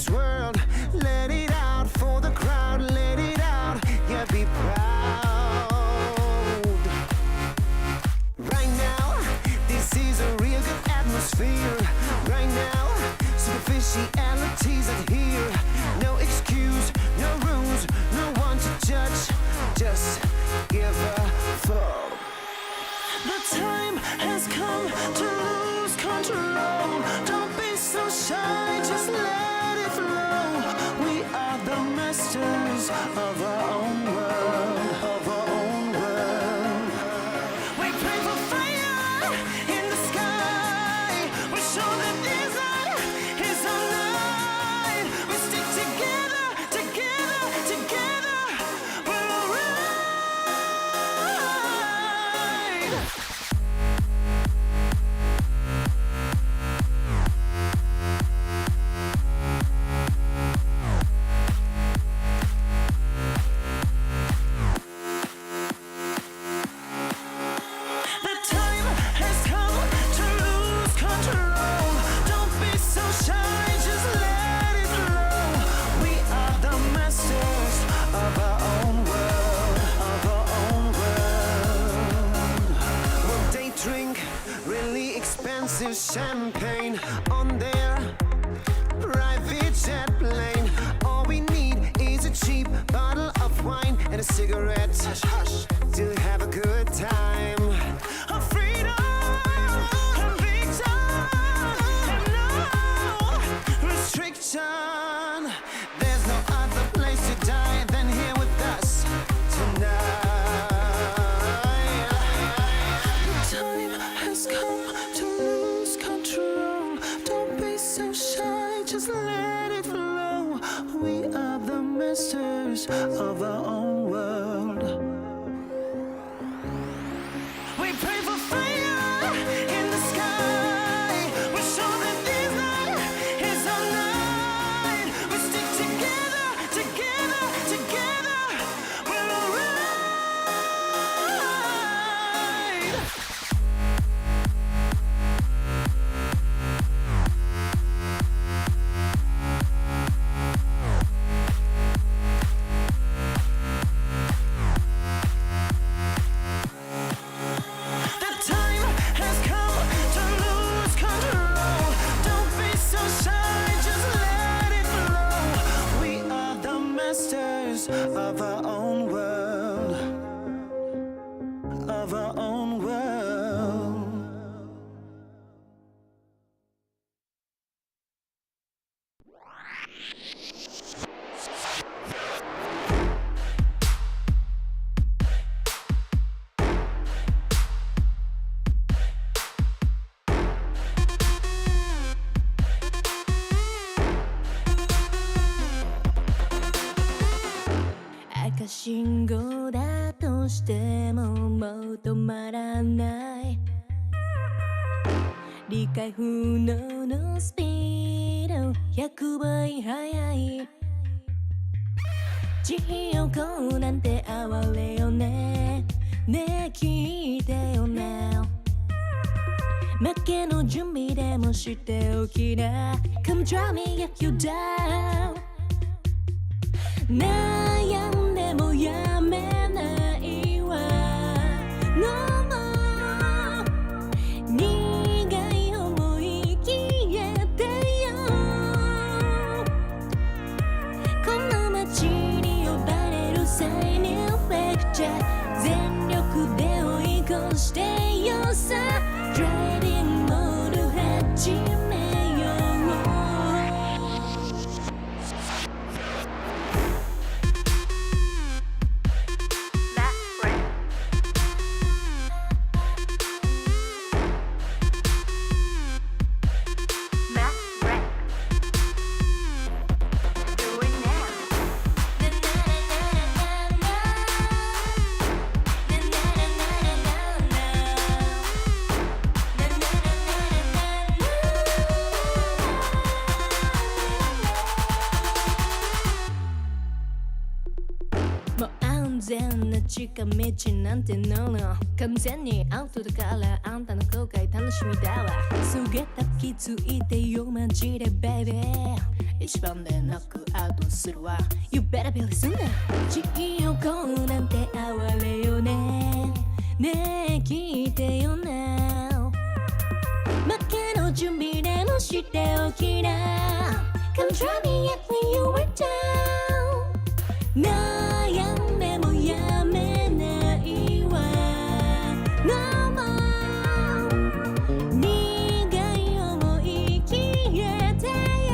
this world. Let it out for the crowd, let it out, yeah, be proud. Right now, this is a real good atmosphere. Right now, superficialities adhere. No excuse, no rules, no one to judge. Just give a fuck. The time has come to lose control. Don't be so shy, just let it flow. We are the masters of our own world, of our own world. We pray for fire in the sky. We show that this night is our night. We stick together, together, together. We're alright. The time has come to lose control. Don't be so shy, just let it flow. We are the masters of our own world, of our own world. Well, they drink really expensive champagne on their private jet plane. All we need is a cheap bottle of wine and a cigarette to have a good time. A freedom, a big time, and no restriction. There's no other place to die than here with us tonight. The time has come to lose control. Don't be so shy, just let it flow. We are the masters of our own world. We pray for fire in the sky. We show that this night is our night. We stick together, together, together. We're alright. The time has come to lose control. Don't be so shy, just let it flow. We are the masters of our own world, of our own world.赤信号だとしてももう止まらない。理解不能のスピード100倍速い。地横なんて哀れよね。ねえ聞いてよね。負けの準備でもしておきな。Come try me get you down。悩んでもやめないわ No more 苦い思い消えてよこの街に呼ばれる際にレクチャー全力で追い越してよさ Driving モード始めよう全な近道なんてのの完全にアウトだからあんたの後悔楽しみだわすげた気づいてよマジでベイビー一番でノックアウトするわ You better be listening 地横なんて哀れよねねえ聞いてよな負けの準備でもしておきな Come try me yet when you were down 悩んでもやめないわ No more 苦い思い消えてよ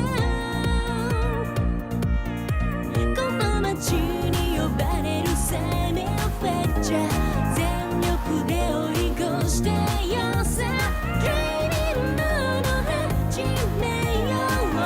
この街に呼ばれる生命フェクチャー全力で追い越してよさ Dreaming の始めよう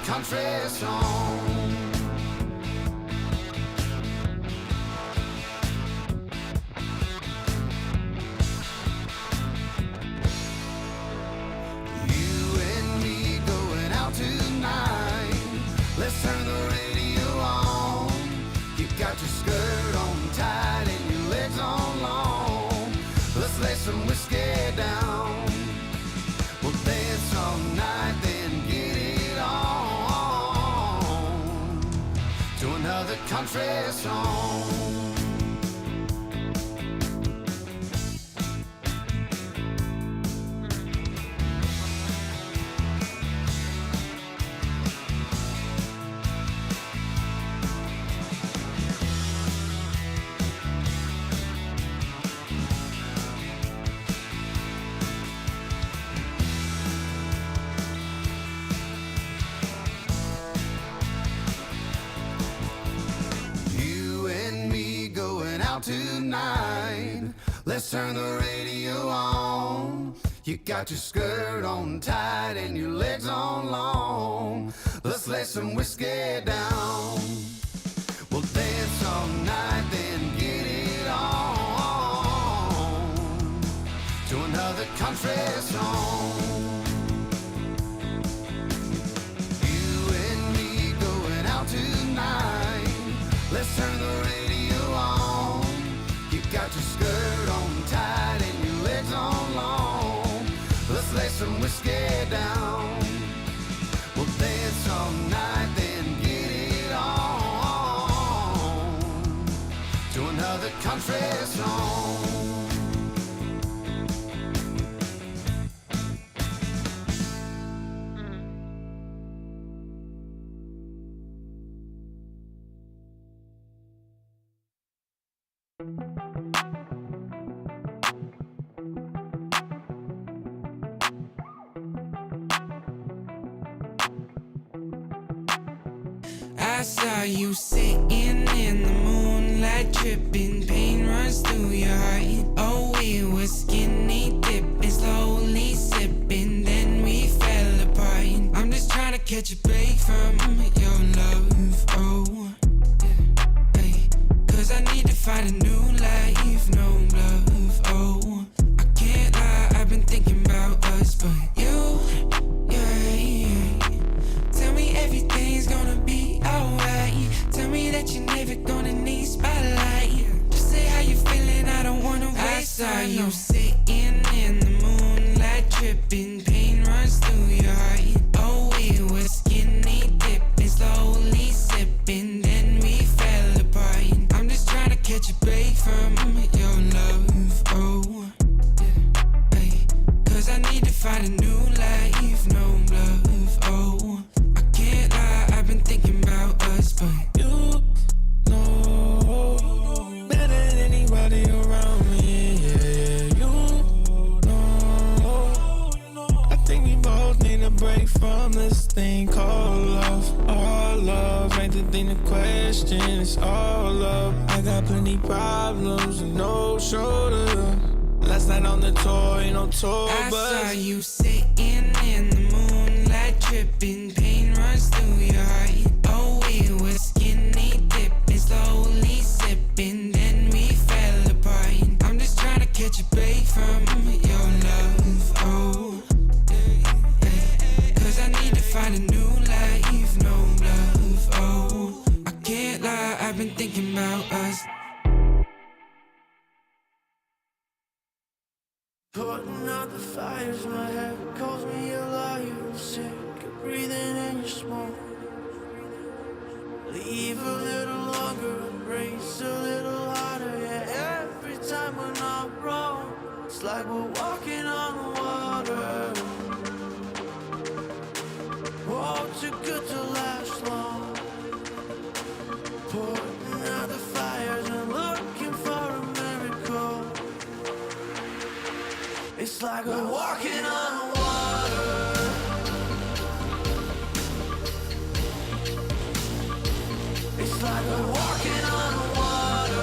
Country song. You and me going out tonight. Let's turn the radio on. You got your skirt on tight and your legs on long. Let's lay some whiskey down. We'll dance all night, then get it on. Another country song. Tonight, let's turn the radio on. You got your skirt on tight and your legs on long. Let's lay some whiskey down. We'll dance all night, then get it on to another country song. You and me going out tonight. Let's turn the radio on. You got your skirt on tight and your legs on long. Let's lay some whiskey down. We'll dance all night, then get it on to another country song. I saw you sitting in the moonlight, tripping, pain runs through your heart. Oh, we were skinny dipping, slowly sipping, then we fell apart. I'm just trying to catch a break from your love, oh yeah, hey. Cause I need to find a new life, no love, oh. I can't lie, I've been thinking about us, but you, yeah. Tell me everything's gonna be alright. Tell me that you're never gonna need spotlight. Just say how you feeling, I don't wanna waste time. I saw you sitting in the moonlight, tripping, pain runs through your heart. Oh, we were skinny dipping, slowly sipping, then we fell apart. I'm just trying to catch a break from your love, oh yeah, hey. Cause I need to find a new life, no love, oh. I can't lie, I've been thinking about us, but you know better than anybody around me, yeah. You know I think we both need a break from this thing called love. All love ain't the thing to question, it's all love. I got plenty problems and no shoulder. Last night on the tour, ain't no tour bus. I saw you sitting in the moonlight, tripping, pain runs through your heart. Oh, we were skinny dipping, slowly sipping, then we fell apart. I'm just trying to catch a break from your love, oh yeah. Cause I need to find a new life, no love, oh. I can't lie, I've been thinking about us. Putting out the fires, my head calls me a liar. I'm sick of breathing in your smoke. Leave a little longer, embrace a little harder. Yeah, every time we're not wrong, it's like we're walking on the water. Oh, too good to last long. Putting out the fires and looking for a miracle. It's like we're walking on the water. It's like we're walking on the water.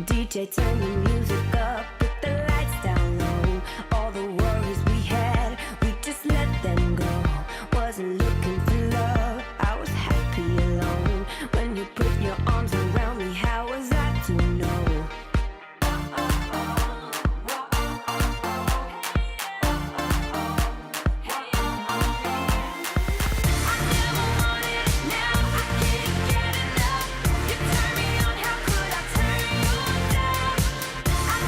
DJ, turn the music up, put the lights down low. All the worries we had, we just let them go. Wasn't looking for love, I was happy alone. When you put your arms around me, how was I to know? I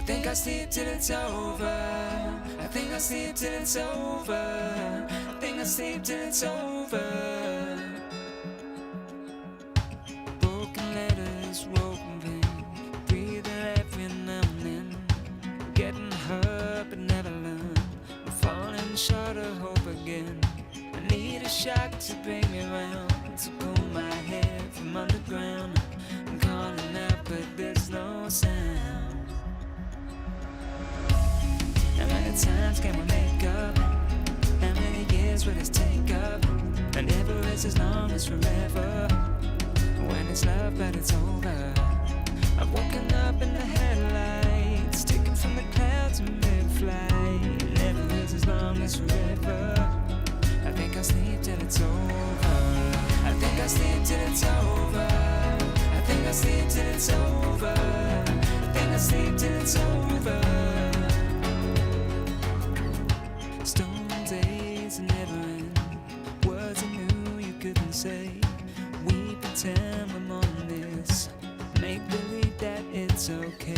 think I'll sleep till it's over. I think I'll sleep till it's over. I think I'll sleep till it's over. Broken letters, woven, breathing every now and then. Getting hurt but never learn. I'm falling short of hope again. I need a shock to bring me round, to pull my head from underground. I'm calling out but there's no sound. How many times can we make up? How many years will this take up? And never is as long as forever. When it's love but it's over. I've woken up in the headlights, taken from the clouds in mid-flight. Never is as long as forever. I think I'll sleep till it's over. I think I'll sleep till it's over. I think I'll sleep till it's over. I think I'll sleep till it's over. Stone days never end. Words I knew you couldn't say. We pretend we're more than this. Make believe that it's okay.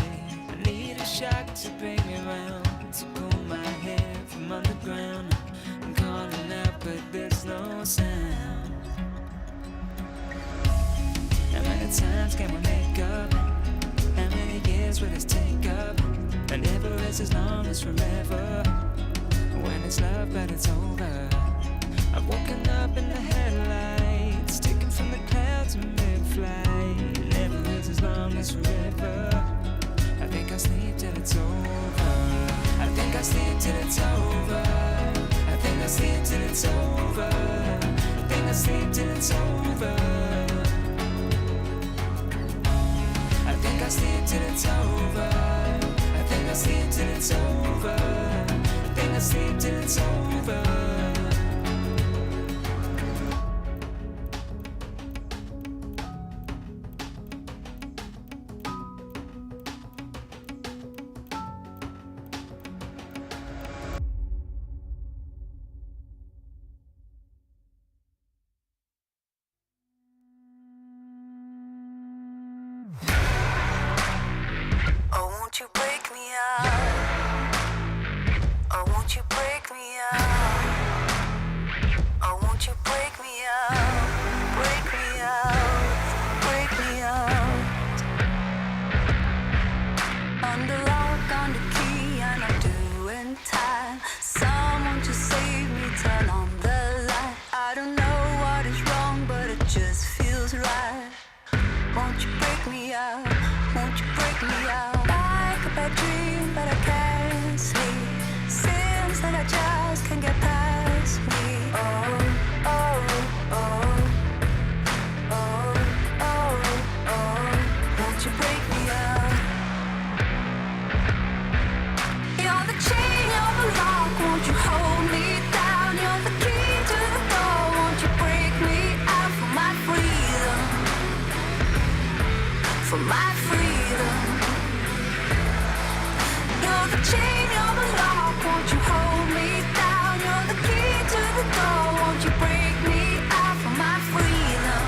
I need a shock to bring me round, to pull my head from underground. I'm calling out but there's no sound. How many times can we make up? How many years will this take up? And never is as long as forever. When it's love but it's over. I've woken up in the headlights, taken from the clouds in mid-flight. Never is as long as forever. I think I'll sleep till it's over. I think I'll sleep till it's over. I think I'll sleep till it's over. I think I'll sleep till it's over. I think I'll sleep till it's over. I think I'll sleep till it's over. I think I'll sleep till it's over. Oh, won't you break me out? Oh, won't you break me out? Oh, won't you break me out? Break me out, break me out. Under lock, under key, and I'm doing time. Someone to save me, turn on the light. I don't know what is wrong, but it just feels right. Won't you break me out? Won't you break me out? Like a bad dream, but I can't sleep. Seems that I just can't get past me. Oh, oh, oh, oh, oh, oh. Won't you break me out? You're the chain, you're the lock. Won't you hold me down? You're the key to the door. Won't you break me out for my freedom? For my freedom. You're the chain, you're the lock. Won't you hold me down? You're the key to the door. Won't you break me out for my freedom?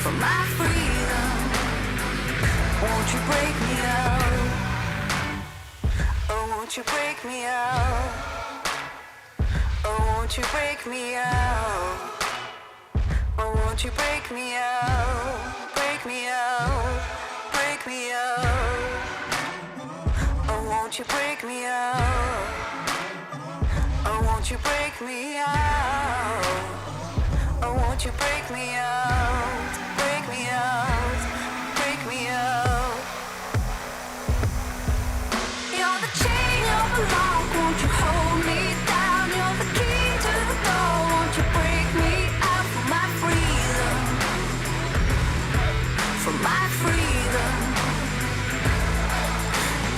For my freedom. Won't you break me out? Oh, won't you break me out? Oh, won't you break me out? Oh, won't you break me out? Break me out, break me out. Oh, won't you break me out? Oh, won't you break me out? Oh, won't you break me out? Break me out, break me out. You're the chain, you're the lock. Won't you hold me down? You're the key to the door. Won't you break me out for my freedom? For my freedom.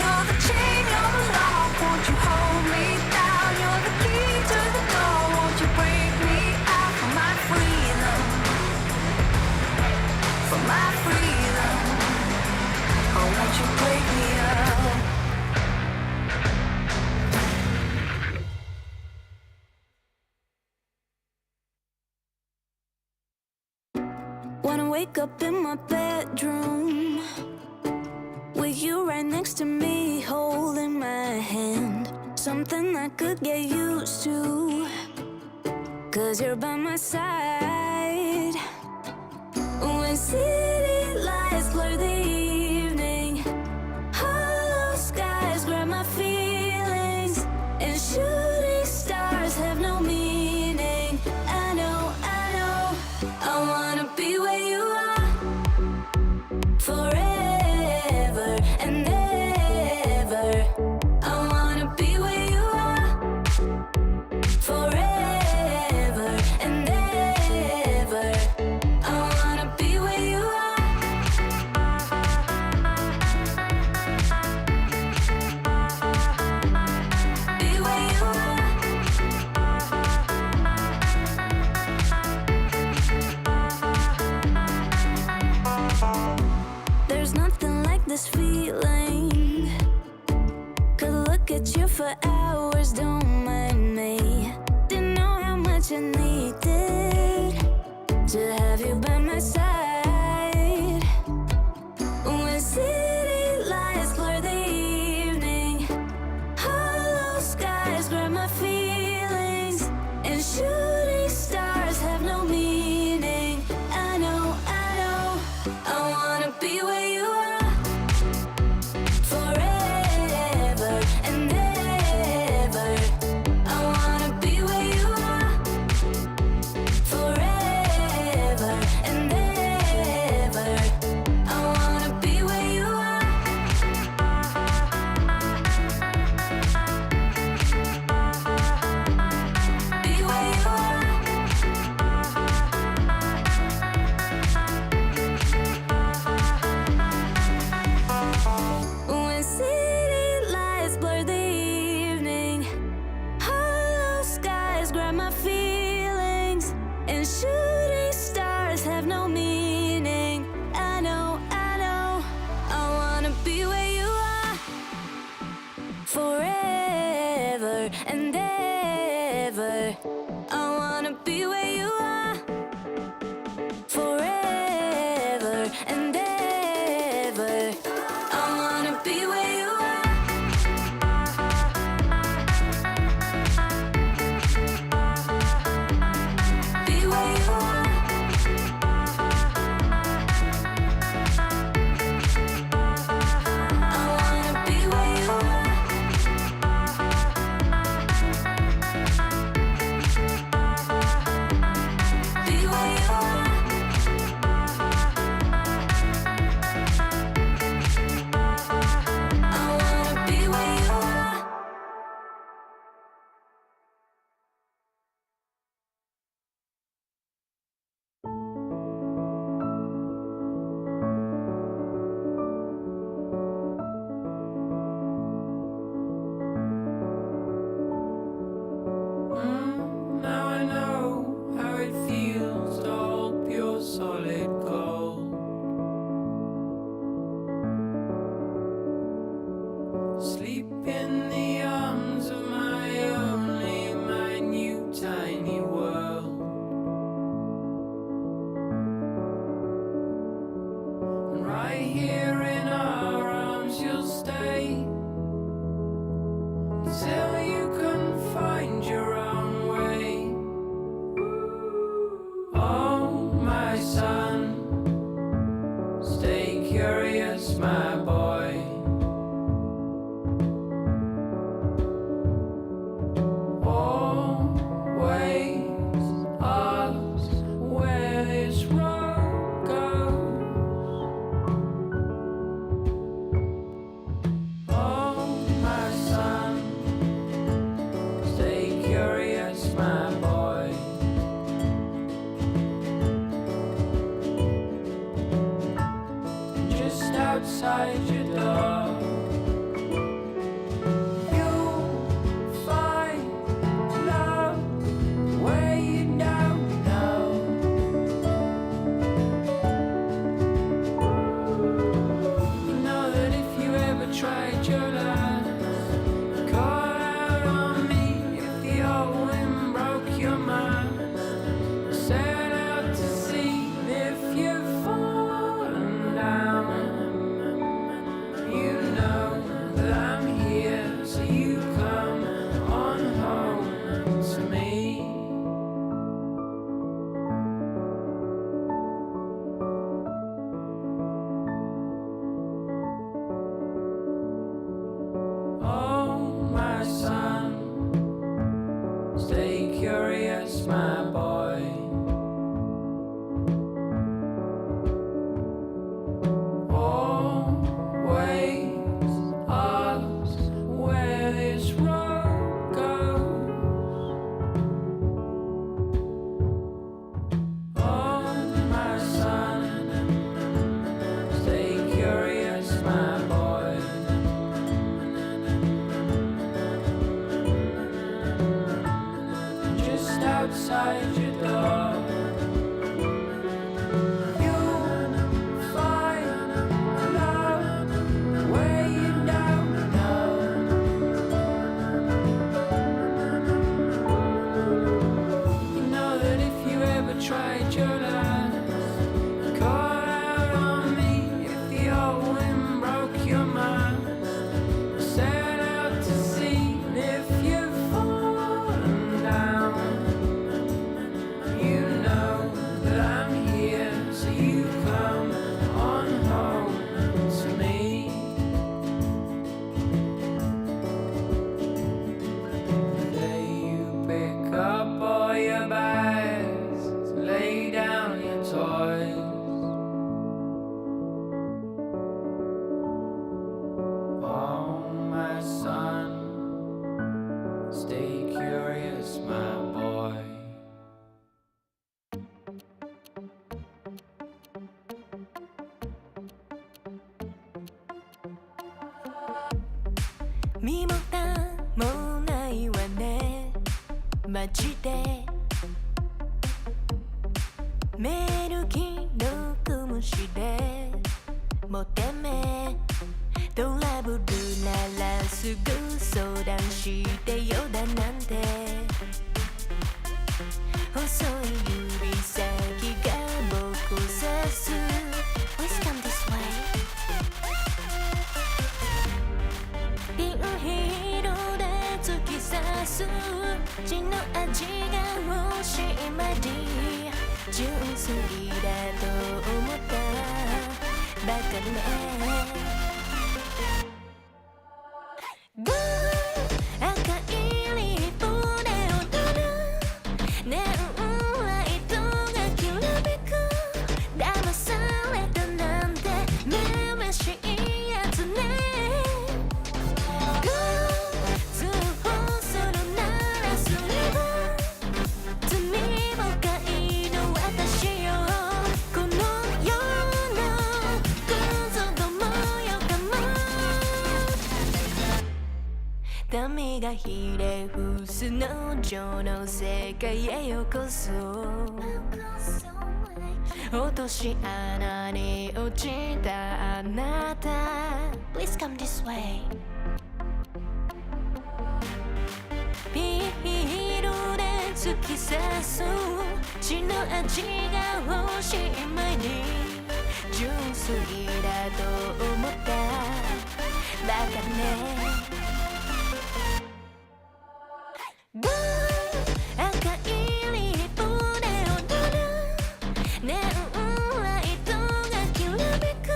You're the chain, you're the lock. Won't you hold me down? You're the key to the door. Won't you break me out for my freedom? For my freedom. Oh, won't you break me out? Wanna wake up in my bedroom. We you right next to me, holding my hand. Something I could get used to, 'cause you're by my side. When city lights blur the evening, hollow skies grab my feelings, and shooting stars have no meaning. I know, I wanna be where you are, forever and ever. I wanna be where you are, forever and ever. I wanna be where you are. Be where you are. There's nothing like this feeling. Could look at you for hours, don't mind me. Didn't know how much I needed to have you by my side. When city lights blur the evening, hollow skies grab my feelings, and shooting stars have no meaning. I know, I wanna be where you are, forever and ever. I wanna be where you are, forever and ever. I wanna be where you are. Be where you are. When city lights blur the evening, hollow skies grab my feelings, and shooting stars have no meaning. I know, I wanna be where you are, forever and ever. I wanna be where you are, forever and ever. I wanna be where you are. Be where you are. I wanna be where you are. Be where you are. I wanna be where you are. Now I know how it feels to hold pure solid gold. Sleep in the arms of my only minute tiny world. And right here in our arms you'll stay until you can find your own way. Oh, my son, stay curious, my boy. Always ask where this road goes. Oh, my son, stay curious, my boy. Just outside your door, you'll find love where you don't know. You know that if you ever tried your last, call out on me if the old wind broke your mind. Set out to sea if you've fallen down. You 身もなんもないわねマジでメール既読無視でもてめトラブルならすぐ相談してよだなんて細い指先が僕を指す Please come this way ピンヒールで突き刺す血の味が欲しいまで純粋だと思ったバカね赤いリップで踊るネオンライトがきらめく騙されたなんてめめしいやつね通報するならすれば罪深いの私よこの世のクズどもよかも民がひれ伏す農場の世界へようこそ落とし穴に落ちたあなた Please come this way ピールで突き刺す血の味が欲しい前に純粋だと思ったバカね赤いリップで踊るネオンライトがきらめく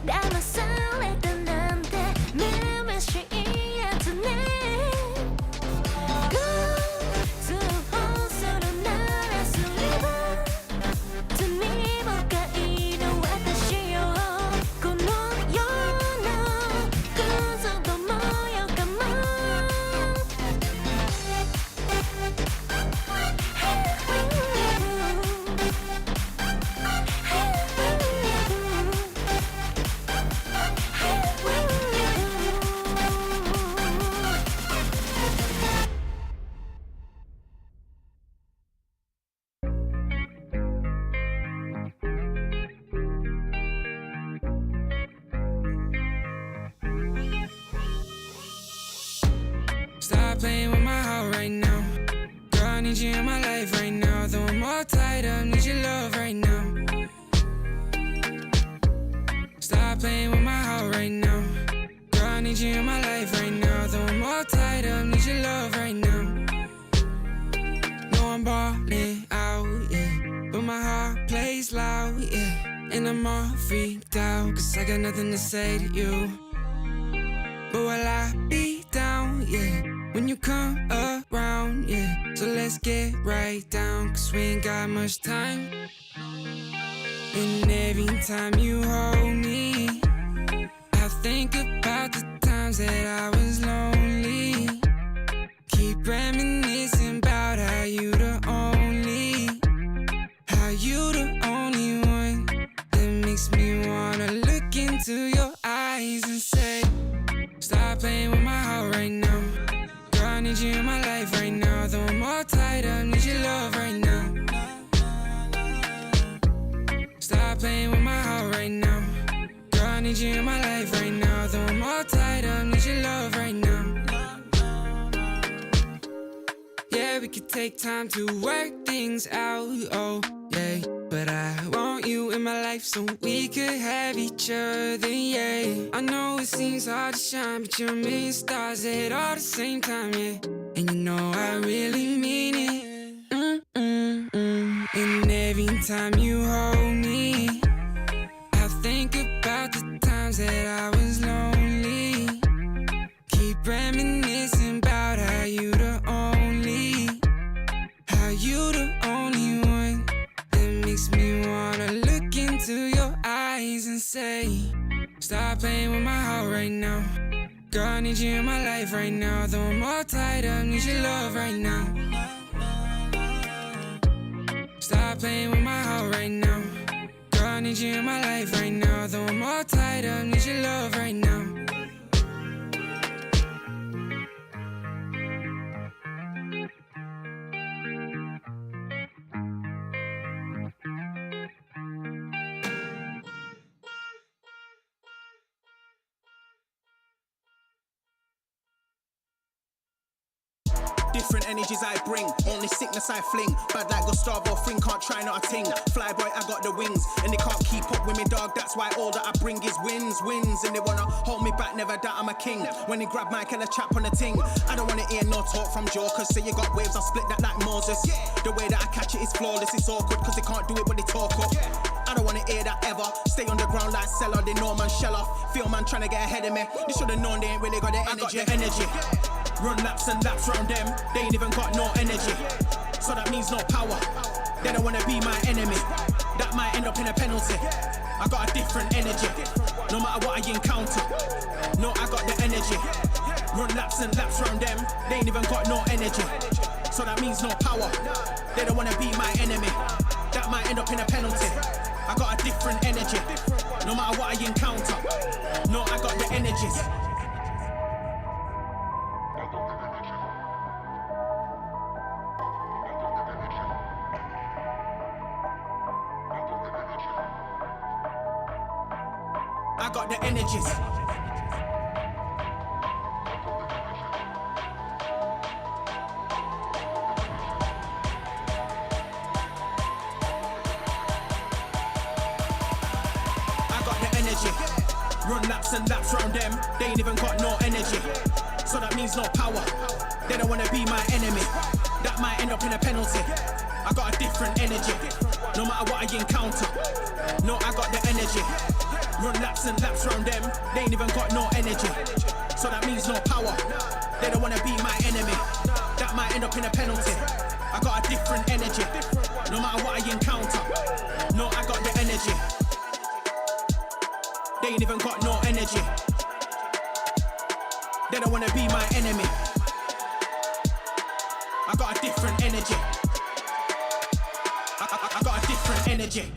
騙されたなんてめめしいやつね通報するならすれば罪深いの私よこの世のクズどもよかもStop playing with my heart right now. Girl, I need you in my life right now. Though I'm all tied up, need your love right now. Stop playing with my heart right now. Girl, I need you in my life right now. Though I'm all tied up, need your love right now. No, I'm balling out, yeah. But my heart plays loud, yeah. And I'm all freaked out, cause I got nothing to say to you. But will I be down, yeah, when you come around, yeah. So let's get right down, cause we ain't got much time. And every time you hold me, I think about the times that I was lonely. Keep reminiscing about how you the only one that makes me wanna look into your eyes and say, stop playing with my heart right now. Girl, I need you in my life right now. Though I'm all tied up, need your love right now. Stop playing with my heart right now. Girl, I need you in my life right now. Though I'm all tied up, need your love right now. Yeah, we could take time to work things out, oh yeah. But I want you in my life so we could have each other, yeah. I know it seems hard to shine, but you're a million stars at all the same time, yeah. And you know I really mean it. And every time you hold me, I think about the times that I was lonely. Keep reminiscing about how you the only one that makes me wanna look into your eyes and say, stop playing with my heart right now. Girl, I need you in my life right now. Though I'm all tied up, need your love right now. Stop playing with my heart right now. Girl, I need you in my life right now. Though I'm all tied up, need your love right now. different energies I bring. Only sickness I fling. Bad like Gustavo Fring, can't try not a ting. Flyboy, I got the wings, and they can't keep up with me, dog. That's why all that I bring is wins. And they wanna hold me back, never doubt I'm a king. When they grab Mike and a chap on the ting, I don't wanna hear no talk from jokers. Say you got waves, I'll split that like Moses. The way that I catch it is flawless, it's awkward, cause they can't do it when they talk up. I don't wanna hear that ever. Stay on the ground like Cellar, they know man shell off. Feel man trying to get ahead of me. They should've known they ain't really got the energy. I got the energy. Run laps and laps round them, they ain't even got no energy. So that means no power. They don't wanna be my enemy. That might end up in a penalty. I got a different energy. No matter what I encounter. No, I got the energy. Run laps and laps round them, they ain't even got no energy. So that means no power. They don't wanna be my enemy. That might end up in a penalty. I got a different energy. No matter what I encounter. No, I got the energies. I got the energies. Run laps and laps round them, they ain't even got no energy. So that means no power. They don't wanna be my enemy. That might end up in a penalty. I got a different energy. No matter what I encounter. No, I got the energy. Run laps and laps round them, they ain't even got no energy. So that means no power. They don't wanna be my enemy. That might end up in a penalty. I got a different energy. No matter what I encounter. No, I got the energy. They ain't even got no energy. They don't wanna be my enemy. I got a different energy. I got a different energy.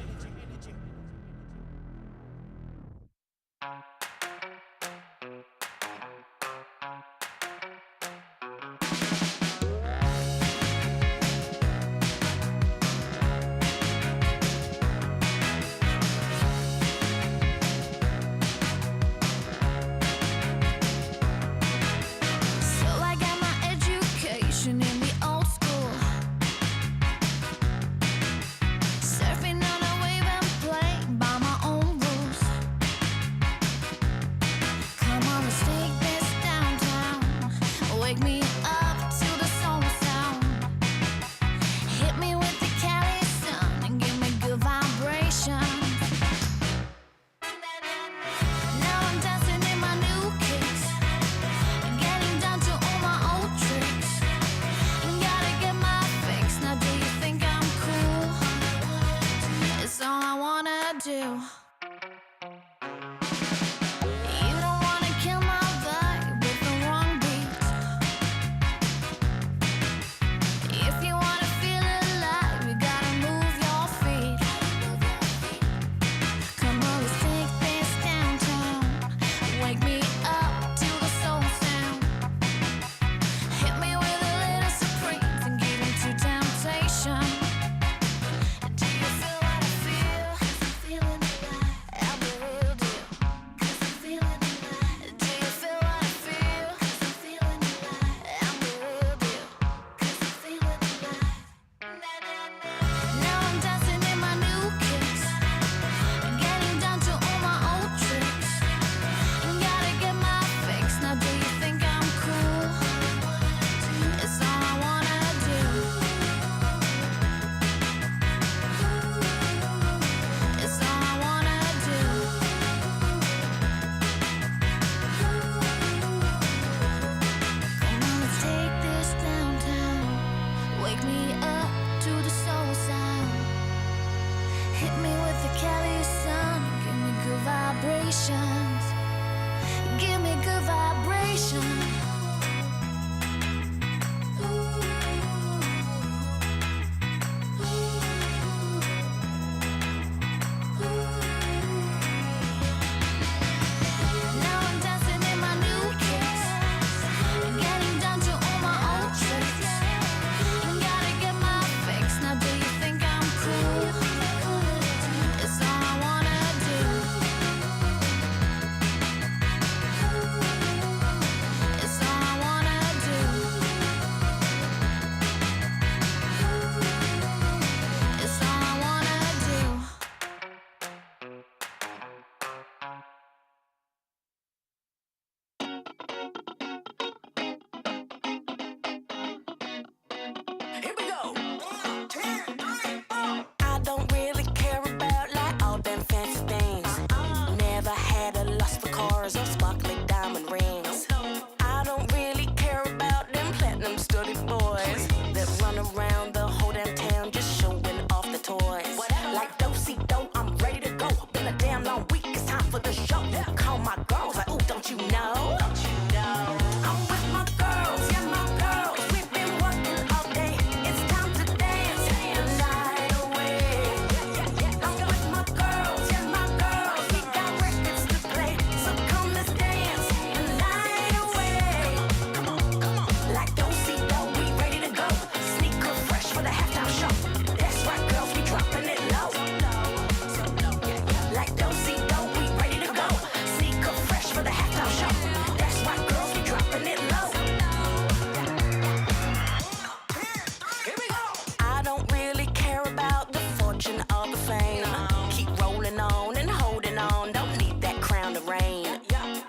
fame. Keep rolling on and holding on, don't need that crown to reign.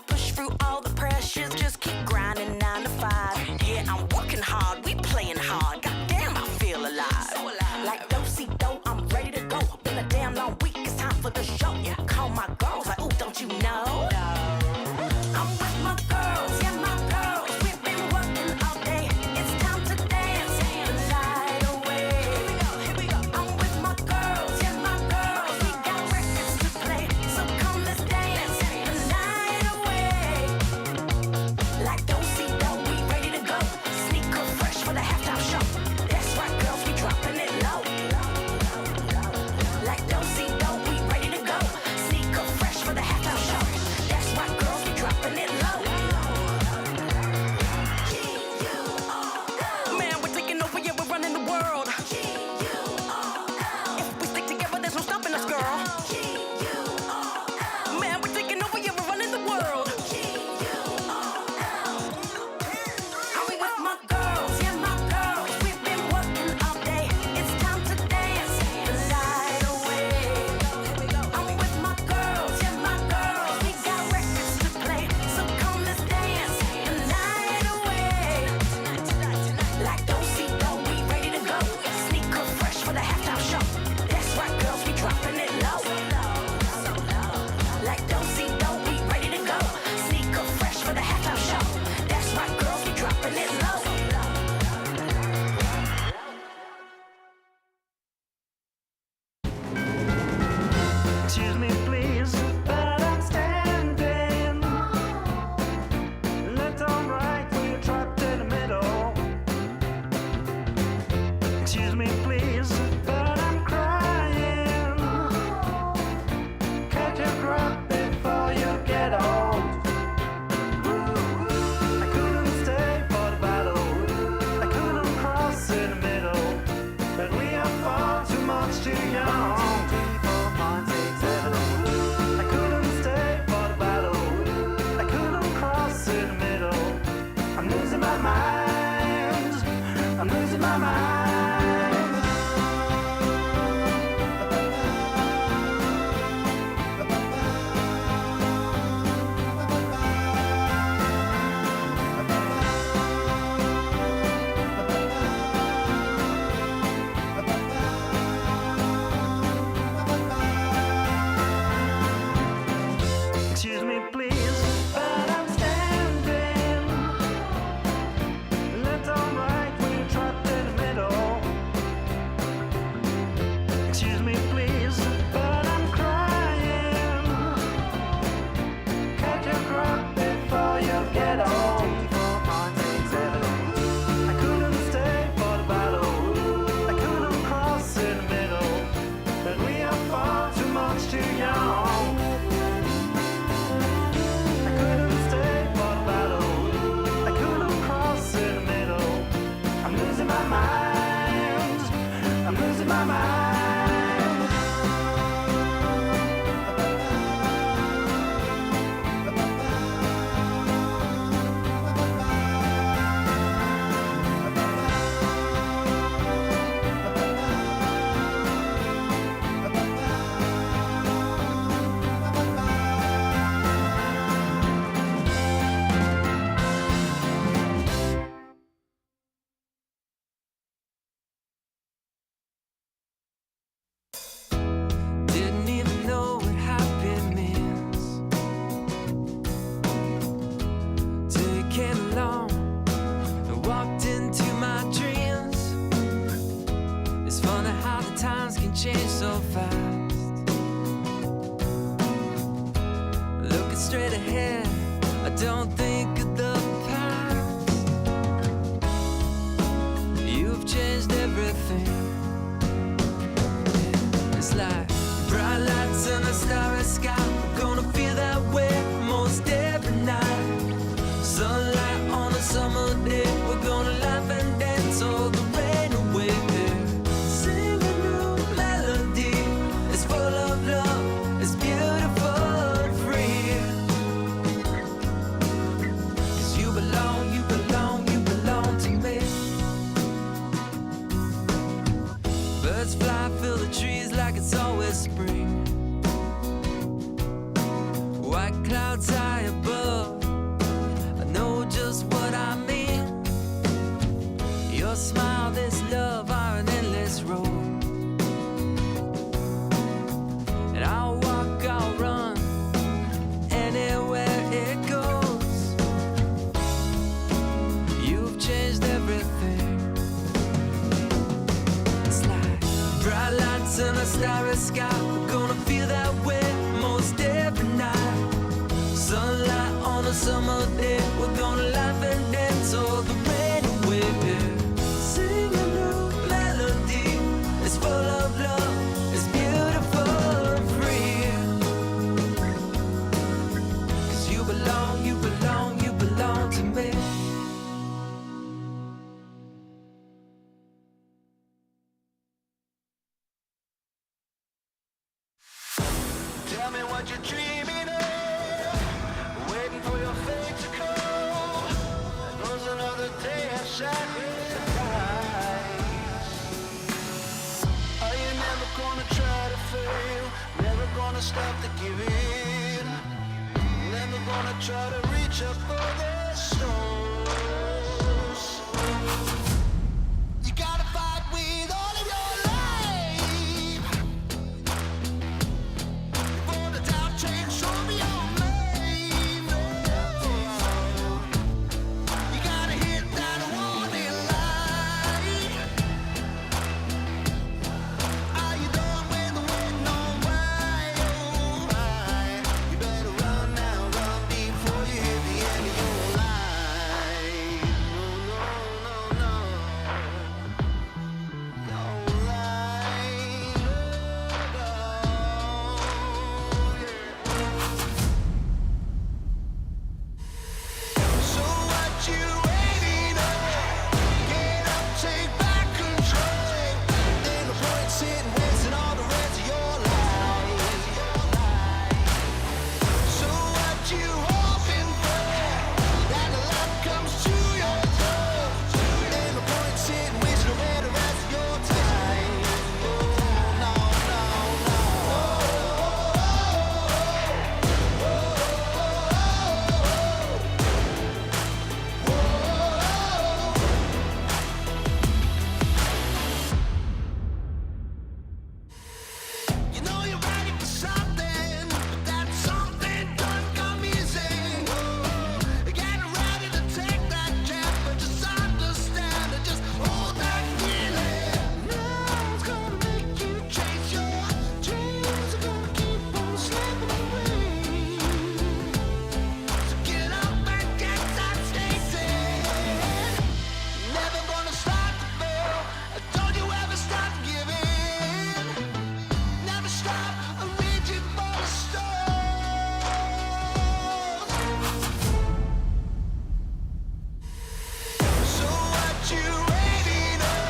Push through all the pressures, just keep grinding 9 to 5. Yeah, I'm working hard, we playing hard. Goddamn, I feel alive. Like do-si-do, I'm ready to go. Been a damn long week, it's time for the show. Call my girls, like, ooh, don't you know? I'm with my girls, yeah, my girls. We've been working all day. It's time to dance the night away. Here we go. I'm with my girls, yeah, my girls. We got records to play, so come let's dance the night away. Like do-si-do, we ready to go. Sneak up fresh for the halftime show. That's right, girls, we dropping it low. Like do-si-do, we ready to go. Sneak up fresh it's spring. White clouds high above, I know just what I mean. Your smile, this love are an endless road. And I'll walk, I'll run, anywhere it goes. You've changed everything. It's like bright lights in a starry sky. We're gonna feel that way most every night. Sunlight on a summer day, we're gonna laugh and dance all the rain away. Sing a new melody, it's full of love, it's beautiful and free. 'Cause you belong, you belong, you belong to me. Tell me what you're dreaming of, waiting for your fate to come. There goes another day of sacrifice. Are you never gonna try to fail? Never gonna stop to give in? Never gonna try to reach up for the stars? You gotta fight with all of your life. For the doubt change, show me your name. You gotta hit that warning light. Are you done with the waiting on why? Oh, why? You better run now, run before you hit the end of your life. No, no, no, no. No lie, no, so what you waiting on? Get up, take back control. Ain't no point sitting wasting all the rest of your life. So what you hoping for? That the luck comes to your door. Ain't no point sitting wasting away the rest of your time. Oh, no, no, no. You know you're ready for something, but that something doesn't come easy. Getting ready to take that jump, but just understand and just hold that feeling. Nothing's gonna make you chase your dreams. Are gonna keep on slipping away. So get up and get that station. Never gonna stop to fail. Don't you ever stop giving. Never stop reaching for the stars. So what you waiting on?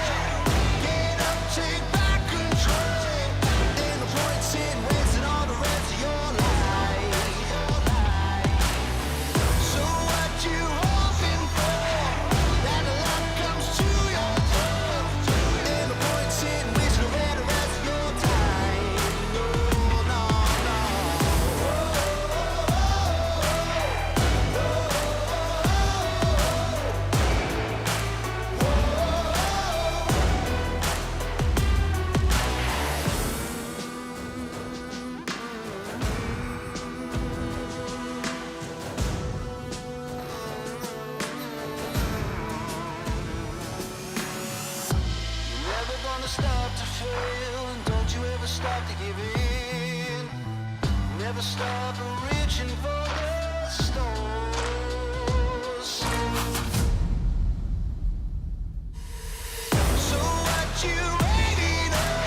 Get up, take back control. Ain't no point sitting wasting all the rest of your life. So what you hoping for? That the luck comes to your door. Ain't no point sitting wasting away the rest of your time. No, no, no. You're never gonna stop to fail, and don't you ever stop to give in. Never stop reaching for the stars. So what you waiting on?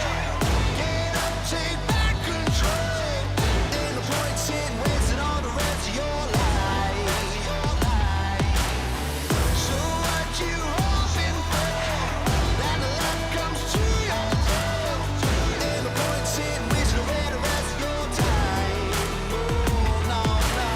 Get up, take back control. Ain't no point sitting wasting all the rest of your life. So what you hoping for? That the luck comes to your door. Ain't no point sitting wasting away the rest of your time. Oh, no, no.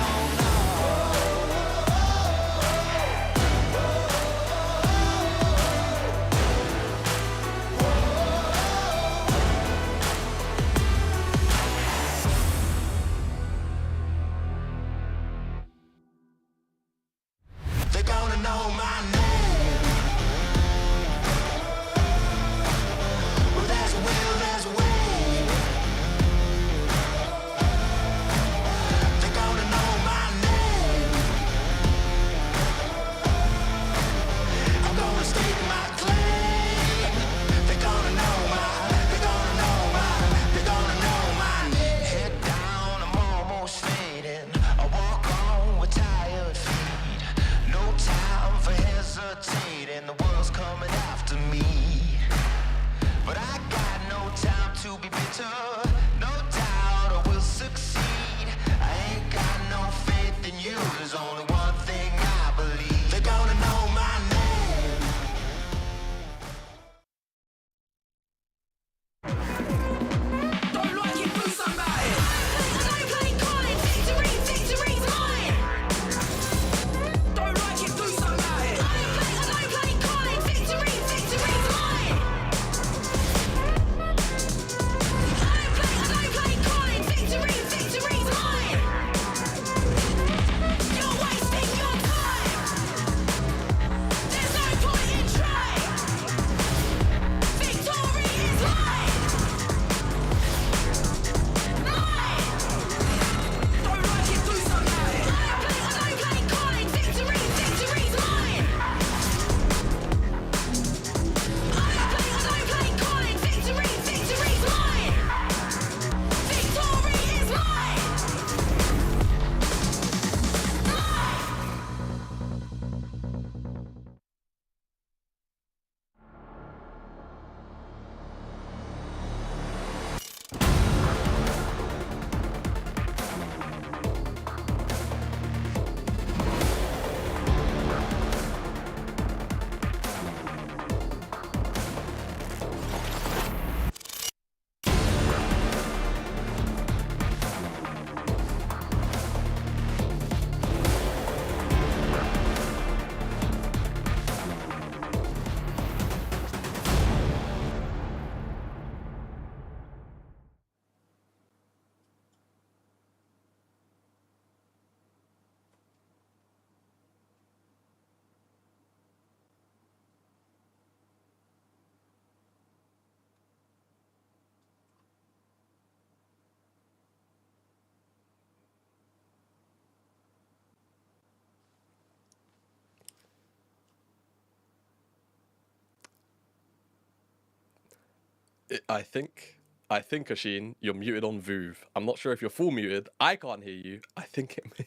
I think, Ashin, you're muted on Voov. I'm not sure if you're full muted. I can't hear you. I think it may.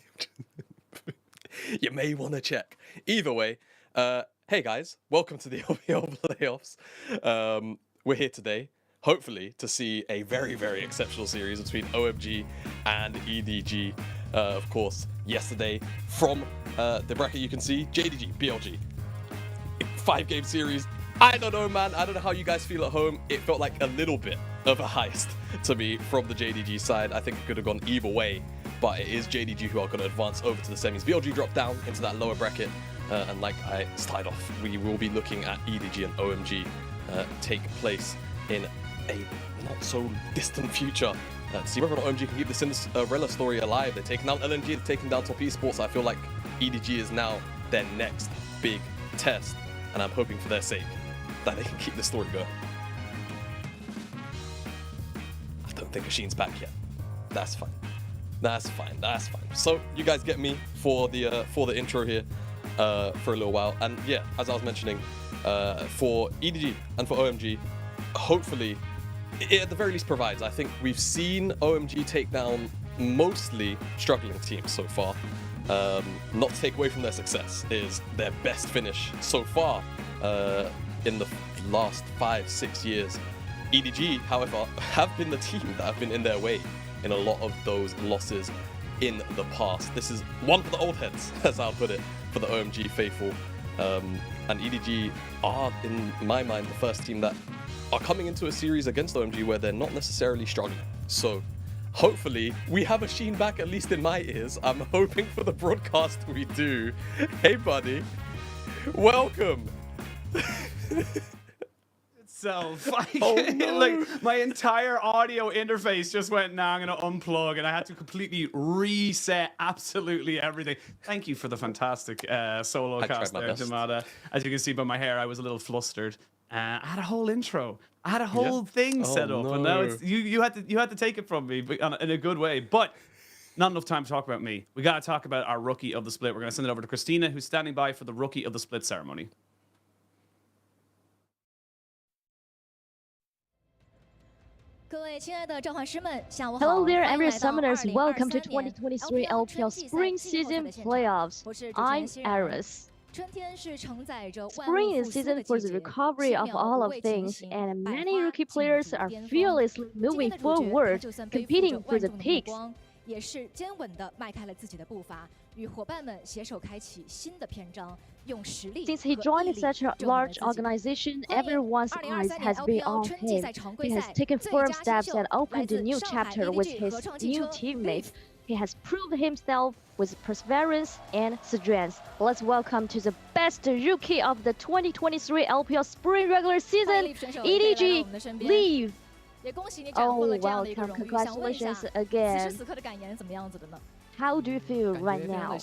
You may want to check. Either way, hey guys, welcome to the LPL playoffs. We're here today, hopefully, to see a very, very exceptional series between OMG and EDG. Of course, yesterday from the bracket you can see JDG, BLG. 5-game series. I don't know, man. I don't know how you guys feel at home. It felt like a little bit of a heist to me from the JDG side. I think it could have gone either way, but it is JDG who are going to advance over to the semis. BLG dropped down into that lower bracket, and like I started off, we will be looking at EDG and OMG take place in a not so distant future. To see whether or not OMG can keep the Cinderella story alive. They're taking down LNG, they're taking down Top Esports. I feel like EDG is now their next big test, and I'm hoping for their sake that they can keep the story going. I don't think Ashin's back yet. That's fine. That's fine. That's fine. So you guys get me for the intro here for a little while, and yeah, as I was mentioning, for EDG and for OMG, hopefully it at the very least provides. I think we've seen OMG take down mostly struggling teams so far. Not to take away from their success, is their best finish so far in the last 5-6 years. EDG, however, have been the team that have been in their way in a lot of those losses in the past. This is one for the old heads, as I'll put it, for the OMG faithful. And EDG are, in my mind, the first team that are coming into a series against OMG where they're not necessarily struggling. So hopefully we have Ashin back, at least in my ears. I'm hoping for the broadcast we do. Hey buddy, welcome. Itself. Oh, no. Like my entire audio interface just went, now I'm gonna unplug, and I had to completely reset absolutely everything. Thank you for the fantastic solo cast there, Jamada. As you can see by my hair, I was a little flustered. I had a whole intro. I had a whole thing set up, and now it's you had to take it from me in a good way. But not enough time to talk about me. We got to talk about our rookie of the split. We're going to send it over to Christina, who's standing by for the rookie of the split ceremony. Hello there, every summoners. Welcome to 2023 LPL Spring Season Playoffs. I'm Aris. Spring is season for the recovery of all of things, and many rookie players are fearlessly moving forward, competing for the peaks. Since he joined such a large organization, everyone's eyes has been on him. He has taken firm steps and opened a new chapter with his new teammates. He has proved himself with perseverance and strength. Let's welcome to the best rookie of the 2023 LPL Spring regular season, EDG, Leave. Oh, welcome. Congratulations again. How do you feel right now?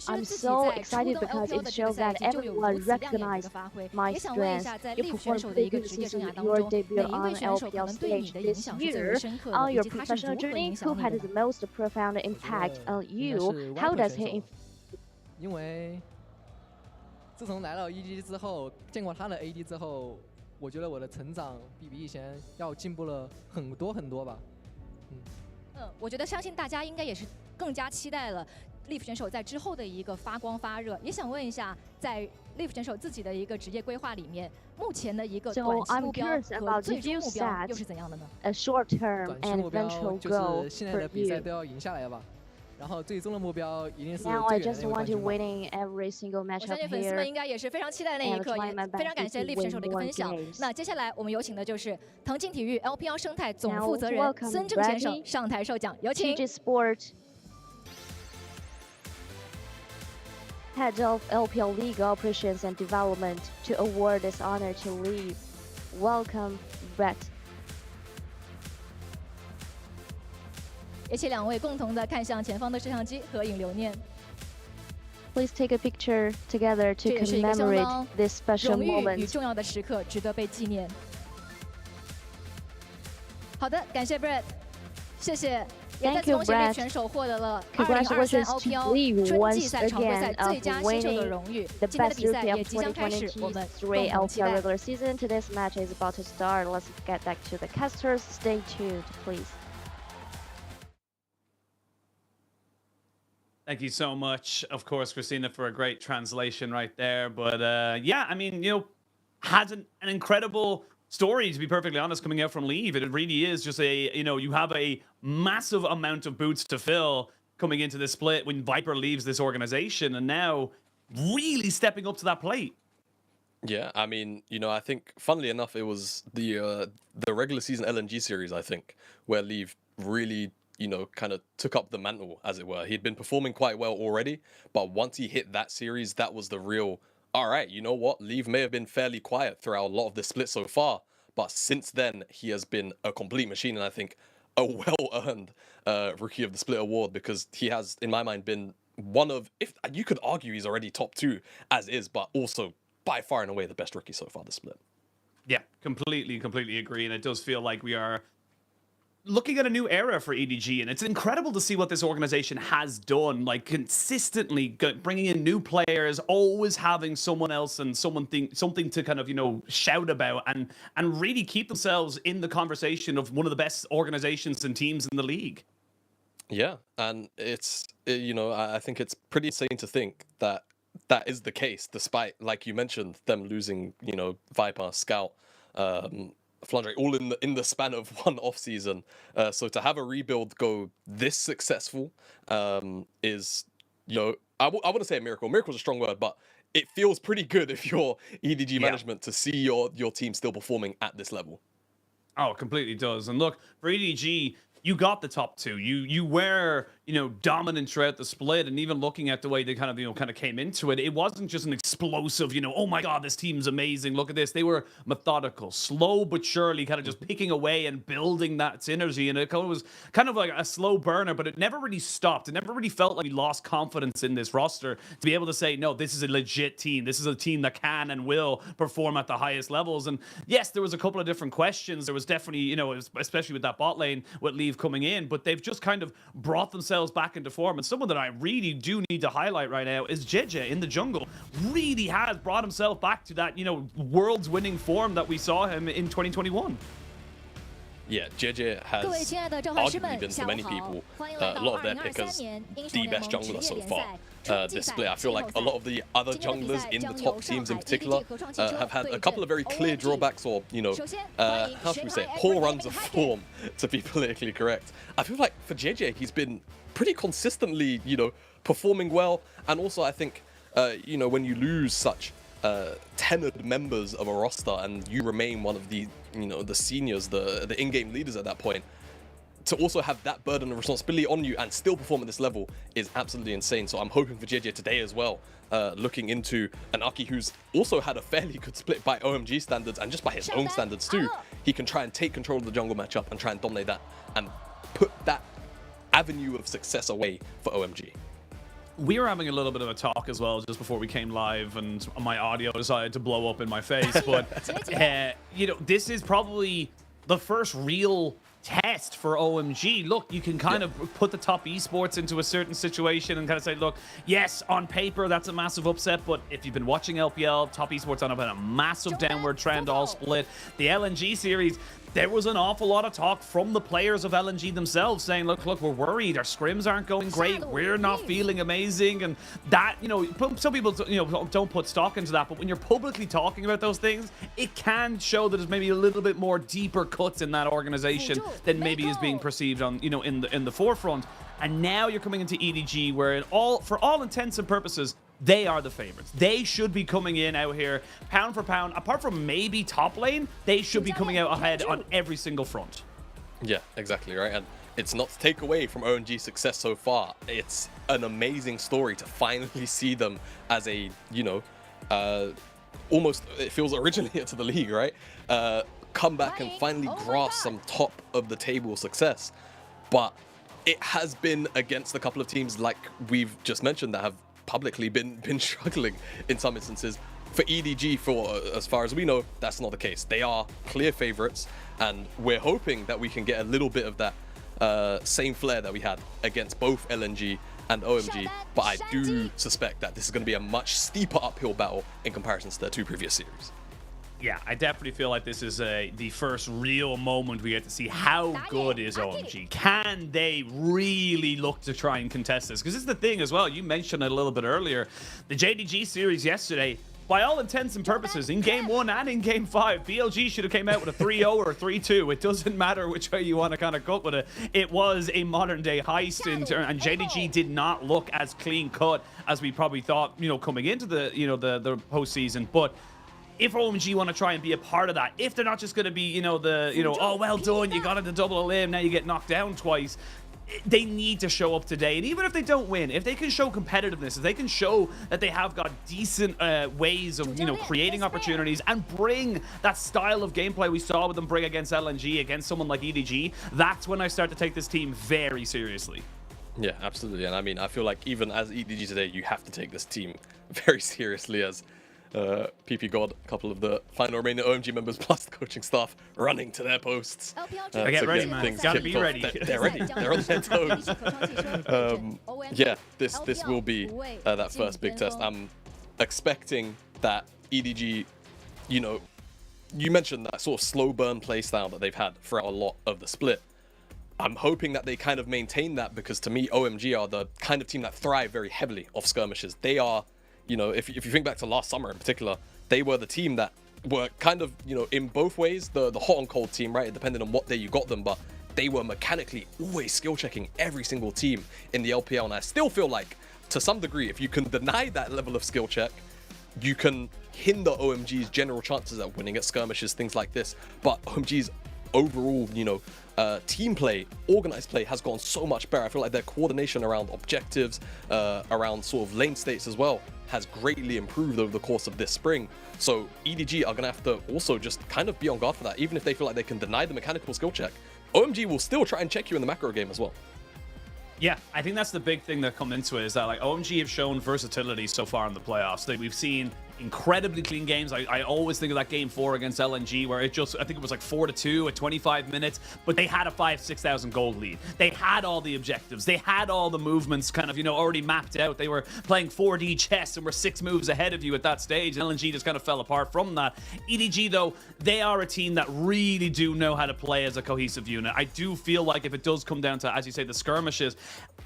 I'm so excited because it shows that everyone recognizes my strengths. You performed pretty good since your debut on LPL stage this year. On your professional journey, who had the most profound impact on you? How does he 因为自从来到 EDG 之后，见过他的 AD 之后，我觉得我的成长比以前要进步了很多很多吧。我觉得相信大家应该也是更加期待了 Leaf 选手在之后的一个发光发热，也想问一下，在 Leaf 选手自己的一个职业规划里面，目前的一个短期目标和最终目标又是怎样的呢？ A short-term and eventual goal 就是现在的比赛都要赢下来吧。然后最终的目标一定是 Now I just want to winning every single 我 match 相 up 信粉丝 here. 们应该也是非常期待那一刻，也非常感谢 Leaf 选手的一个分享。那接下来我们有请的就是腾讯体育 LPL 生态总负责人孙正先生上台授讲，有请。 EDG Sport Head of LPL League Operations and Development to award this honor to Leave. Welcome, Brett. 也请两位共同的看向前方的摄像机，合影留念。 Please take a picture together to 这也是一个相 commemorate 当 this special 荣誉与 moment. 重要的时刻，值得被纪念。好的，感谢 Brett， 谢谢。也在 Thank 此 you, 恭喜 Leaf Brett. 选手获得了 Congratulations 2023 to LPL Leaf 春季 once 赛常规赛 again 最佳 of 新秀的 winning 荣誉。 the 今天的 best 比赛 rookie 也 of 即将开始，我们 2023 共同期 LPL 待。 regular season. Today's match is about to start. Let's get back to the casters. Stay tuned, please. Thank you so much, of course, Christina, for a great translation right there. But yeah, I mean, has an incredible story, to be perfectly honest, coming out from Leave. It really is just you have a massive amount of boots to fill coming into this split when Viper leaves this organization, and now really stepping up to that plate. Yeah, I mean, I think, funnily enough, it was the regular season LNG series, I think, where Leave really, kind of took up the mantle, as it were. He'd been performing quite well already, but once he hit that series, that was the real, all right, you know what? Leave may have been fairly quiet throughout a lot of the split so far, but since then, he has been a complete machine, and I think a well-earned Rookie of the Split award, because he has, in my mind, been one of, if you could argue he's already top 2 as is, but also by far and away the best rookie so far this split. Yeah, completely agree. And it does feel like we are looking at a new era for EDG, and it's incredible to see what this organization has done, like consistently bringing in new players, always having someone else and something to kind of shout about, and really keep themselves in the conversation of one of the best organizations and teams in the league. Yeah, and it's I think it's pretty insane to think that is the case, despite, like you mentioned, them losing Viper, Scout, Flandre, all in the span of one off season. So to have a rebuild go this successful is, I wouldn't say a miracle. Miracle's a strong word, but it feels pretty good if you're EDG management to see your team still performing at this level. Oh, it completely does. And look, for EDG, you got the top 2. You were, dominant throughout the split, and even looking at the way they kind of came into it, it wasn't just an explosive, oh my god, this team's amazing, look at this. They were methodical, slow but surely, kind of just picking away and building that synergy, and it was kind of like a slow burner, but it never really stopped. It never really felt like we lost confidence in this roster to be able to say, no, this is a legit team. This is a team that can and will perform at the highest levels. And yes, there was a couple of different questions. There was definitely, especially with that bot lane with Leave coming in, but they've just kind of brought themselves back into form. And someone that I really do need to highlight right now is JJ in the jungle. Really has brought himself back to that, world's winning form that we saw him in 2021. Yeah, JJ has arguably been to many people, a lot of their pickers, the best jungler so far. This split, I feel like a lot of the other junglers in the top teams in particular have had a couple of very clear drawbacks, or how should we say it, poor runs of form, to be politically correct. I feel like for JJ, he's been pretty consistently, performing well, and also I think, when you lose such tenured members of a roster and you remain one of the the seniors, the in-game leaders at that point, to also have that burden of responsibility on you and still perform at this level is absolutely insane. So I'm hoping for JJ today as well, looking into an Aki who's also had a fairly good split by OMG standards and just by his own standards too. He can try and take control of the jungle matchup and try and dominate that and put that avenue of success away for OMG. We were having a little bit of a talk as well just before we came live, and my audio decided to blow up in my face. But, this is probably the first real test for OMG. Look, you can kind of put the top esports into a certain situation and kind of say, look, yes, on paper, that's a massive upset, but if you've been watching LPL, top esports on a massive downward trend all split. The LNG series, there was an awful lot of talk from the players of LNG themselves saying, look, we're worried. Our scrims aren't going great. We're not feeling amazing. And that, some people, don't put stock into that. But when you're publicly talking about those things, it can show that there's maybe a little bit more deeper cuts in that organization than maybe is being perceived on, in the forefront. And now you're coming into EDG where for all intents and purposes, they are the favorites. They should be coming in out here, pound for pound. Apart from maybe top lane, they should be coming out ahead on every single front. Yeah, exactly, right? And it's not to take away from OMG's success so far. It's an amazing story to finally see them as a, almost, it feels originator to the league, right? Come back and finally grasp some top of the table success. But it has been against a couple of teams like we've just mentioned that have publicly been struggling in some instances. For EDG, for as far as we know, that's not the case. They are clear favorites, and we're hoping that we can get a little bit of that same flair that we had against both LNG and OMG, but I do suspect that this is going to be a much steeper uphill battle in comparison to the 2 previous series. Yeah, I definitely feel like this is the first real moment we get to see how good is OMG. Can they really look to try and contest this? Because this is the thing as well. You mentioned it a little bit earlier. The JDG series yesterday, by all intents and purposes, in Game 1 and in Game 5, BLG should have came out with a 3-0 or a 3-2. It doesn't matter which way you want to kind of cut with it. It was a modern-day heist, and JDG did not look as clean-cut as we probably thought, you know, coming into the, you know, the postseason. But if OMG want to try and be a part of that, if they're not just going to be, you know, oh, well done, you got into double elim, now you get knocked down twice, they need to show up today. And even if they don't win, if they can show competitiveness, if they can show that they have got decent ways of, you know, creating opportunities and bring that style of gameplay we saw with them bring against LNG, against someone like EDG, that's when I start to take this team very seriously. Yeah, absolutely. And I mean, I feel like even as EDG today, you have to take this team very seriously as PP God, a couple of the final remaining OMG members plus the coaching staff running to their posts. Get ready, man. Gotta be ready. They're ready. They're on their toes. Yeah, this will be that first big test. I'm expecting that EDG, you know, you mentioned that sort of slow burn play style that they've had throughout a lot of the split. I'm hoping that they kind of maintain that, because to me, OMG are the kind of team that thrive very heavily off skirmishes. They are, you know, if you think back to last summer in particular, they were the team that were kind of, you know, in both ways, the hot and cold team, right? It depended on what day you got them, but they were mechanically always skill checking every single team in the LPL. And I still feel like, to some degree, if you can deny that level of skill check, you can hinder OMG's general chances at winning at skirmishes, things like this. But OMG's overall, you know, team play, organized play has gone so much better. I feel like their coordination around objectives, around sort of lane states as well, has greatly improved over the course of this spring. So EDG are going to have to also just kind of be on guard for that. Even if they feel like they can deny the mechanical skill check, OMG will still try and check you in the macro game as well. Yeah, I think that's the big thing that come into it, is that like OMG have shown versatility so far in the playoffs. We've seen incredibly clean games. I always think of that game 4 against LNG where it just, I think it was like 4-2 at 25 minutes, but they had a 5,000-6,000 gold lead. They had all the objectives. They had all the movements kind of, you know, already mapped out. They were playing 4D chess and were 6 moves ahead of you at that stage. And LNG just kind of fell apart from that. EDG, though, they are a team that really do know how to play as a cohesive unit. I do feel like if it does come down to, as you say, the skirmishes,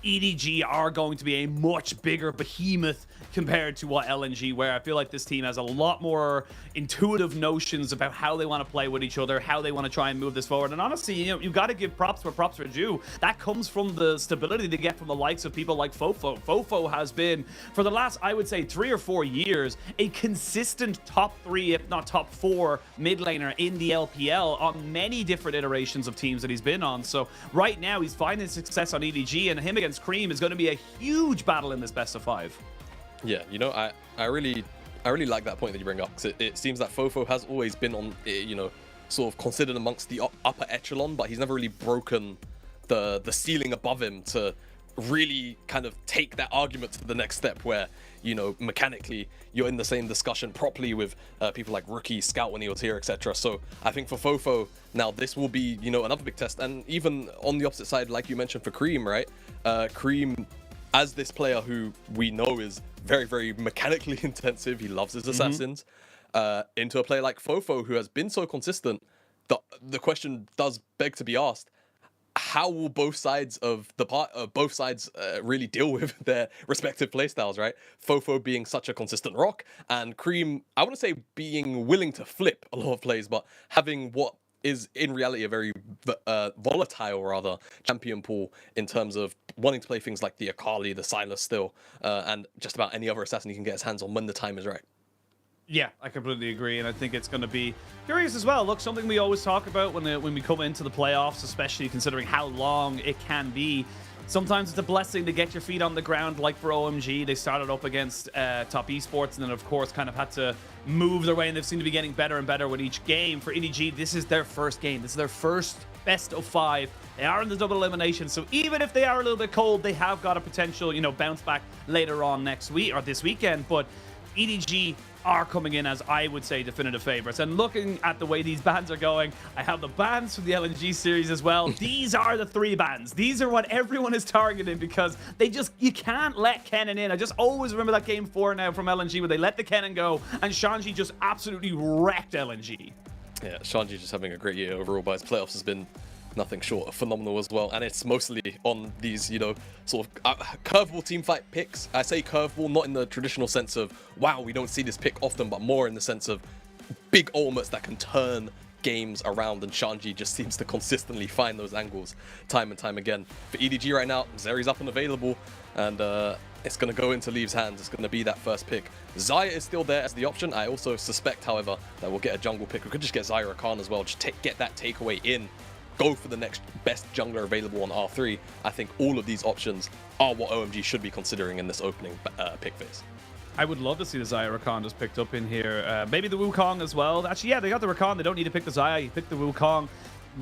EDG are going to be a much bigger behemoth compared to what LNG were. I feel like this team has a lot more intuitive notions about how they want to play with each other, how they want to try and move this forward. And honestly, you know, you've got to give props where props are due. That comes from the stability they get from the likes of people like Fofo. Fofo has been, for the last, I would say, 3 or 4 years, a consistent top 3, if not top 4 mid laner in the LPL on many different iterations of teams that he's been on. So right now he's finding success on EDG, and him against Cream is going to be a huge battle in this best of 5. Yeah, you know, I really like that point that you bring up, because it seems that Fofo has always been on, you know, sort of considered amongst the upper echelon, but he's never really broken the ceiling above him to really kind of take that argument to the next step where, you know, mechanically you're in the same discussion properly with people like Rookie, Scout when he was here, etc. So I think for Fofo now this will be, you know, another big test. And even on the opposite side, like you mentioned for Cream, right? Cream, as this player who we know is very, very mechanically intensive, he loves his assassins, into a player like Fofo who has been so consistent, the question does beg to be asked: how will both sides of the really deal with their respective playstyles, right? Fofo being such a consistent rock, and Cream, I wouldn't say being willing to flip a lot of plays, but having what is in reality a very volatile, rather, champion pool in terms of wanting to play things like the Akali, the Sylas still, and just about any other assassin he can get his hands on when the time is right. Yeah, I completely agree, and I think it's going to be curious as well. Look, something we always talk about when we come into the playoffs, especially considering how long it can be. Sometimes it's a blessing to get your feet on the ground, like for OMG. They started up against top esports, and then of course kind of had to move their way, and they've seemed to be getting better and better with each game. For EDG, this is their first game. This is their first best of 5. They are in the double elimination, so even if they are a little bit cold, they have got a potential, you know, bounce back later on next week or this weekend. But EDG are coming in as, I would say, definitive favorites. And looking at the way these bans are going, I have the bans from the LNG series as well. These are the 3 bans. These are what everyone is targeting because you can't let Kennen in. I just always remember that game 4 now from LNG where they let the Kennen go and Shanji just absolutely wrecked LNG. Yeah, Shanji just having a great year overall, but his playoffs has been nothing short of phenomenal as well. And it's mostly on these, you know, sort of curveball teamfight picks. I say curveball not in the traditional sense of, wow, we don't see this pick often, but more in the sense of big ultimates that can turn games around, and Shanji just seems to consistently find those angles time and time again. For EDG right now, Zeri's up and available, and it's going to go into Leave's hands. It's going to be that first pick. Xayah is still there as the option. I also suspect, however, that we'll get a jungle pick. We could just get Zyra Khan as well, just get that takeaway in, go for the next best jungler available on R3. I think all of these options are what OMG should be considering in this opening pick phase. I would love to see the Xayah Rakan just picked up in here. Maybe the Wukong as well. Actually, yeah, they got the Rakan. They don't need to pick the Xayah. You pick the Wukong.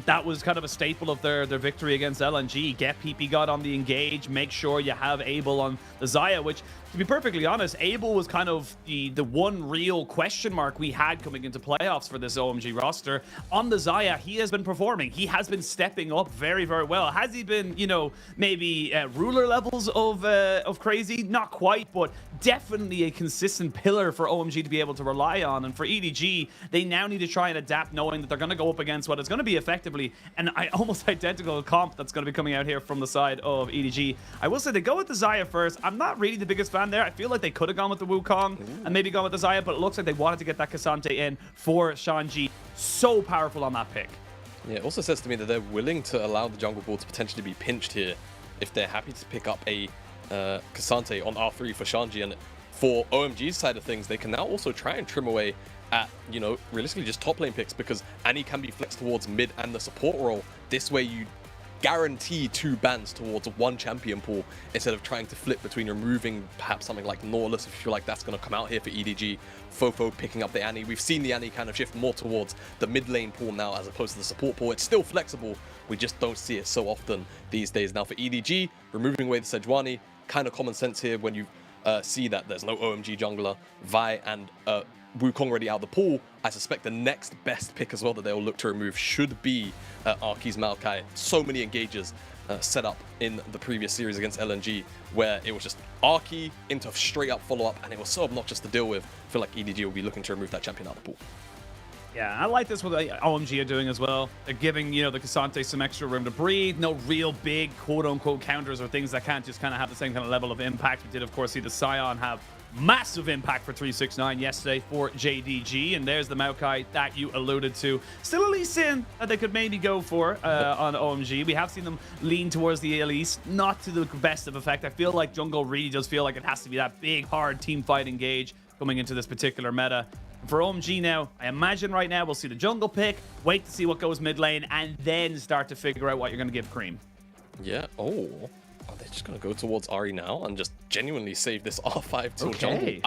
That was kind of a staple of their victory against LNG. Get PP God on the engage. Make sure you have Abel on the Xayah, which, to be perfectly honest, Abel was kind of the one real question mark we had coming into playoffs for this OMG roster. On the Xayah, he has been performing. He has been stepping up very, very well. Has he been, you know, maybe ruler levels of crazy? Not quite, but definitely a consistent pillar for OMG to be able to rely on. And for EDG, they now need to try and adapt, knowing that they're going to go up against what is going to be effectively an almost identical comp that's going to be coming out here from the side of EDG. I will say they go with the Xayah first. I'm not really the biggest fan there. I feel like they could have gone with the Wukong and maybe gone with the Xayah, but it looks like they wanted to get that K'Sante in for Shanji. So powerful on that pick. Yeah, it also says to me that they're willing to allow the jungle ball to potentially be pinched here if they're happy to pick up a K'Sante on R3 for Shanji. And for OMG's side of things, they can now also try and trim away at, you know, realistically just top lane picks, because Annie can be flexed towards mid and the support role. This way you guarantee 2 bans towards 1 champion pool instead of trying to flip between removing perhaps something like Nautilus if you feel like that's going to come out here for EDG. Fofo picking up the Annie. We've seen the Annie kind of shift more towards the mid lane pool now as opposed to the support pool. It's still flexible. We just don't see it so often these days. Now for EDG, removing away the Sejuani, kind of common sense here when you see that there's no OMG jungler. Vi and Wukong already out of the pool. I suspect the next best pick as well that they'll look to remove should be Arki's Maokai. So many engages set up in the previous series against LNG where it was just Arki into straight up follow up, and it was so obnoxious to deal with. I feel like EDG will be looking to remove that champion out of the pool. Yeah, I like this what OMG are doing as well. They're giving, you know, the K'Sante some extra room to breathe. No real big quote-unquote counters or things that can't just kind of have the same kind of level of impact. We did, of course, see the Scion have massive impact for 369 yesterday for JDG, and there's the Maokai that you alluded to. Still a Lee Sin that they could maybe go for on OMG. We have seen them lean towards the Elise, not to the best of effect. I feel like jungle really does feel like it has to be that big, hard team fight engage coming into this particular meta. For OMG now, I imagine right now we'll see the jungle pick, wait to see what goes mid lane, and then start to figure out what you're going to give Cream. Yeah, are they just going to go towards Ahri now and just genuinely save this R5 till jungle?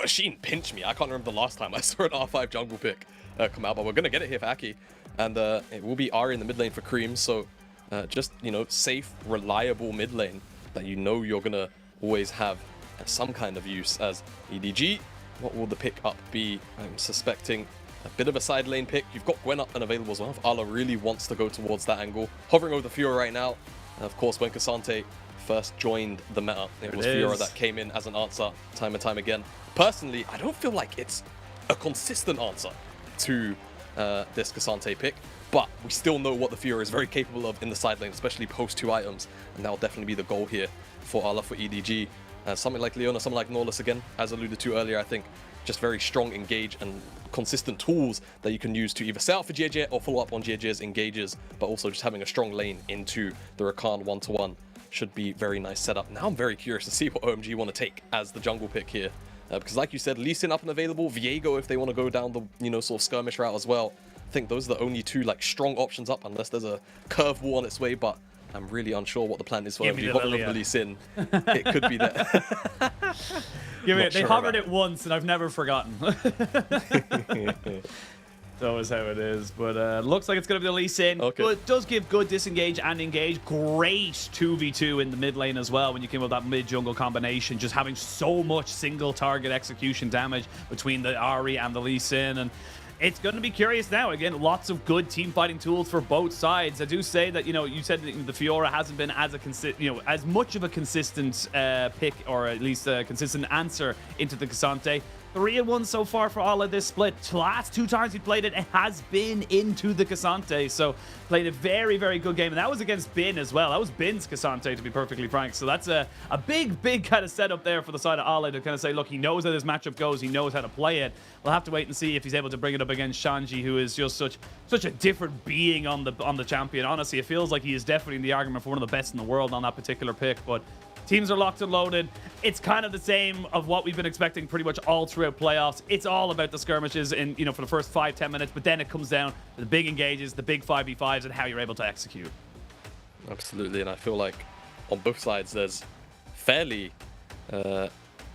Sheen pinched me. I can't remember the last time I saw an R5 jungle pick come out, but we're going to get it here for Aki. And it will be Ahri in the mid lane for Cream, so just, you know, safe, reliable mid lane that you know you're going to always have some kind of use as EDG. What will the pick up be? I'm suspecting a bit of a side lane pick. You've got Gwen up and available as well. If Ala really wants to go towards that angle. Hovering over the Fiora right now. And of course, when K'Sante first joined the meta, it was Fiora that came in as an answer time and time again. Personally, I don't feel like it's a consistent answer to this K'Sante pick, but we still know what the Fiora is very capable of in the side lane, especially post 2 items, and that'll definitely be the goal here for Ala for EDG. Something like Leona, something like Nautilus again, as alluded to earlier, I think just very strong engage and consistent tools that you can use to either set out for GJ or follow up on GJ's engages, but also just having a strong lane into the Rakan 1-to-1 should be very nice setup. Now I'm very curious to see what OMG want to take as the jungle pick here, because like you said, Lee Sin up and available, Viego if they want to go down the, you know, sort of skirmish route as well. I think those are the only 2 like strong options up, unless there's a curveball on its way, but I'm really unsure what the plan is for OMG. What the Lee Sin, it could be that. They hovered it once and I've never forgotten. It's always how it is. But looks like it's going to be the Lee Sin. Okay. But does give good disengage and engage. Great 2v2 in the mid lane as well when you came up with that mid-jungle combination. Just having so much single target execution damage between the Ahri and the Lee Sin. And it's going to be curious now. Again, lots of good team fighting tools for both sides. I do say that, you said that the Fiora hasn't been as as much of a consistent pick, or at least a consistent answer into the Cassante. 3-1 so far for Ala this split. Last 2 times he played it, it has been into the Cassante. So played a very, very good game. And that was against Bin as well. That was Bin's Cassante, to be perfectly frank. So that's a big kind of setup there for the side of Ala to kind of say, look, he knows how this matchup goes. He knows how to play it. We'll have to wait and see if he's able to bring it up against Shanji, who is just such a different being on the champion. Honestly, it feels like he is definitely in the argument for one of the best in the world on that particular pick. But teams are locked and loaded. It's kind of the same of what we've been expecting pretty much all throughout playoffs. It's all about the skirmishes and, for the first 5-10 minutes, but then it comes down to the big engages, the big 5v5s, and how you're able to execute. Absolutely, and I feel like on both sides there's fairly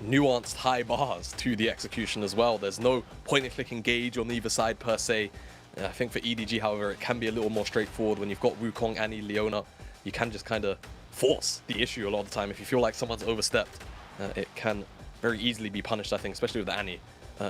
nuanced high bars to the execution as well. There's no point-and-click engage on either side per se. I think for EDG, however, it can be a little more straightforward. When you've got Wukong, Annie, Leona, you can just kind of force the issue a lot of the time. If you feel like someone's overstepped, it can very easily be punished, I think, especially with the Annie,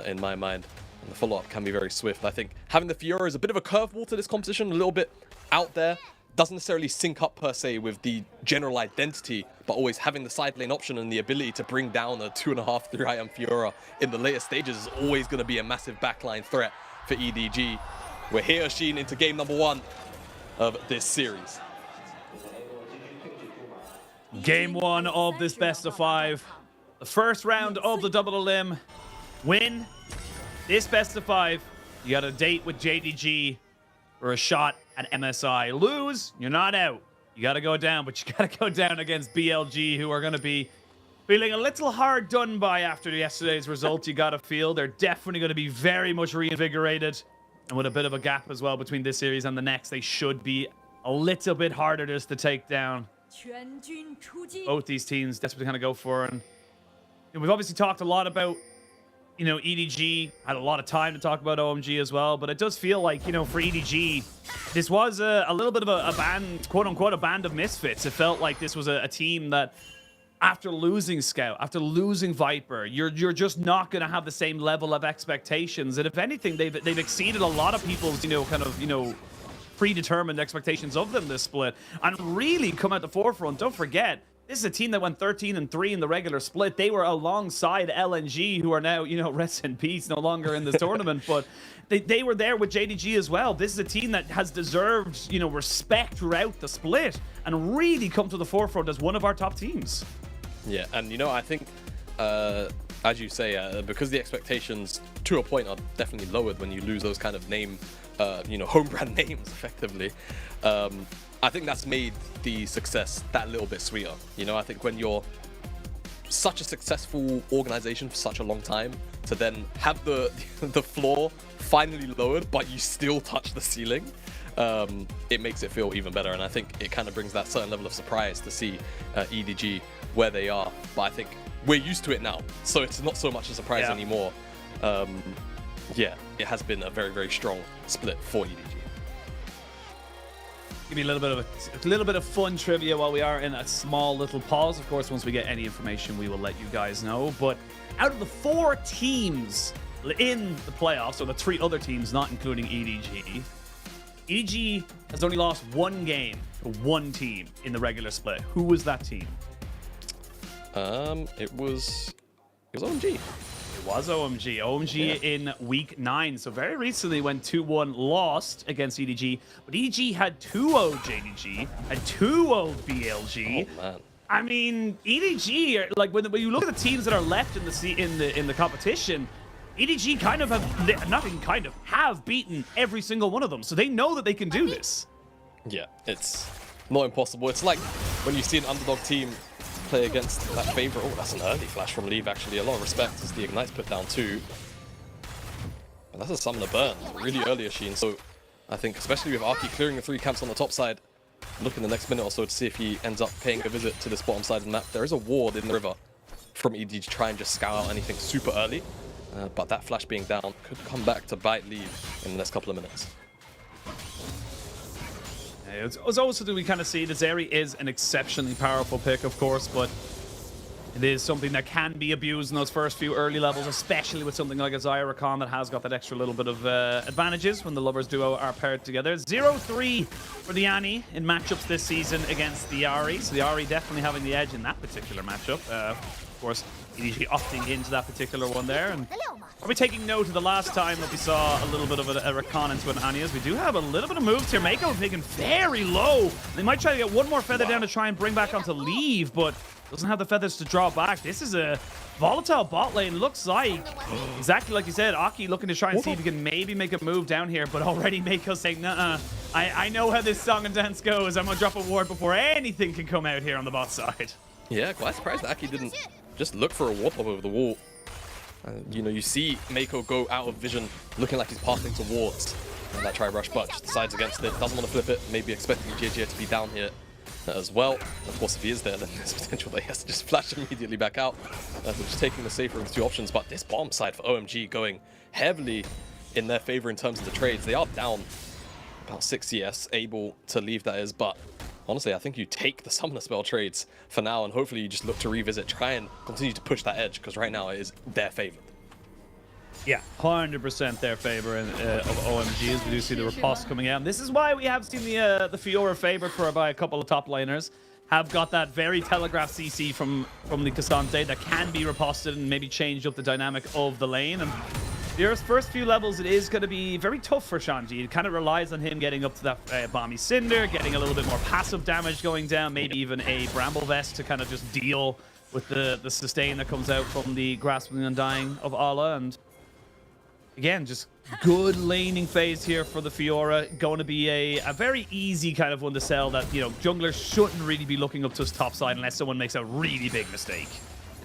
in my mind. And the follow-up can be very swift. I think having the Fiora is a bit of a curveball to this competition, a little bit out there. Doesn't necessarily sync up per se with the general identity, but always having the side lane option and the ability to bring down a 2.5-3 item Fiora in the later stages is always going to be a massive backline threat for EDG. We're here, Sheen, into game number 1 of this series. Game 1 of this best of 5. The first round of the double elim. Win this best of 5. You got a date with JDG or a shot at MSI. Lose, you're not out. You got to go down, but you got to go down against BLG, who are going to be feeling a little hard done by after yesterday's result. You got to feel they're definitely going to be very much reinvigorated. And with a bit of a gap as well between this series and the next, they should be a little bit harder just to take down. Both these teams desperately kind of go for. And we've obviously talked a lot about, EDG. Had a lot of time to talk about OMG as well, but it does feel like, for EDG, this was a little bit of a band, quote unquote, a band of misfits. It felt like this was a team that, after losing Scout, after losing Viper, you're just not going to have the same level of expectations. And if anything, they've exceeded a lot of people's, predetermined expectations of them this split, and really come at the forefront. Don't forget, this is a team that went 13-3 in the regular split. They were alongside LNG, who are now, rest in peace, no longer in this tournament, but they were there with JDG as well. This is a team that has deserved, respect throughout the split and really come to the forefront as one of our top teams. Yeah, and I think, as you say, because the expectations to a point are definitely lowered when you lose those kind of home brand names effectively. I think that's made the success that little bit sweeter. I think when you're such a successful organization for such a long time, to then have the floor finally lowered, but you still touch the ceiling, it makes it feel even better. And I think it kind of brings that certain level of surprise to see EDG where they are. But I think we're used to it now, so it's not so much a surprise anymore. Yeah, it has been a very, very strong split for EDG. Give me a little bit of fun trivia while we are in a small little pause. Of course, once we get any information, we will let you guys know. But out of the 4 teams in the playoffs, or the 3 other teams, not including EDG, EDG has only lost 1 game to 1 team in the regular split. Who was that team? It was OMG. It was OMG. OMG in week 9. So very recently went 2-1, lost against EDG. But EDG had 2-0 JDG, had 2-0 BLG. Oh, man. I mean, EDG, like when you look at the teams that are left in the competition, EDG have beaten every single one of them. So they know that they can do this. Yeah, it's not impossible. It's like when you see an underdog team play against that favorite. Oh, that's an early flash from Leave, actually. A lot of respect as the Ignite's put down too. And that's a Summoner burn really early, Sheen. So I think, especially with Arky clearing the 3 camps on the top side, look in the next minute or so to see if he ends up paying a visit to this bottom side of the map. There is a ward in the river from EDG to try and just scout out anything super early. But that flash being down could come back to bite Leave in the next couple of minutes. It's also something we kind of see. The Zeri is an exceptionally powerful pick, of course, but it is something that can be abused in those first few early levels, especially with something like a Zyra Khan that has got that extra little bit of advantages when the Lovers duo are paired together. 0-3 for the Annie in matchups this season against the Ahri. So the Ahri definitely having the edge in that particular matchup. Of course, EDG opting into that particular one there. And are we taking note of the last time that we saw a little bit of a Rakan into an Annie? As we do have a little bit of moves here. Mako taken very low. They might try to get one more feather down to try and bring back onto Leave, but doesn't have the feathers to draw back. This is a volatile bot lane. Looks like, exactly like you said, Aki looking to try and see if he can maybe make a move down here, but already Mako saying, nuh-uh, I know how this song and dance goes. I'm going to drop a ward before anything can come out here on the bot side. Yeah, quite surprised Aki didn't just look for a warp up over the wall. You know, you see Mako go out of vision, looking like he's passing towards that try rush, but just decides against it. Doesn't want to flip it, maybe expecting JJ to be down here as well. Of course, if he is there, then there's potential that he has to just flash immediately back out. So just taking the safer of the two options, but this bomb side for OMG going heavily in their favor in terms of the trades. They are down about 6 CS, able to leave, that is, but honestly, I think you take the Summoner Spell trades for now, and hopefully you just look to revisit, try and continue to push that edge, because right now it is their favored. Yeah, 100% their favor of OMG, as we do see the riposte coming out. And this is why we have seen the Fiora favored for by a couple of top laners. Have got that very telegraphed CC from the Cassante that can be riposted and maybe change up the dynamic of the lane. And the first few levels, it is going to be very tough for Shanji. It kind of relies on him getting up to that Balmy Cinder, getting a little bit more passive damage going down, maybe even a Bramble Vest to kind of just deal with the sustain that comes out from the Grasping and Undying of Allah. And again, just good laning phase here for the Fiora. Going to be a very easy kind of one to sell that, you know, junglers shouldn't really be looking up to his top side unless someone makes a really big mistake.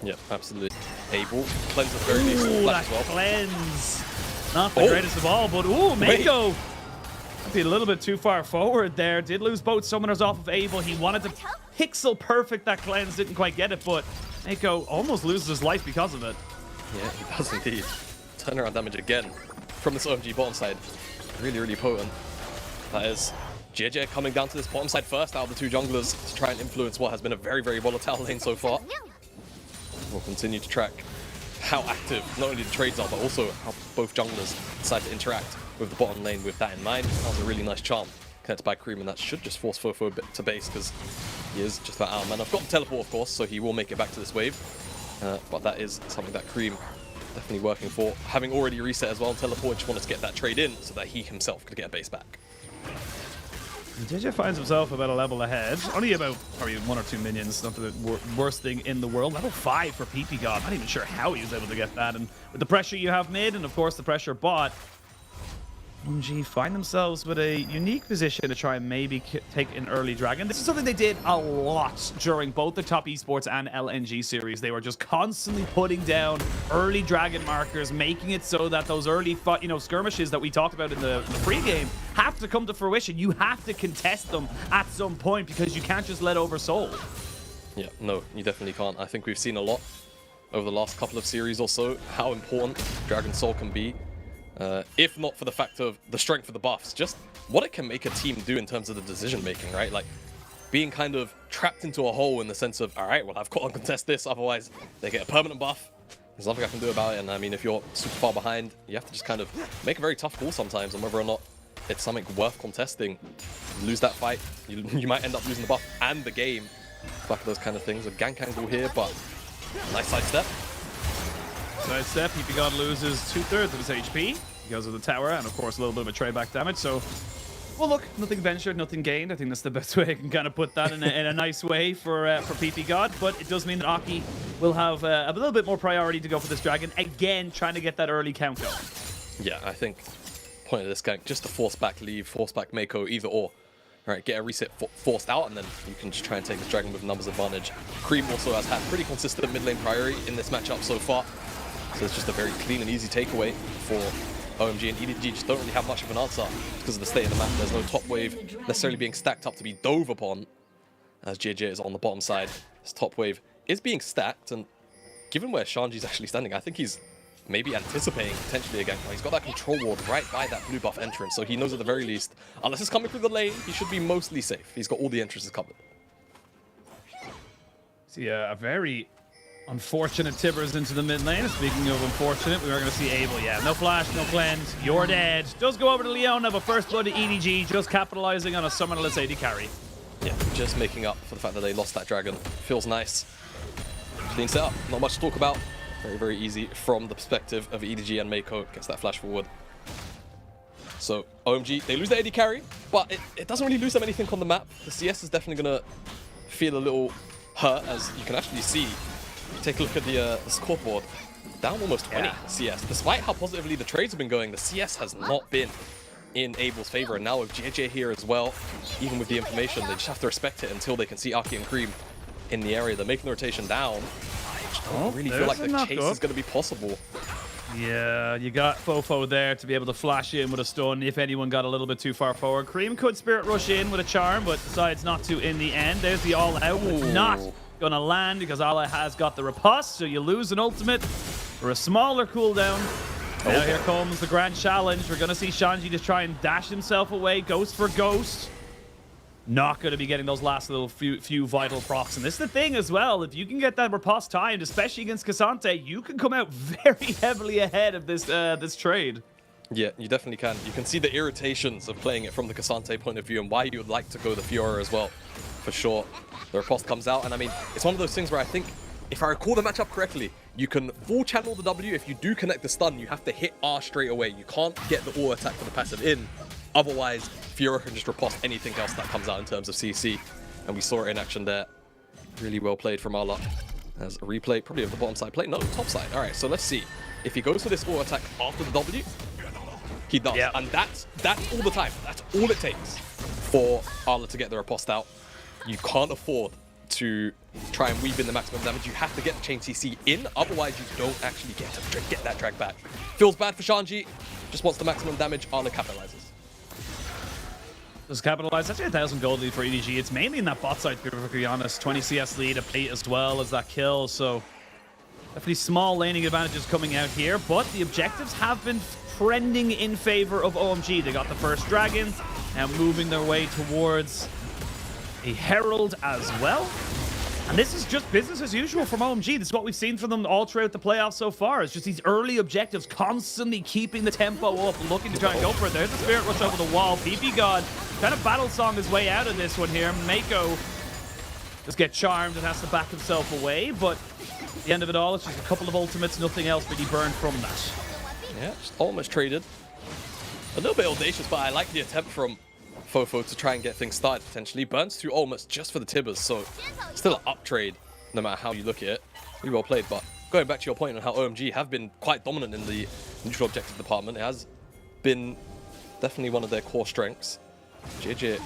Yep, absolutely. Able. Cleanse at the very least. Ooh, that well. cleanse. Not the greatest of all, but ooh, Mako. Might be a little bit too far forward there. Did lose both summoners off of Abel. He wanted to pixel perfect that cleanse. Didn't quite get it, but Mako almost loses his life because of it. Yeah, he does indeed. Turnaround damage again from this OMG bottom side. Really, really potent. That is JJ coming down to this bottom side first out of the two junglers to try and influence what has been a very, very volatile lane so far. We'll continue to track how active not only the trades are, but also how both junglers decide to interact with the bottom lane with that in mind. That was a really nice charm connected by Cream, and that should just force Fofo a bit to base because he is just about out of mana. I've got the teleport, of course, so he will make it back to this wave. But that is something that Cream definitely working for. Having already reset as well and teleport, just wanted to get that trade in so that he himself could get a base back. JJ finds himself about a level ahead. Only about probably 1 or 2 minions. Not the worst thing in the world. Level 5 for PP God. Not even sure how he was able to get that. And with the pressure you have mid, and of course the pressure bot, OMG find themselves with a unique position to try and maybe take an early dragon. This is something they did a lot during both the top esports and LNG series. They were just constantly putting down early dragon markers, making it so that those early skirmishes that we talked about in the pregame have to come to fruition. You have to contest them at some point because you can't just let over Soul. Yeah, no, you definitely can't. I think we've seen a lot over the last couple of series or so how important Dragon Soul can be. If not for the fact of the strength of the buffs, just what it can make a team do in terms of the decision making, right? Like being kind of trapped into a hole in the sense of, all right, well, I've got to contest this, otherwise they get a permanent buff. There's nothing I can do about it. And I mean, if you're super far behind, you have to just kind of make a very tough call sometimes on whether or not it's something worth contesting. You lose that fight, you might end up losing the buff and the game. Back of those kind of things. A gank angle here, but nice side step. Side step, PP God loses 2/3 of his HP because of the tower, and of course a little bit of a trade back damage. So, well, look, nothing ventured, nothing gained. I think that's the best way I can kind of put that in a nice way for PP God. But it does mean that Aki will have a little bit more priority to go for this dragon again, trying to get that early count going. Yeah, I think point of this gank just to force back Leave, force back Mako, either or. Right, get a reset forced out, and then you can just try and take this dragon with numbers advantage. Cream also has had pretty consistent mid lane priority in this matchup so far. So it's just a very clean and easy takeaway for OMG, and EDG just don't really have much of an answer because of the state of the map. There's no top wave necessarily being stacked up to be dove upon as JJ is on the bottom side. His top wave is being stacked, and given where Shanji's actually standing, I think he's maybe anticipating potentially a gank. He's got that control ward right by that blue buff entrance, so he knows at the very least, unless it's coming through the lane, he should be mostly safe. He's got all the entrances covered. See a very unfortunate Tibbers into the mid lane. Speaking of unfortunate, we are going to see Abel. Yeah, no flash, no cleanse. You're dead. Does go over to Leona, but first blood to EDG, just capitalizing on a summonerless AD carry. Yeah, just making up for the fact that they lost that dragon. Feels nice. Clean setup. Not much to talk about. Very, very easy from the perspective of EDG and Mako. Gets that flash forward. So, OMG, they lose the AD carry, but it doesn't really lose them anything on the map. The CS is definitely going to feel a little hurt, as you can actually see. Take a look at the scoreboard. Down almost 20 CS. Despite how positively the trades have been going, the CS has not been in Abel's favor. And now with JJ here as well, even with the information, they just have to respect it until they can see Aki and Cream in the area. They're making the rotation down. I just don't really feel like the chase is going to be possible. Yeah, you got Fofo there to be able to flash in with a stun if anyone got a little bit too far forward. Cream could Spirit Rush in with a charm, but decides not to in the end. There's the all-out. It's not going to land because Ala has got the riposte, so you lose an ultimate for a smaller cooldown. Now here comes the grand challenge. We're going to see Shanji just try and dash himself away, ghost for ghost. Not going to be getting those last little few vital procs. And this is the thing as well. If you can get that riposte timed, especially against Cassante, you can come out very heavily ahead of this this trade. Yeah, you definitely can. You can see the irritations of playing it from the Cassante point of view and why you would like to go the Fiora as well, for sure. The riposte comes out, and I mean, it's one of those things where I think, if I recall the matchup correctly, you can full channel the W. If you do connect the stun, you have to hit R straight away. You can't get the auto attack for the passive in. Otherwise, Fiora can just riposte anything else that comes out in terms of CC. And we saw it in action there. Really well played from Ala. As a replay, probably of the bottom side play. No, top side. All right, so let's see. If he goes for this auto attack after the W, he does. Yeah. And that's all the time. That's all it takes for Ala to get the riposte out. You can't afford to try and weave in the maximum damage. You have to get the chain CC in, otherwise you don't actually get that drag back. Feels bad for Shanji, just wants the maximum damage. Ala capitalizes. Does capitalize. That's 1,000 gold lead for EDG. It's mainly in that bot side, to be honest. 20 CS lead, a plate as well as that kill, so definitely small laning advantages coming out here, but the objectives have been trending in favor of OMG. They got the first dragon, now moving their way towards a Herald as well. And this is just business as usual from OMG. This is what we've seen from them all throughout the playoffs so far. It's just these early objectives, constantly keeping the tempo up, looking to try and go for it. There's the Spirit Rush over the wall. PP God kind of battle song his way out of this one here. Mako just get charmed and has to back himself away, but at the end of it all, it's just a couple of ultimates, nothing else really burned from that. Yeah, just almost traded. A little bit audacious, but I like the attempt from Fofo to try and get things started potentially. Burns through almost just for the Tibbers, so still an up trade no matter how you look at it. Really well played, but going back to your point on how OMG have been quite dominant in the neutral objective department, it has been definitely one of their core strengths. JJ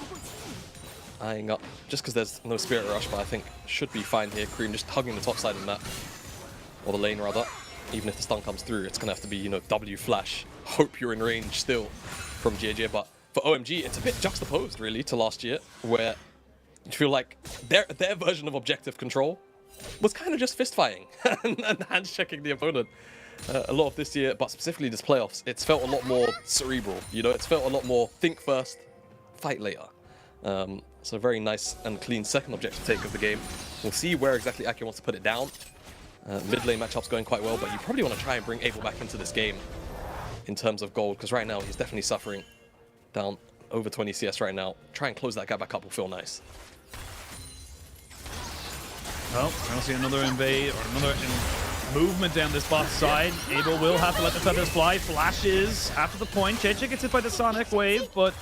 eyeing up, just because there's no Spirit Rush, but I think should be fine here. Cream just hugging the top side of the map, or the lane rather. Even if the stun comes through, it's gonna have to be, you know, W flash. Hope you're in range still from JJ, but for OMG, it's a bit juxtaposed really to last year, where you feel like their version of objective control was kind of just fist fighting and hands checking the opponent. A lot of this year, but specifically this playoffs, it's felt a lot more cerebral. You know, it's felt a lot more think first, fight later. So very nice and clean second objective take of the game. We'll see where exactly Aki wants to put it down. Mid lane matchup's going quite well, but you probably want to try and bring Abel back into this game in terms of gold, because right now he's definitely suffering. Down over 20 CS right now. Try and close that gap back up will feel nice. Well, I don't see another invade or another movement down this bot side. Abel will have to let the feathers fly. Flashes after the point. JJ gets hit by the Sonic Wave, but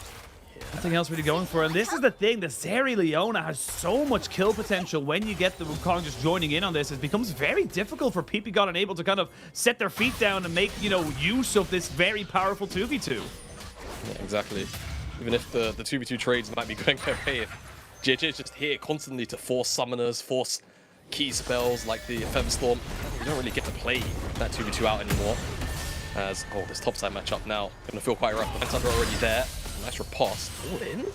nothing else really going for it. And this is the thing, the Zeri Leona has so much kill potential when you get the Wukong just joining in on this. It becomes very difficult for PP God and Abel to kind of set their feet down and make, you know, use of this very powerful 2v2. Yeah, exactly. Even if the 2v2 trades might be going their way, if JJ is just here constantly to force summoners, force key spells like the Featherstorm, you don't really get to play that 2v2 out anymore. As, this topside matchup now, gonna feel quite rough. The Fence Under already there. Nice riposte. All in.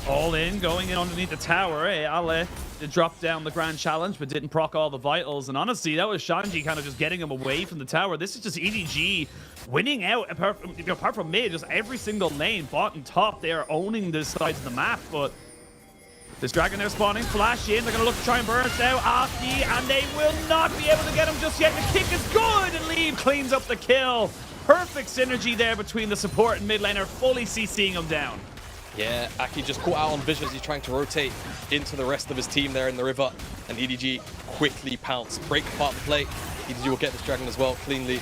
All in, going in underneath the tower. Ale did drop down the grand challenge, but didn't proc all the vitals. And honestly, that was Shanji kind of just getting him away from the tower. This is just EDG winning out, apart from mid, just every single lane, bot and top. They are owning this side of the map, but this dragon there spawning, flash in. They're going to look to try and burst out Aki, and they will not be able to get him just yet. The kick is good, and Leave cleans up the kill. Perfect synergy there between the support and mid laner, fully CCing him down. Yeah, Aki just caught out on vision as he's trying to rotate into the rest of his team there in the river. And EDG quickly pounce, break apart the play. EDG will get this dragon as well cleanly.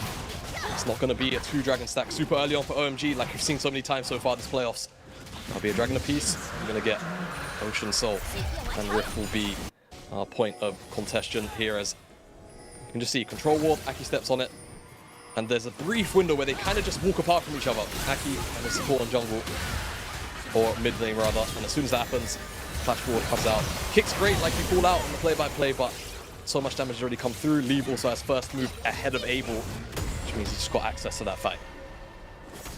It's not going to be a 2-dragon stack super early on for OMG, like we've seen so many times so far this playoffs. That'll be a dragon apiece. We're going to get Ocean Soul, and Rift will be our point of contention here. As you can just see, control ward, Aki steps on it. And there's a brief window where they kind of just walk apart from each other. Aki and the support on jungle. Or mid lane rather, and as soon as that happens, flash forward comes out. Kick's great, like you call out on the play-by-play, but so much damage has already come through. Leave also has first move ahead of Abel, which means he's just got access to that fight.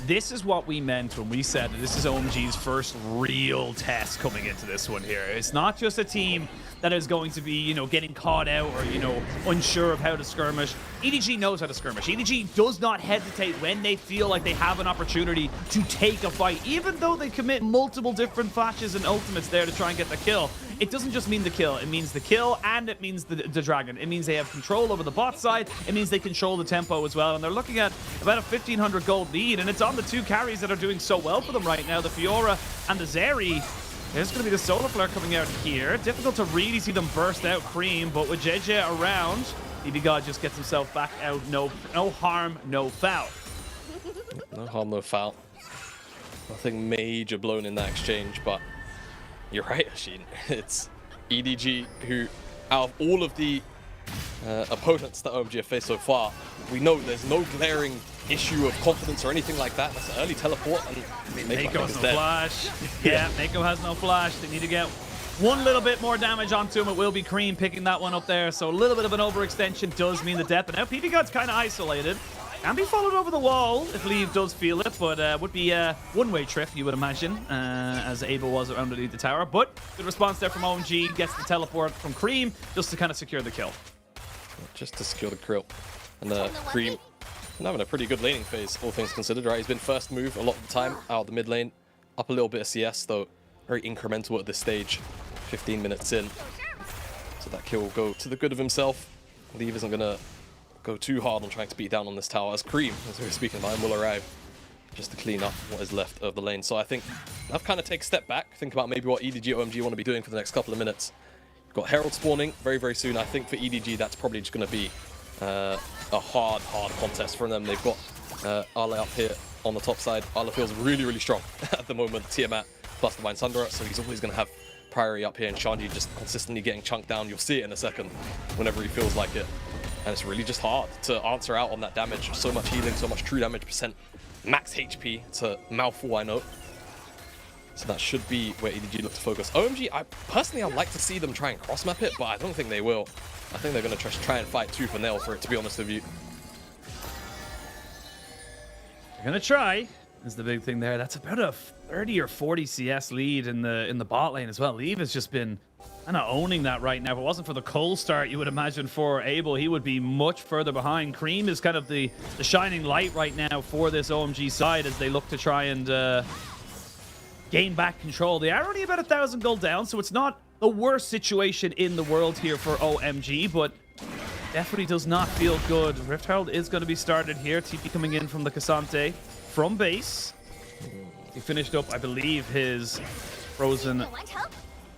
This is what we meant when we said that this is OMG's first real test coming into this one here. It's not just a team that is going to be, you know, getting caught out or, you know, unsure of how to skirmish. EDG knows how to skirmish. EDG does not hesitate when they feel like they have an opportunity to take a fight, even though they commit multiple different flashes and ultimates there to try and get the kill. It doesn't just mean the kill, it means the kill and it means the dragon. It means they have control over the bot side, it means they control the tempo as well, and they're looking at about a 1,500 gold lead, and it's on the 2 carries that are doing so well for them right now, the Fiora and the Zeri. There's going to be the Solar Flare coming out here. Difficult to really see them burst out Cream, but with JJ around, EB God just gets himself back out. No harm, no foul. No harm, no foul. Nothing major blown in that exchange, but you're right, Ashin. It's EDG who, out of all of the opponents that OMG have faced so far, we know there's no glaring issue of confidence or anything like that. That's an early teleport, and Mako has no flash. Yeah, Mako has no flash. They need to get one little bit more damage onto him. It will be Cream picking that one up there, so a little bit of an overextension does mean the death. But now PB God's kind of isolated. Can be followed over the wall if Leave does feel it, but would be a one-way trip, you would imagine, as Abel was underneath the tower. But good response there from OMG, gets the teleport from Cream just to kind of secure the kill. Just to secure the kill. And Cream having a pretty good laning phase, all things considered, right? He's been first move a lot of the time out of the mid lane, up a little bit of CS, though very incremental at this stage, 15 minutes in. So that kill will go to the good of himself. Leave isn't going to go too hard on trying to beat down on this tower, as Cream, as we were speaking about him, will arrive just to clean up what is left of the lane. So I think I've kind of take a step back, think about maybe what EDG OMG want to be doing for the next couple of minutes. Got Herald spawning very, very soon. I think for EDG, that's probably just going to be a hard contest for them. They've got Ale up here on the top side. Ale feels really, really strong at the moment. Tiamat plus Divine Sundara, so he's always going to have priority up here, and Shanji just consistently getting chunked down. You'll see it in a second whenever he feels like it. And it's really just hard to answer out on that damage. So much healing, so much true damage percent. Max HP. It's a mouthful, I know. So that should be where EDG look to focus. OMG, personally, I'd like to see them try and cross-map it, but I don't think they will. I think they're going to try and fight tooth and nail for it, to be honest with you. They're going to try. Is the big thing there. That's about a 30 or 40 CS lead in the bot lane as well. Leave has just been kind of owning that right now. If it wasn't for the cold start, you would imagine for Abel, he would be much further behind. Cream is kind of the shining light right now for this OMG side as they look to try and gain back control. They are only about 1,000 gold down, so it's not the worst situation in the world here for OMG, but definitely does not feel good. Rift Herald is going to be started here. TP coming in from the Cassante from base. He finished up, I believe, his Frozen,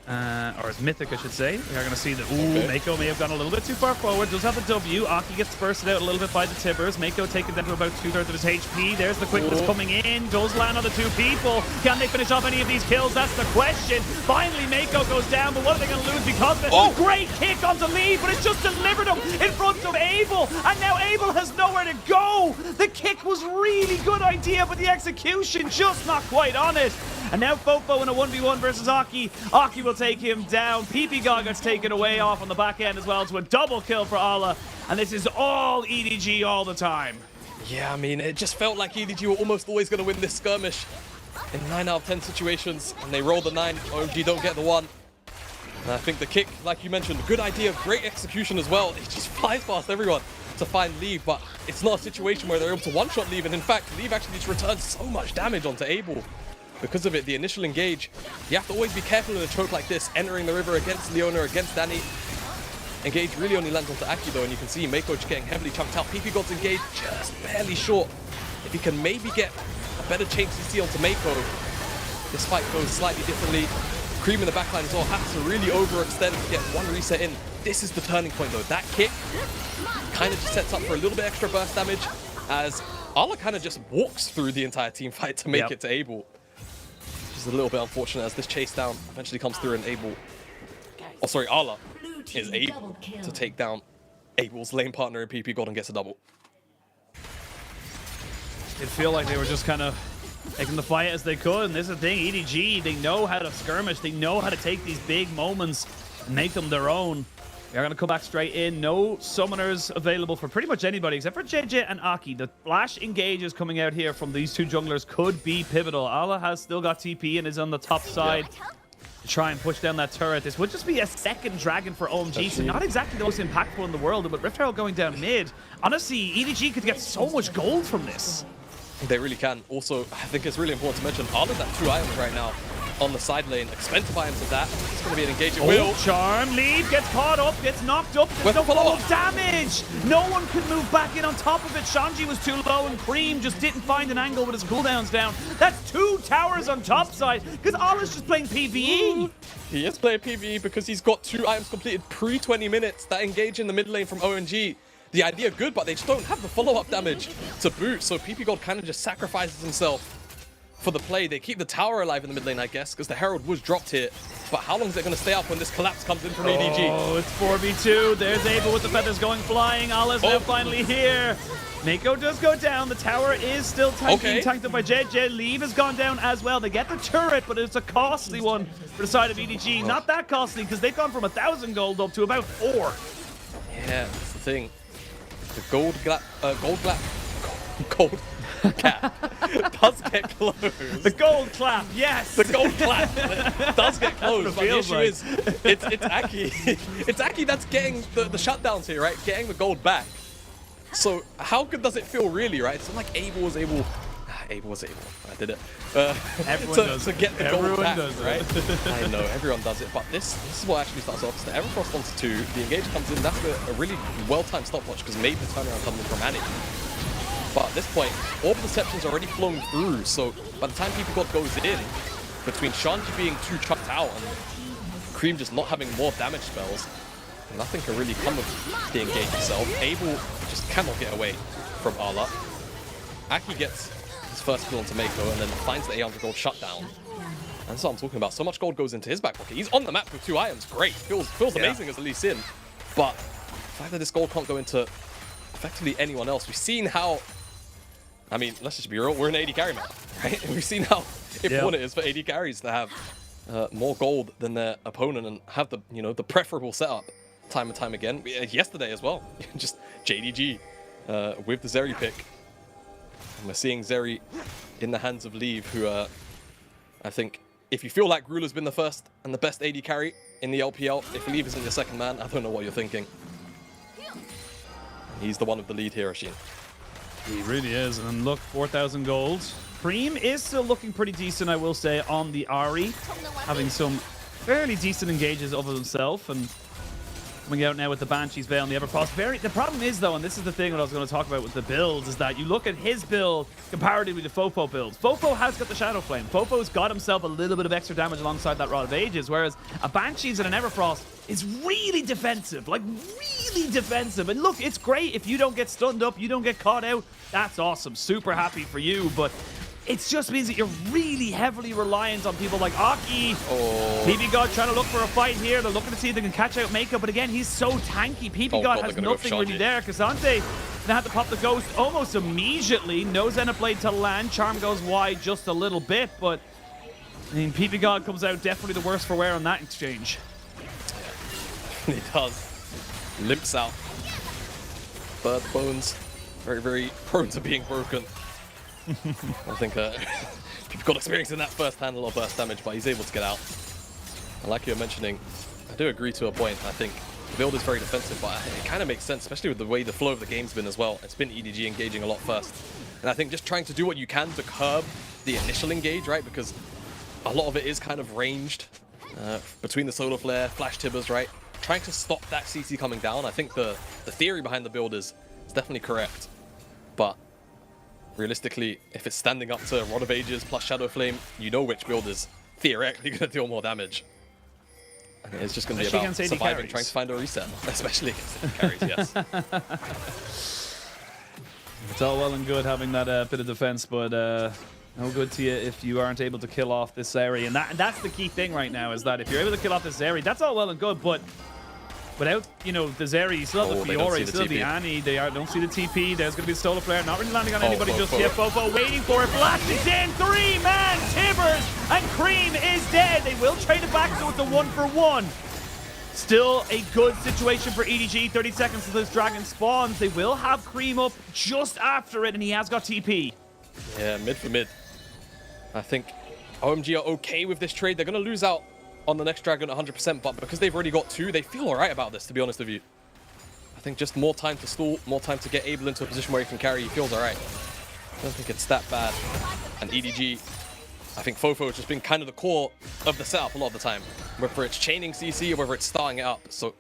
or his Mythic, I should say. We are going to see that, Mako may have gone a little bit too far forward. Does have the W. Aki gets bursted out a little bit by the Tibbers. Mako taken down to about 2/3 of his HP. There's the quickness coming in. Does land on the 2 people. Can they finish off any of these kills? That's the question. Finally, Mako goes down, but what are they going to lose because of it? Great kick onto Leave, but it's just delivered him in front of Abel, and now Abel has nowhere to go. The kick was really good idea, but the execution just not quite on it. And now Fofo in a 1v1 versus Aki. Aki will take him down. PP God gets taken away off on the back end as well to a double kill for Allah. And this is all EDG all the time. Yeah, I mean, it just felt like EDG were almost always going to win this skirmish. in 9 out of 10 situations, and they roll the 9. OMG don't get the 1. And I think the kick, like you mentioned, good idea, great execution as well. It just flies past everyone to find Leave, but it's not a situation where they're able to one-shot Leave, and in fact, Leave actually just returns so much damage onto Abel. Because of it, the initial engage, you have to always be careful in a choke like this, entering the river against Leona, against Danny. Engage really only lands onto Aki though, and you can see Mako just getting heavily chunked out. PP God's engage just barely short. If he can maybe get a better chain CC onto Mako, this fight goes slightly differently. Cream in the backline as well has to really overextend to get one reset in. This is the turning point though. That kick kind of just sets up for a little bit extra burst damage as Ala kind of just walks through the entire team fight to make it to Abel. Which is a little bit unfortunate as this chase down eventually comes through and Abel, oh sorry, Ala is able to take down Abel's lane partner in PP God and gets a double. It feel like they were just kind of taking the fight as they could, and this is the thing, EDG, they know how to skirmish, they know how to take these big moments and make them their own. They're going to come back straight in. No summoners available for pretty much anybody except for JJ and Aki. The flash engages coming out here from these two junglers could be pivotal. Ala has still got TP and is on the top side to try and push down that turret. This would just be a second dragon for OMG, so not exactly the most impactful in the world, but Rift Herald going down mid. Honestly, EDG could get so much gold from this. They really can. Also, I think it's really important to mention, Ala's at 2 items right now on the side lane. Expensive items of that. It's going to be an engaging wheel. Charm, Leave, gets caught up, gets knocked up. There's no follow-up damage. No one could move back in on top of it. Shanji was too low and Cream just didn't find an angle with his cooldowns down. That's 2 towers on top side because Ala's just playing PvE. He is playing PvE because he's got 2 items completed pre-20 minutes that engage in the mid lane from OMG. The idea good, but they just don't have the follow-up damage to boot, so PP God kind of just sacrifices himself for the play. They keep the tower alive in the mid lane, I guess, because the Herald was dropped here. But how long is it going to stay up when this collapse comes in from EDG? Oh, it's 4v2. There's Abel with the feathers going flying. Ala's now finally here. Mako does go down. The tower is still tanking, tanked up by JJ. Leave has gone down as well. They get the turret, but it's a costly one for the side of EDG. Not that costly, because they've gone from 1,000 gold up to about 4. Yeah, that's the thing. The gold cap does get closed. The gold clap, yes. The gold clap does get closed. But the issue is, it's Aki. It's Aki that's getting the shutdowns here, right? Getting the gold back. So how good does it feel, really, right? It's not like Abel was able. Abel was able. I did it. To get the gold back, right? I know, everyone does it, but this is what actually starts off. So the Everfrost onto 2, the engage comes in. That's a really well-timed stopwatch because maybe the turnaround comes in from Annie. But at this point, Orb of Deception's already flown through, so by the time PP God goes in, between Shanji being too chucked out and Cream just not having more damage spells, nothing can really come of the engage itself. Abel just cannot get away from Ala. Aki gets his first kill onto Mako and then finds the 800 gold shutdown. And that's what I'm talking about. So much gold goes into his back pocket. He's on the map with 2 items. Great. Feels amazing as the Lee Sin. But the fact that this gold can't go into effectively anyone else. We've seen how, I mean, let's just be real, we're an AD carry map, right? And we've seen how important it is for AD carries to have more gold than their opponent and have the, the preferable setup time and time again. Yesterday as well, just JDG with the Zeri pick. And we're seeing Zeri in the hands of Leave, who I think, if you feel like Gruler's been the first and the best AD carry in the LPL, if Leave isn't your second man, I don't know what you're thinking. He's the one with the lead here, Ashin. He really is. And look, 4,000 gold. Cream is still looking pretty decent, I will say, on the Ahri. Having some fairly decent engages of himself. And coming out now with the Banshee's Veil and the Everfrost. The problem is, though, and this is the thing that I was going to talk about with the builds, is that you look at his build comparatively to Fofo builds. Fofo has got the Shadow Flame. Fofo's got himself a little bit of extra damage alongside that Rod of Ages, whereas a Banshee's and an Everfrost is really defensive, like really defensive. And look, it's great if you don't get stunned up, you don't get caught out. That's awesome. Super happy for you, but it just means that you're really heavily reliant on people like Aki. PP God trying to look for a fight here. They're looking to see if they can catch out Mako, but again, he's so tanky. PP God has nothing really there. Cassante gonna have to pop the ghost almost immediately. No Xenoblade to land. Charm goes wide just a little bit, but I mean, PP God comes out definitely the worst for wear on that exchange. Yeah, he does. Limps out. Bird bones. Very, very prone to being broken. I think You've got experience in that first-hand, a lot of burst damage, but he's able to get out. And like you were mentioning, I do agree to a point. I think the build is very defensive, but it kind of makes sense, especially with the way the flow of the game's been as well. It's been EDG engaging a lot first. And I think just trying to do what you can to curb the initial engage, right? Because a lot of it is kind of ranged between the solar flare, flash tibbers, right? Trying to stop that CC coming down. I think the theory behind the build is definitely correct. But realistically, if it's standing up to Rod of Ages plus Shadow Flame, you know which build is theoretically going to deal more damage. And it's just going to be about surviving, trying to find a reset. Especially against AD carries, yes. It's all well and good having that bit of defense, but no good to you if you aren't able to kill off this Zeri. And that's the key thing right now, is that if you're able to kill off this Zeri, that's all well and good, but without, you know, the Zeri, you still have the Fiora, you still have the Annie, they don't see the TP, there's going to be the solar flare, not really landing on anybody just yet. Fofo waiting for it, blasted in, 3-man Tibbers, and Cream is dead. They will trade it back, so it's a 1-for-1. Still a good situation for EDG, 30 seconds until this dragon spawns. They will have Cream up just after it, and he has got TP. Yeah, mid for mid. I think OMG are okay with this trade. They're going to lose out on the next dragon 100%, but because they've already got 2, they feel alright about this, to be honest with you. I think just more time to stall, more time to get Abel into a position where he can carry, he feels alright. I don't think it's that bad. And EDG, I think Fofo has just been kind of the core of the setup a lot of the time. Whether it's chaining CC or whether it's starting it up. So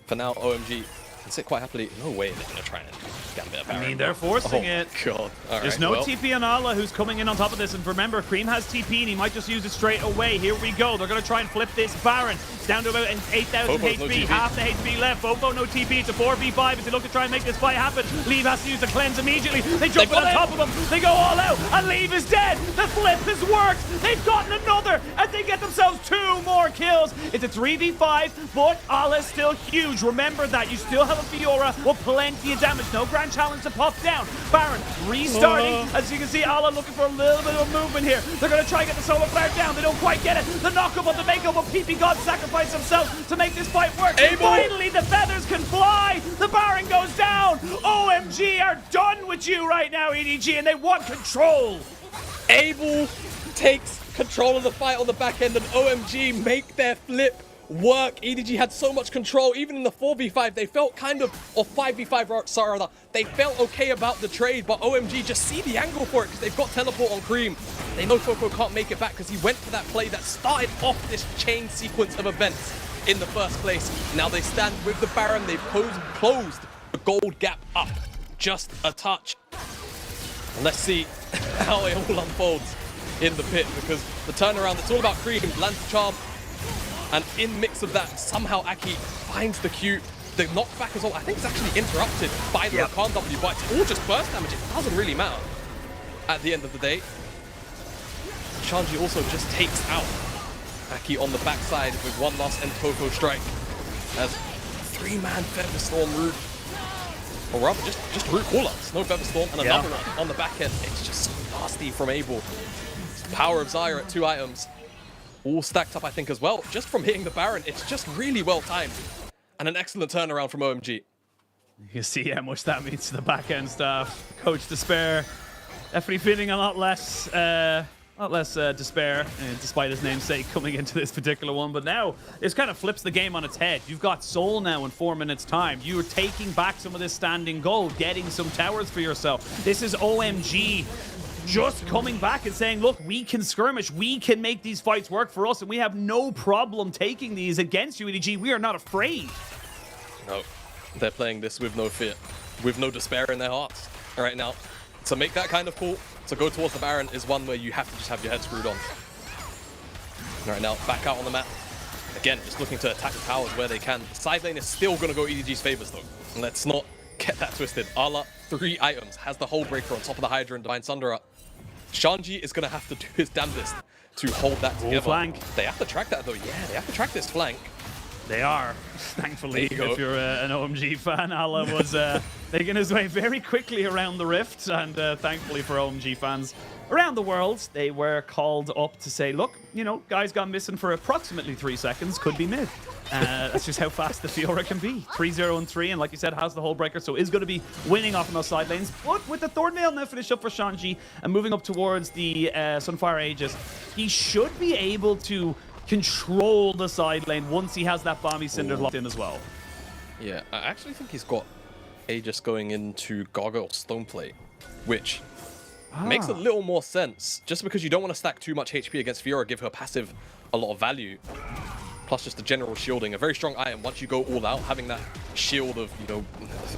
for now, OMG can sit quite happily. No way they're going to try and gambit a Baron. I mean, they're forcing it. God. All There's right, no TP on Allah, who's coming in on top of this. And remember, Cream has TP, and he might just use it straight away. Here we go. They're going to try and flip this Baron. It's down to about 8,000 HP. Half the HP left. Fofo, no TP. It's a 4v5 as they look to try and make this fight happen. Leave has to use the cleanse immediately. They jump on top of him. They go all out, and Leave is dead. The flip has worked. They've gotten another, and they get themselves 2 more kills. It's a 3v5, but Allah's still huge. Remember that. You still have a Fiora with plenty of damage. No grand challenge to pop down. Baron restarting. As you can see, Allah looking for a little bit of movement here. They're going to try and get the solar flare down. They don't quite get it. The knockup on the makeup, but PP God sacrificed himself to make this fight work. Finally, the feathers can fly. The Baron goes down. OMG are done with you right now, EDG, and they want control. Abel takes control of the fight on the back end, and OMG make their flip work. EDG had so much control. Even in the 4v5, they felt kind of, or 5v5, sorry, rather, they felt okay about the trade, but OMG just see the angle for it because they've got teleport on Cream. They know Fofo can't make it back because he went for that play that started off this chain sequence of events in the first place. Now they stand with the Baron. They've closed the gold gap up just a touch. And let's see how it all unfolds in the pit, because the turnaround, it's all about Cream, lands the charm. And in mix of that, somehow Aki finds the Q. The knockback as well, I think it's actually interrupted by the Rakan W, but it's all just burst damage. It doesn't really matter at the end of the day. Shanji also just takes out Aki on the backside with one last end Coco strike. As 3-man Feather Storm root, or rather just root call-ups, no Feather Storm, and another one on the back end. It's just so nasty from Abel. Power of Zyra at 2 items. All stacked up, I think, as well. Just from hitting the Baron, it's just really well timed. And an excellent turnaround from OMG. You can see how much that means to the back-end staff. Coach Despair definitely feeling a lot less despair, despite his namesake coming into this particular one. But now, this kind of flips the game on its head. You've got Soul now in 4 minutes' time. You're taking back some of this standing gold, getting some towers for yourself. This is OMG just coming back and saying, look, we can skirmish, we can make these fights work for us, and we have no problem taking these against you, EDG. We are not afraid. No, they're playing this with no fear, with no despair in their hearts right now. To make that kind of call, to go towards the Baron, is one where you have to just have your head screwed on. Right now, back out on the map. Again, just looking to attack the towers where they can. The side lane is still going to go EDG's favors, though. And let's not get that twisted. Ala, 3 items, has the whole breaker on top of the Hydra and Divine Sundera. Shanji is going to have to do his damnedest to hold that together. Flank. They have to track that, though. Yeah, they have to track this flank. They are, thankfully, if you're an OMG fan. Allah was making his way very quickly around the rift, and thankfully for OMG fans around the world, they were called up to say, look, you know, guys gone missing for approximately 3 seconds, could be mid. That's just how fast the Fiora can be. 3-0-3, and like you said, has the hull breaker, so is going to be winning off in those side lanes. But with the Thornmail now finished up for Shanji and moving up towards the Sunfire Aegis, he should be able to control the side lane once he has that Bomby Cinder locked in as well. Yeah, I actually think he's got Aegis going into Gargoyle Stoneplate, which makes a little more sense. Just because you don't want to stack too much HP against Fiora, give her passive a lot of value. Plus just the general shielding, a very strong item. Once you go all out, having that shield of, you know,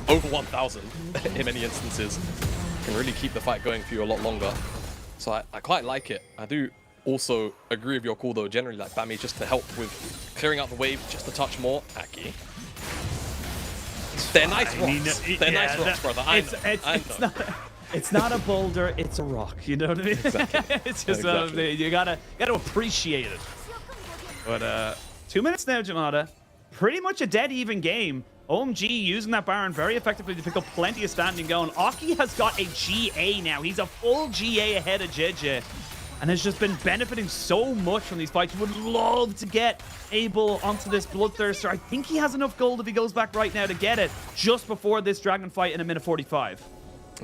over 1,000 in many instances can really keep the fight going for you a lot longer. So I quite like it. I do also agree with your call though, generally like Bammy just to help with clearing out the wave just a touch more. Aki. They're nice rocks. They're nice rocks, brother. It's not a boulder, it's a rock. You know what I mean? Exactly. It's just you gotta appreciate it. But 2 minutes now, Jamada. Pretty much a dead even game. OMG using that Baron very effectively to pick up plenty of standing going. Aki has got a GA now. He's a full GA ahead of JJ. And has just been benefiting so much from these fights. You would love to get Abel onto this Bloodthirster. I think he has enough gold if he goes back right now to get it just before this Dragon fight in a minute 45.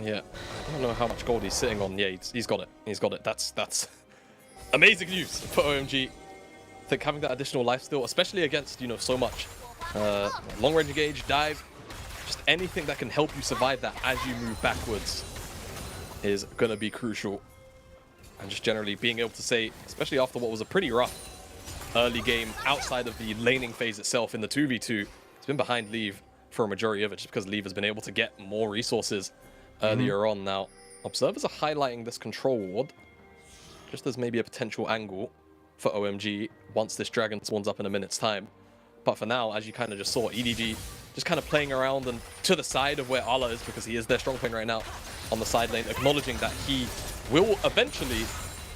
Yeah, I don't know how much gold he's sitting on. Yeah, he's got it. He's got it. That's amazing news for OMG. I think having that additional life steal, especially against, you know, so much long-range engage, dive, just anything that can help you survive that as you move backwards is going to be crucial. And just generally being able to say, especially after what was a pretty rough early game outside of the laning phase itself in the 2v2, it's been behind Leave for a majority of it just because Leave has been able to get more resources earlier on. Now, observers are highlighting this control ward just as maybe a potential angle for OMG once this dragon spawns up in a minute's time. But for now, as you kind of just saw, EDG just kind of playing around and to the side of where Ala is because he is their strong point right now on the side lane, acknowledging that he will eventually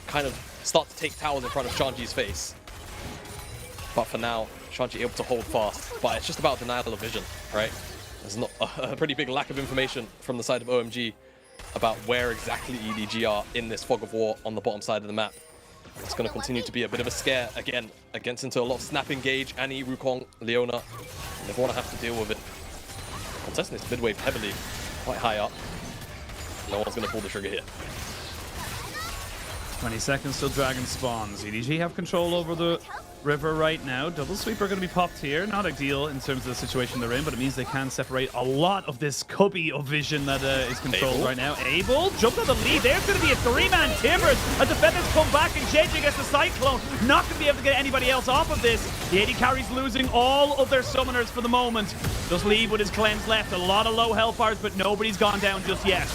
kind of start to take towers in front of Shanji's face. But for now, Shanji able to hold fast. But it's just about denial of vision, right? There's not a pretty big lack of information from the side of OMG about where exactly EDG are in this fog of war on the bottom side of the map. It's going to continue to be a bit of a scare again against into a lot of snap engage. Annie, Wukong, Leona. And everyone have to deal with it. Contesting this mid wave heavily, quite high up. No one's going to pull the trigger here. 20 seconds till Dragon spawns. EDG have control over the river right now. Double sweeper going to be popped here. Not ideal in terms of the situation they're in, but it means they can separate a lot of this cubby of vision that is controlled right now. Abel jumped on the lead. There's going to be a 3-man Timbers as the Feathers come back and JJ gets the Cyclone. Not going to be able to get anybody else off of this. The AD carries losing all of their summoners for the moment. Just Leave with his cleanse left. A lot of low health bars, but nobody's gone down just yet.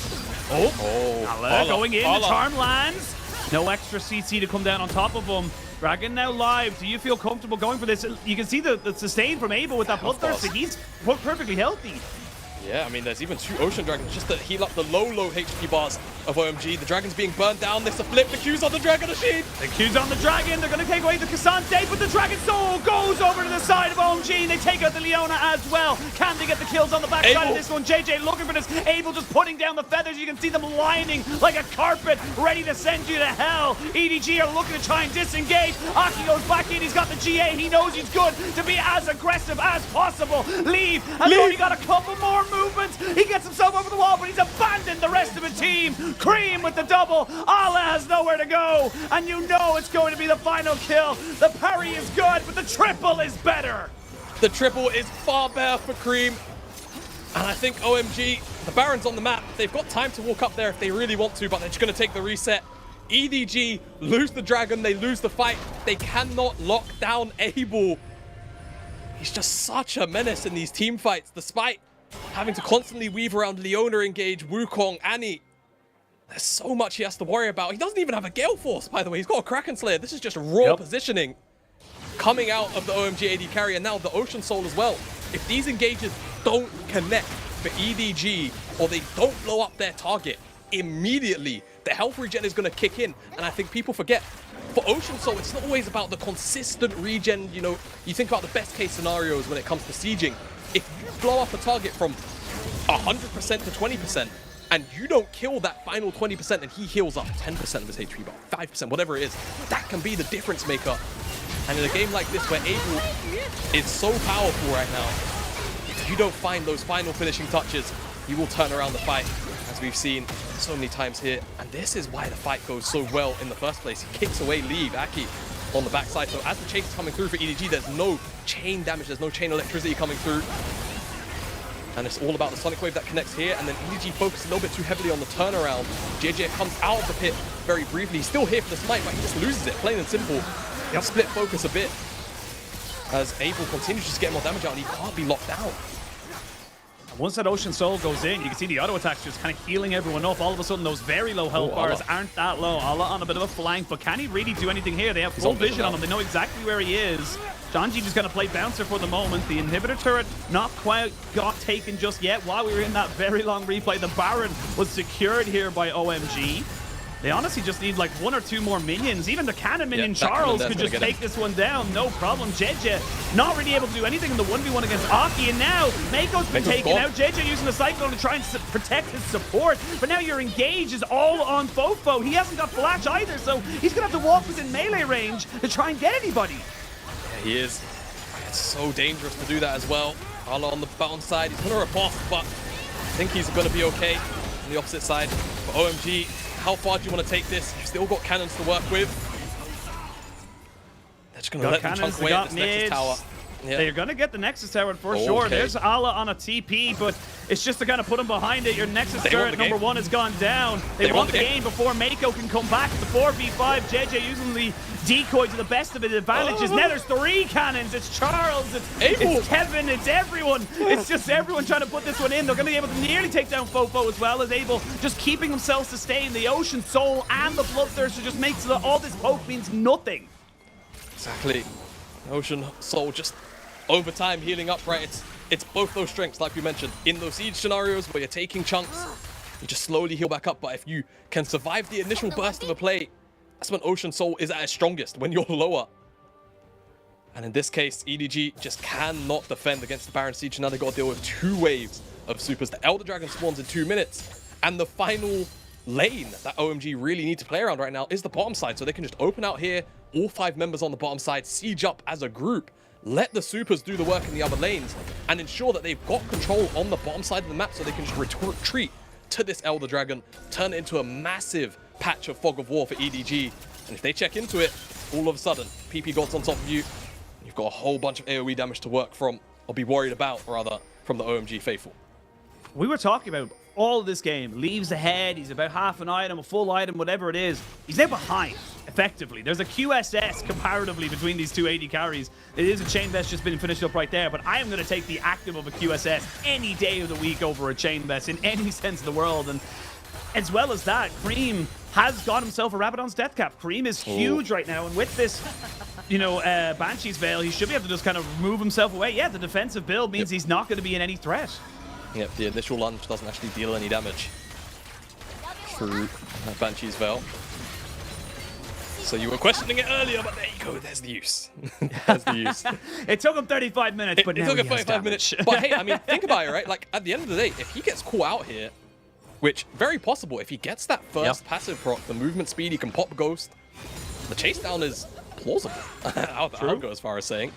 Allah going in. The charm lands. No extra CC to come down on top of him. Dragon now live. Do you feel comfortable going for this? You can see the sustain from Abel with that Bloodthirster. He's perfectly healthy. Yeah, I mean, there's even 2 Ocean Dragons just to heal up the low HP bars of OMG. The Dragon's being burnt down. There's a flip. The Q's on the Dragon machine. The Q's on the Dragon. They're going to take away the Cassante, but the Dragon Soul goes over to the side of OMG, and they take out the Leona as well. Can they get the kills on the backside of this one? JJ looking for this. Abel just putting down the feathers. You can see them lining like a carpet, ready to send you to hell. EDG are looking to try and disengage. Aki goes back in. He's got the GA. He knows he's good to be as aggressive as possible. Leave has only got a couple more movements. He gets himself over the wall, but he's abandoned the rest of the team. Cream with the double. Allah has nowhere to go, and you know it's going to be the final kill. The parry is good, but the triple is better. The triple is far better for Cream. And I think OMG, the Baron's on the map. They've got time to walk up there if they really want to, but they're just going to take the reset. EDG lose the Dragon. They lose the fight. They cannot lock down Abel. He's just such a menace in these team fights, despite having to constantly weave around Leona engage, Wukong, Annie. There's so much he has to worry about. He doesn't even have a Gale Force, by the way. He's got a Kraken Slayer. This is just raw positioning coming out of the OMG AD carry, and now the Ocean Soul as well. If these engages don't connect for EDG, or they don't blow up their target immediately, the health regen is going to kick in. And I think people forget, for Ocean Soul, it's not always about the consistent regen. You know, you think about the best case scenarios when it comes to sieging. If you blow up a target from 100% to 20%, and you don't kill that final 20% and he heals up 10% of his HP bar, 5%, whatever it is, that can be the difference maker. And in a game like this where Abel is so powerful right now, if you don't find those final finishing touches, you will turn around the fight, as we've seen so many times here. And this is why the fight goes so well in the first place. He kicks away Leave, Aki, on the backside. So as the chase is coming through for EDG, there's no chain damage, there's no chain electricity coming through. And it's all about the Sonic Wave that connects here, and then EDG focuses a little bit too heavily on the turnaround. JJ comes out of the pit very briefly. He's still here for the smite, but he just loses it, plain and simple. Yep. Split focus a bit. As Abel continues to just get more damage out, and he can't be locked out. Once that Ocean Soul goes in, you can see the auto attacks just kind of healing everyone up. All of a sudden, those very low health bars aren't that low. Allah on a bit of a flank, but can he really do anything here? They have full vision on him. They know exactly where he is. Janji just going to play bouncer for the moment. The inhibitor turret not quite got taken just yet. While we were in that very long replay, the Baron was secured here by OMG. They honestly just need like 1 or 2 more minions. Even the cannon minion Charles could just take this one down. No problem. JJ not really able to do anything in the 1v1 against Aki. And now Mako's been taken out. JJ using the Cyclone to try and protect his support. But now your engage is all on Fofo. He hasn't got flash either. So he's going to have to walk within melee range to try and get anybody. Yeah, he is. It's so dangerous to do that as well. Allah on the bottom side. He's going to riposte, but I think he's going to be okay on the opposite side. For OMG, how far do you want to take this? You've still got cannons to work with. They're just going to let them chunk away at this Nexus Tower. Yeah. They're going to get the Nexus Tower for sure. There's Allah on a TP, but it's just to kind of put him behind it. Your Nexus turret number 1 has gone down. They want the game before Mako can come back. The 4v5, JJ using the decoy to the best of his advantages. Now there's 3 cannons. It's Charles, it's Kevin, it's everyone. It's just everyone trying to put this one in. They're going to be able to nearly take down Fofo as well as Abel, just keeping himself sustained. The Ocean Soul and the Bloodthirster just makes all this poke means nothing. Exactly. Ocean Soul just over time healing up, right? It's both those strengths, like we mentioned. In those siege scenarios where you're taking chunks, you just slowly heal back up. But if you can survive the initial burst of a play, that's when Ocean Soul is at its strongest, when you're lower. And in this case, EDG just cannot defend against the Baron Siege. Now they've got to deal with 2 waves of supers. The Elder Dragon spawns in 2 minutes. And the final lane that OMG really need to play around right now is the bottom side. So they can just open out here, all 5 members on the bottom side, siege up as a group, let the supers do the work in the other lanes, and ensure that they've got control on the bottom side of the map so they can just retreat to this Elder Dragon, turn it into a massive patch of Fog of War for EDG. And if they check into it, all of a sudden, PP God's on top of you. You've got a whole bunch of AoE damage to work from, or be worried about, rather, from the OMG faithful. We were talking about all of this game. Leaves ahead, he's about half an item, a full item, whatever it is. He's now behind, effectively. There's a QSS comparatively between these 2 AD carries. It is a chain vest just been finished up right there, but I am going to take the active of a QSS any day of the week over a chain vest in any sense of the world. And as well as that, Cream has got himself a Rabadon's death cap. Cream is huge right now, and with this, you know, Banshee's Veil, he should be able to just kind of move himself away. Yeah, the defensive build means he's not going to be in any threat. Yep, the initial lunge doesn't actually deal any damage through Banshee's Veil. So you were questioning it earlier, but there you go, there's the use. There's the use. It took him 35 minutes, but now it took him 35 minutes. But hey, I mean, think about it, right? Like, at the end of the day, if he gets caught out here, which, very possible, if he gets that first passive proc, the movement speed, he can pop Ghost, the chase down is plausible. I would go as far as saying.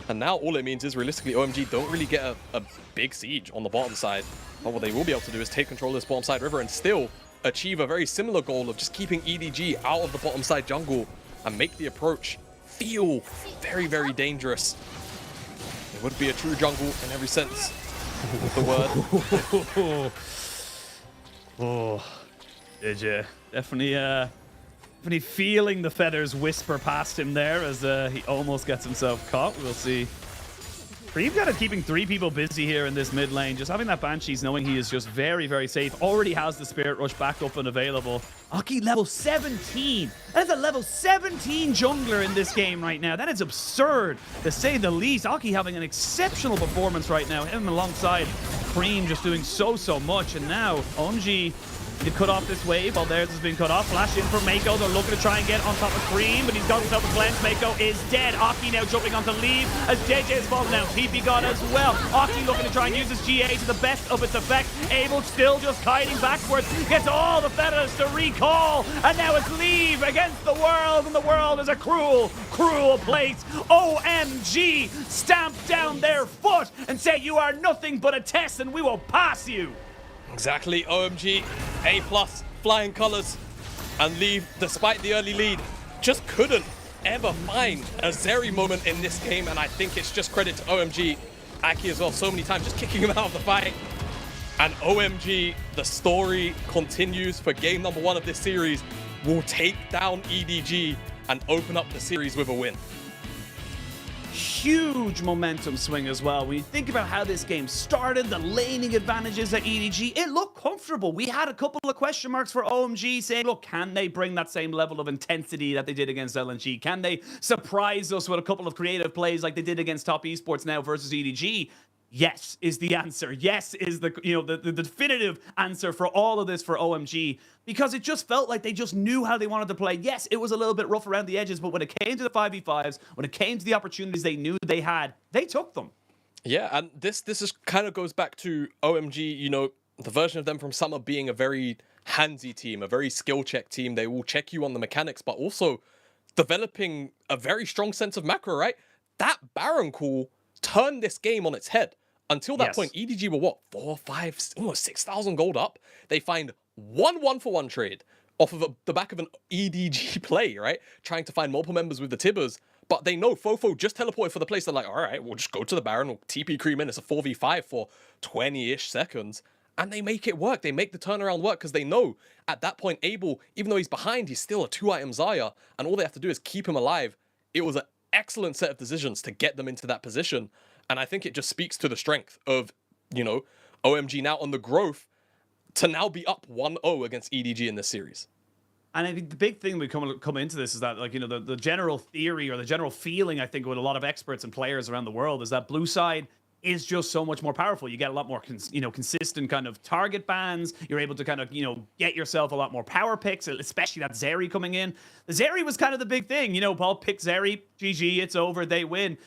And now all it means is, realistically, OMG don't really get a big siege on the bottom side. But what they will be able to do is take control of this bottom side river and still achieve a very similar goal of just keeping EDG out of the bottom side jungle and make the approach feel very, very dangerous. It would be a true jungle in every sense of the word. Oh, did you? Definitely feeling the feathers whisper past him there as he almost gets himself caught. We'll see. Cream got it keeping 3 people busy here in this mid lane. Just having that Banshees, knowing he is just very, very safe. Already has the Spirit Rush back up and available. Aki level 17. That is a level 17 jungler in this game right now. That is absurd, to say the least. Aki having an exceptional performance right now. Him alongside Cream just doing so much. And now OMG They've cut off this wave while theirs has been cut off. Flash in for Mako. They're looking to try and get on top of Cream, but he's got himself a cleanse. Mako is dead. Aki now jumping onto Leave as JJ is falling down. TP gone as well. Aki looking to try and use his GA to the best of its effect. Abel still just kiting backwards. Gets all the feathers to recall. And now it's Leave against the world. And the world is a cruel, cruel place. OMG stamp down their foot and say you are nothing but a test and we will pass you. Exactly, OMG, A+, flying colors, and Leave, despite the early lead, just couldn't ever find a Zeri moment in this game, and I think it's just credit to OMG, Aki as well, so many times just kicking him out of the fight. And OMG, the story continues for game number 1 of this series, will take down EDG and open up the series with a win. Huge momentum swing as well. When you think about how this game started, the laning advantages at EDG, it looked comfortable. We had a couple of question marks for OMG saying, look, can they bring that same level of intensity that they did against LNG? Can they surprise us with a couple of creative plays like they did against Top Esports now versus EDG? Yes is the answer. Yes is the the definitive answer for all of this for OMG, because it just felt like they just knew how they wanted to play. Yes, it was a little bit rough around the edges, but when it came to the 5v5s, when it came to the opportunities they knew they had, they took them. Yeah, and this is kind of goes back to OMG, you know, the version of them from summer being a very handsy team, a very skill check team. They will check you on the mechanics, but also developing a very strong sense of macro, right? That Baron call turned this game on its head. Until that point, EDG were what, 4, 5, almost 6,000 gold up. They find one 1-for-1 trade off of the back of an EDG play, right? Trying to find multiple members with the Tibbers, but they know Fofo just teleported for the place. They're like, all right, we'll just go to the Baron, we'll TP Cream in. It's a 4v5 for 20-ish seconds. And they make it work. They make the turnaround work because they know at that point, Abel, even though he's behind, he's still a 2-item Zarya, and all they have to do is keep him alive. It was an excellent set of decisions to get them into that position. And I think it just speaks to the strength of, you know, OMG now on the growth to now be up 1-0 against EDG in this series. And I think the big thing we come into this is that, like, you know, the general theory or the general feeling, I think, with a lot of experts and players around the world is that blue side is just so much more powerful. You get a lot more, consistent kind of target bans. You're able to kind of, get yourself a lot more power picks, especially that Zeri coming in. The Zeri was kind of the big thing. You know, Paul picked Zeri, GG, it's over, they win.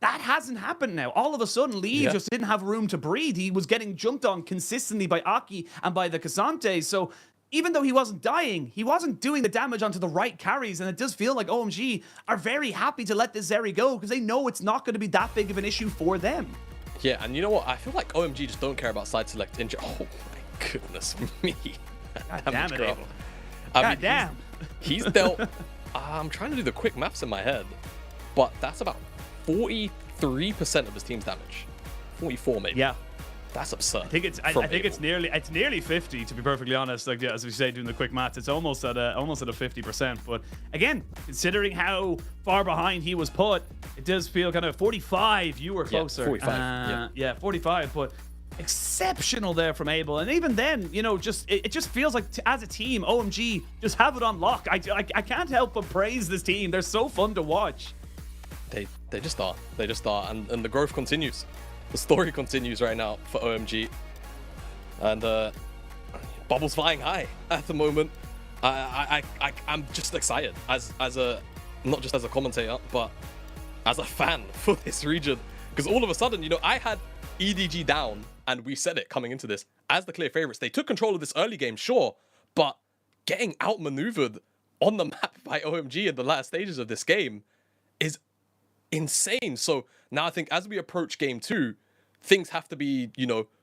That hasn't happened now. All of a sudden, Lee just didn't have room to breathe. He was getting jumped on consistently by Aki and by the K'Sante. So even though he wasn't dying, he wasn't doing the damage onto the right carries. And it does feel like OMG are very happy to let this Zeri go because they know it's not going to be that big of an issue for them. Yeah, and you know what? I feel like OMG just don't care about side select injury. Oh my goodness me. God damn it, Abel. God damn. He's dealt... I'm trying to do the quick maths in my head, but that's about 43% of his team's damage. 44 maybe. Yeah. That's absurd. I think it's nearly 50, to be perfectly honest. Like, as we say, doing the quick maths, it's almost at a 50%. But again, considering how far behind he was put, it does feel kind of 45. You were closer. 45. Yeah, 45. But exceptional there from Abel. And even then, it just feels like as a team, OMG just have it on lock. I can't help but praise this team. They're so fun to watch. They just are. They just are. And the growth continues. The story continues right now for OMG. And Bubble's flying high at the moment. I'm just excited as a not just as a commentator, but as a fan for this region. Because all of a sudden, I had EDG down, and we said it coming into this, as the clear favorites. They took control of this early game, sure, but getting outmaneuvered on the map by OMG in the last stages of this game is insane. So now I think as we approach game 2, things have to be,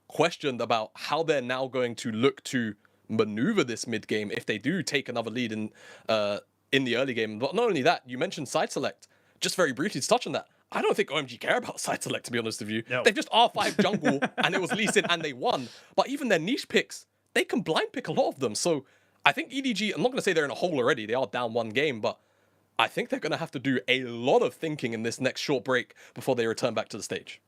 questioned about how they're now going to look to maneuver this mid game if they do take another lead in the early game. But not only that, you mentioned side select. Just very briefly to touch on that, I don't think OMG care about side select, to be honest with you. No. They've just R5 jungle and it was Lee Sin and they won. But even their niche picks, they can blind pick a lot of them. So I think EDG, I'm not going to say they're in a hole already. They are down 1 game, but I think they're going to have to do a lot of thinking in this next short break before they return back to the stage.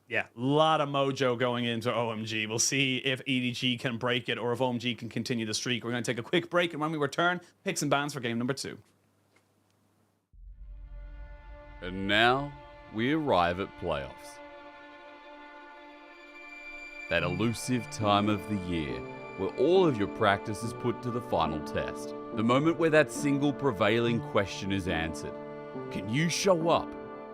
Yeah, a lot of mojo going into OMG. We'll see if EDG can break it or if OMG can continue the streak. We're going to take a quick break, and when we return, picks and bans for game number 2. And now we arrive at playoffs. that elusive time of the year where all of your practice is put to the final test. The moment where that single prevailing question is answered. Can you show up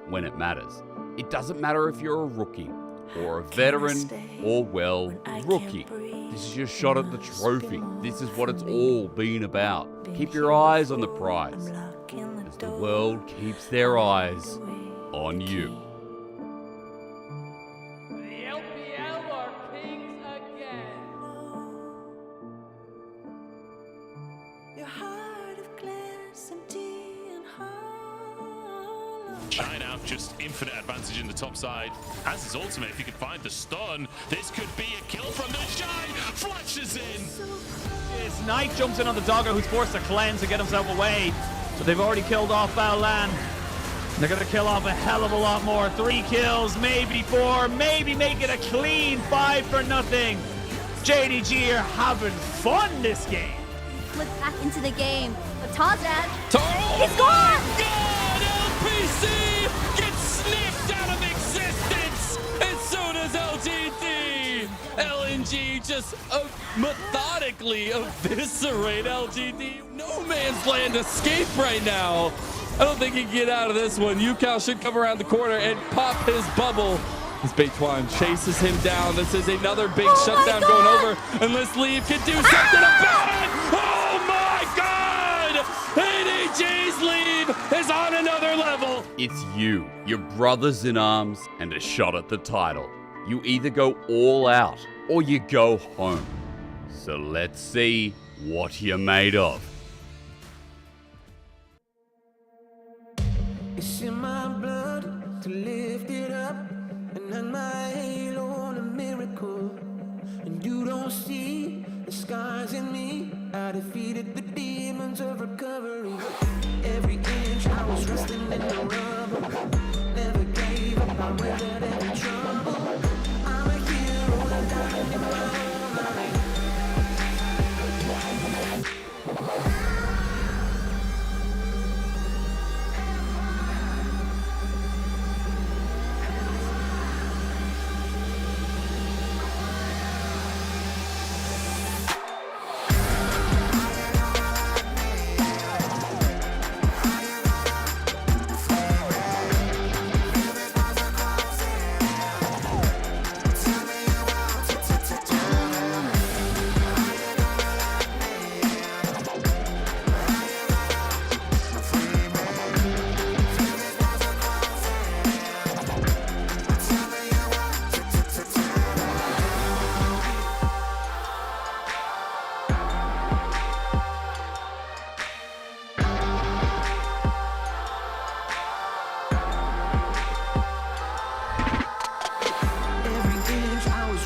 when it matters? It doesn't matter if you're a rookie or a veteran or, well, rookie. This is your shot at the trophy. This is what it's all been about. Keep your eyes on the prize as the world keeps their eyes on you. The LPL are kings again. Your heart of glass, empty and hollow. Shine out, just infinite advantage in the top side. Has his ultimate, if he can find the stun, this could be a kill from the Shine. Flashes in. His Knight jumps in on the Dogger, who's forced to cleanse to get himself away. So they've already killed off Baolan. They're going to kill off a hell of a lot more. 3 kills, maybe 4, maybe make it a clean 5-0. JDG are having fun this game. Flip back into the game. But Tarzan, Oh he's gone! God, LPC gets sniffed out of existence as soon as LGD. LNG just methodically eviscerate LGD. No man's land escape right now. I don't think he can get out of this one. Yukao should come around the corner and pop his bubble. As Beituan chases him down. This is another big shutdown going over. Unless Leave can do something about it. Oh my God! EDG's Leave is on another level. It's you, your brothers in arms, and a shot at the title. You either go all out or you go home. So let's see what you're made of. It's in my blood to lift it up and hang my halo on a miracle. And you don't see the scars in me. I defeated the demons of recovery. Every inch I was resting in the rubble. Never gave up, I weathered every trouble. I'm a hero, I'm dying in my own mind.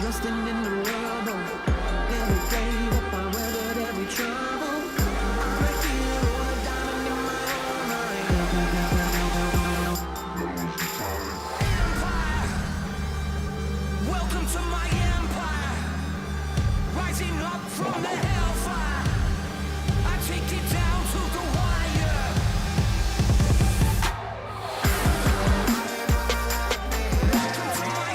Resting in the rubble, never gave up, I weathered every trouble. I'm a hero, a diamond in my own mind. Empire, welcome to my empire. Rising up from the hellfire, I take it down to the wire. Welcome to my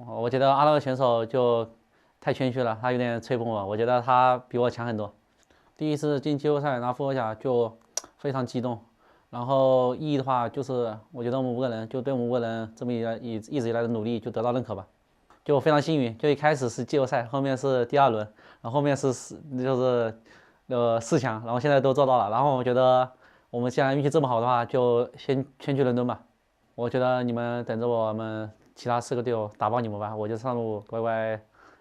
我觉得阿拉的选手就太谦虚了，他有点吹捧我，我觉得他比我强很多。第一次进季后赛拿复活甲就非常激动，然后意义的话就是我觉得我们5个人就对我们5个人这么一直以来的努力就得到认可吧，就非常幸运，就一开始是季后赛，后面是第2轮，然后后面是4强，然后现在都做到了，然后我觉得我们既然运气这么好的话，就先去伦敦吧，我觉得你们等着我们其他4个队友打爆你们吧，我就上路乖乖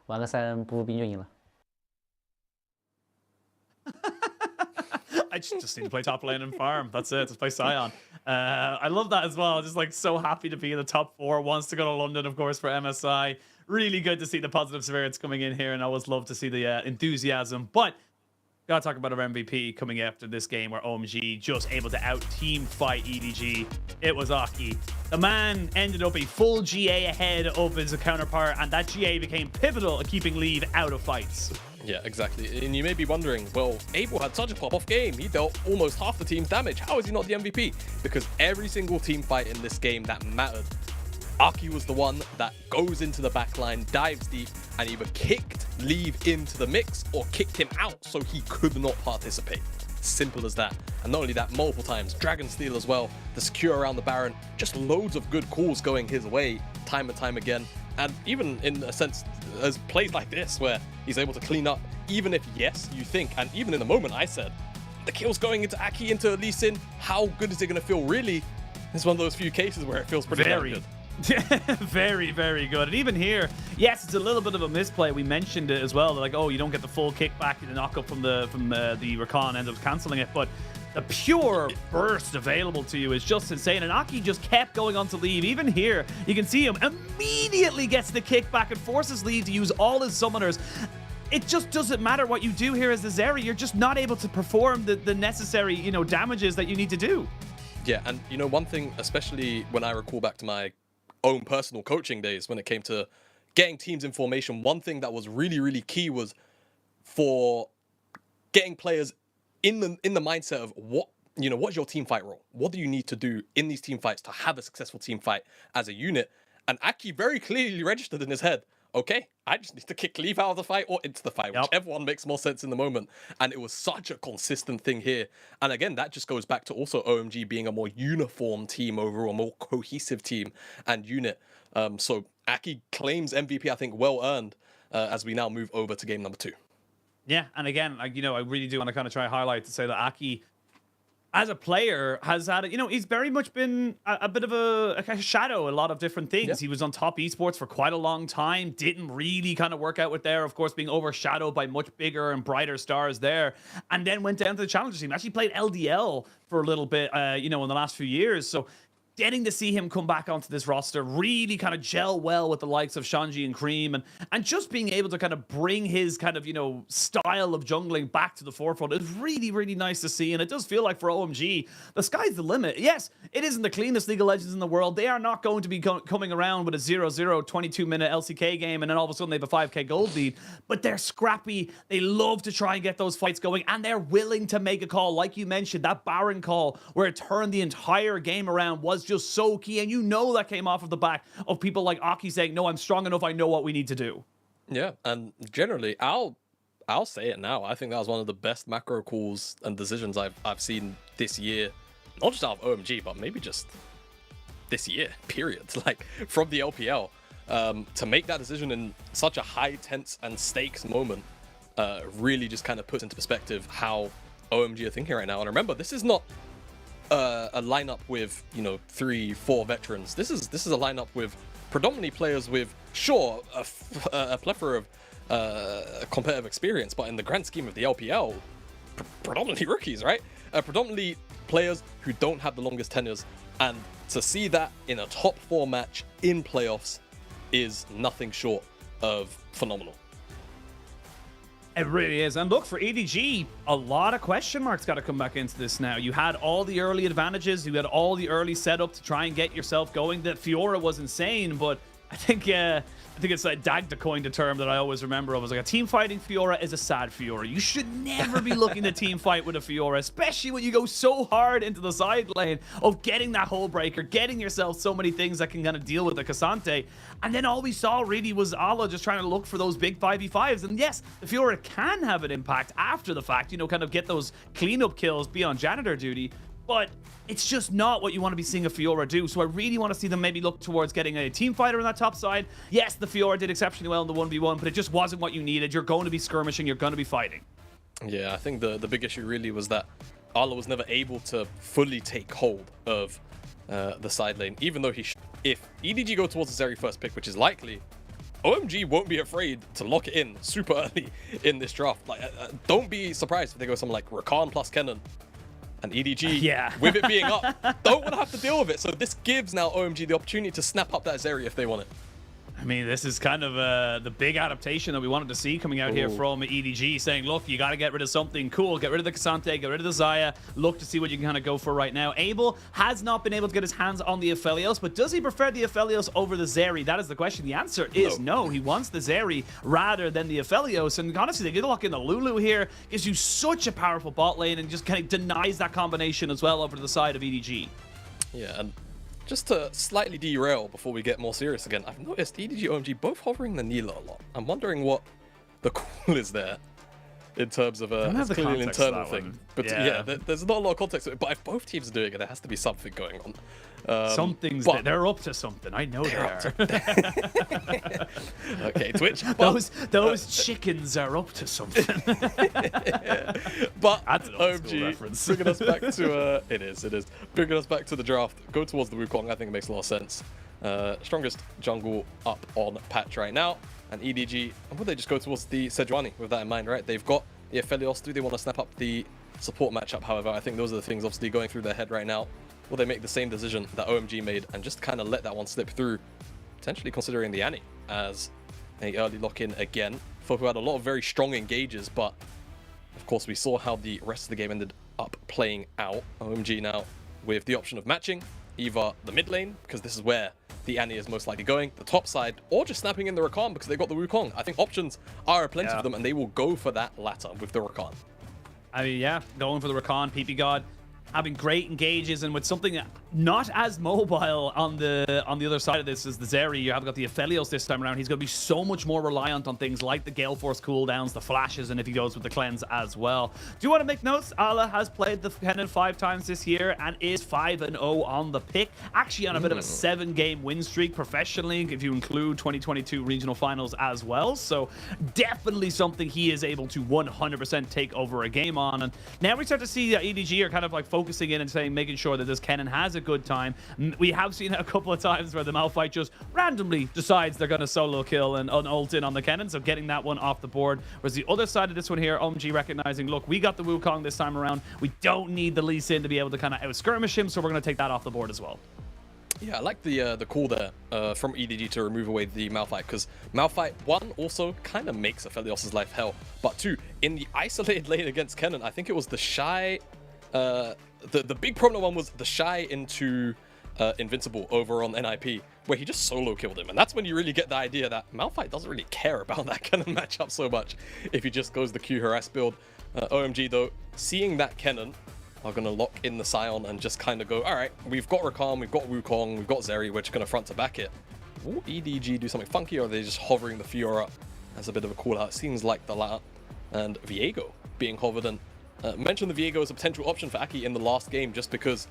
玩个3人步兵就赢了。I just need to play top lane and farm. That's it. Just play Scion. I love that as well. Just like so happy to be in the top 4. Wants to go to London, of course, for MSI. Really good to see the positive spirits coming in here, and I always love to see the enthusiasm. But gotta talk about our MVP coming after this game where OMG just able to out-team fight EDG. It was Aki. The man ended up a full GA ahead of his counterpart, and that GA became pivotal at keeping Leave out of fights. Yeah, exactly. And you may be wondering, well, Abel had such a pop-off game. He dealt almost half the team's damage. How is he not the MVP? Because every single team fight in this game that mattered, Aki was the one that goes into the backline, dives deep, and either kicked Leave into the mix or kicked him out so he could not participate. Simple as that. And not only that, multiple times. Dragon Steal as well, the secure around the Baron, just loads of good calls going his way time and time again. And even in a sense, as plays like this where he's able to clean up, even if, yes, you think, and even in the moment I said, the kill's going into Aki, into Lee Sin, how good is it going to feel? Really, it's one of those few cases where it feels pretty good. Very, very good. And even here, yes, it's a little bit of a misplay. We mentioned it as well. Like, oh, you don't get the full kickback, the knock up from the Rakan ends up cancelling it. But the pure burst available to you is just insane. And Aki just kept going on to Leave. Even here, you can see him immediately gets the kickback and forces Leave to use all his summoners. It just doesn't matter what you do here as the Zeri. You're just not able to perform the necessary, damages that you need to do. Yeah, and one thing, especially when I recall back to my own personal coaching days when it came to getting teams in formation, one thing that was really, really key was for getting players in the mindset of what's your team fight role? What do you need to do in these team fights to have a successful team fight as a unit? And Aki very clearly registered in his head, okay, I just need to kick Leave out of the fight or into the fight, whichever one makes more sense in the moment. And it was such a consistent thing here. And again, that just goes back to also OMG being a more uniform team overall, a more cohesive team and unit. So Aki claims MVP, I think, well earned as we now move over to game number 2. Yeah, and again, I really do want to kind of try highlight to say that Aki, as a player, has had, he's very much been a bit of a shadow, a lot of different things. Yeah. He was on top esports for quite a long time, didn't really kind of work out with there, of course, being overshadowed by much bigger and brighter stars there, and then went down to the Challenger team. Actually played LDL for a little bit, in the last few years. So getting to see him come back onto this roster, really kind of gel well with the likes of Shanji and Cream, and just being able to kind of bring his kind of, style of jungling back to the forefront is really, really nice to see. And it does feel like for OMG, the sky's the limit. Yes, it isn't the cleanest League of Legends in the world. They are not going to be coming around with a 0-0 22-minute LCK game, and then all of a sudden they have a 5k gold lead. But they're scrappy. They love to try and get those fights going, and they're willing to make a call. Like you mentioned, that Baron call where it turned the entire game around was just so key, and that came off of the back of people like Aki saying, no, I'm strong enough, I know what we need to do. Yeah, and generally, I'll say it now, I think that was one of the best macro calls and decisions I've seen this year, not just out of OMG, but maybe just this year, period. Like, from the LPL, to make that decision in such a high tense and stakes moment really just kind of puts into perspective how OMG are thinking right now. And remember, this is not a lineup with 3-4 veterans. This is a lineup with predominantly players with a plethora of competitive experience, but in the grand scheme of the LPL, predominantly rookies, right? Predominantly players who don't have the longest tenures, and to see that in a top 4 match in playoffs is nothing short of phenomenal. It really is. And look, for EDG, a lot of question marks got to come back into this now. You had all the early advantages. You had all the early setup to try and get yourself going. That Fiora was insane, but I think it's like Dagda coined a term that I always remember. I was like, a team fighting Fiora is a sad Fiora. You should never be looking to team fight with a Fiora, especially when you go so hard into the side lane of getting that hull breaker, getting yourself so many things that can kind of deal with the Cassante. And then all we saw really was Ala just trying to look for those big 5v5s. And yes, the Fiora can have an impact after the fact, you know, kind of get those cleanup kills, be on janitor duty. But it's just not what you want to be seeing a Fiora do. So I really want to see them maybe look towards getting a team fighter on that top side. Yes, the Fiora did exceptionally well in the 1v1, but it just wasn't what you needed. You're going to be skirmishing. You're going to be fighting. Yeah, I think the big issue really was that Arla was never able to fully take hold of the side lane, even though if EDG go towards the Zeri first pick, which is likely, OMG won't be afraid to lock it in super early in this draft. Like, don't be surprised if they go something like Rakan plus Kennen. And EDG, with it being up, don't want to have to deal with it. So this gives now OMG the opportunity to snap up that Zeri if they want it. I mean, this is kind of the big adaptation that we wanted to see coming out here from EDG, saying, look, you got to get rid of something cool. Get rid of the Cassante, get rid of the Xayah. Look to see what you can kind of go for right now. Abel has not been able to get his hands on the Aphelios, but does he prefer the Aphelios over the Zeri? That is the question. The answer is no. He wants the Zeri rather than the Aphelios. And honestly, they get lock in the Lulu here. Gives you such a powerful bot lane and just kind of denies that combination as well over to the side of EDG. Yeah, and just to slightly derail before we get more serious again, I've noticed EDG OMG both hovering the Nila a lot. I'm wondering what the call is there in terms of it's clearly an internal thing. But yeah, there's not a lot of context to it. But if both teams are doing it, there has to be something going on. Something's they're up to something. I know they are. Okay, Twitch. Those chickens are up to something. But OMG bringing us back to it is bringing us back to the draft. Go towards the Wukong. I think it makes a lot of sense. Strongest jungle up on patch right now, and EDG. And would they just go towards the Sejuani with that in mind, right? They've got the Aphelios. Do they want to snap up the support matchup? However, I think those are the things obviously going through their head right now. Will they make the same decision that OMG made and just kind of let that one slip through, potentially considering the Annie as a early lock-in again? Folk who had a lot of very strong engages, but of course we saw how the rest of the game ended up playing out. OMG now with the option of matching either the mid lane, because this is where the Annie is most likely going, the top side, or just snapping in the Rakan because they got the Wukong. I think options are plenty for them, and they will go for that latter with the Rakan. I mean, yeah, going for the Rakan, PP God, having great engages, and with something not as mobile on the other side of this as the Zeri. You have got the Aphelios this time around. He's going to be so much more reliant on things like the Gale Force cooldowns, the flashes, and if he goes with the cleanse as well. Do you want to make notes? Ala has played the Kennen 5 times this year and is 5-0 on the pick. Actually on a bit of a 7-game win streak professionally, if you include 2022 regional finals as well. So definitely something he is able to 100% take over a game on. And now we start to see that EDG are kind of like focusing in and saying, making sure that this Kennen has a good time. We have seen it a couple of times where the Malphite just randomly decides they're going to solo kill and ult in on the Kennen, so getting that one off the board. Whereas the other side of this one here, OMG recognizing, look, we got the Wukong this time around. We don't need the Lee Sin to be able to kind of out-skirmish him, so we're going to take that off the board as well. Yeah, I like the call there from EDG to remove away the Malphite, because Malphite, 1, also kind of makes Aphelios' life hell, but 2, in the isolated lane against Kennen, I think it was the Shy... The big problem one was the Shy into Invincible over on NIP, where he just solo killed him. And that's when you really get the idea that Malphite doesn't really care about that Kennen matchup so much if he just goes the Q harass build. OMG, though, seeing that Kennen are going to lock in the Scion and just kind of go, all right, we've got Rakan, we've got Wukong, we've got Zeri, we're just going to front to back it. Will EDG do something funky, or are they just hovering the Fiora as a bit of a call out? It seems like the latter. And Viego being hovered, and mentioned the Viego as a potential option for Aki in the last game just because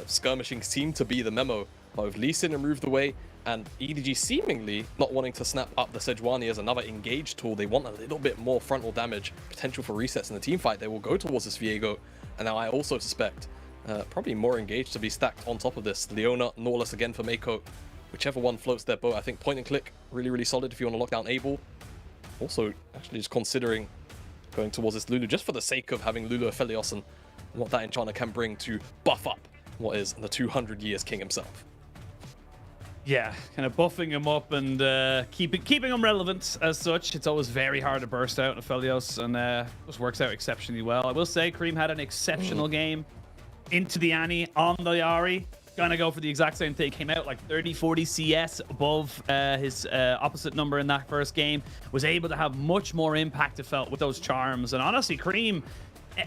skirmishing seemed to be the memo. But with Lee Sin removed away and EDG seemingly not wanting to snap up the Sejuani as another engage tool, they want a little bit more frontal damage, potential for resets in the team fight. They will go towards this Viego. And now I also suspect probably more engage to be stacked on top of this. Leona, Nautilus again for Mako. Whichever one floats their boat. I think point and click, really, really solid if you want to lock down Abel. Also, actually just considering going towards this Lulu just for the sake of having Lulu Aphelios and what that enchanter can bring to buff up what is the 200 years king himself. Yeah, kind of buffing him up and keeping him relevant as such. It's always very hard to burst out in Aphelios, and just works out exceptionally well. I will say Kareem had an exceptional game into the Annie on the Ahri. gonna go for the exact same thing. Came out like 30, 40 CS above his opposite number in that first game. Was able to have much more impact, it felt, with those charms. And honestly, Cream,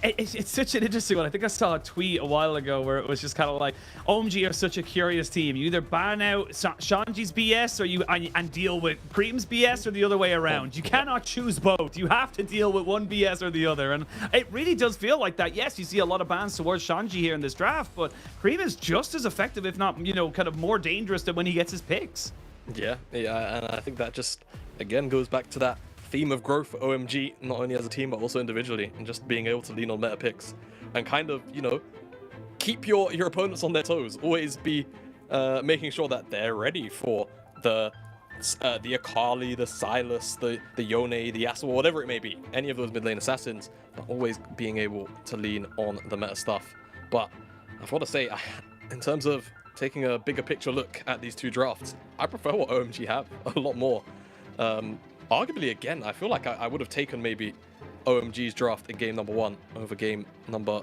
it's such an interesting one. I think I saw a tweet a while ago where it was just kind of like, OMG are such a curious team. You either ban out Shanji's BS or you and deal with Cream's BS, or the other way around. You cannot choose both. You have to deal with one BS or the other. And it really does feel like that. Yes, you see a lot of bans towards Shanji here in this draft, but Cream is just as effective, if not, you know, kind of more dangerous than when he gets his picks. Yeah, and I think that just, again, goes back to that theme of growth for OMG, not only as a team but also individually, and just being able to lean on meta picks and kind of, you know, keep your opponents on their toes. Always be making sure that they're ready for the Akali, the Sylas, the Yone, the Yasuo, whatever it may be, any of those mid lane assassins, but always being able to lean on the meta stuff. But I've got to say, in terms of taking a bigger picture look at these two drafts, I prefer what OMG have a lot more. Arguably, again, I feel like I would have taken maybe OMG's draft in game number 1 over game number...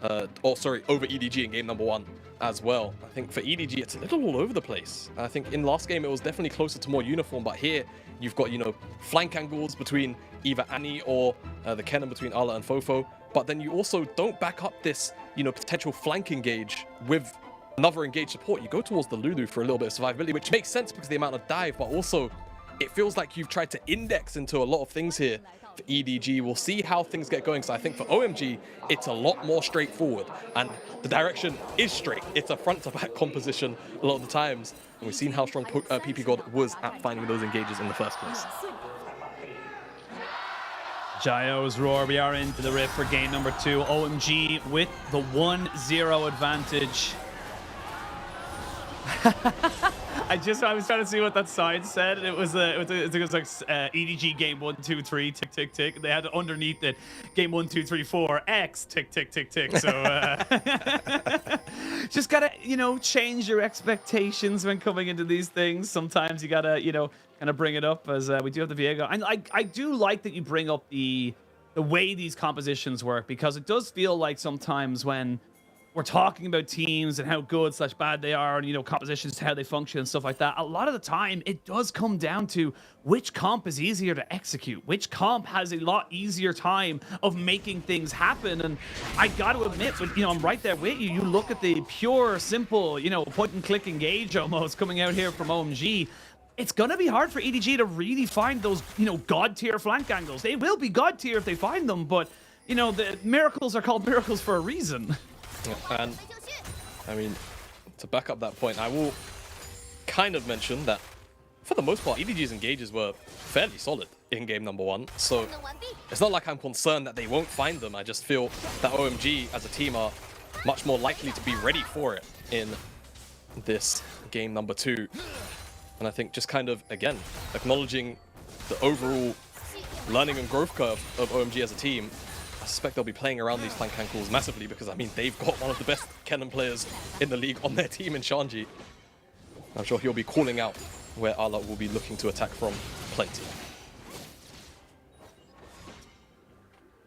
over EDG in game number 1 as well. I think for EDG, it's a little all over the place. I think in last game, it was definitely closer to more uniform, but here, you've got, you know, flank angles between either Annie or the Kennen between Ala and Fofo, but then you also don't back up this, you know, potential flank engage with another engaged support. You go towards the Lulu for a little bit of survivability, which makes sense because of the amount of dive, but also it feels like you've tried to index into a lot of things here for EDG. We'll see how things get going. So I think for OMG, it's a lot more straightforward, and the direction is straight. It's a front-to-back composition a lot of the times, and we've seen how strong PP God was at finding those engages in the first place. Jayo's Roar, we are into the rift for game number 2. OMG with the 1-0 advantage. I was trying to see what that sign said. It was like EDG game 1, 2, 3 tick tick tick. They had underneath it game 1, 2, 3, 4 X tick tick tick tick. So just gotta, you know, change your expectations when coming into these things. Sometimes you gotta, you know, kind of bring it up, as we do have the Viego. And I do like that you bring up the way these compositions work, because it does feel like sometimes when we're talking about teams and how good / bad they are, and, you know, compositions, how they function and stuff like that, a lot of the time it does come down to which comp is easier to execute, which comp has a lot easier time of making things happen. And I got to admit, but, you know, I'm right there with you. You look at the pure, simple, you know, point and click engage almost coming out here from OMG. It's going to be hard for EDG to really find those, you know, god tier flank angles. They will be god tier if they find them, but, you know, the miracles are called miracles for a reason. And I mean, to back up that point, I will kind of mention that for the most part, EDG's engages were fairly solid in game number 1. So it's not like I'm concerned that they won't find them. I just feel that OMG as a team are much more likely to be ready for it in this game number 2. And I think just kind of, again, acknowledging the overall learning and growth curve of OMG as a team, I suspect they'll be playing around these flank ankles massively, because, I mean, they've got one of the best Kennen players in the league on their team in Shanji. I'm sure he'll be calling out where Ala will be looking to attack from plenty.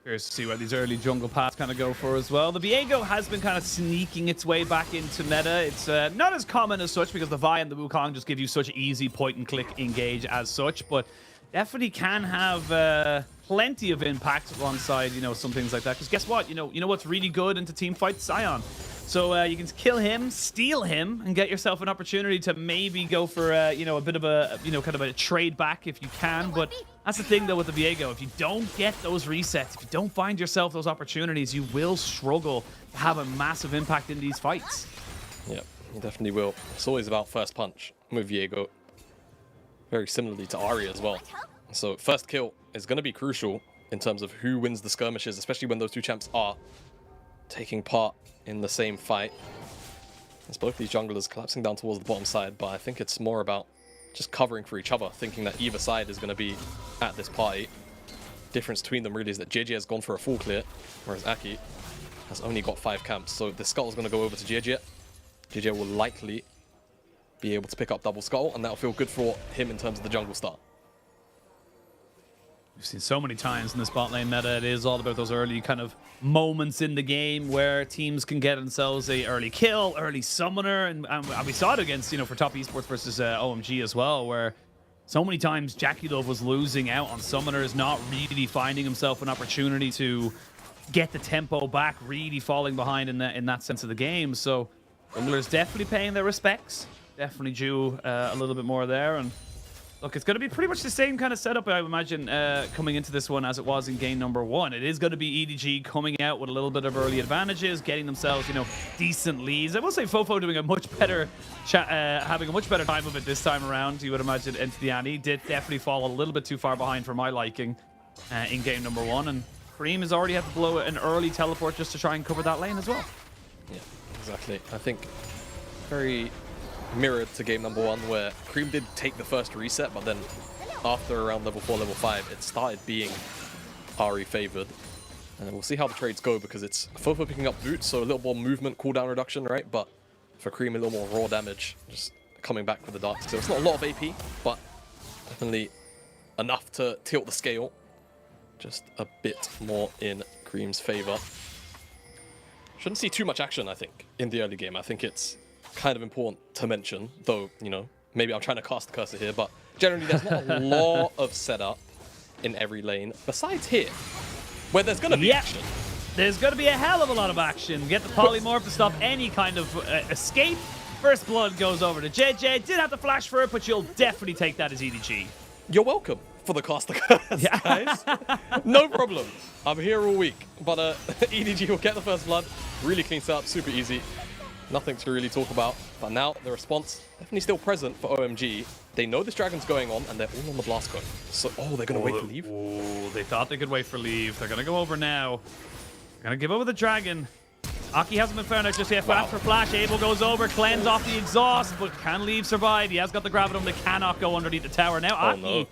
Curious to see where these early jungle paths kind of go for as well. The Viego has been kind of sneaking its way back into meta. It's not as common as such, because the Vi and the Wukong just give you such easy point and click engage as such, but definitely can have plenty of impact alongside, you know, some things like that. Because guess what? You know what's really good into team fights? Sion. So you can kill him, steal him, and get yourself an opportunity to maybe go for, you know, a bit of a, you know, kind of a trade back if you can. But that's the thing, though, with the Viego. If you don't get those resets, if you don't find yourself those opportunities, you will struggle to have a massive impact in these fights. Yeah, you definitely will. It's always about first punch with Viego. Very similarly to Ahri as well. So first kill is going to be crucial in terms of who wins the skirmishes, especially when those two champs are taking part in the same fight. As both these junglers collapsing down towards the bottom side, but I think it's more about just covering for each other, thinking that either side is going to be at this party. Difference between them really is that JJ has gone for a full clear, whereas Aki has only got 5 camps. So the Scuttle is going to go over to JJ. JJ will likely be able to pick up double Scuttle, and that'll feel good for him in terms of the jungle start. We've seen so many times in this bot lane meta, it is all about those early kind of moments in the game where teams can get themselves a early kill, early summoner, and we saw it against, for top esports versus OMG as well, where so many times Jackie Love was losing out on summoners, not really finding himself an opportunity to get the tempo back, really falling behind in that sense of the game. So junglers definitely paying their respects, definitely due a little bit more there. And look, it's going to be pretty much the same kind of setup, I imagine, coming into this one as it was in game number 1. It is going to be EDG coming out with a little bit of early advantages, getting themselves, decent leads. I will say Fofo doing a much better, having a much better time of it this time around. You would imagine into the Annie did definitely fall a little bit too far behind for my liking in game number 1. And Cream has already had to blow an early teleport just to try and cover that lane as well. Yeah, exactly. I think very mirrored to game number 1, where Cream did take the first reset, but then after around level 4, level 5, it started being Ahri favored. And we'll see how the trades go, because it's Fofo picking up boots, so a little more movement, cooldown reduction, right? But for Cream, a little more raw damage, just coming back with the dark. So it's not a lot of AP, but definitely enough to tilt the scale. Just a bit more in Cream's favor. Shouldn't see too much action, I think, in the early game. I think it's kind of important to mention, though, maybe I'm trying to cast the cursor here, but generally there's not a lot of setup in every lane, besides here, where there's going to be action. There's going to be a hell of a lot of action. Get the polymorph to stop any kind of escape. First blood goes over to JJ. Did have to flash for it, but you'll definitely take that as EDG. You're welcome for the caster curse, guys. No problem. I'm here all week. But EDG will get the first blood. Really clean setup, super easy. Nothing to really talk about. But now the response definitely still present for OMG. They know this dragon's going on, and they're all on the blast cone. So, they're going to wait for leave? Oh, they thought they could wait for leave. They're going to go over now. They're going to give over the dragon. Aki hasn't been found out just yet. Flash for flash. Abel goes over, cleanse off the exhaust, but can leave survive. He has got the gravitum. They cannot go underneath the tower. Now Aki,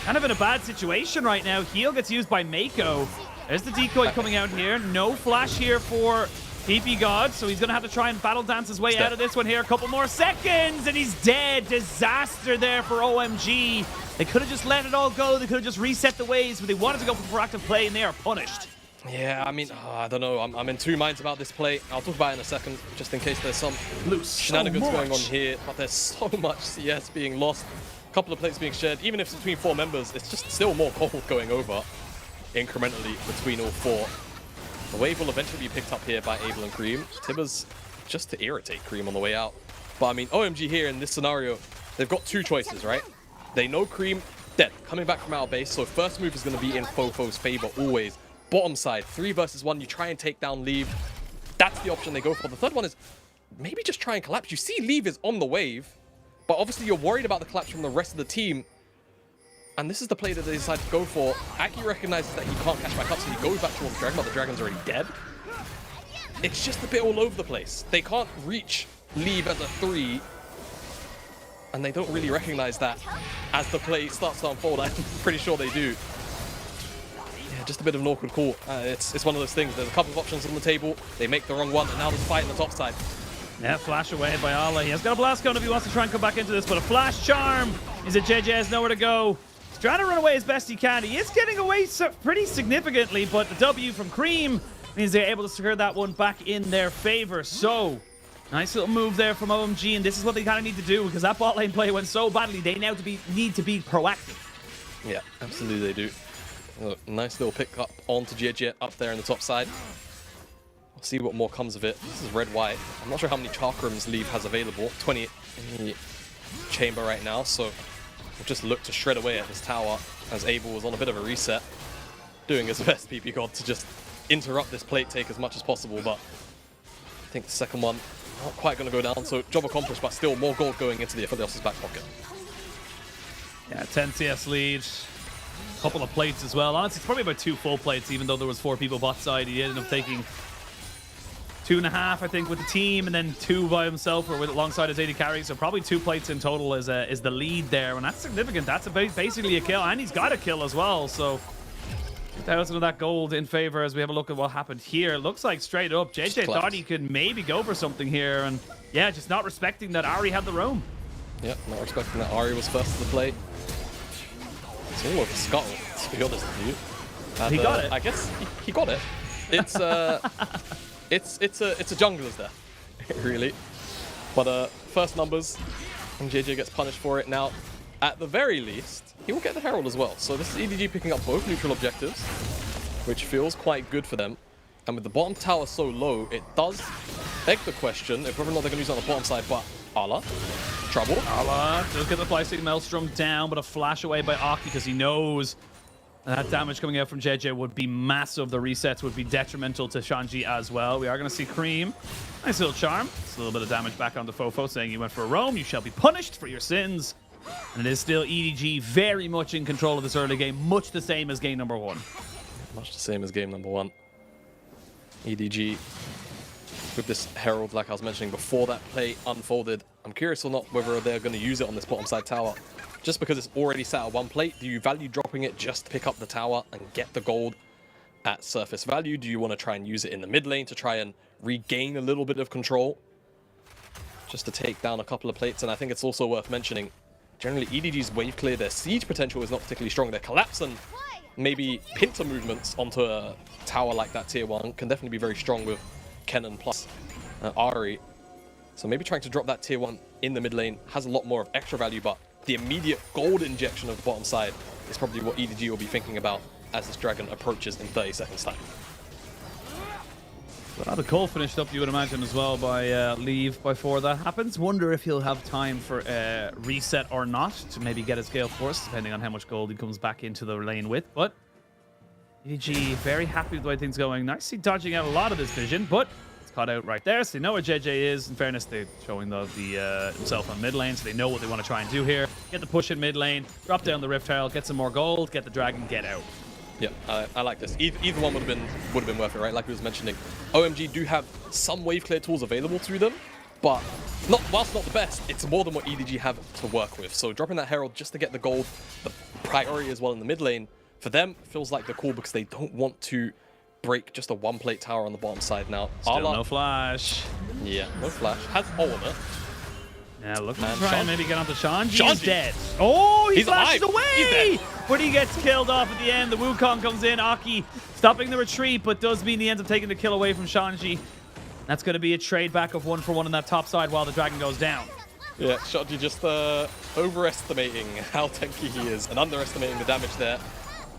kind of in a bad situation right now. Heal gets used by Mako. There's the decoy coming out here. No flash here for PP God, so he's going to have to try and battle dance his way out of this one here. A couple more seconds, and he's dead. Disaster there for OMG. They could have just let it all go. They could have just reset the waves, but they wanted to go for proactive play, and they are punished. Yeah, I mean, I don't know. I'm in two minds about this play. I'll talk about it in a second, just in case there's some shenanigans going on here. But there's so much CS being lost. A couple of plates being shared. Even if it's between 4 members, it's just still more gold going over incrementally between all 4. The wave will eventually be picked up here by Abel and Cream. Tibbers just to irritate Cream on the way out. But I mean, OMG here in this scenario, they've got 2 choices, right? They know Cream dead, coming back from our base, so first move is going to be in Fofo's favor always. Bottom side, 3 versus 1, you try and take down Leave. That's the option they go for. The third one is maybe just try and collapse. You see Leave is on the wave, but obviously you're worried about the collapse from the rest of the team. And this is the play that they decide to go for. Aki recognizes that he can't catch back up, so he goes back towards the dragon, but the dragon's already dead. It's just a bit all over the place. They can't reach Leave as a 3, and they don't really recognize that as the play starts to unfold. I'm pretty sure they do. Yeah, just a bit of an awkward call. It's one of those things. There's a couple of options on the table. They make the wrong one, and now there's a fight on the top side. Yeah, flash away by Allah. He has got a blast cone if he wants to try and come back into this, but a flash charm is it JJ has nowhere to go. He's trying to run away as best he can. He is getting away pretty significantly, but the W from Cream means they're able to secure that one back in their favor. So, nice little move there from OMG, and this is what they kind of need to do, because that bot lane play went so badly. They now need to be proactive. Yeah, absolutely they do. Nice little pick up onto JJ up there in the top side. We'll see what more comes of it. This is red-white. I'm not sure how many chakrams Leave has available. 20 in the chamber right now, so we'll just look to shred away at this tower as Abel was on a bit of a reset, doing his best, PP God, to just interrupt this plate take as much as possible, but I think the second one not quite going to go down, so job accomplished, but still more gold going into the Aphelios' back pocket. Yeah, 10 CS lead. A couple of plates as well. Honestly, it's probably about 2 full plates, even though there was 4 people bot side. He ended up taking 2.5, I think, with the team, and then 2 by himself or with alongside his AD carry. So probably 2 plates in total is the lead there, and that's significant. That's basically a kill, and he's got a kill as well. So 2,000 of that gold in favor as we have a look at what happened here. It looks like straight up JJ thought he could maybe go for something here, and yeah, just not respecting that Ahri had the roam. Yep, not respecting that Ahri was first to the plate. It's all over Scuttle. to be honest with you. And, He got it. I guess he got it. It's it's a jungler's death, really. But first numbers, and JJ gets punished for it. Now, at the very least, he will get the Herald as well. So this is EDG picking up both neutral objectives, which feels quite good for them. And with the bottom tower so low, it does beg the question if whether or not they're going to use it on the bottom side. But Ala, trouble. Ala does get the Fly-Stick Maelstrom down, but a flash away by Aki because he knows that damage coming out from JJ would be massive. The resets would be detrimental to Shanji as well. We are going to see Cream. Nice little charm. It's a little bit of damage back onto Fofo, saying you went for a roam. You shall be punished for your sins. And it is still EDG very much in control of this early game, much the same as game number 1. Much the same as game number 1. EDG with this Herald, like I was mentioning before that play unfolded. I'm curious or not whether they're going to use it on this bottom side tower. Just because it's already sat at 1 plate, do you value dropping it just to pick up the tower and get the gold at surface value? Do you want to try and use it in the mid lane to try and regain a little bit of control? Just to take down a couple of plates. And I think it's also worth mentioning, generally EDG's wave clear, their siege potential is not particularly strong. Their collapse and maybe pincer movements onto a tower like that tier 1 can definitely be very strong with Kennen plus Ari. So maybe trying to drop that tier 1 in the mid lane has a lot more of extra value, but the immediate gold injection of the bottom side is probably what EDG will be thinking about as this dragon approaches in 30 seconds time. Well, the call finished up, you would imagine, as well by Leave before that happens. Wonder if he'll have time for reset or not to maybe get his Gale Force, depending on how much gold he comes back into the lane with. But EDG very happy with the way things going. Nicely dodging out a lot of this vision, but it's caught out right there, so they know where JJ is. In fairness, they're showing himself on mid lane, so they know what they want to try and do here. Get the push in mid lane, drop down the Rift Herald, get some more gold, get the dragon, get out. Yeah, I like this. Either one would have been worth it, right? Like we was mentioning, OMG do have some wave clear tools available to them, but whilst not the best, it's more than what EDG have to work with. So dropping that Herald just to get the gold, the priority as well in the mid lane, for them feels like the call because they don't want to break just a 1 plate tower on the bottom side now. Still no flash. Yeah, no flash. Has ult on it. Yeah, looking to try and maybe get onto Shanji. He's Shanji. Dead. Oh, he flashes alive. away! But he gets killed off at the end. The Wukong comes in. Aki stopping the retreat, but does mean he ends up taking the kill away from Shanji. That's going to be a trade back of 1 for 1 on that top side while the dragon goes down. Yeah, Shanji just overestimating how tanky he is and underestimating the damage there.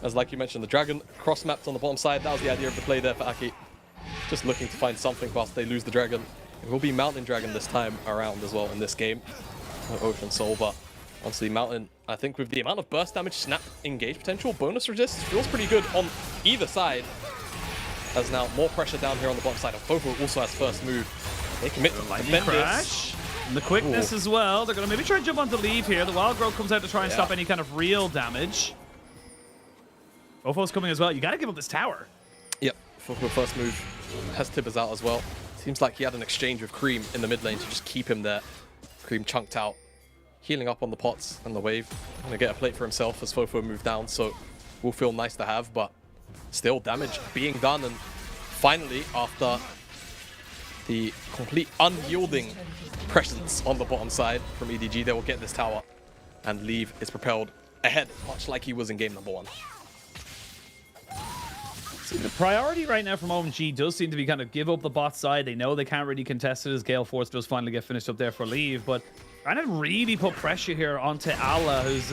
As like you mentioned, the dragon cross-mapped on the bottom side. That was the idea of the play there for Aki. Just looking to find something whilst they lose the dragon. It will be Mountain Dragon this time around as well in this game. Ocean Soul, but honestly, Mountain, I think with the amount of burst damage, snap, engage potential, bonus resist, feels pretty good on either side. As now more pressure down here on the bottom side. And Fofo also has first move. They commit to lightning crash. And the quickness as well. They're going to maybe try and jump onto Leave here. The Wild Growth comes out to try and stop any kind of real damage. Fofo's coming as well. You got to give up this tower. Yep, Fofo first move has Tibbers out as well. Seems like he had an exchange with Cream in the mid lane to just keep him there. Cream chunked out, healing up on the pots and the wave. Gonna get a plate for himself as Fofo moved down, so will feel nice to have, but still damage being done. And finally, after the complete unyielding presence on the bottom side from EDG, they will get this tower and Leave is propelled ahead, much like he was in game number 1. The priority right now from OMG does seem to be kind of give up the bot side. They know they can't really contest it as Gale Force does finally get finished up there for Leave, but trying to really put pressure here onto Ala, who's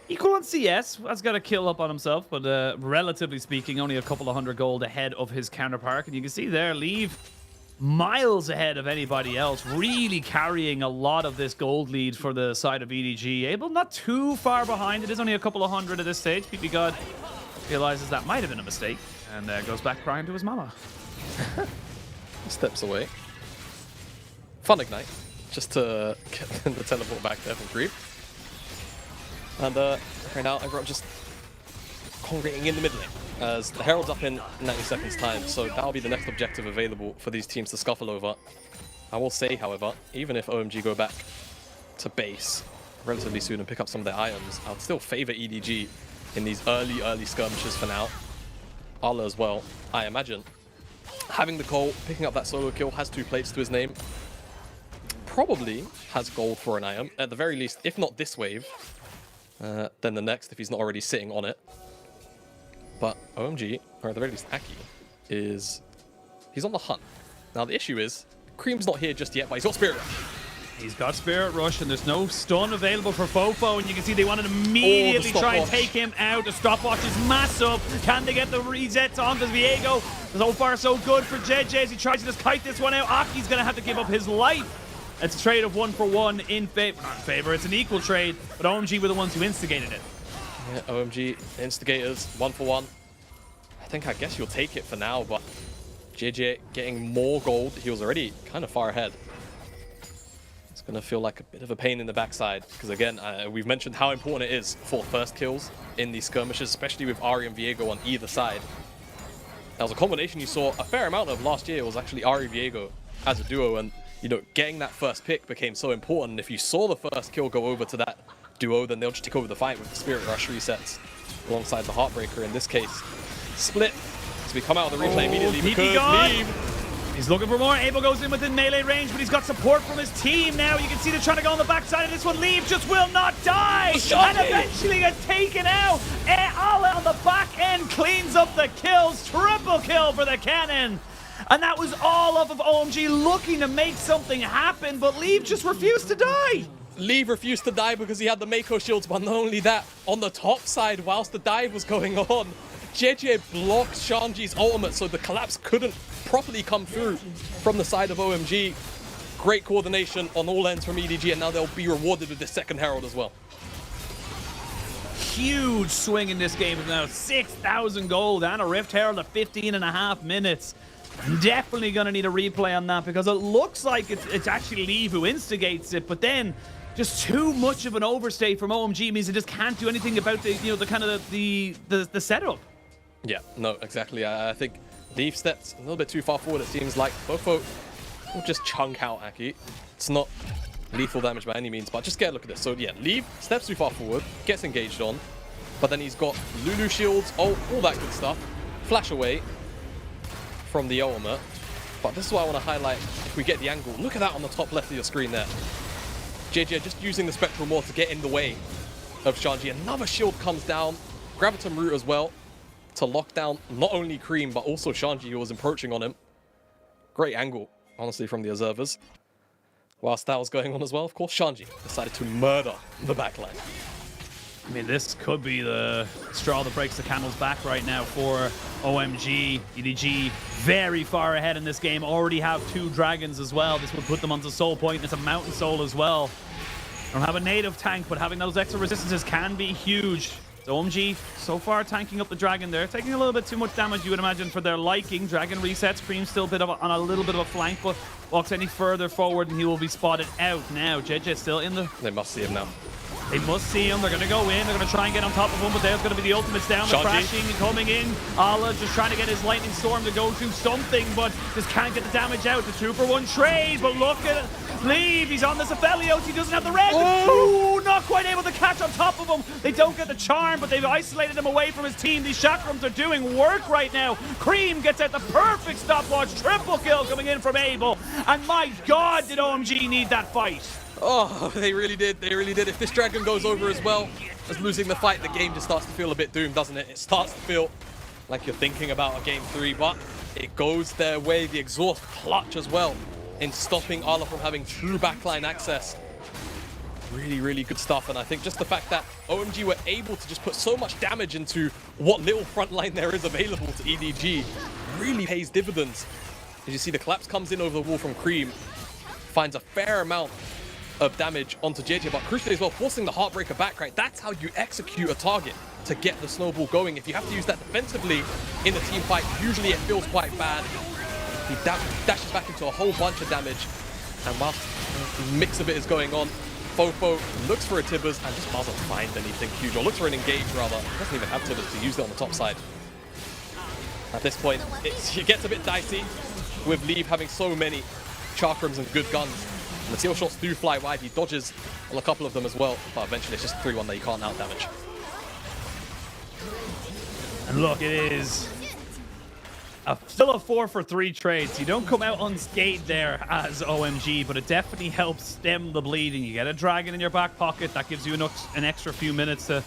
equal on CS, has got a kill up on himself, but relatively speaking, only a couple of 100 gold ahead of his counterpart. And you can see there, Leave miles ahead of anybody else, really carrying a lot of this gold lead for the side of EDG. Able not too far behind. It is only a couple of 100 at this stage. PP God realizes that might have been a mistake and goes back crying to his mama. Steps away. Fun Ignite, just to get the teleport back there from Creep. And right now, everyone just congregating in the mid lane as the Herald's up in 90 seconds time, so that'll be the next objective available for these teams to scuffle over. I will say, however, even if OMG go back to base relatively soon and pick up some of their items, I would still favor EDG in these early skirmishes for now. Ala as well, I imagine. Having the Cole, picking up that solo kill, has 2 plates to his name. Probably has gold for an item, at the very least, if not this wave. then the next if he's not already sitting on it. But OMG, or at the very least Aki, he's on the hunt. Now the issue is, Cream's not here just yet, but he's got Spirit Rush. He's got Spirit Rush, and there's no stun available for Fofo, and you can see they want to immediately try and take him out. The stopwatch is massive. Can they get the resets on? Does Viego? So far, so good for JJ as he tries to just kite this one out. Aki's going to have to give up his life. It's a trade of 1-for-1 in favor. It's an equal trade, but OMG were the ones who instigated it. Yeah, OMG instigators, 1-for-1. I guess you'll take it for now, but JJ getting more gold. He was already kind of far ahead. It's going to feel like a bit of a pain in the backside because, again, we've mentioned how important it is for first kills in these skirmishes, especially with Ahri and Viego on either side. That was a combination you saw a fair amount of last year. Was actually Ahri Viego as a duo, and you know, getting that first pick became so important. If you saw the first kill go over to that duo, then they'll just take over the fight with the Spirit Rush resets alongside the Heartbreaker in this case. Split. So we come out of the replay immediately because Leave. He's looking for more. Abel goes in within melee range, but he's got support from his team now. You can see they're trying to go on the backside of this one. Leave just will not die. And eventually gets taken out. Ala on the back end cleans up the kills. Triple kill for the cannon. And that was all off of OMG looking to make something happen, but Leave just refused to die. Leave refused to die because he had the Mako shields, but not only that, on the top side, whilst the dive was going on, JJ blocked Shanji's ultimate, so the collapse couldn't properly come through from the side of OMG. Great coordination on all ends from EDG, and now they'll be rewarded with the second Herald as well. Huge swing in this game now. 6,000 gold and a Rift Herald at 15.5 minutes. Definitely going to need a replay on that because it looks like it's actually Leave who instigates it, but then just too much of an overstay from OMG means they just can't do anything about the, you know, the kind of the setup. Yeah, no, exactly. I think Leave steps a little bit too far forward, it seems like. Fofo will just chunk out Aki. It's not lethal damage by any means, but just get a look at this. So yeah, Leave steps too far forward, gets engaged on, but then he's got Lulu shields, all that good stuff. Flash away from the ultimate. But this is what I want to highlight if we get the angle. Look at that on the top left of your screen there. JJ just using the Spectral Maw to get in the way of Shanji. Another shield comes down. Graviton Root as well to lock down not only Cream, but also Shanji, who was encroaching on him. Great angle, honestly, from the observers. Whilst that was going on as well, of course, Shanji decided to murder the backline. I mean, this could be the straw that breaks the camel's back right now for OMG. EDG very far ahead in this game. Already have 2 dragons as well. This will put them onto Soul Point, and it's a Mountain Soul as well. Don't have a native tank, but having those extra resistances can be huge. So OMG so far tanking up the dragon there, taking a little bit too much damage, you would imagine, for their liking. Dragon resets. Cream still on a little bit of a flank, but walks any further forward and he will be spotted out now. JJ still in the... They must see him now. They must see him. They're going to go in. They're going to try and get on top of him, but there's going to be the ultimates down. The crashing and coming in. Ala just trying to get his lightning storm to go do something, but just can't get the damage out. The 2-for-1 trade, but look at it. Leave. He's on the Aphelios. He doesn't have the red. Oh, not quite able to catch on top of him. They don't get the charm, but they've isolated him away from his team. These chakrams are doing work right now. Cream gets out the perfect stopwatch. Triple kill coming in from Abel. And my God, did OMG need that fight. Oh, they really did. They really did. If this dragon goes over as well as losing the fight, the game just starts to feel a bit doomed, doesn't it? It starts to feel like you're thinking about a game 3, but it goes their way. The exhaust clutch as well in stopping Ala from having true backline access. Really, really good stuff. And I think just the fact that OMG were able to just put so much damage into what little front line there is available to EDG really pays dividends. As you see, the collapse comes in over the wall from Cream, finds a fair amount of damage onto JJ, but crucially as well, forcing the Heartbreaker back, right? That's how you execute a target to get the snowball going. If you have to use that defensively in a team fight, usually it feels quite bad. He dashes back into a whole bunch of damage, and whilst the mix of it is going on, Fofo looks for a Tibbers and just doesn't find anything huge, or looks for an Engage rather. He doesn't even have Tibbers to use it on the top side. At this point, it gets a bit dicey with Leave having so many chakrams and good guns. And the teal shots do fly wide. He dodges on a couple of them as well, but eventually it's just 3-1 that you can't out damage. And look, it is Still a 4 for 3 trade. So you don't come out unscathed there as OMG, but it definitely helps stem the bleeding. You get a dragon in your back pocket. That gives you an extra few minutes to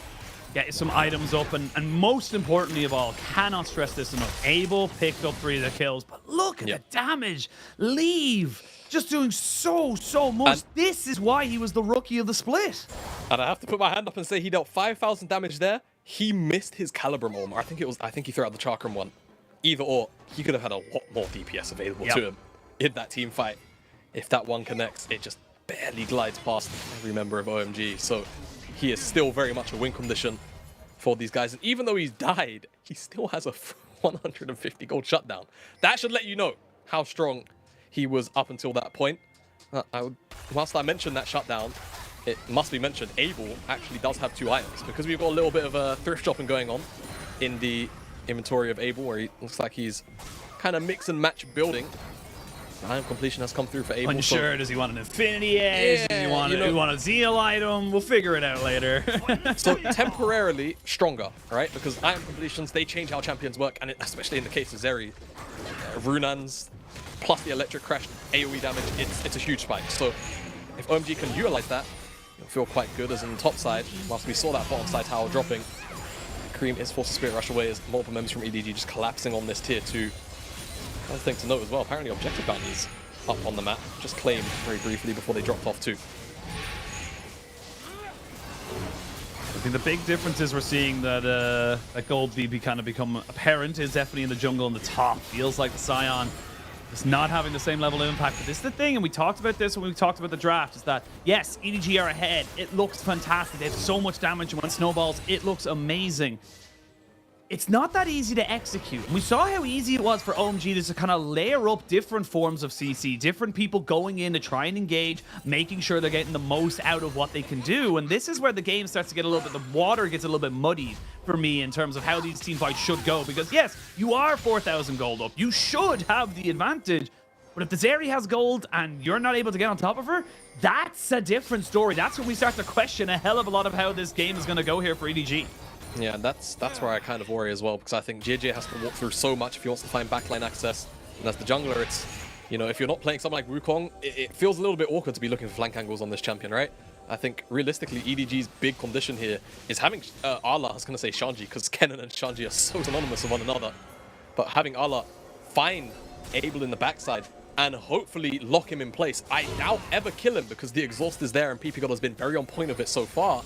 get some items up. And most importantly of all, cannot stress this enough, Abel picked up 3 of the kills. But look at the damage. Leave. Just doing so much. And this is why he was the rookie of the split. And I have to put my hand up and say he dealt 5,000 damage there. He missed his Caliber armor. I think he threw out the Chakram one. Either or, he could have had a lot more DPS available to him in that team fight. If that one connects, it just barely glides past every member of OMG. So he is still very much a win condition for these guys. And even though he's died, he still has a 150 gold shutdown. That should let you know how strong he was up until that point. Whilst I mentioned that shutdown, it must be mentioned Abel actually does have 2 items, because we've got a little bit of a thrift shopping going on in the inventory of Abel, where he looks like he's kind of mix and match building. Item completion has come through for Abel. Unsure, does he want an Infinity Edge? Does he want a Zeal item? We'll figure it out later. So temporarily stronger, right? Because item completions, they change how champions work, and especially in the case of Zeri, Runans plus the electric crash AoE damage, it's a huge spike. So if OMG can utilize that, it'll feel quite good. As in the top side, whilst we saw that bottom side tower dropping, Cream is forced to Spirit Rush away as multiple members from EDG just collapsing on this tier 2. Another thing to note as well, apparently objective bounties up on the map, just claimed very briefly before they dropped off too. I think the big difference is we're seeing that that gold BB kind of become apparent is definitely in the jungle and the top. Feels like the Scion is not having the same level of impact. But this is the thing, and we talked about this when we talked about the draft, is that, yes, EDG are ahead. It looks fantastic. They have so much damage, and when it snowballs, it looks amazing. It's not that easy to execute. We saw how easy it was for OMG to kind of layer up different forms of CC, different people going in to try and engage, making sure they're getting the most out of what they can do. And this is where the game starts to get a little bit, the water gets a little bit muddied for me in terms of how these team fights should go. Because yes, you are 4,000 gold up. You should have the advantage. But if the Zeri has gold and you're not able to get on top of her, that's a different story. That's when we start to question a hell of a lot of how this game is going to go here for EDG. Yeah, that's where I kind of worry as well, because I think JJ has to walk through so much if he wants to find backline access. And as the jungler, it's, you know, if you're not playing someone like Wukong, it feels a little bit awkward to be looking for flank angles on this champion, right? I think realistically, EDG's big condition here is having Arla, I was going to say Shanji, because Kennen and Shanji are so synonymous with one another. But having Arla find Abel in the backside and hopefully lock him in place. I doubt ever kill him, because the exhaust is there and PP God has been very on point of it so far.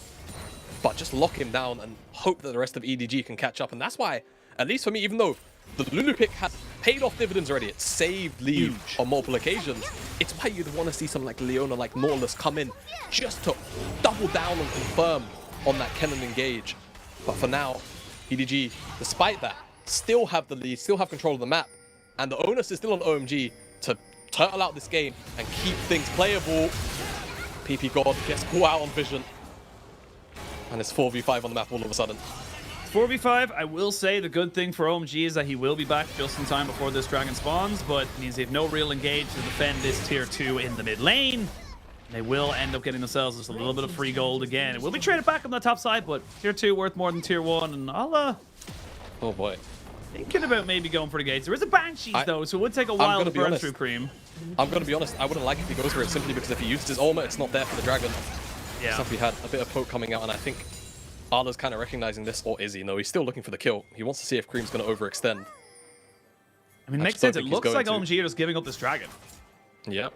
But just lock him down and hope that the rest of EDG can catch up. And that's why, at least for me, even though the Lulu pick has paid off dividends already, it saved Leave on multiple occasions, it's why you'd want to see something like Leona, like Nautilus come in just to double down and confirm on that Kennen engage. But for now, EDG, despite that, still have the lead, still have control of the map. And the onus is still on OMG to turtle out this game and keep things playable. PP God gets caught out on Vision. And it's 4v5 on the map all of a sudden. 4v5, I will say the good thing for OMG is that he will be back just in time before this dragon spawns, but it means they have no real engage to defend this tier 2 in the mid lane. They will end up getting themselves just a little bit of free gold again. It will be traded back on the top side, but tier 2 worth more than tier 1, and I'll oh boy. Thinking about maybe going for the gates. There is a Banshees though, so it would take a while to burn through Cream. I'm going to be honest, I wouldn't like if he goes for it, simply because if he used his ultimate, it's not there for the dragon. Yeah. So if he had a bit of poke coming out, and I think Arla's kind of recognizing this, or is he? No, he's still looking for the kill. He wants to see if Cream's going to overextend. I mean, makes sense. It looks like OMG are just giving up this dragon. Yeah,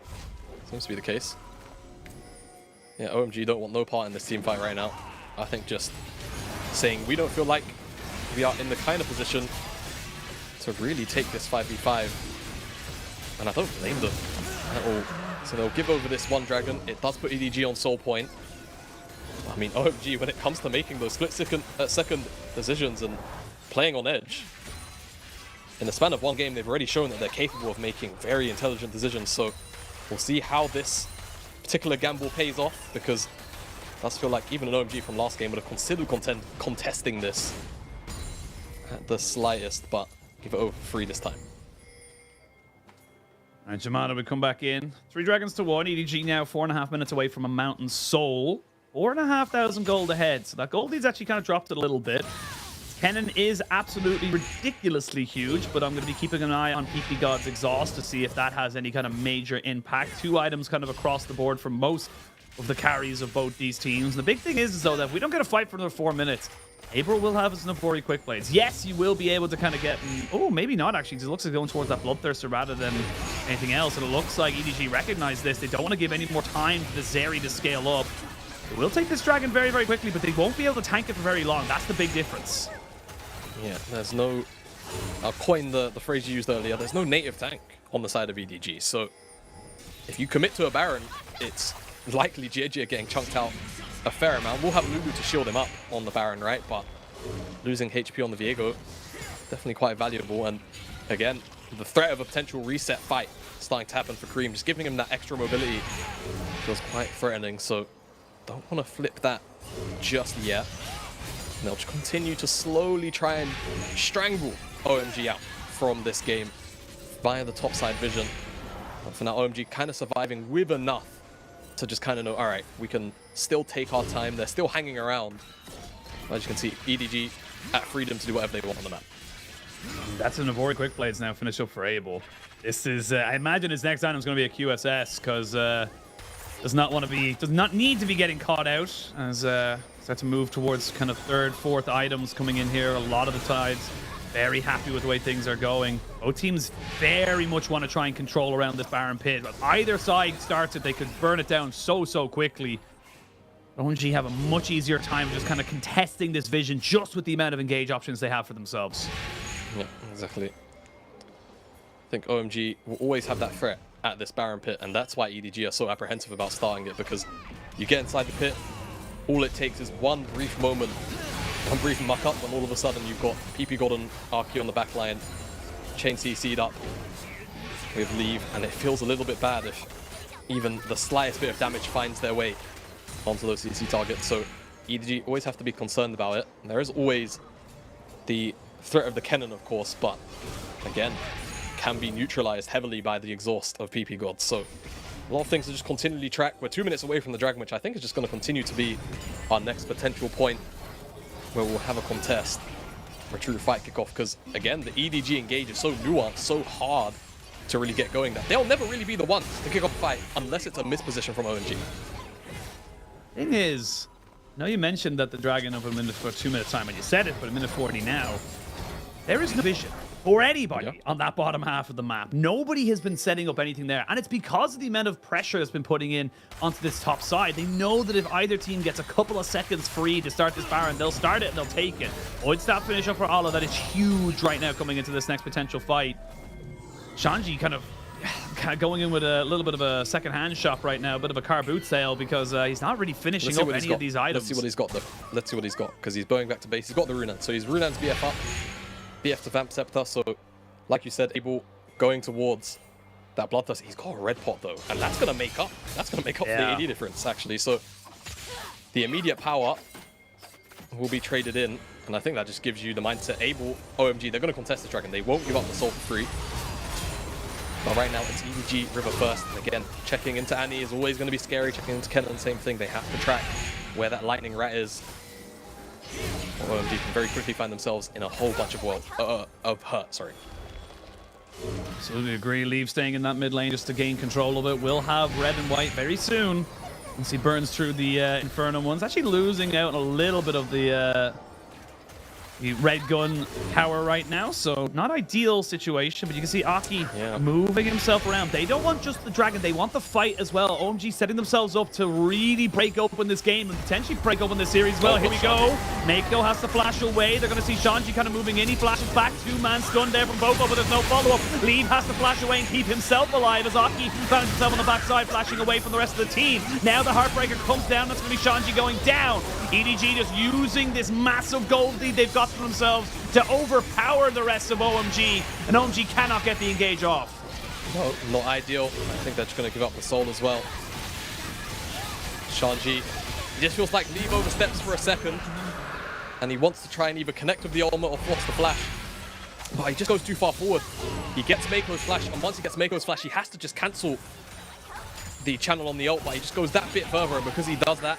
seems to be the case. Yeah, OMG don't want no part in this team fight right now. I think just saying we don't feel like we are in the kind of position to really take this 5v5. And I don't blame them at all. So they'll give over this one dragon. It does put EDG on soul point. I mean, OMG, when it comes to making those split-second decisions and playing on edge, in the span of one game, they've already shown that they're capable of making very intelligent decisions. So we'll see how this particular gamble pays off, because it does feel like even an OMG from last game would have considered contesting this at the slightest, but give it over for free this time. All right, Jamada would come back in. 3 dragons to 1. EDG now 4.5 minutes away from a Mountain Soul. 4,500 gold ahead. So that gold lead's actually kind of dropped it a little bit. Kennen is absolutely ridiculously huge, but I'm going to be keeping an eye on PP God's exhaust to see if that has any kind of major impact. 2 items kind of across the board for most of the carries of both these teams. The big thing is though, that if we don't get a fight for another 4 minutes, April will have his Navori quick blades. Yes, you will be able to kind of get... Oh, maybe not, actually, because it looks like going towards that Bloodthirster rather than anything else. And it looks like EDG recognized this. They don't want to give any more time to the Zeri to scale up. They will take this Dragon very, very quickly, but they won't be able to tank it for very long. That's the big difference. Yeah, there's no... I'll coin the phrase you used earlier. There's no native tank on the side of EDG. So if you commit to a Baron, it's likely GG are getting chunked out a fair amount. We'll have Lulu to shield him up on the Baron, right? But losing HP on the Viego, definitely quite valuable. And again, the threat of a potential reset fight starting to happen for Cream, just giving him that extra mobility feels quite threatening. So don't want to flip that just yet. And they'll just continue to slowly try and strangle OMG out from this game via the topside vision. But for now, OMG kind of surviving with enough to just kind of know, all right, we can still take our time. They're still hanging around. As you can see, EDG at freedom to do whatever they want on the map. That's an Navori quick blades now finish up for Abel. This is, I imagine his next item is going to be a QSS because does not need to be getting caught out as start to move towards kind of 3rd, 4th items coming in here. A lot of the tides very happy with the way things are going. Both teams very much want to try and control around this Baron pit. But either side starts it, they could burn it down so quickly. OMG have a much easier time just kind of contesting this vision just with the amount of engage options they have for themselves. Yeah, exactly. I think OMG will always have that threat at this Baron pit, and that's why EDG are so apprehensive about starting it, because you get inside the pit, all it takes is one brief moment, one brief muck up, and all of a sudden you've got PP God and Arky on the back line, chain CC'd up with Leave, and it feels a little bit bad if even the slightest bit of damage finds their way onto those CC targets. So EDG always have to be concerned about it. And there is always the threat of the Kennen, of course, but again, can be neutralized heavily by the exhaust of PP God. So a lot of things to just continually track. We're 2 minutes away from the Dragon, which I think is just going to continue to be our next potential point where we'll have a contest, a true fight kickoff, because again, the EDG engage is so nuanced, so hard to really get going that they'll never really be the ones to kick off a fight unless it's a misposition from OMG. Thing is, I know you mentioned that the Dragon over a minute for 2 minutes time, and you said it, but a minute 40 now. There is no vision for anybody on that bottom half of the map. Nobody has been setting up anything there, and it's because of the amount of pressure that's been putting in onto this top side. They know that if either team gets a couple of seconds free to start this Baron, they'll start it and they'll take it. Void Staff finish up for Ala. That is huge right now coming into this next potential fight. Shanji kind of going in with a little bit of a second-hand shop right now, a bit of a car boot sale, because he's not really finishing up any of these items. Let's see what he's got, though. Let's see what he's got, because he's going back to base. He's got the Runan, so he's Runan's BF up, BF to Vamp Scepter, so like you said, Abel going towards that Bloodthirst. He's got a red pot, though, and that's going to make up. That's going to make up for the AD difference, actually. So the immediate power will be traded in, and I think that just gives you the mindset. Abel, OMG, they're going to contest the Dragon. They won't give up the soul for free. But right now, it's EDG River first. And again, checking into Annie is always going to be scary. Checking into Kennen, same thing. They have to track where that lightning rat is. OMG can very quickly find themselves in a whole bunch of hurt. Sorry. Absolutely agree. Leave staying in that mid lane just to gain control of it. We'll have red and white very soon. Once he burns through the Inferno ones. Actually losing out a little bit of the red gun power right now, so not ideal situation, but you can see Aki moving himself around. They don't want just the Dragon, they want the fight as well. OMG setting themselves up to really break open this game and potentially break open this series as well. Here we go. Mako has to flash away. They're going to see Shanji kind of moving in. He flashes back. 2-man stun there from Boko, but there's no follow-up. Leave has to flash away and keep himself alive as Aki finds himself on the backside, flashing away from the rest of the team. Now the Heartbreaker comes down. That's going to be Shanji going down. EDG just using this massive gold lead they've got for themselves to overpower the rest of OMG, and OMG cannot get the engage off. No, not ideal. I think they're just going to give up the soul as well. Shanji, he just feels like Leave oversteps for a second, and he wants to try and either connect with the ultimate or force the flash. But he just goes too far forward. He gets Mako's flash, and once he gets Mako's flash, he has to just cancel the channel on the ult, but he just goes that bit further, and because he does that,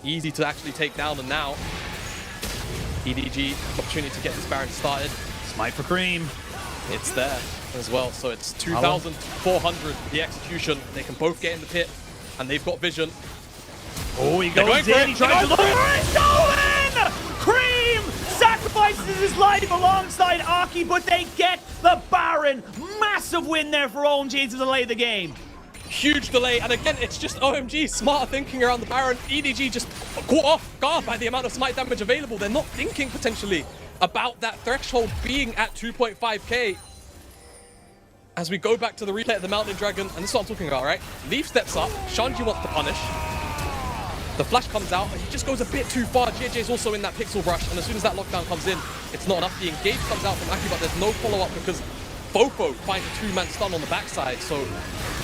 easy to actually take down. And now EDG, opportunity to get this Baron started. Smite for Cream. It's there as well, so it's 2,400 the execution. They can both get in the pit, and they've got vision. Oh, he goes in, he tries to look for it, stolen! Cream sacrifices his life alongside Aki, but they get the Baron. Massive win there for OMG to delay the game. Huge delay, and again, it's just OMG smarter thinking around the Baron. EDG just caught off guard by the amount of smite damage available. They're not thinking potentially about that threshold being at 2.5k. As we go back to the replay of the Mountain Dragon, and this is what I'm talking about, right? Leaf steps up, Shanji wants to punish. The flash comes out, he just goes a bit too far. JJ's also in that pixel brush, and as soon as that lockdown comes in, it's not enough. The engage comes out from Aki, but there's no follow-up because Fofo finds a two-man stun on the backside, so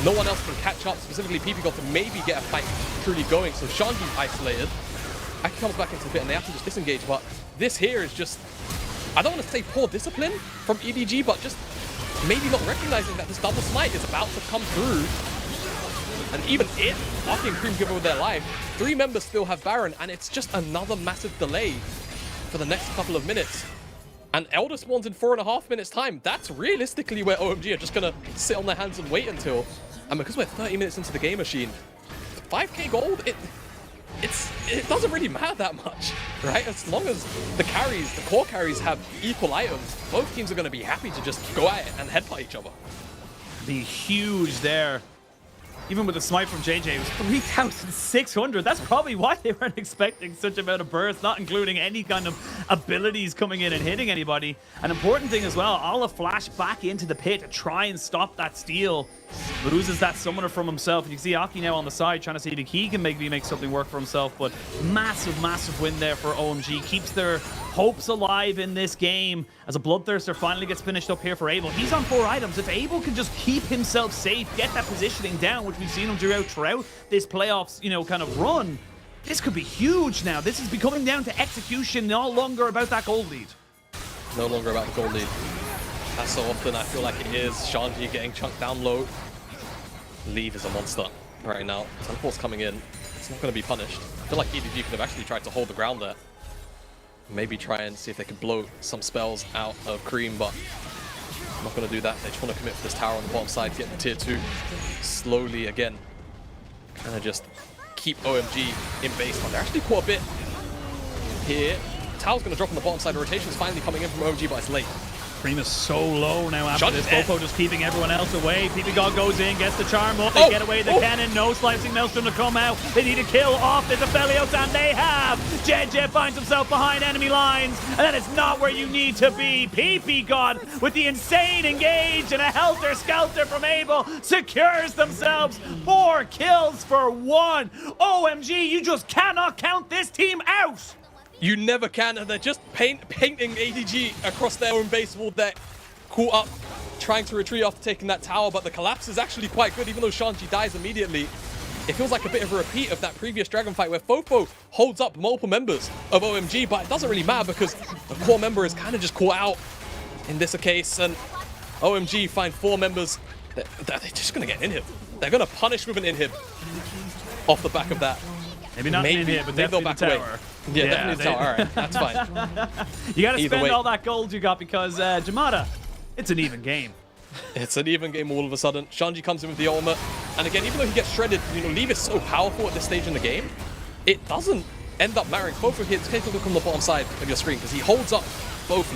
no one else can catch up, specifically PP to maybe get a fight truly going. So Shanji's isolated. Aki comes back into the pit and they have to just disengage, but this here is just, I don't want to say poor discipline from EDG, but just maybe not recognizing that this double smite is about to come through. And even if Aki and Cream give over their life, 3 members still have Baron, and it's just another massive delay for the next couple of minutes. And Elder spawns in 4.5 minutes time. That's realistically where OMG are just gonna sit on their hands and wait until. And because we're 30 minutes into the game machine, 5k gold, it doesn't really matter that much, right? As long as the carries, the core carries have equal items, both teams are gonna be happy to just go at it and headbutt each other. Be huge there. Even with the smite from JJ, it was 3,600. That's probably why they weren't expecting such amount of burst, not including any kind of abilities coming in and hitting anybody. An important thing as well, Olive flash back into the pit to try and stop that steal. Loses that summoner from himself. And you can see Aki now on the side trying to see if he can maybe make something work for himself. But massive, massive win there for OMG. Keeps their hopes alive in this game as a Bloodthirster finally gets finished up here for Abel. He's on 4 items. If Abel can just keep himself safe, get that positioning down, which we've seen him throughout this playoffs, you know, kind of run, this could be huge now. This is becoming down to execution, no longer about that gold lead. No longer about the gold lead. As so often I feel like it is. Shanji getting chunked down low. Leave is a monster right now. Teleport's coming in. It's not going to be punished. I feel like EDG could have actually tried to hold the ground there. Maybe try and see if they could blow some spells out of Cream, but I'm not going to do that. They just want to commit for this tower on the bottom side to get the tier 2. Slowly again. Kind of just keep OMG in base. But they're actually caught a bit here. Tower's going to drop on the bottom side. The rotation's finally coming in from OMG, but it's late. Cream is so low now after this. Fofo just keeping everyone else away. PP God goes in, gets the charm up. They get away the cannon. No slicing Maelstrom to come out. They need a kill off the Aphelios, and they have. JJ finds himself behind enemy lines, and that is not where you need to be. PP God with the insane engage and a helter-skelter from Abel secures themselves 4 kills for 1. OMG, you just cannot count this team out. You never can, and they're just painting ADG across their own base wall. They're caught up, trying to retreat after taking that tower, but the collapse is actually quite good, even though Shanji dies immediately. It feels like a bit of a repeat of that previous Dragon fight where Fofo holds up multiple members of OMG, but it doesn't really matter because the core member is kind of just caught out in this case, and OMG find 4 members. They're just going to get an inhib. They're going to punish with an inhib off the back of that. Maybe not in here, but definitely the tower. Yeah, definitely the tower. All right, that's fine. You got to spend all that gold you got because, Jamada, it's an even game. It's an even game all of a sudden. Shanji comes in with the ultimate. And again, even though he gets shredded, you know, Leave is so powerful at this stage in the game, it doesn't end up mattering. Fofo here, take a look on the bottom side of your screen because he holds up both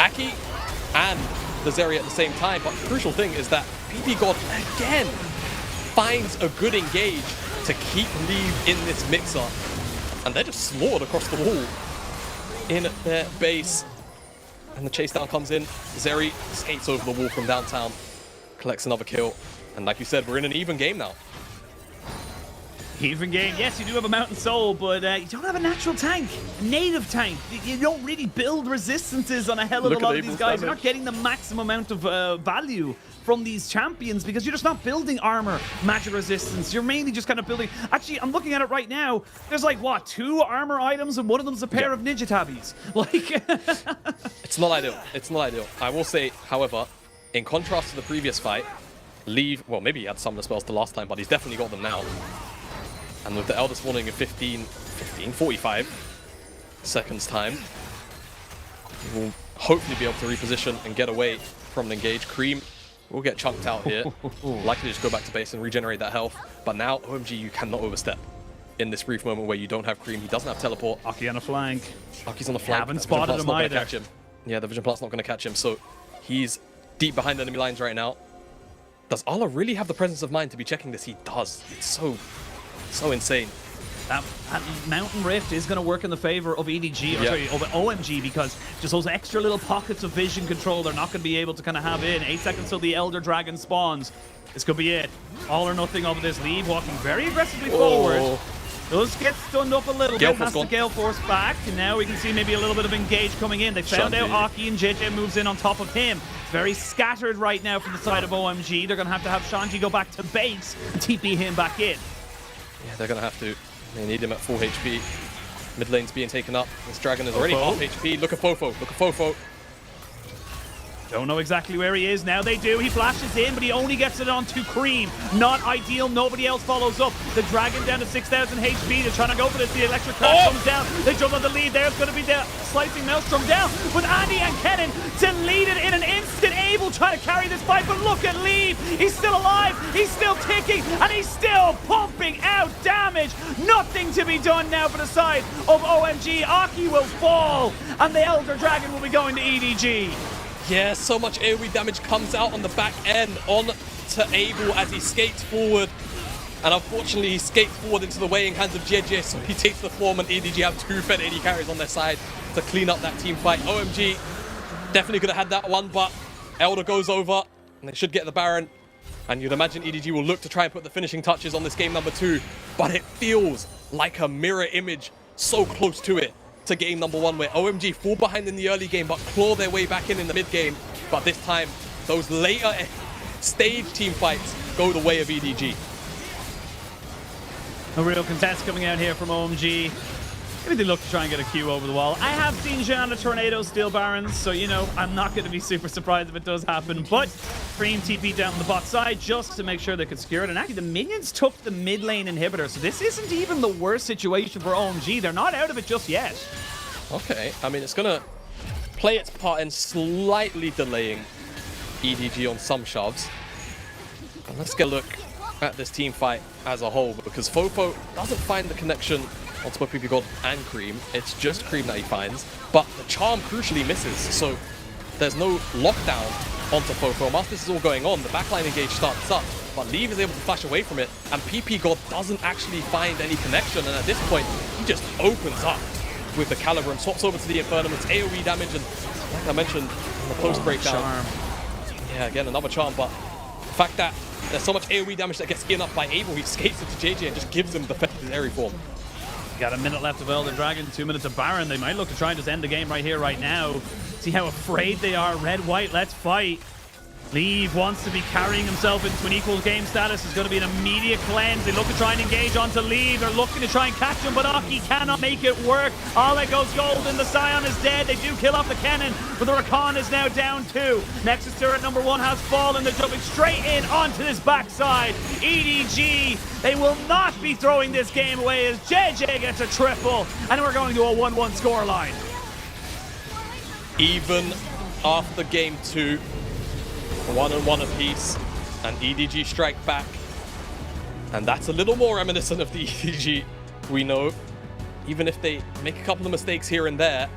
Aki and the Zeri at the same time. But the crucial thing is that PP God, again, finds a good engage to keep Leave in this mixer. And they're just slaughtered across the wall in their base. And the chase down comes in. Zeri skates over the wall from downtown, collects another kill. And like you said, we're in an even game now. Even game. Yes, you do have a Mountain Soul, but you don't have a natural tank, a native tank. You don't really build resistances on a hell of a lot of these guys. You're not getting the maximum amount of value from these champions because you're just not building armor, magic resistance. You're mainly just kind of building. Actually, I'm looking at it right now. There's like, what, 2 armor items and one of them's a pair of ninja tabbies. Like, it's not ideal. It's not ideal. I will say, however, in contrast to the previous fight, Leave, well, maybe he had some of the spells the last time, but he's definitely got them now. And with the Elder spawning in 45, seconds time. He will hopefully be able to reposition and get away from an engage. Cream will get chunked out here. Likely just go back to base and regenerate that health. But now, OMG, you cannot overstep in this brief moment where you don't have Cream. He doesn't have teleport. Aki on a flank. Aki's on the flank. Haven't spotted him either. Catch him. Yeah, the Vision Plant's not going to catch him. So he's deep behind enemy lines right now. Does Ala really have the presence of mind to be checking this? He does. It's so insane. That Mountain Rift is going to work in the favor of EDG, or sorry, of OMG, because just those extra little pockets of vision control they're not going to be able to kind of have in. 8 seconds till the Elder Dragon spawns. This could be it. All or nothing over this lead, walking very aggressively forward. Does get stunned up a little bit, has the Gale Force back, and now we can see maybe a little bit of engage coming in. They found out Aki, and JJ moves in on top of him. It's very scattered right now from the side of OMG. They're going to have Shanji go back to base and TP him back in. Yeah, they're going to have to. They need him at full HP. Mid lane's being taken up. This Dragon is already half HP. Look at Fofo. Look at Fofo. Don't know exactly where he is. Now they do. He flashes in, but he only gets it onto Cream. Not ideal. Nobody else follows up. The Dragon down to 6,000 HP. They're trying to go for this. The electric curve comes down. They jump on the lead. There's going to be the slicing Maelstrom down. With Andy and Kennen deleted in an instant. Able trying to carry this fight, but look at Leave. He's still alive. He's still ticking, and he's still pumping out damage. Nothing to be done now for the side of OMG. Aki will fall, and the Elder Dragon will be going to EDG. Yeah, so much AoE damage comes out on the back end on to Abel as he skates forward. And unfortunately, he skates forward into the weighing hands of JJ, so he takes the form, and EDG have 2 Fed AD carries on their side to clean up that team fight. OMG definitely could have had that one, but Elder goes over, and they should get the Baron. And you'd imagine EDG will look to try and put the finishing touches on this game number 2, but it feels like a mirror image so close to it. To game number 1, where OMG fall behind in the early game but claw their way back in the mid game. But this time, those later stage team fights go the way of EDG. A real contest coming out here from OMG. Maybe they look to try and get a Q over the wall. I have seen Jean the Tornado steal Barons, so you know, I'm not going to be super surprised if it does happen. But Cream TP down the bot side just to make sure they could secure it. And actually, the minions took the mid lane inhibitor, so this isn't even the worst situation for OMG. They're not out of it just yet. Okay, I mean, it's going to play its part in slightly delaying EDG on some shoves. But let's get a look at this team fight as a whole, because Fofo doesn't find the connection onto both PP God and Cream. It's just Cream that he finds, but the charm crucially misses, so there's no lockdown onto Fofo. Whilst this is all going on, the backline engage starts up, but Leave is able to flash away from it, and PP God doesn't actually find any connection, and at this point, he just opens up with the Caliber and swaps over to the Infernum. It's AoE damage, and like I mentioned in the post breakdown, yeah, again, another charm, but the fact that there's so much AoE damage that gets skinned up by Abel, he skates into JJ and just gives him the defensive airy form. Got a minute left of Elder Dragon, 2 minutes of Baron. They might look to try and just end the game right here, right now. See how afraid they are. Red, white, let's fight. Leave wants to be carrying himself into an equal game status. It's going to be an immediate cleanse. They look to try and engage onto Leave. They're looking to try and catch him, but Aki cannot make it work. Ale goes golden. The Scion is dead. They do kill off the Kennen, but the Rakan is now down 2. Nexus turret number 1 has fallen. They're jumping straight in onto this backside. EDG, they will not be throwing this game away as JJ gets a triple, and we're going to a 1-1 scoreline. Even after game 2, 1-1 apiece, and EDG strike back, and that's a little more reminiscent of the EDG we know. Even if they make a couple of mistakes here and there,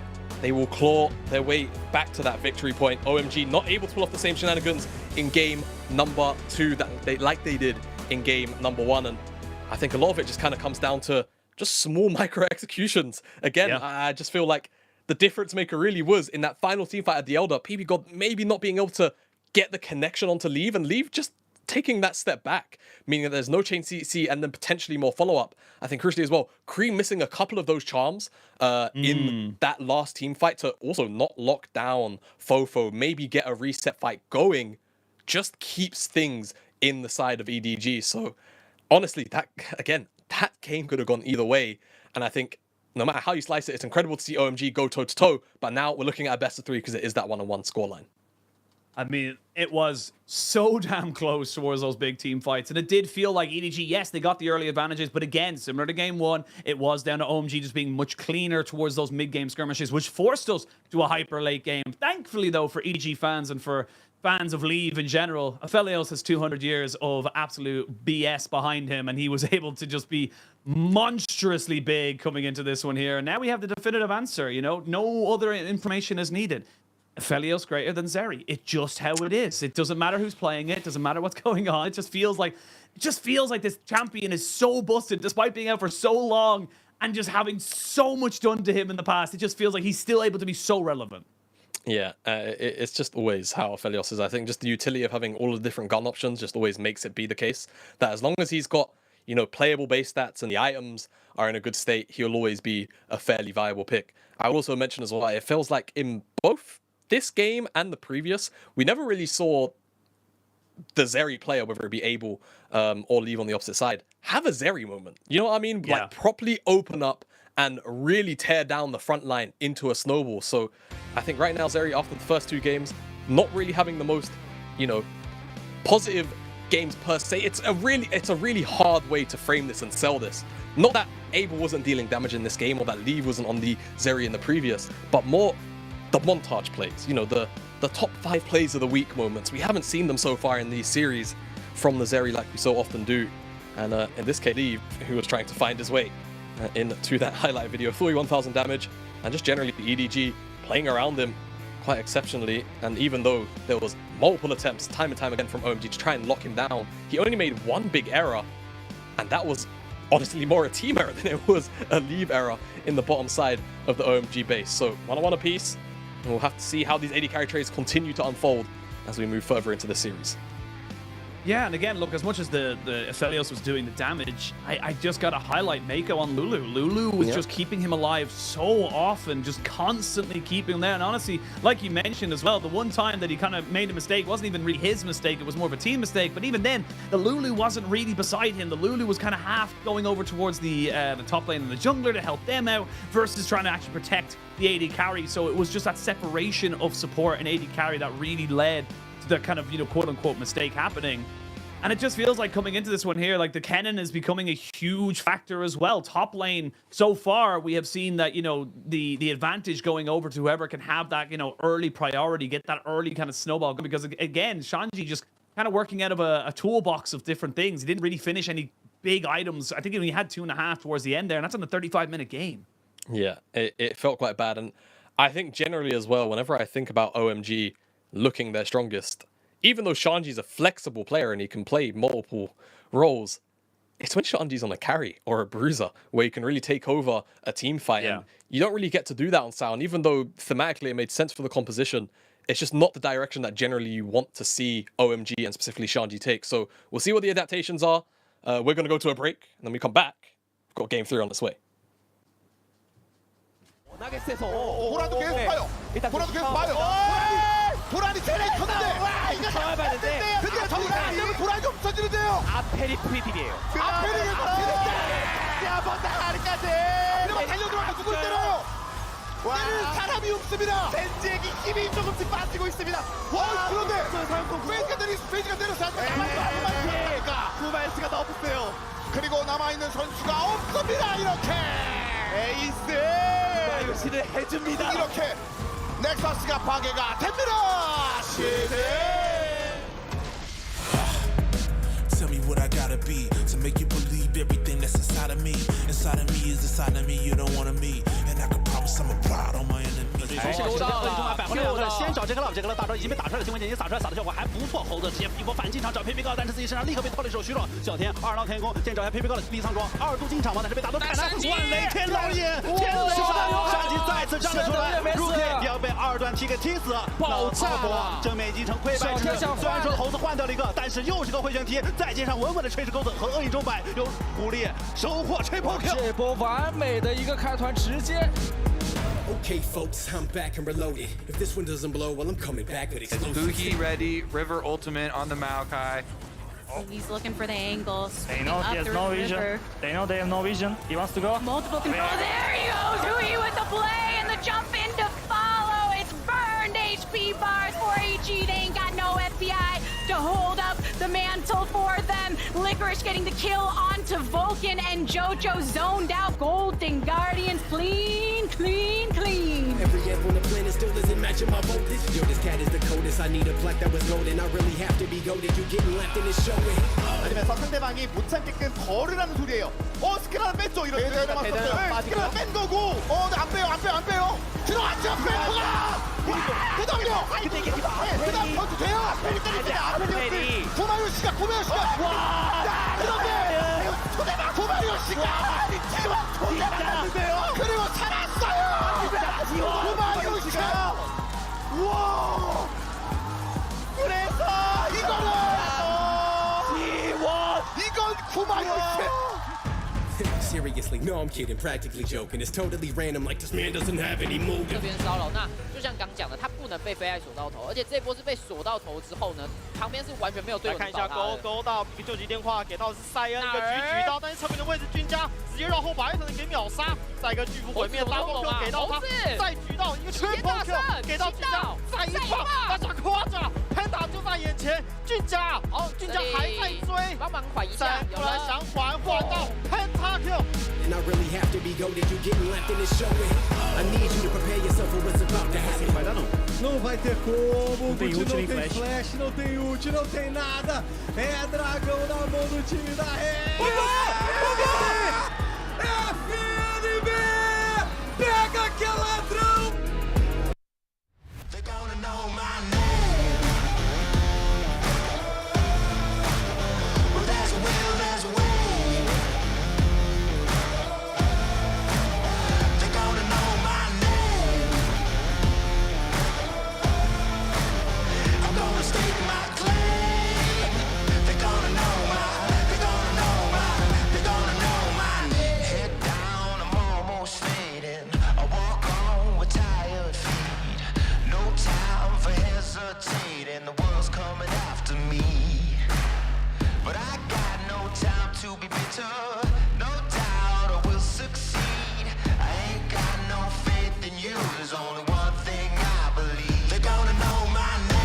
they will claw their way back to that victory point. OMG not able to pull off the same shenanigans in game number 2 that they did in game number 1, and I think a lot of it just kind of comes down to just small micro executions. Again, I just feel like the difference maker really was in that final team fight at the Elder, PP God maybe not being able to get the connection onto Leave, and Leave just taking that step back, meaning that there's no chain CC and then potentially more follow-up. I think crucially as well, Cream missing a couple of those charms in that last team fight to also not lock down Fofo, maybe get a reset fight going, just keeps things in the side of EDG. So honestly, that game could have gone either way, and I think no matter how you slice it, it's incredible to see OMG go toe-to-toe, but now we're looking at a best of 3 because it is that 1-on-1 scoreline. I mean, it was so damn close towards those big team fights. And it did feel like EDG, yes, they got the early advantages. But again, similar to game one, it was down to OMG just being much cleaner towards those mid-game skirmishes, which forced us to a hyper late game. Thankfully, though, for EDG fans and for fans of Leave in general, Aphelios has 200 years of absolute BS behind him. And he was able to just be monstrously big coming into this one here. And now we have the definitive answer, you know, no other information is needed. Aphelios greater than Zeri. It's just how it is. It doesn't matter who's playing it. Doesn't matter what's going on. It just feels like this champion is so busted despite being out for so long and just having so much done to him in the past. It just feels like he's still able to be so relevant. Yeah, it's just always how Aphelios is. I think just the utility of having all the different gun options just always makes it be the case that as long as he's got, you know, playable base stats and the items are in a good state, he'll always be a fairly viable pick. I will also mention as well, it feels like in both this game and the previous, we never really saw the Zeri player, whether it be Abel or Leave on the opposite side, have a Zeri moment. You know what I mean? Yeah. Like properly open up and really tear down the front line into a snowball. So I think right now Zeri, after the first two games, not really having the most, you know, positive games per se. It's a really hard way to frame this and sell this. Not that Abel wasn't dealing damage in this game or that Leave wasn't on the Zeri in the previous, but more the montage plays, you know, the top 5 plays of the week moments. We haven't seen them so far in these series from the Zeri like we so often do. And in this case, Leave, who was trying to find his way into that highlight video, 41,000 damage, and just generally the EDG playing around him quite exceptionally. And even though there was multiple attempts time and time again from OMG to try and lock him down, he only made one big error, and that was honestly more a team error than it was a Leave error in the bottom side of the OMG base. So 1-on-1 apiece. And we'll have to see how these AD carry trades continue to unfold as we move further into the series. Yeah, and again, look, as much as the Aphelios was doing the damage, I just got to highlight Mako on Lulu. Lulu was just keeping him alive so often, just constantly keeping him there. And honestly, like you mentioned as well, the one time that he kind of made a mistake wasn't even really his mistake. It was more of a team mistake. But even then, the Lulu wasn't really beside him. The Lulu was kind of half going over towards the top lane and the jungler to help them out versus trying to actually protect the AD carry. So it was just that separation of support and AD carry that really led to the kind of, you know, quote-unquote mistake happening. And it just feels like coming into this one here, like the Kennen is becoming a huge factor as well. Top lane, so far, we have seen that, you know, the advantage going over to whoever can have that, you know, early priority, get that early kind of snowball. Because, again, Shanji just kind of working out of a toolbox of different things. He didn't really finish any big items. I think he only had 2.5 towards the end there, and that's on the 35-minute game. Yeah, it felt quite bad. And I think generally as well, whenever I think about OMG looking their strongest, even though Shanji's a flexible player and he can play multiple roles, it's when Shanji's on a carry or a bruiser where you can really take over a team fight. Yeah. And you don't really get to do that on Sound, even though thematically it made sense for the composition. It's just not the direction that generally you want to see OMG and specifically Shanji take. So we'll see what the adaptations are. We're going to go to a break, and then we come back. We've got game 3 on its way. 보라도 계속 봐요. 보라도 계속 봐요. 보라니 제일 컸는데 이거 잡아야 되는데 근데 정말 보라니 없어지는데요. 아페리 프리딜이에요. 아페리가 한번 나가리까지 그럼 달려들어가 누굴 때려요. 때릴 사람이 없습니다. 벤지에게 힘이 조금씩 빠지고 있습니다. 그런데 페이지가 내려서 남아있으니까 구마이스가 넣었어요. 그리고 남아있는 선수가 없습니다. 이렇게 에이스 시를 해줍니다. 이렇게 넥서스가 파괴가 됩니다. Tell me what I gotta be to make you believe everything that's inside of me. Inside of me is inside of me you don't wanna meet. And I can promise I'm a pride on my enemies. 先找这个了，大招已经被打出来的情况下，你撒出来撒的效果还不错。猴子直接一波反进场找佩佩高，但是自己身上立刻被套了一手虚弱。小天二郎天空先找下佩佩高的离仓装，2度进场嘛，但是被打到凯南万雷天老爷，天雷杀机再次站了出来，入铁要被2段踢给踢死，爆炸了，正面已经成溃败之势。虽然说猴子换掉了一个，但是又是个回旋踢，再接上稳稳的垂直钩子和恶影钟摆，由狐狸收获 triple kill， 这波完美的一个开团直接。 Okay, folks, I'm back and reloaded. If this one doesn't blow, well, I'm coming back with explosive. Buki ready, River ultimate on the Maokai. He's looking for the angle. They know he has no vision. They know they have no vision. He wants to go. Multiple control. Oh, there he goes. Hui with the play and the jump in to follow. It's burned HP bars for EG. They ain't got to hold up the mantle for them. Licorice getting the kill onto Vulcan, and JoJo zoned out. Golden Guardians clean, clean, clean. Every amp on the planet still isn't matching my voltage. Yo, this cat is the coldest. I need a plaque that was golden. I really have to be goaded. You getting left in this showing. 아니면서 상대방이 못 참게끔 거를 하는 소리예요. 스킬 하나 뺐죠. 이렇게 스킬 하나 뺀 거고. 안 빼요, 안 빼요, 안 빼요. 들어왔죠, 뺐구나. 그 다음요. 그 다음 전투 돼요. 페리 때리니까 앞에 구마유 씨가. 와. 그런데 구마유 씨가 지금 났는데요. 그리고 살았어요. 구마유 씨가. 와. 그래서 이거는. 이건 구마유 씨. Seriously, no, I'm kidding. Practically joking. It's totally random. Like this man doesn't have any motive. 这边骚扰，那就像刚讲的，他不能被飞爱锁到头，而且这一波是被锁到头之后呢，旁边是完全没有队友来看一下勾到一个救急电话，给到的是塞恩，一个举到，但是侧面的位置均加直接绕后把艾特给秒杀，再一个巨幅毁灭大bomb Q给到他，再举到一个triple Q给到均加，再一发大家夸张，Panda 就在眼前，均加，均加还在追，帮忙缓一下，过来想缓到 Penta Q。 And I really have to be goaded. You getting left in this showing. I need you to prepare yourself for what's about to happen. Não vai ter como, Gucci não tem flash, não tem ult, não tem nada. É dragão na mão do time da Red. É FNB! Pega que é ladrão! They're gonna know my name. Well, there's a will, there's a way. Stake my claim. They're gonna know my name. Head down, I'm almost fading. I walk on with tired feet. No time for hesitating. The world's coming after me. But I got no time to be bitter. No doubt I will succeed. I ain't got no faith in you. There's only one thing I believe. They're gonna know my name.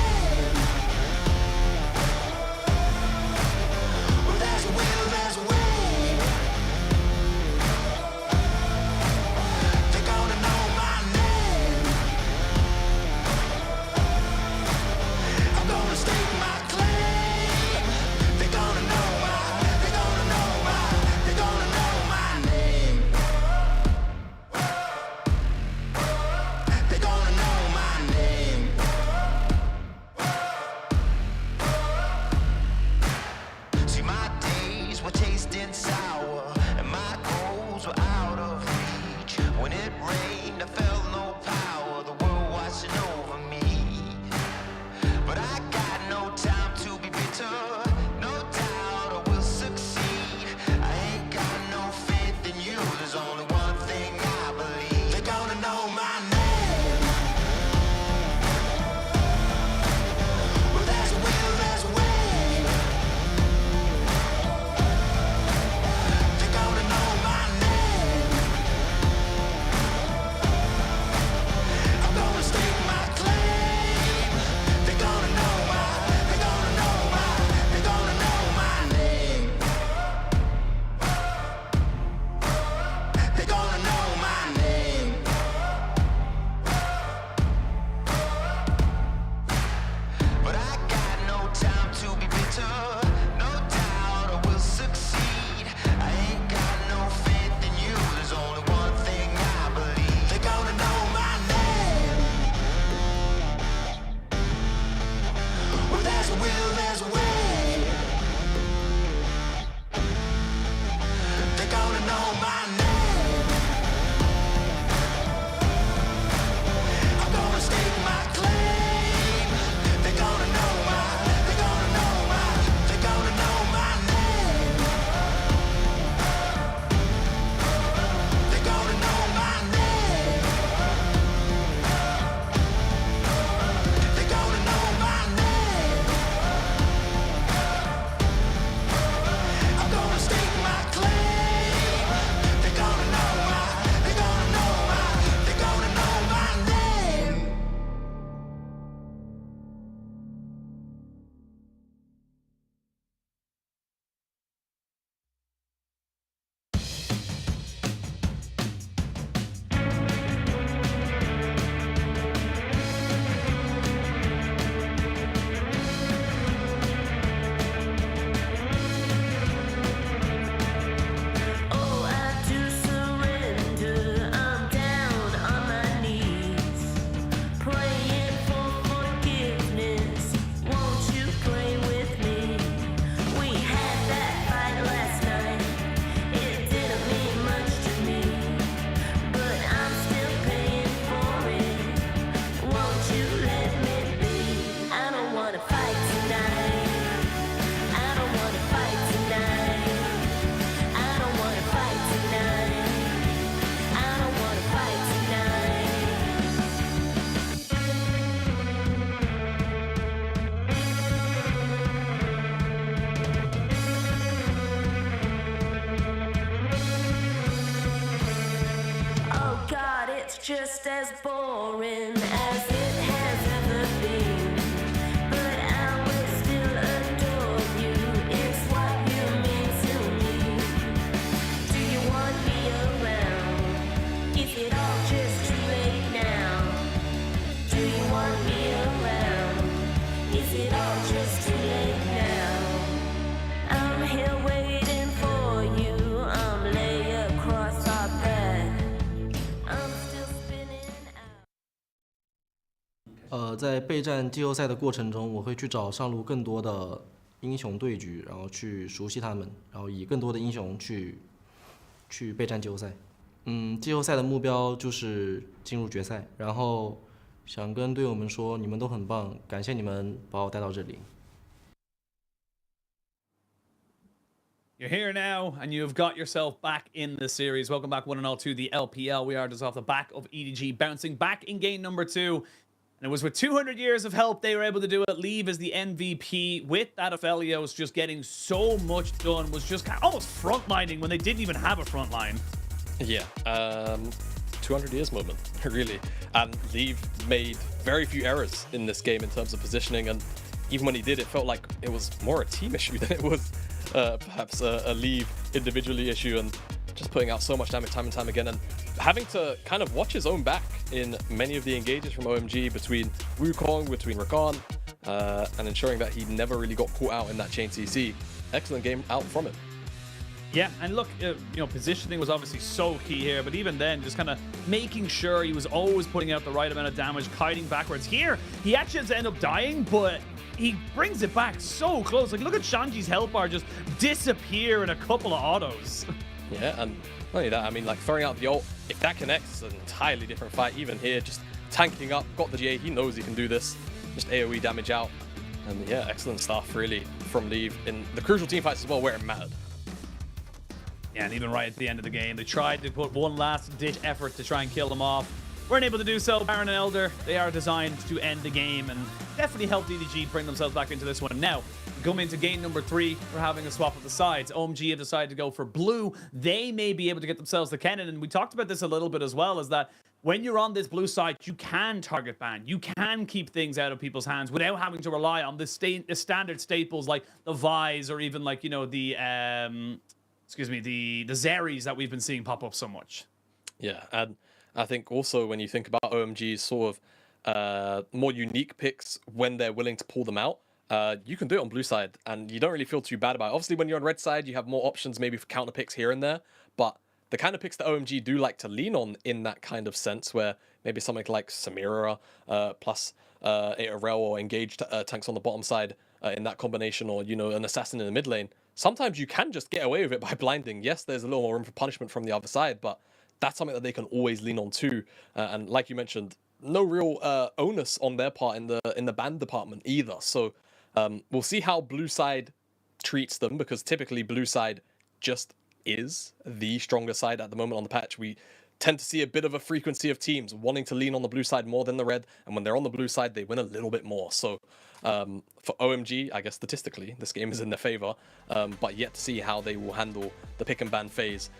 just as boring as it has ever been. But I will still adore you. It's what you mean to me. Do you want me around? Is it all just too late now? Do you want me around? Is it all just too late now? I'm here waiting for you. I'm lay across our bed. I'm still spinning out. 在备战季后赛的过程中，我会去找上路更多的英雄对局，然后去熟悉他们，然后以更多的英雄去备战季后赛。季后赛的目标就是进入决赛，然后想跟队友们说，你们都很棒，感谢你们把我带到这里。You're here now, and you've got yourself back in the series. Welcome back, one and all, to the LPL. We are just off the back of EDG, bouncing back in game number 2. And it was with 200 years of help they were able to do it. Leave as the MVP with that Aphelios just getting so much done. Was just kind of almost frontlining when they didn't even have a front line. Yeah, 200 years moment, really. And Leave made very few errors in this game in terms of positioning, and even when he did, it felt like it was more a team issue than it was perhaps a Leave individually issue, and just putting out so much damage time and time again, and having to kind of watch his own back in many of the engages from OMG between Wukong, between Rakan, and ensuring that he never really got caught out in that chain CC. Excellent game out from him. Yeah, and look, you know, positioning was obviously so key here, but even then, just kind of making sure he was always putting out the right amount of damage, kiting backwards. Here, he actually has to end up dying, but he brings it back so close. Like, look at Shanji's health bar just disappear in a couple of autos. Yeah, and not only that, I mean, like, throwing out the ult, if that connects, it's an entirely different fight. Even here, just tanking up, got the GA, he knows he can do this. Just AoE damage out. And yeah, excellent stuff, really, from Leave in the crucial team fights as well, where it mattered. Yeah, and even right at the end of the game, they tried to put one last-ditch effort to try and kill them off. Weren't able to do so. Baron and Elder, they are designed to end the game and definitely helped EDG bring themselves back into this one. Now, going into game number 3, we're having a swap of the sides. OMG have decided to go for blue. They may be able to get themselves the cannon, and we talked about this a little bit as well, is that when you're on this blue side, you can target ban. You can keep things out of people's hands without having to rely on the standard staples like the Vise or even like, you know, the the Zeries that we've been seeing pop up so much. Yeah, and I think also when you think about OMG's sort of more unique picks when they're willing to pull them out, you can do it on blue side and you don't really feel too bad about it. Obviously, when you're on red side, you have more options maybe for counter picks here and there, but the kind of picks that OMG do like to lean on in that kind of sense, where maybe something like Samira plus a Rel or engaged tanks on the bottom side in that combination, or, you know, an assassin in the mid lane, sometimes you can just get away with it by blinding. Yes, there's a little more room for punishment from the other side, but that's something that they can always lean on too. And like you mentioned, no real onus on their part in the ban department either. So we'll see how blue side treats them, because typically blue side just is the stronger side at the moment on the patch. We tend to see a bit of a frequency of teams wanting to lean on the blue side more than the red, and when they're on the blue side, they win a little bit more. So for OMG, I guess statistically, this game is in their favor, but yet to see how they will handle the pick and ban phase.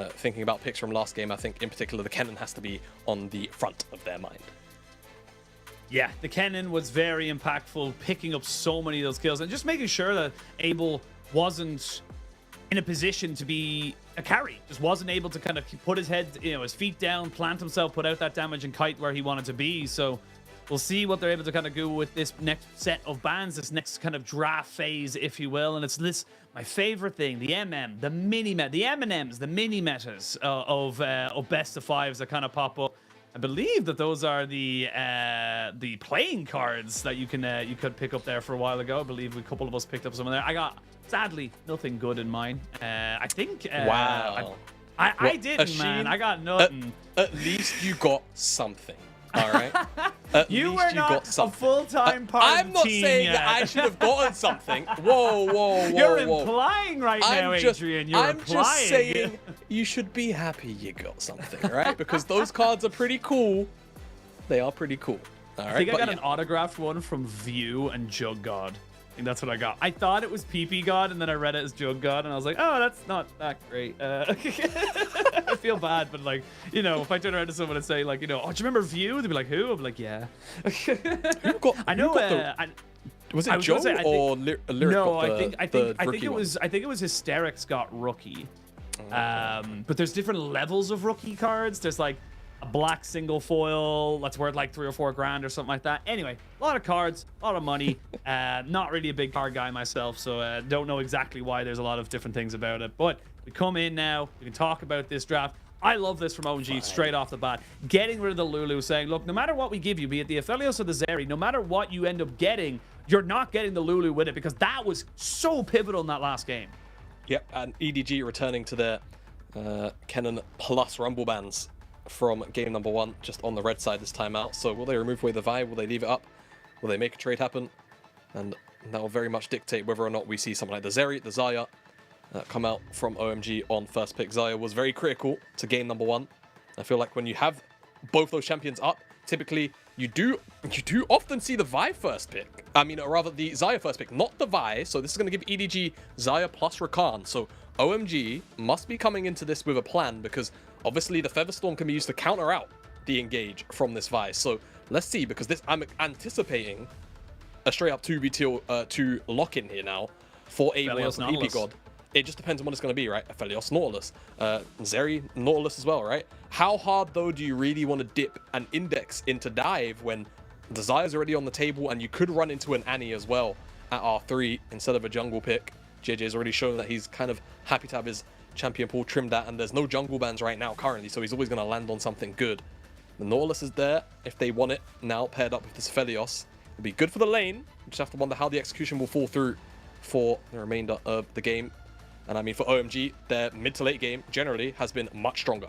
Thinking about picks from last game, I think in particular the Kennen has to be on the front of their mind. Yeah, the Kennen was very impactful, picking up so many of those kills and just making sure that Abel wasn't in a position to be a carry. Just wasn't able to kind of put his head, you know, his feet down, plant himself, put out that damage and kite where he wanted to be. So we'll see what they're able to kind of do with this next set of bans, this next kind of draft phase, if you will. And it's this, my favorite thing, the MM, the mini meta, the M&Ms, the mini metas of best of fives that kind of pop up. I believe that those are the playing cards that you could pick up there for a while ago. I believe a couple of us picked up some of there. I got, sadly, nothing good in mine. I think. Wow. I didn't, man. I got nothing. At least you got something. All right. You were not a full-time part of the team. I'm not saying yet. that I should have gotten something. Whoa. You're implying right now, Adrian. You're implying. Just saying you should be happy you got something, right? Because those cards are pretty cool. They are pretty cool. All right. I think I got an autographed one from View and Jug God. think that's what I got. I thought it was PP God, and then I read it as Jug God, and I was like, oh, that's not that great. I feel bad, but like, you know, if I turn around to someone and say like, you know, oh, do you remember View? They'd be like, who? I'm like, yeah. I know. Was it Joe or Lyric? No, I think it was Hysterics got rookie. But there's different levels of rookie cards. There's like a black single foil that's worth like $3 or $4 grand or something like that. Anyway, a lot of cards, a lot of money. Not really a big card guy myself, so don't know exactly why there's a lot of different things about it. But we come in now, we can talk about this draft. I love this from OMG straight off the bat. Getting rid of the Lulu, saying, look, no matter what we give you, be it the Aphelios or the Zeri, no matter what you end up getting, you're not getting the Lulu with it, because that was so pivotal in that last game. Yep, and EDG returning to their Kennen plus Rumble bans from game number 1, just on the red side this time out. So will they remove away the Vi? Will they leave it up? Will they make a trade happen? And that will very much dictate whether or not we see someone like the Zeri, the Xayah, come out from OMG on first pick. Xayah was very critical to game number 1. I feel like when you have both those champions up, typically you do often see the Vi first pick. I mean, or rather the Xayah first pick, not the Vi. So this is going to give EDG Xayah plus Rakan. So OMG must be coming into this with a plan, because obviously the Featherstorm can be used to counter out the engage from this Vi. So let's see, because this, I'm anticipating a straight up 2v2 lock in here now for a PP God. It just depends on what it's going to be, right? Aphelios, Nautilus, Zeri, Nautilus as well, right? How hard, though, do you really want to dip an Index into dive when the Xayah's already on the table, and you could run into an Annie as well at R3 instead of a jungle pick? JJ's already shown that he's kind of happy to have his champion pool trimmed out, and there's no jungle bans right now currently, so he's always going to land on something good. The Nautilus is there if they want it now, paired up with this Aphelios. It'll be good for the lane. You just have to wonder how the execution will fall through for the remainder of the game. And I mean, for OMG, their mid to late game generally has been much stronger.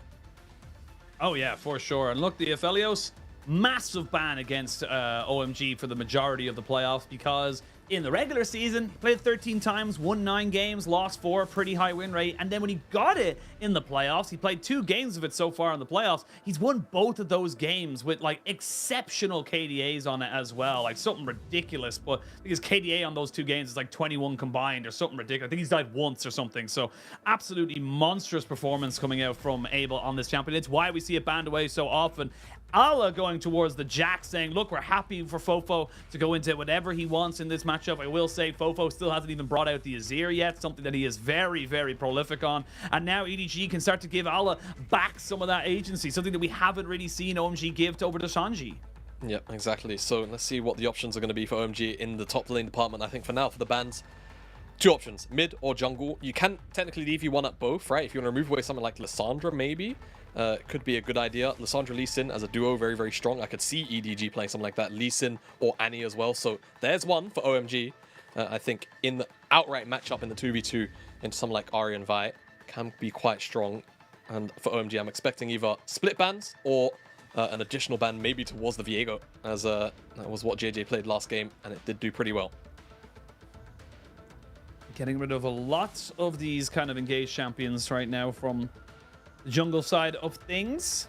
Oh, yeah, for sure. And look, the Aphelios, massive ban against OMG for the majority of the playoffs, because in the regular season, he played 13 times, won 9 games, lost 4, pretty high win rate. And then when he got it in the playoffs, he played 2 games of it so far in the playoffs. He's won both of those games with like exceptional KDAs on it as well, like something ridiculous. But I think his KDA on those 2 games is like 21 combined or something ridiculous. I think he's died once or something. So absolutely monstrous performance coming out from Abel on this champion. It's why we see it banned away so often. Allah going towards the Jack, saying, look, we're happy for Fofo to go into whatever he wants in this matchup. I will say Fofo still hasn't even brought out the Azir yet, something that he is very, very prolific on. And now EDG can start to give Allah back some of that agency, something that we haven't really seen OMG give over to Sanji. Yeah, exactly. So let's see what the options are going to be for OMG in the top lane department. I think for now, for the bans, 2 options, mid or jungle. You can technically leave you one at both, right? If you want to remove away something like Lissandra, maybe. Could be a good idea. Lissandra, Lee Sin as a duo, very, very strong. I could see EDG playing something like that. Lee Sin or Annie as well. So there's one for OMG. I think in the outright matchup in the 2v2 into something like Ahri and Vi can be quite strong. And for OMG, I'm expecting either split bans or an additional ban maybe towards the Viego, as that was what JJ played last game, and it did do pretty well. Getting rid of a lot of these kind of engaged champions right now from the jungle side of things.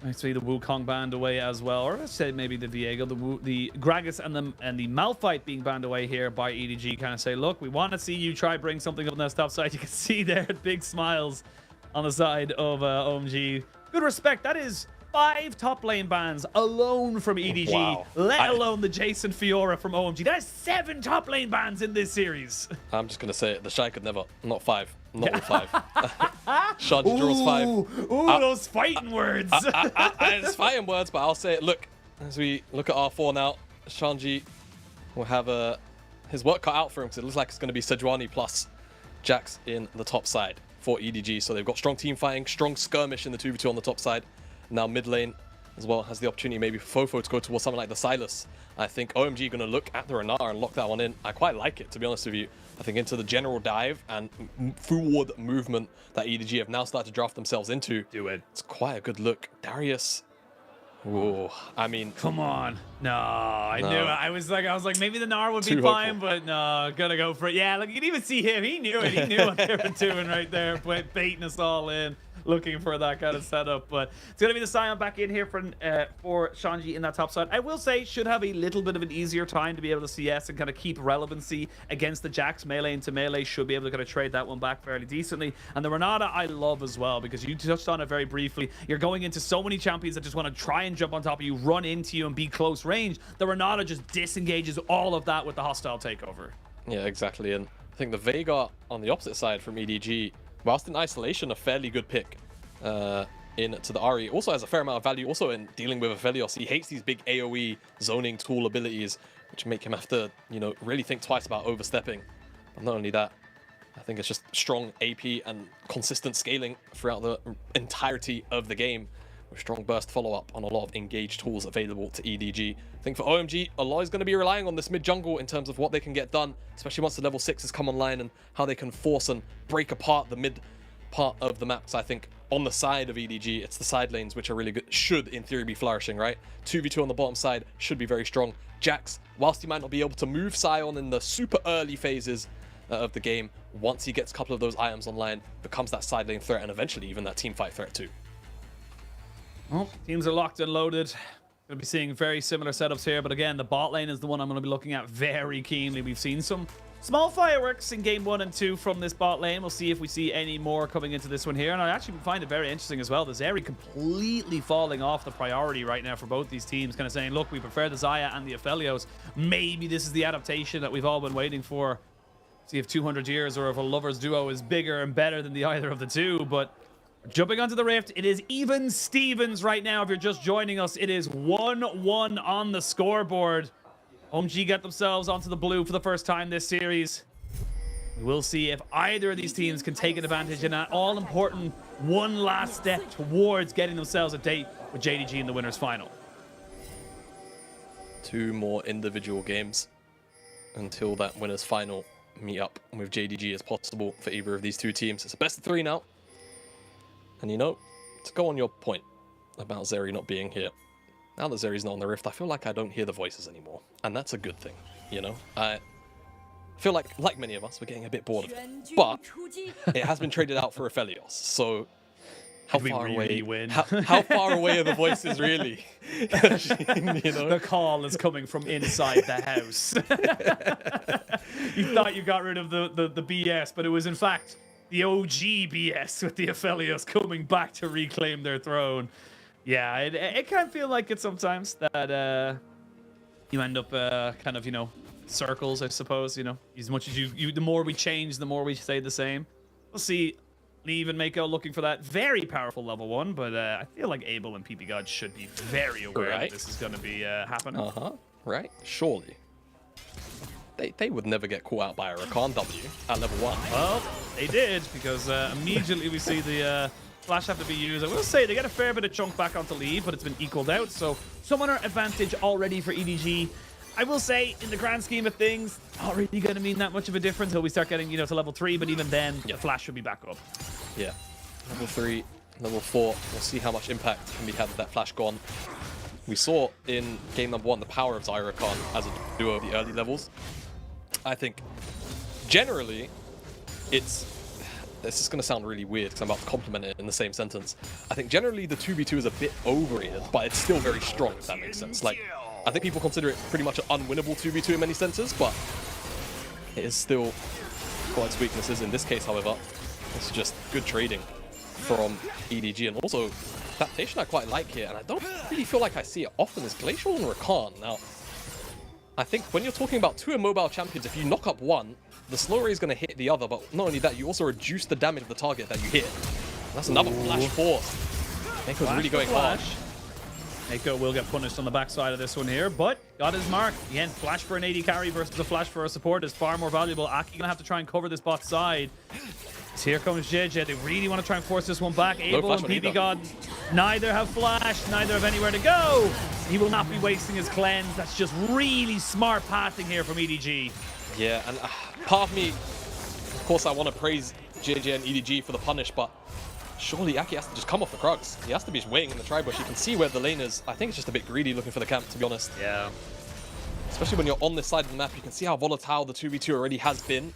I see the Wukong banned away as well, or let's say maybe the Viego, the Gragas and the Malphite being banned away here by EDG. Kind of say, look, we want to see you try bring something up on that top side. You can see there big smiles on the side of OMG. Good respect. That is 5 top lane bans alone from EDG, wow. Let alone the Jason Fiora from OMG. That is 7 top lane bans in this series. I'm just going to say it. The Shy could never. Not 5. Not all 5. Shanji draws 5. Ooh, those fighting words. It's fighting words, but I'll say it. Look, as we look at R4 now, Shanji will have his work cut out for him, because it looks like it's going to be Sejuani plus Jax in the top side for EDG. So they've got strong team fighting, strong skirmish in the 2v2 on the top side. Now mid lane as well has the opportunity maybe for Fofo to go towards something like the Silas. I think OMG going to look at the Renata and lock that one in. I quite like it, to be honest with you. I think into the general dive and forward movement that EDG have now started to draft themselves into. Do it. It's quite a good look. Darius. Ooh, I mean, come on. No, I knew it. I was like, maybe the Gnar would be fine, but no, gotta go for it. Yeah, like you can even see him. He knew it. He knew what they were doing right there, baiting us all in. looking for that kind of setup. But it's going to be the Sion back in here for Shanji in that top side. I will say, should have a little bit of an easier time to be able to CS and kind of keep relevancy against the Jax. Melee into melee, should be able to kind of trade that one back fairly decently. And the Renata I love as well, because you touched on it very briefly. You're going into so many champions that just want to try and jump on top of you, run into you, and be close range. The Renata just disengages all of that with the hostile takeover. Yeah, exactly. And I think the Veigar on the opposite side from EDG, whilst in isolation, a fairly good pick into the Ahri. Also has a fair amount of value also in dealing with Aphelios. He hates these big AoE zoning tool abilities, which make him have to, you know, really think twice about overstepping. But not only that, I think it's just strong AP and consistent scaling throughout the entirety of the game, with strong burst follow-up on a lot of engaged tools available to EDG. I think for OMG, a lot is going to be relying on this mid-jungle in terms of what they can get done, especially once the level 6s come online, and how they can force and break apart the mid part of the maps. I think on the side of EDG, it's the side lanes which are really good, should in theory be flourishing, right? 2v2 on the bottom side should be very strong. Jax, whilst he might not be able to move Sion in the super early phases of the game, once he gets a couple of those items online, becomes that side lane threat and eventually even that teamfight threat too. Well, teams are locked and loaded. Going to be seeing very similar setups here, but again, the bot lane is the one I'm going to be looking at very keenly. We've seen some small fireworks in game 1 and 2 from this bot lane. We'll see if we see any more coming into this one here, and I actually find it very interesting as well. The Zeri completely falling off the priority right now for both these teams, kind of saying, look, we prefer the Xayah and the Aphelios. Maybe this is the adaptation that we've all been waiting for. See if 200 years or if a lovers duo is bigger and better than the either of the two, but jumping onto the Rift, it is even Stevens right now. If you're just joining us, it is 1-1 on the scoreboard. OMG get themselves onto the blue for the first time this series. We will see if either of these teams can take an advantage in that all-important one last step towards getting themselves a date with JDG in the winners final. 2 more individual games until that winners final meet up with JDG as possible for either of these two teams. It's a best of 3 now. And you know, to go on your point about Zeri not being here, now that Zeri's not on the Rift, I feel like I don't hear the voices anymore. And that's a good thing, you know? I feel like many of us, we're getting a bit bored of it. But it has been traded out for Aphelios, so how far away? How far away are the voices really? You know? The call is coming from inside the house. You thought you got rid of the BS, but it was in fact the OG BS with the Aphelios coming back to reclaim their throne. Yeah, it can feel like it sometimes that you end up kind of, you know, circles, I suppose, you know. As much as you the more we change, the more we stay the same. We'll see. Neve and Mako looking for that very powerful level 1, but I feel like Abel and PP God should be very aware that this is going to be happening. Right? Surely. They would never get caught out by a Rakan W at level 1. Well, they did, because immediately we see the flash have to be used. I will say they get a fair bit of chunk back onto lead, but it's been equaled out, so summoner advantage already for EDG. I will say, in the grand scheme of things, not really going to mean that much of a difference until we start getting, you know, to level 3, but even then, the flash should be back up. Yeah. Level 3, level 4, we'll see how much impact can be had with that flash gone. We saw in game number 1 the power of Zyra Khan as a duo of the early levels. I think, generally, this is going to sound really weird because I'm about to compliment it in the same sentence. I think generally the 2v2 is a bit overrated, but it's still very strong, if that makes sense. Like, I think people consider it pretty much an unwinnable 2v2 in many senses, but it is still got its weaknesses. In this case, however, it's just good trading from EDG, and also adaptation I quite like here, and I don't really feel like I see it often, is Glacial and Rakan. Now, I think when you're talking about 2 immobile champions, if you knock up one, the slow ray is going to hit the other, but not only that, you also reduce the damage of the target that you hit. And that's another flash force. Mako's really going hard. Mako will get punished on the backside of this one here, but got his mark. Again, flash for an AD carry versus a flash for a support is far more valuable. Aki gonna have to try and cover this bot side. So here comes JJ. They really want to try and force this one back. Abel and PP God neither have flash, neither have anywhere to go. He will not be wasting his cleanse. That's just really smart pathing here from EDG. Yeah, and part of me, of course, I want to praise JJ and EDG for the punish, but surely Aki has to just come off the Krugs. He has to be just waiting in the tri-bush. You can see where the lane is. I think it's just a bit greedy looking for the camp, to be honest. Yeah. Especially when you're on this side of the map, you can see how volatile the 2v2 already has been.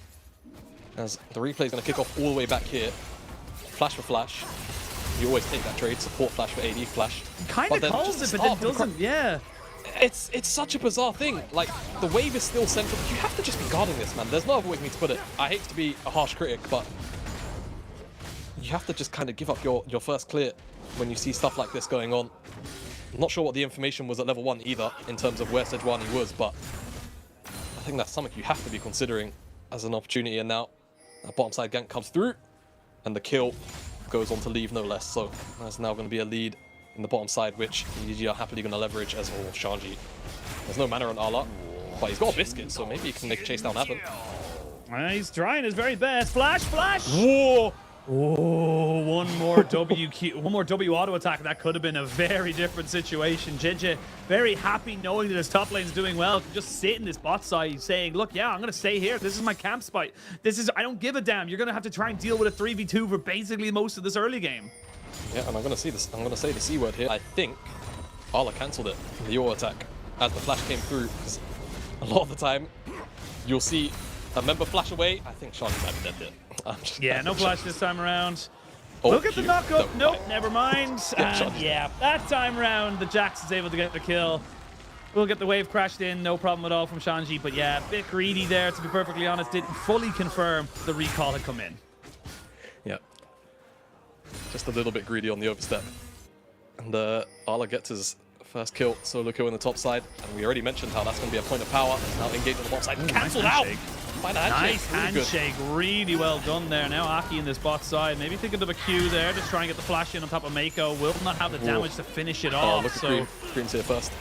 As the replay is going to kick off all the way back here. Flash for flash. You always take that trade, support flash for AD, flash. Kind of calls it, but then doesn't. Yeah. It's such a bizarre thing. Like, the wave is still central. You have to just be guarding this, man. There's no other way for me to put it. I hate to be a harsh critic, but you have to just kind of give up your first clear when you see stuff like this going on. I'm not sure what the information was at level 1 either, in terms of where Sejuani was, but I think that's something you have to be considering as an opportunity. And now, that bottom side gank comes through, and the kill goes on to leave no less. So there's now going to be a lead in the bottom side, which EDG are happily going to leverage as well. Shanji. There's no mana on Ala, but he's got a biscuit, so maybe he can make a chase down happen. He's trying his very best. Flash, flash! Whoa! Oh, one more W auto attack. That could have been a very different situation. JJ very happy knowing that his top lane's doing well. Can just sit in this bot side saying, look, yeah, I'm going to stay here. This is my camp spot. I don't give a damn. You're going to have to try and deal with a 3v2 for basically most of this early game. Yeah, and I'm going to say the C word here. I think Ala cancelled it, the auto attack, as the flash came through. Because a lot of the time, you'll see a member flash away. I think Shanji might be dead here. Yeah, no flash this time around. Oh, look at the knock-up. Nope, never mind. Yeah, yeah, that time around, the Jax is able to get the kill. We'll get the wave crashed in, no problem at all from Shanji. But yeah, a bit greedy there, to be perfectly honest. Didn't fully confirm the recall had come in. Yeah. Just a little bit greedy on the overstep. And Ala gets his first kill, solo kill in the top side. And we already mentioned how that's going to be a point of power. It's now engaged on the bottom side. Cancelled out! By the handshake. Nice handshake, really well done there. Now Aki in this bot side, maybe thinking of a Q there, just trying to get the flash in on top of Mako. Will not have the damage to finish it off. Look at Cream. Cream's here first.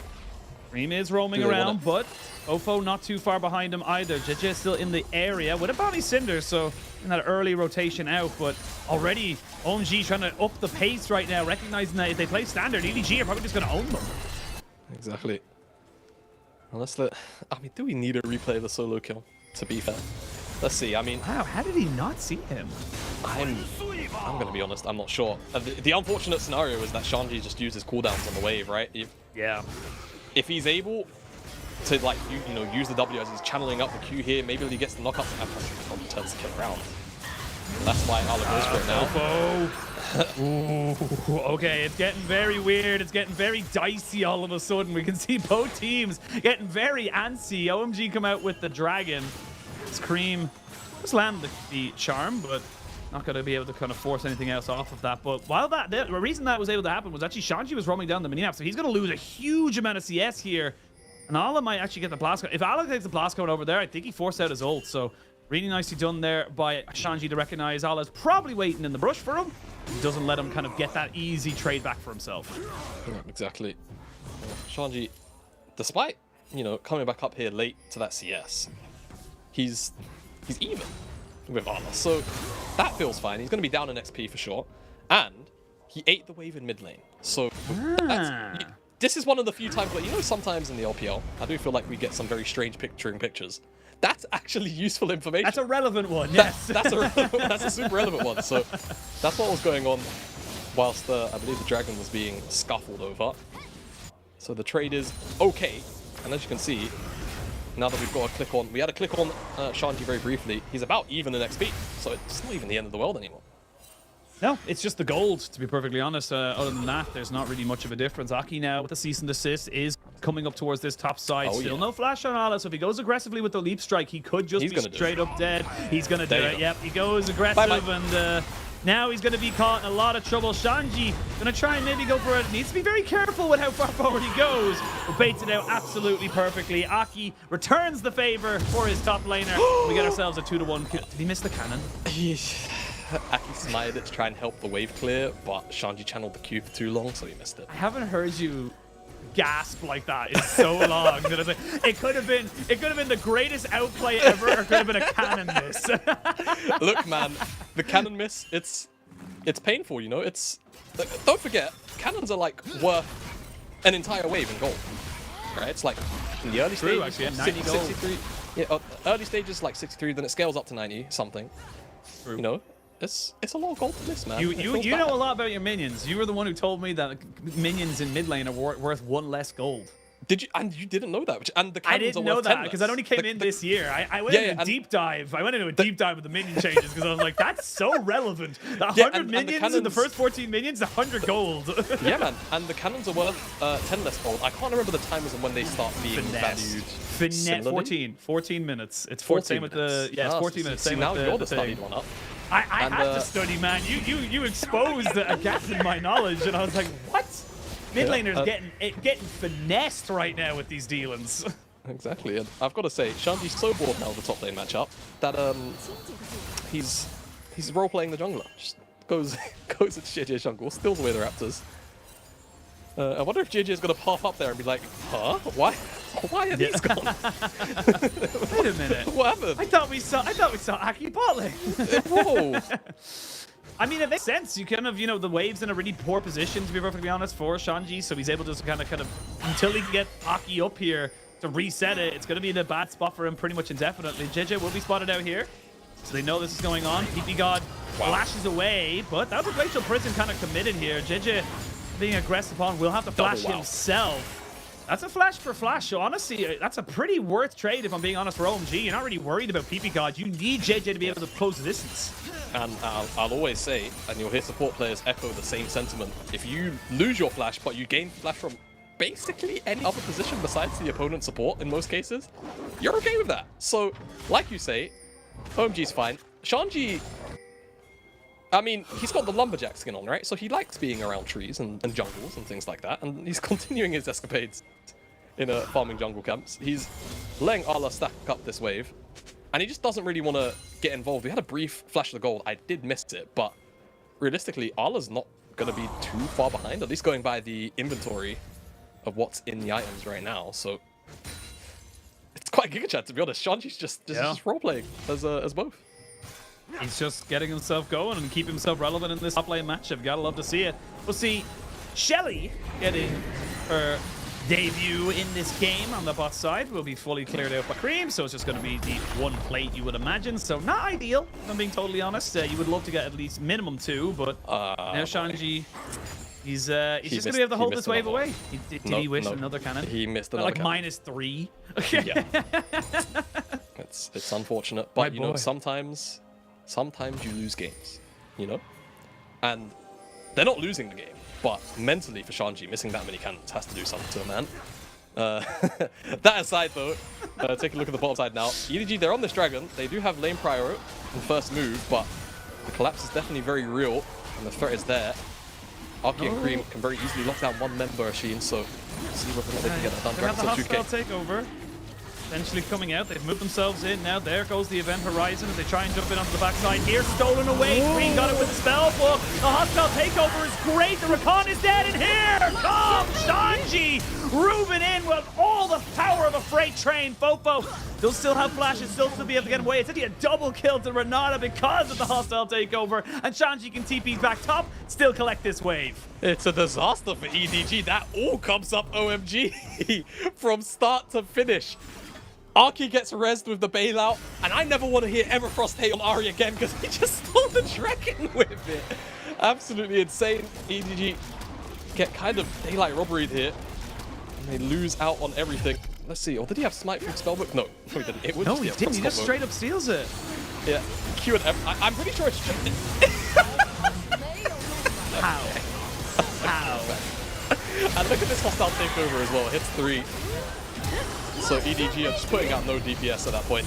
Cream is roaming around, but Ofo not too far behind him either. JJ is still in the area with a bounty Cinder, so in that early rotation out, but already OMG trying to up the pace right now, recognizing that if they play standard, EDG are probably just going to own them. Exactly. I mean, do we need a replay of the solo kill? To be fair, let's see. I mean, wow, how did he not see him? I'm going to be honest. I'm not sure. The unfortunate scenario is that Shanji just uses cooldowns on the wave, right? Yeah. If he's able to like you know use the W as he's channeling up the Q here, maybe he gets the knockup and probably turns the kill around. That's why Ala goes for it now. Ooh, okay, it's getting very weird. It's getting very dicey all of a sudden. We can see both teams getting very antsy. OMG come out with the dragon. Cream just land the charm, but not going to be able to kind of force anything else off of that. But while the reason that was able to happen was actually Shanji was roaming down the mini map, so he's going to lose a huge amount of CS here. And Ala might actually get the blast cone. If Ala takes the blast cone over there, I think he forced out his ult. So really nicely done there by Shanji to recognize Ala's probably waiting in the brush for him. He doesn't let him kind of get that easy trade back for himself. Yeah, exactly. Shanji, despite coming back up here late to that CS, he's even with Ala, so that feels fine. He's going to be down in XP for sure, and he ate the wave in mid lane. So this is one of the few times where sometimes in the LPL, I do feel like we get some very strange pictures. That's actually useful information. That's a relevant one, yes. That's a super relevant one. So that's what was going on whilst I believe the dragon was being scuffled over. So the trade is okay, and as you can see, now that we've got a click on, we had a click on Shanji very briefly. He's about even in XP, so it's not even the end of the world anymore. No, it's just the gold, to be perfectly honest. Other than that, there's not really much of a difference. Aki now with the cease and desist is coming up towards this top side. Still no flash on Ala, so if he goes aggressively with the leap strike, he could just be straight up dead. He's going to do it. Yep, he goes aggressive, and now he's going to be caught in a lot of trouble. Shanji going to try and maybe go for it. Needs to be very careful with how far forward he goes, but baits it out absolutely perfectly. Aki returns the favor for his top laner. We get ourselves a 2-1 kill. Did he miss the cannon? Aki smited it to try and help the wave clear, but Shanji channeled the Q for too long, so he missed it. I haven't heard you gasp like that in so long. That it could have been the greatest outplay ever, or it could have been a cannon miss. Look, man, the cannon miss, it's painful, It's don't forget, cannons are like worth an entire wave in gold, right? It's like in the early stages, 63. Yeah, early stages like 63, then it scales up to 90 something. True. It's a lot of gold to miss, man. You know a lot about your minions. You were the one who told me that minions in mid lane are worth 1 less gold. Did you? And you didn't know that? And the I cannons didn't are know worth that 10 because I only came in this year. I went into a deep dive. I went into a deep dive with the minion changes because I was like, that's so relevant. The 100 minions and the first 14 minions, 100 gold. Yeah, man. And the cannons are worth 10 less gold. I can't remember the timers and when they start being valued. Finesse. 14 minutes. It's 14 with the it's 14 minutes. See, same now with you're the thing. studied one up. I had to study, man. You exposed a gap in my knowledge, and I was like, what? Mid laner's getting finessed right now with these dealings. Exactly, and I've got to say, Shanji's so bored now of the top lane matchup that he's role playing the jungler. Just goes at JJ jungle, steals away the Raptors. I wonder if JJ is going to pop up there and be like, huh? Why are these gone? Wait a minute. What happened? I thought we saw Aki bot lane. Whoa. I mean, it makes sense. You kind of, the wave's in a really poor position, to be perfectly honest, for Shanji, so he's able to just kind of, until he can get Aki up here to reset it, it's going to be in a bad spot for him pretty much indefinitely. JJ will be spotted out here, so they know this is going on. PP God flashes away, but that was a Glacial Prison kind of committed here. JJ being aggressive on will have to flash himself. That's a flash for flash, so honestly, that's a pretty worth trade if I'm being honest for OMG. You're not really worried about PP God. You need JJ to be able to close the distance. And I'll always say, and you'll hear support players echo the same sentiment, if you lose your flash, but you gain flash from basically any other position besides the opponent's support in most cases, you're okay with that. So, like you say, OMG's fine. Shanji, I mean, he's got the lumberjack skin on, right? So he likes being around trees and jungles and things like that, and he's continuing his escapades in farming jungle camps. He's letting Ala stack up this wave, and he just doesn't really want to get involved. We had a brief flash of the gold. I did miss it, but realistically, Ala's not going to be too far behind, at least going by the inventory of what's in the items right now. So it's quite Giga Chat, to be honest. Shanji's just role-playing as both. He's just getting himself going and keeping himself relevant in this top lane matchup. Gotta love to see it. We'll see Shelly getting her debut in this game on the bot side. Will be fully cleared out by Cream, so it's just going to be the one plate you would imagine. So not ideal, if I'm being totally honest. You would love to get at least minimum 2, but now Shanji, he's just going to be able to hold this wave away. Did he wish another cannon? He missed another cannon. -3. Yeah. It's unfortunate, but sometimes you lose games, and they're not losing the game, but mentally for Shanji, missing that many cannons has to do something to a man. That aside though, take a look at the bottom side now. EDG, they're on this dragon. They do have lane prior in first move, but the collapse is definitely very real, and the threat is there. Aki and Cream can very easily lock down one member, Sheen, so see whether or not they can get that done. They have the Dragon's hostile 2K. takeover. Eventually coming out, they've moved themselves in. Now there goes the event horizon as they try and jump in onto the backside here. Stolen away. Green got it with the spell book. The hostile takeover is great. The Rakan is dead, and here comes Shanji Ruben in with all the power of a freight train. Fofo, they'll still have flashes, still be able to get away. It's actually a double kill to Renata because of the hostile takeover, and Shanji can TP back top, still collect this wave. It's a disaster for EDG. That all comes up OMG from start to finish. Aki gets rezzed with the bailout, and I never want to hear Everfrost hate on Ari again because he just stole the dragon with it. Absolutely insane. EDG get kind of daylight robbery here, and they lose out on everything. Let's see. Or did he have Smite through Spellbook? No, he didn't. It was no, he didn't. He just straight up steals it. Yeah. Q and F. I'm pretty sure it's just... How? How? And look at this hostile takeover as well. It hits 3. So EDG are just putting out no DPS at that point.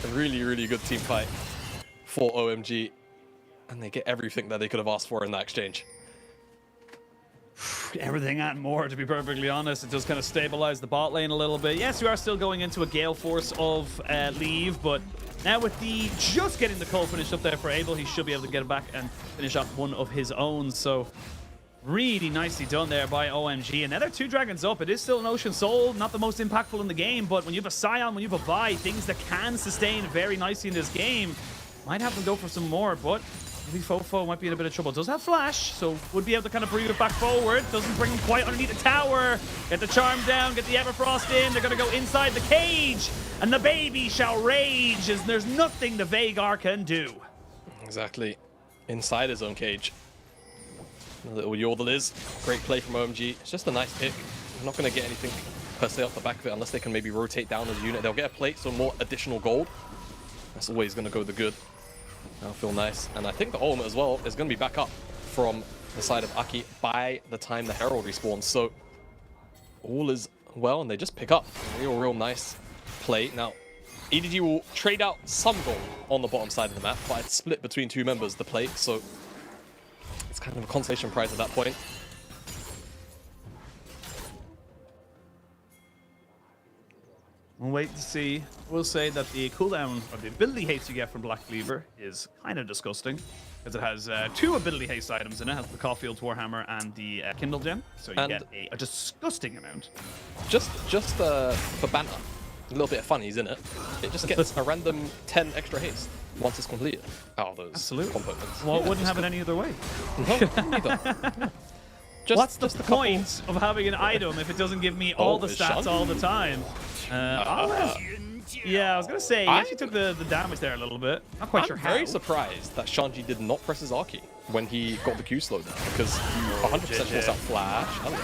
A really, really good team fight for OMG. And they get everything that they could have asked for in that exchange. Everything and more, to be perfectly honest. It does kind of stabilize the bot lane a little bit. Yes, we are still going into a gale force of leave, but now with the just getting the call finished up there for Abel, he should be able to get it back and finish off one of his own. So really nicely done there by OMG. And now they're 2 dragons up. It is still an Ocean Soul, not the most impactful in the game, but when you have a Scion, when you have a Vi, things that can sustain very nicely in this game, might have them go for some more, but maybe Fofo might be in a bit of trouble. Does have flash, so would be able to kind of bring it back forward. Doesn't bring him quite underneath the tower. Get the charm down, get the Everfrost in. They're going to go inside the cage, and the baby shall rage, as there's nothing the Veigar can do. Exactly. Inside his own cage. A little Yordle is. Great play from OMG. It's just a nice pick. We're not going to get anything per se off the back of it unless they can maybe rotate down as a unit. They'll get a plate, so more additional gold. That's always going to go the good. That'll feel nice. And I think the ultimate as well is going to be back up from the side of Aki by the time the Herald respawns. So all is well, and they just pick up a real nice play. Now, EDG will trade out some gold on the bottom side of the map, but it's split between two members, the plate, so it's kind of a consolation prize at that point. We'll wait to see. We'll say that the cooldown or the ability haste you get from Black Cleaver is kind of disgusting, because it has 2 ability haste items in it. It has the Caulfield's Warhammer and the Kindle Gem, so you get a disgusting amount. Just for banter, a little bit of funnies in it. It just gets a random 10 extra haste once it's completed. Oh, those components. Well, it wouldn't have it any other way. No, neither. What's the point of having an item if it doesn't give me all the stats all the time? Yeah, I was gonna say, he actually took the damage there a little bit. Not quite sure how. I'm very surprised that Shanji did not press his Arki when he got the Q slowdown, because 100% force out Flash. Hello.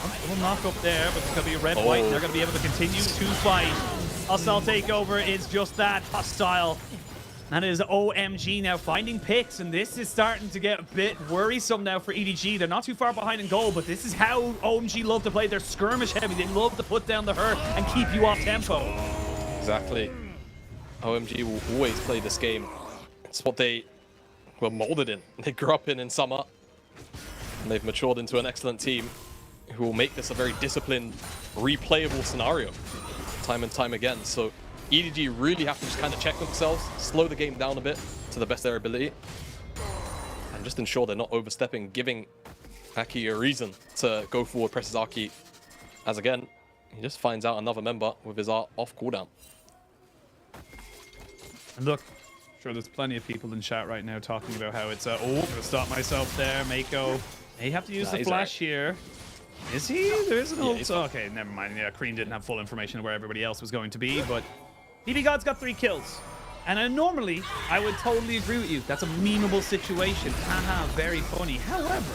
A little knock up there, but it's gonna be a red-white. They're gonna be able to continue to fight. Hostile takeover is just that, hostile. That is OMG now finding picks, and this is starting to get a bit worrisome now for EDG. They're not too far behind in goal, but this is how OMG love to play. They're skirmish heavy. They love to put down the hurt and keep you off tempo. Exactly. OMG will always play this game. It's what they were molded in. They grew up in summer, and they've matured into an excellent team who will make this a very disciplined, replayable scenario time and time again. So EDG really have to just kind of check themselves, slow the game down a bit to the best of their ability, and just ensure they're not overstepping, giving Aki a reason to go forward, press his Aki, as again, he just finds out another member with his art off cooldown. And look, sure there's plenty of people in chat right now talking about how it's, oh, I'm gonna stop myself there, Mako. May have to use the flash here. Is he? There is an ult. Okay, never mind. Yeah, Cream didn't have full information of where everybody else was going to be, but BB God's got 3 kills. And normally, I would totally agree with you. That's a memeable situation. Haha, very funny. However,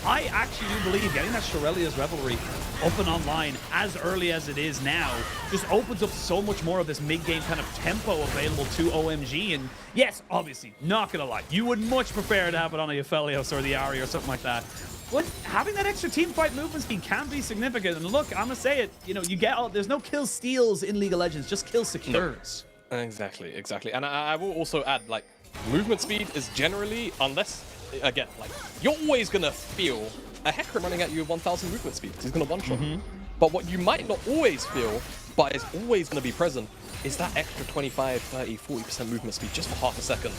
I actually do believe getting that Shirelia's Revelry up and online as early as it is now just opens up so much more of this mid-game kind of tempo available to OMG. And yes, obviously, not gonna lie, you would much prefer to have it on a Aphelios or the Ari or something like that. But having that extra team fight movement speed can be significant. And look, I'm gonna say it, you know, you get all, there's no kill steals in League of Legends, just kill secures. No. Exactly. And I will also add, like, movement speed is generally, unless, again, like, you're always gonna feel a Hecarim running at you with 1000 movement speed. He's gonna one-shot. But what you might not always feel, but is always gonna be present, is that extra 25, 30, 40% movement speed just for half a second.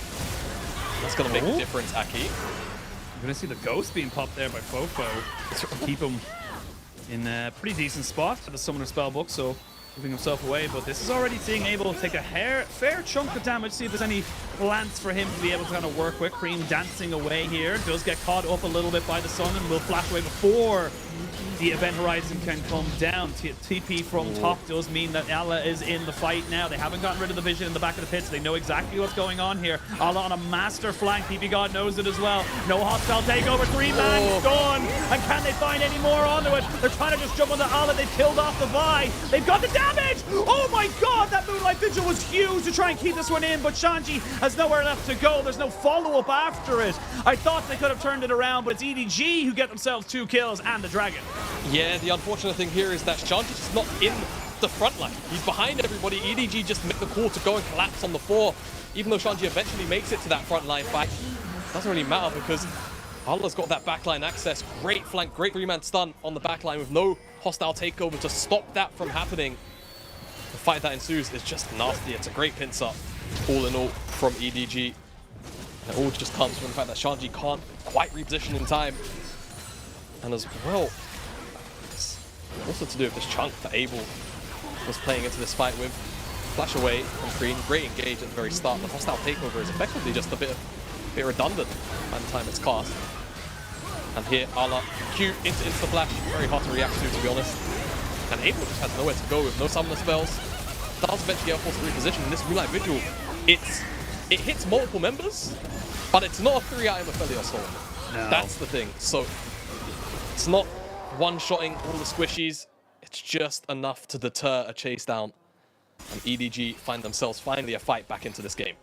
That's gonna make a difference, Aki. You're gonna see the ghost being popped there by Fofo. Keep him in a pretty decent spot for the Summoner Spellbook, so moving himself away. But this is already seeing able to take a fair chunk of damage. See if there's any plants for him to be able to kind of work with. Cream dancing away here. Does get caught up a little bit by the sun and will flash away before the event horizon can come down. TP from top does mean that Allah is in the fight now. They haven't gotten rid of the vision in the back of the pit, so they know exactly what's going on here. Allah on a master flank. PP God knows it as well. No hostile takeover. 3-man gone. And can they find any more onto it? They're trying to just jump on the Allah. They've killed off the Vi. They've got the damage. Oh my God, that Moonlight Vigil was huge to try and keep this one in, but Shanji has nowhere left to go. There's no follow-up after it. I thought they could have turned it around, but it's EDG who get themselves 2 kills and the Dragon. Yeah, the unfortunate thing here is that Shanji's just not in the front line. He's behind everybody. EDG just make the call to go and collapse on the 4. Even though Shanji eventually makes it to that front line fight, doesn't really matter because Allah's got that backline access. Great flank, great 3-man stun on the backline with no hostile takeover to stop that from happening. The fight that ensues is just nasty. It's a great pinch up, all in all, from EDG. And it all just comes from the fact that Shanji can't quite reposition in time. And as well, it's also to do with this chunk that Abel was playing into this fight with. Flash away from Green, great engage at the very start. The hostile takeover is effectively just a bit redundant by the time it's cast. And here, Allah, Q into insta-flash, very hard to react to be honest. And Abel just has nowhere to go with no summoner spells. Does eventually get forced to reposition. And this Moonlight Vigil, it hits multiple members, but it's not a 3-item Aphelios soul. No. That's the thing. So it's not one-shotting all the squishies. It's just enough to deter a chase down. And EDG find themselves finally a fight back into this game.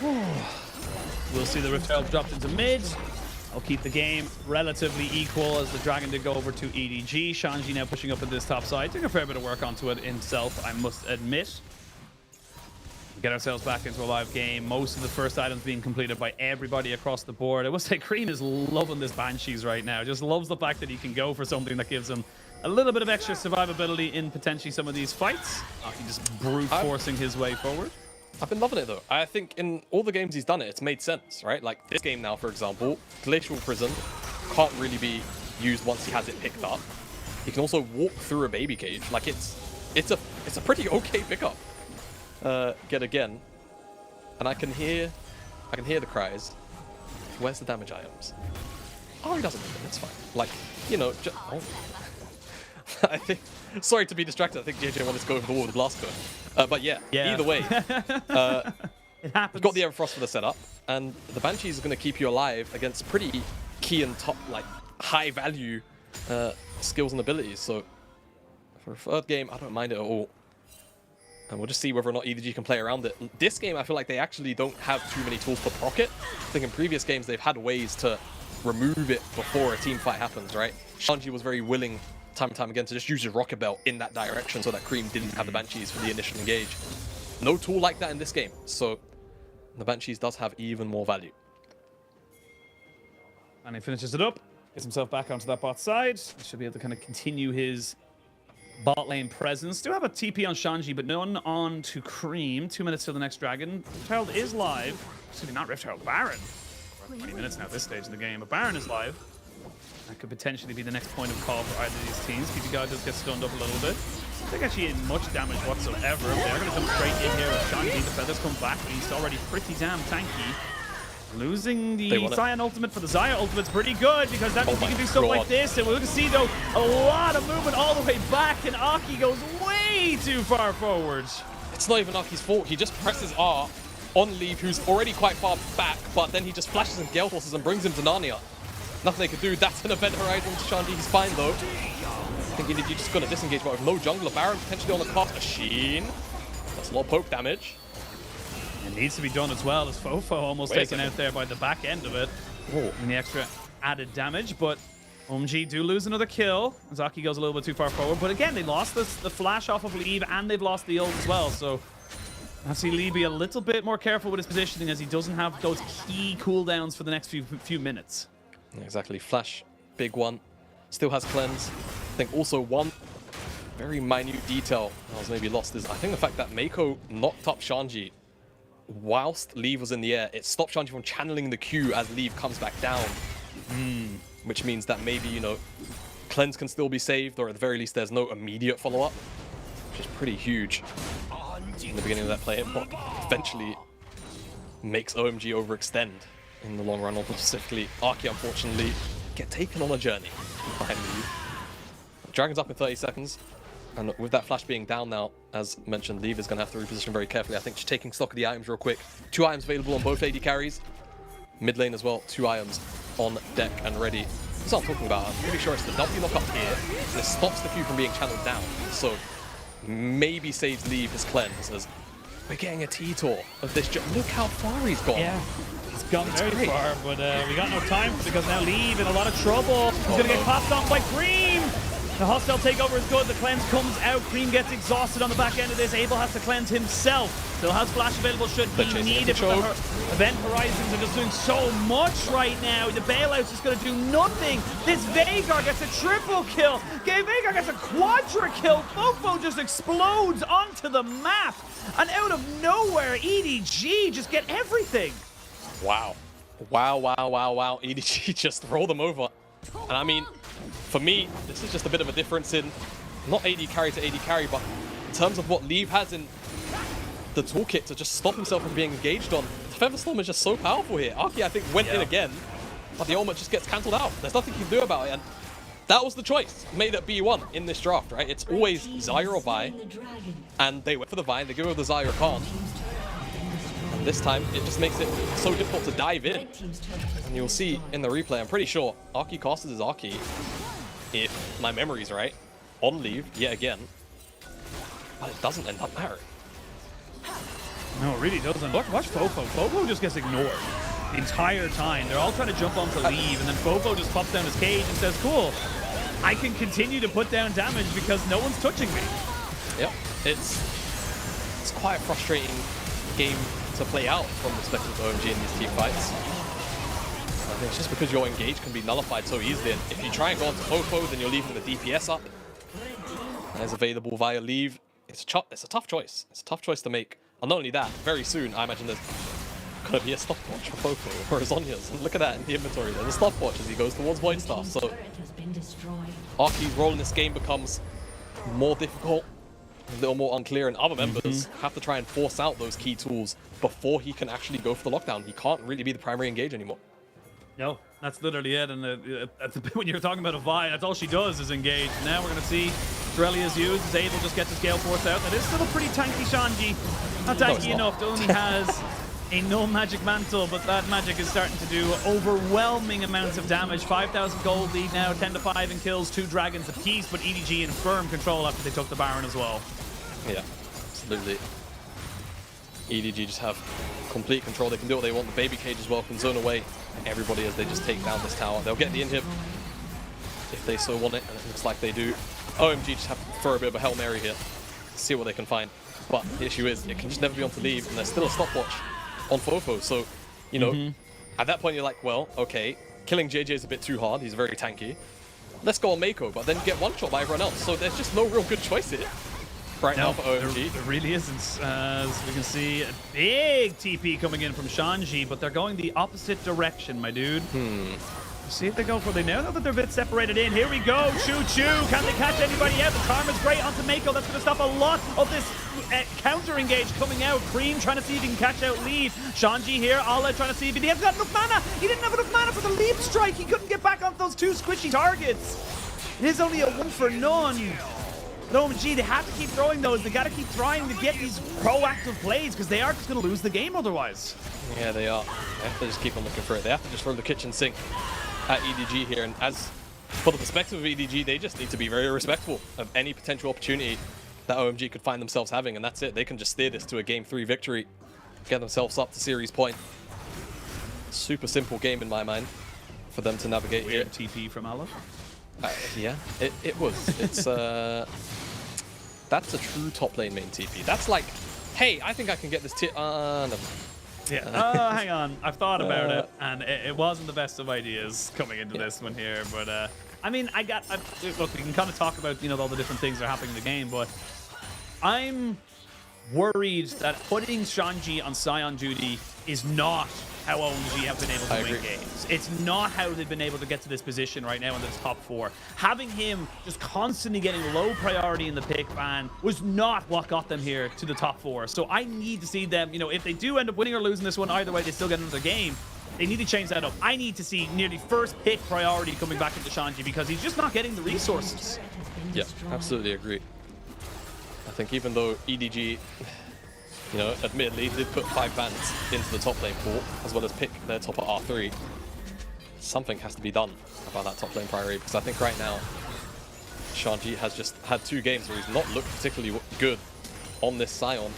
We'll see the Rift Herald dropped into mid. I'll keep the game relatively equal as the Dragon did go over to EDG. Shanji now pushing up at this top side. Doing a fair bit of work onto it himself, I must admit. Get ourselves back into a live game. Most of the first items being completed by everybody across the board. I will say Cream is loving this Banshees right now. Just loves the fact that he can go for something that gives him a little bit of extra survivability in potentially some of these fights. He just brute forcing his way forward. I've been loving it though. I think in all the games he's done it, it's made sense, right? Like this game now, for example, Glacial Prison can't really be used once he has it picked up. He can also walk through a baby cage. Like it's a pretty okay pickup. Get again, and I can hear the cries. Where's the damage items? Oh, he doesn't need them. It's fine. Like, you know, I think. Sorry to be distracted. I think JJ wanted to go over the wall with the blast code. But yeah, either way, it happens. You've got the Everfrost for the setup, and the Banshees is going to keep you alive against pretty key and top, like high value skills and abilities. So for a third game, I don't mind it at all. And we'll just see whether or not EDG can play around it. This game, I feel like they actually don't have too many tools to proc it. I think in previous games, they've had ways to remove it before a team fight happens, right? Shanji was very willing, time and time again, to just use his Rocket Belt in that direction so that Cream didn't have the Banshees for the initial engage. No tool like that in this game, so the Banshees does have even more value. And he finishes it up, gets himself back onto that bot side. He should be able to kind of continue his bot lane presence. Do have a TP on Shanji, but none on to Cream. 2 minutes till the next Dragon. Rift Herald is live. Excuse me, not Rift Herald, Baron. 20 minutes now at this stage of the game, but Baron is live. That could potentially be the next point of call for either of these teams. PPGuy does get stunned up a little bit. I think actually in much damage whatsoever. They're going to come straight in here with Shanji. The feathers come back. He's already pretty damn tanky. Losing the Zion ultimate for the Zion ultimate's pretty good because that means he can do stuff like this. And we're going to see, though, a lot of movement all the way back, and Aki goes way too far forward. It's not even Aki's fault. He just presses R on Leave, who's already quite far back, but then he just flashes and Gale Forces and brings him to Narnia. Nothing they could do. That's an event horizon to Shanji. He's fine, though. I think EDG just going to disengage, but with no jungler. Baron potentially on the cart. Machine. That's a lot of poke damage. It needs to be done as well, as Fofo almost taken out there by the back end of it. And the extra added damage, but OMG do lose another kill. Zaki goes a little bit too far forward, but again, they lost the flash off of Leave, and they've lost the ult as well, so I see Lee be a little bit more careful with his positioning as he doesn't have those key cooldowns for the next few minutes. Exactly. Flash, big one. Still has cleanse. I think also one very minute detail that was maybe lost is I think the fact that Mako knocked up Shanji whilst Leave was in the air. It stopped Shanji from channeling the Q as Leave comes back down. Which means that maybe, you know, cleanse can still be saved, or at the very least there's no immediate follow-up, which is pretty huge in the beginning of that play. It eventually makes OMG overextend in the long run, or specifically Arky, unfortunately, get taken on a journey behind Leave. Dragon's up in 30 seconds, and with that flash being down now, as mentioned, Leave is going to have to reposition very carefully. I think just taking stock of the items real quick. 2 items available on both AD carries. Mid lane as well, 2 items on deck and ready. That's what I'm talking about. I'm pretty sure it's the W knock up here that stops the Q from being channeled down. So maybe saves Leave his cleanse, as we're getting a T-Tour of this. Look how far he's gone. Yeah. He's gone very far, but we got no time because now Leave in a lot of trouble. He's going to get popped on by Cream. The hostile takeover is good. The cleanse comes out. Cream gets exhausted on the back end of this. Abel has to cleanse himself. Still has flash available should he need it. But the event horizons are just doing so much right now. The bailout's just going to do nothing. This Veigar gets a triple kill. Veigar gets a quadra kill. Fofo just explodes onto the map. And out of nowhere, EDG just get everything. Wow. Wow. EDG just rolled them over. And I mean, for me, this is just a bit of a difference in not AD carry to AD carry, but in terms of what Leave has in the toolkit to just stop himself from being engaged on. The Featherstorm is just so powerful here. Arky, I think, went in again, but the ultimate just gets cancelled out. There's nothing you can do about it, and that was the choice made at B1 in this draft, right? It's always Zyra or Vi, and they went for the Vine, they go with the Zyra Khan. And this time, it just makes it so difficult to dive in. And you'll see in the replay, I'm pretty sure Arky casters his Arky. if my memory's right, on leave yet again. But it doesn't end up mattering. No, it really doesn't. Watch Fofo. Fofo just gets ignored the entire time. They're all trying to jump on to leave, and then Fofo just pops down his cage and says, cool, I can continue to put down damage because no one's touching me. Yep, it's quite a frustrating game to play out from the perspective of OMG in these team fights. I think it's just because your engage can be nullified so easily, and if you try and go onto Fofo, then you're leaving the DPS up. As available via leave, it's a tough choice. It's a tough choice to make. And not only that, very soon, I imagine there's going to be a stopwatch for Fofo or Zhonya's. And look at that in the inventory. There's a stopwatch as he goes towards Void Staff. So Arky's role in this game becomes more difficult, a little more unclear, and other members have to try and force out those key tools before he can actually go for the lockdown. He can't really be the primary engage anymore. No, that's literally it. And when you're talking about a Vi, that's all she does is engage. Now we're going to see Drelia's use. Zabel just gets his Gale Force out. That is still a pretty tanky Shanji. Not tanky enough. It only has a no magic mantle, but that magic is starting to do overwhelming amounts of damage. 5,000 gold lead now, 10-5 in kills, 2 dragons apiece, but EDG in firm control after they took the Baron as well. Yeah, absolutely. EDG just have complete control. They can do what they want. The baby cage as well can zone away everybody as they just take down this tower. They'll get the inhib if they so want it, and it looks like they do. OMG just have to throw a bit of a Hail Mary here, see what they can find. But the issue is, it can just never be on to leave, and there's still a stopwatch on Fofo. So, you know, at that point you're like, well, okay, killing JJ is a bit too hard. He's very tanky. Let's go on Mako, but then get one-shot by everyone else. So there's just no real good choice here right now for OMG. There really isn't. As we can see, a big TP coming in from Shanji, but they're going the opposite direction, my dude. See if they go for they now know that they're a bit separated in. Here we go. Choo-choo. Can they catch anybody out? The Karma's great onto Mako. That's going to stop a lot of this counter engage coming out. Cream trying to see if he can catch out lead. Shanji here. Ala trying to see if he hasn't got enough mana. He didn't have enough mana for the leap strike. He couldn't get back on those 2 squishy targets. It is only a 1 for none. But OMG, they have to keep throwing those. They got to keep trying to get these proactive plays because they are just going to lose the game otherwise. Yeah, they are. They have to just keep on looking for it. They have to just throw the kitchen sink at EDG here. And as for the perspective of EDG, they just need to be very respectful of any potential opportunity that OMG could find themselves having. And that's it. They can just steer this to a Game 3 victory, get themselves up to series point. Super simple game in my mind for them to navigate here. TP from Ala? Yeah, it was. It's that's a true top lane main TP. That's like, hey, I think I can get this no. Yeah. Hang on. I've thought about it, and it wasn't the best of ideas coming into this one here. But I mean, look, we can kind of talk about all the different things that are happening in the game, but I'm worried that putting Shanji on Scion duty is not how OMG have been able to win games. It's not how they've been able to get to this position right now in the top 4. Having him just constantly getting low priority in the pick ban was not what got them here to the top 4. So I need to see them, if they do end up winning or losing this one, either way, they still get another game. They need to change that up. I need to see nearly first pick priority coming back into Shanji because he's just not getting the resources. Yeah, absolutely agree. I think even though EDG, admittedly did put 5 bans into the top lane pool, as well as pick their top at R3, something has to be done about that top lane priority, because I think right now, Shanji has just had 2 games where he's not looked particularly good on this Scion.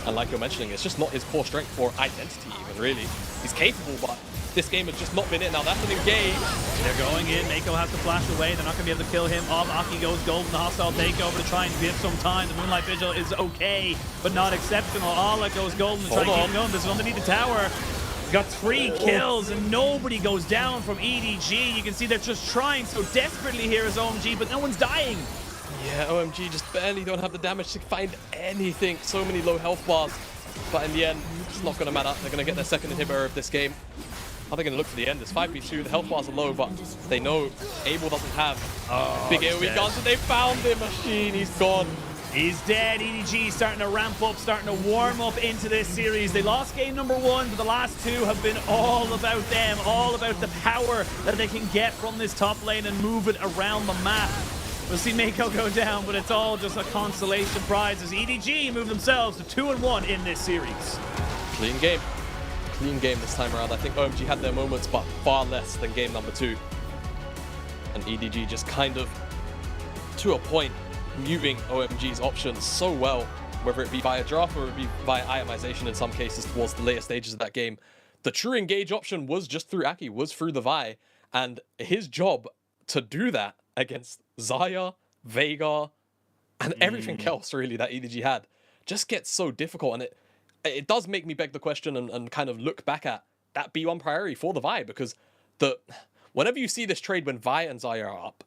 And like you're mentioning, it's just not his core strength or identity even, really. He's capable, but this game has just not been it. Now that's an engage. They're going in. Mako has to flash away. They're not going to be able to kill him off. Aki goes gold in the hostile takeover to try and give some time. The Moonlight Vigil is okay, but not exceptional. Ala goes gold to try and keep going. This is underneath the tower. Got 3 kills and nobody goes down from EDG. You can see they're just trying so desperately here as OMG, but no one's dying. Yeah, OMG just barely don't have the damage to find anything. So many low health bars. But in the end, it's not going to matter. They're going to get their second inhibitor of this game. How are they going to look for the end? It's 5v2. The health bars are low, but they know Abel doesn't have big AoE guns. And they found him. Machine, he's gone. He's dead. EDG starting to ramp up, starting to warm up into this series. They lost game number 1, but the last 2 have been all about them, all about the power that they can get from this top lane and move it around the map. We'll see Mako go down, but it's all just a consolation prize as EDG move themselves to 2-1 in this series. Clean game. Clean game this time around. I think OMG had their moments, but far less than game number 2. and EDG just kind of, to a point, muting OMG's options so well, whether it be via draft or it be via itemization in some cases towards the later stages of that game. The true engage option was just through Aki, was through the Vi, and his job to do that against Xayah, Veigar, and everything else really that EDG had just gets so difficult, and it does make me beg the question and kind of look back at that B1 priority for the Vi, because whenever you see this trade when Vi and Xayah are up,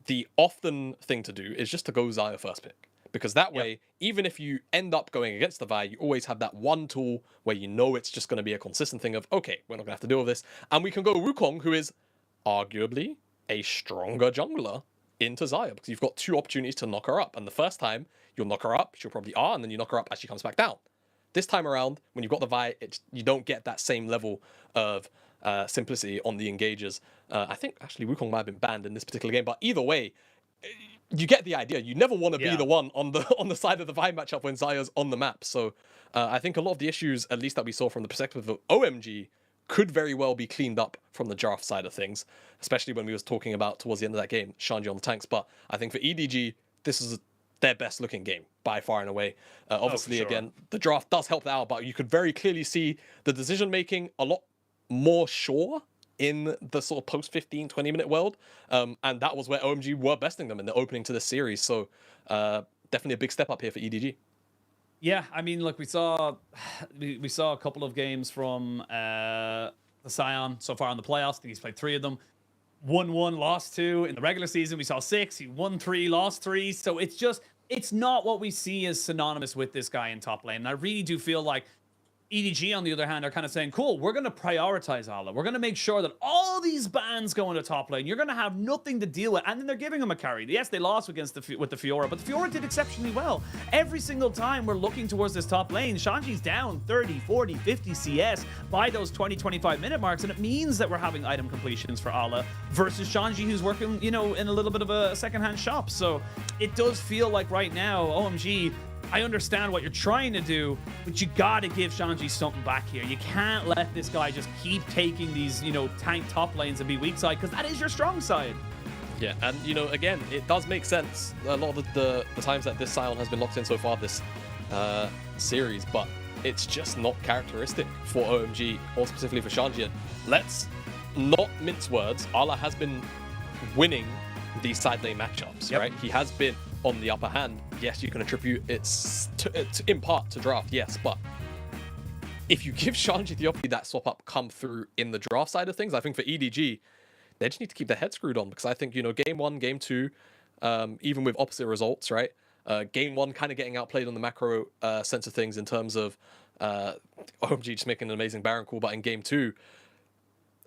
the often thing to do is just to go Xayah first pick. Because that way, even if you end up going against the Vi, you always have that one tool where you know it's just going to be a consistent thing of, okay, we're not going to have to deal with this. And we can go Wukong, who is arguably a stronger jungler, into Xayah, because you've got two opportunities to knock her up. And the first time, you'll knock her up, she'll probably R, and then you knock her up as she comes back down. This time around, when you've got the Vi, you don't get that same level of simplicity on the engages. I think, actually, Wukong might have been banned in this particular game, but either way, you get the idea. You never want to be the one on the side of the Vi matchup when Xayah's on the map. So I think a lot of the issues, at least that we saw from the perspective of OMG, could very well be cleaned up from the draft side of things, especially when we was talking about towards the end of that game, Shanji on the tanks. But I think for EDG, this is their best looking game by far and away. Obviously, again, the draft does help that out, but you could very clearly see the decision making a lot more sure in the sort of post 15, 20-minute world. And that was where OMG were besting them in the opening to this series. So definitely a big step up here for EDG. Yeah, I mean, look, we saw a couple of games from the Sion so far in the playoffs. I think he's played 3 of them. Won 1, lost 2. In the regular season, we saw 6. He won 3, lost 3. So it's not what we see as synonymous with this guy in top lane. And I really do feel like EDG, on the other hand, are kind of saying, cool, we're going to prioritize Ala. We're going to make sure that all these bans go into top lane. You're going to have nothing to deal with. And then they're giving him a carry. Yes, they lost with the Fiora, but the Fiora did exceptionally well. Every single time we're looking towards this top lane, Shanji's down 30, 40, 50 CS by those 20, 25 minute marks. And it means that we're having item completions for Ala versus Shanji, who's working, in a little bit of a secondhand shop. So it does feel like right now, OMG, I understand what you're trying to do, but you gotta give Shanji something back here. You can't let this guy just keep taking these, tank top lanes and be weak side, because that is your strong side. Yeah, and again, it does make sense a lot of the times that this Sion has been locked in so far this series, but it's just not characteristic for OMG, or specifically for Shanji. And let's not mince words. Ala has been winning these side lane matchups, right? He has been on the upper hand. Yes, you can attribute it in part to draft, yes, but if you give Shanji the opportunity that swap up come through in the draft side of things, I think for EDG, they just need to keep their head screwed on, because I think, game 1, game 2, even with opposite results, right? Game 1 kind of getting outplayed on the macro sense of things in terms of OMG just making an amazing Baron call, but in game 2,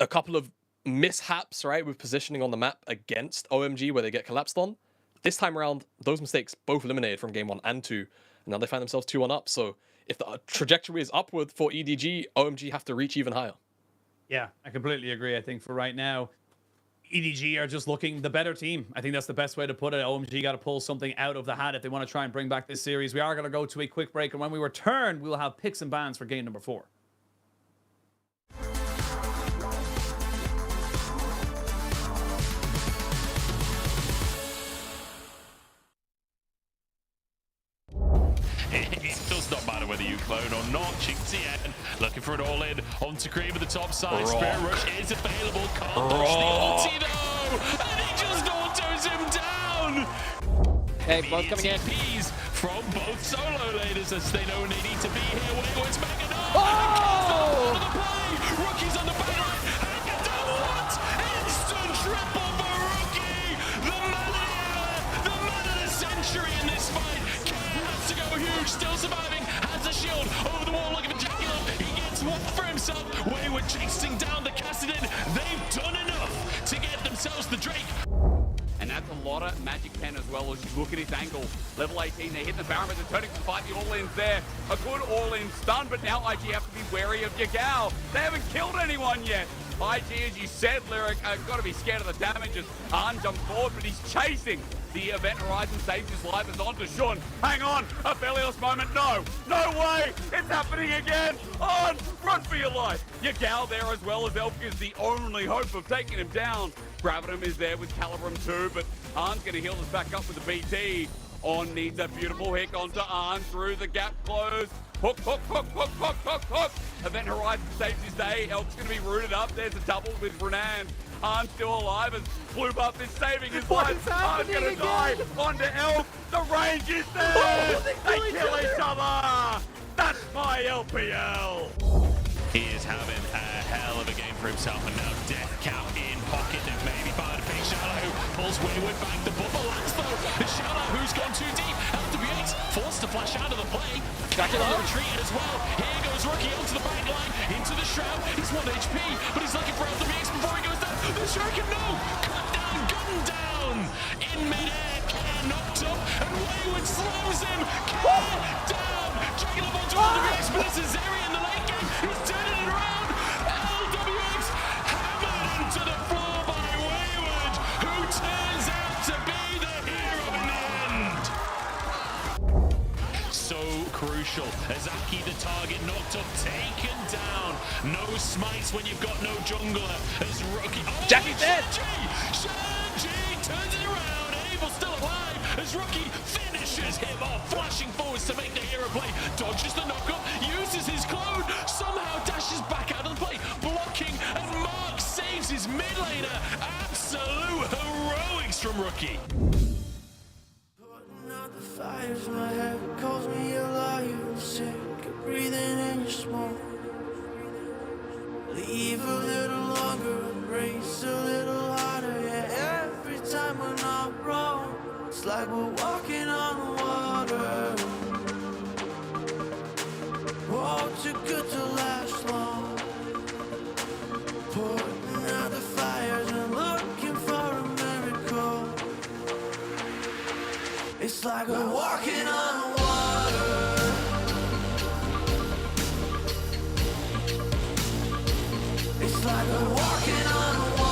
a couple of mishaps, right, with positioning on the map against OMG where they get collapsed on. This time around, those mistakes both eliminated from game 1 and 2, and now they find themselves 2-1 up. So if the trajectory is upward for EDG, OMG have to reach even higher. Yeah, I completely agree. I think for right now, EDG are just looking the better team. I think that's the best way to put it. OMG got to pull something out of the hat if they want to try and bring back this series. We are going to go to a quick break, and when we return, we'll have picks and bans for game number 4. It does not matter whether you clone or not. Xingtian looking for an all-in onto Cream at the top side. Spirit Rush is available. Can't push the ulti though, and he just autos him down. Hey, both coming in. TPs from both solo laners as they know they need to be here. Wayward's Mega Knight. Oh! The play. Rookie's on the back line. Hackadown, what? Instant triple for Rookie. The man of the century in this fight. To go huge, still surviving, has a shield over the wall looking for Jackie. He gets one for himself. Wayward chasing down the Cassidin. They've done enough to get themselves the Drake. And that's a lot of Magic Pen as well as you look at his angle. Level 18, they hit the Baron, but they're turning to fight the all-ins there. A good all-in stun, but now IG have to be wary of Yagao. They haven't killed anyone yet. IG, as you said, Lyric, got to be scared of the damage as Arn jumps forward, but he's chasing. The Event Horizon saves his life as onto Shun. Hang on, a Belios moment. No, no way. It's happening again. On, run for your life. Yagal there as well as Elk is the only hope of taking him down. Gravitum is there with Calibrum too, but Arn's going to heal us back up with the BT. On needs a beautiful hick onto Arn through the gap close. Hook, hook, hook, hook, hook, hook, hook. Event Horizon saves his day. Elk's going to be rooted up. There's a double with Renan. Arn's still alive as Blue Buff is saving his life. Arn's going to die onto Elk. The range is there. Oh, they kill each other. That's my LPL. He is having a hell of a game for himself, and now Death Cow in pocket. They've maybe found a big Shadow who pulls Wayward back. The bubble lands though. The Shadow who's gone too deep. LWX forced to flash out of the play. Back in the retreat as well. Here goes Rookie onto the back line, into the Shroud. He's 1 HP, but he's looking for LWX before he goes down. The Shuriken, no! Cut down, gun down! In midair, Care knocked up, and Wayward slams him. Care down! Dragging up onto LWX, but it's a Zeri in the late game. He's turning it around. LWX hammered into the floor by Wayward, who turns out to be the hero in the end. So crucial. Azaki, the target, knocked up, taken down. No smites when you've got no jungler. As Rookie. Oh, Jackie's dead. Shanji turns it around. Abel still alive as Rookie finishes him off, flashing forwards to make the hero play. Dodges the knockup, uses his clone, somehow dashes back out of the play, blocking, and Mark saves his mid laner. Absolute heroics from Rookie. The fires my head calls me a liar, sick of breathing in your smoke. Leave a little longer, embrace a little harder. Yeah, every time we're not wrong, it's like we're walking on water. Oh, too good to last long. Putting out the fires and looking for a miracle. It's like we're walking on water. It's like we're walking on water.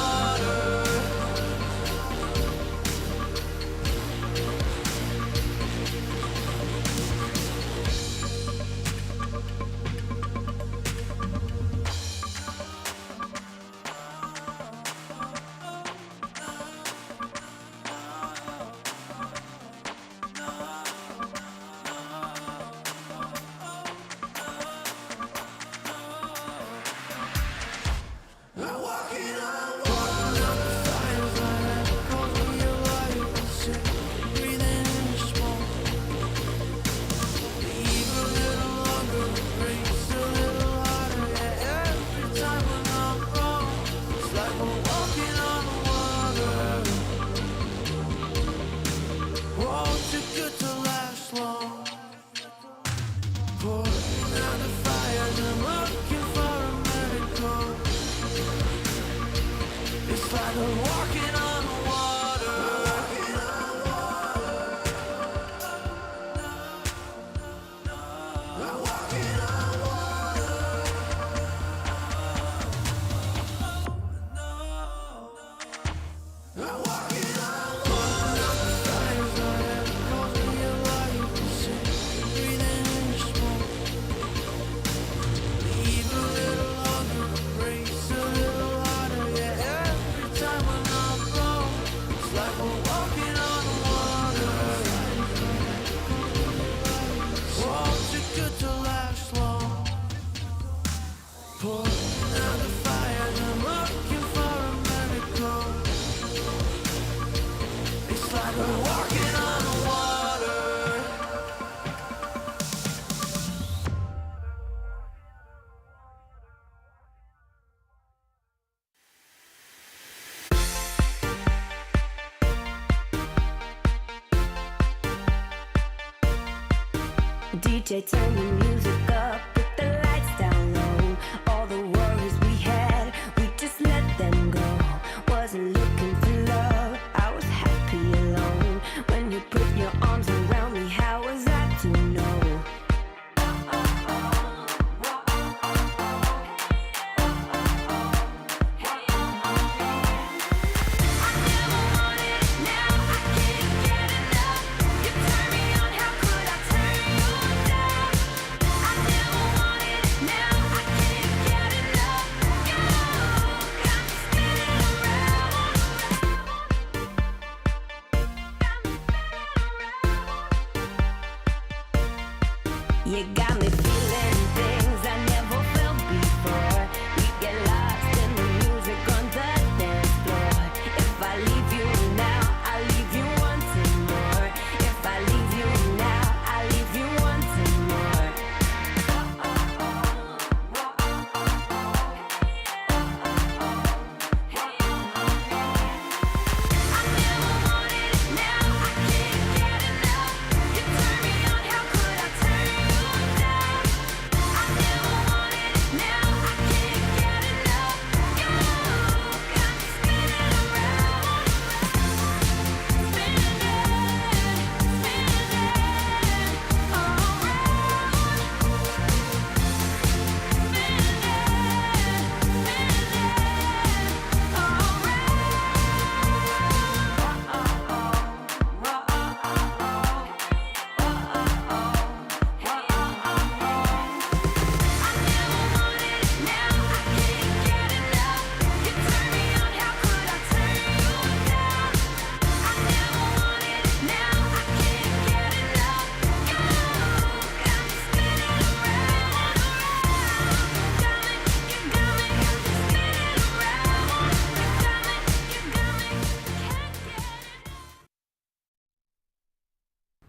DJ, turn the music up, put the lights down low. All the worries we had, we just let them go. Wasn't looking for love, I was happy alone. When you put your arms around me, how was I to know?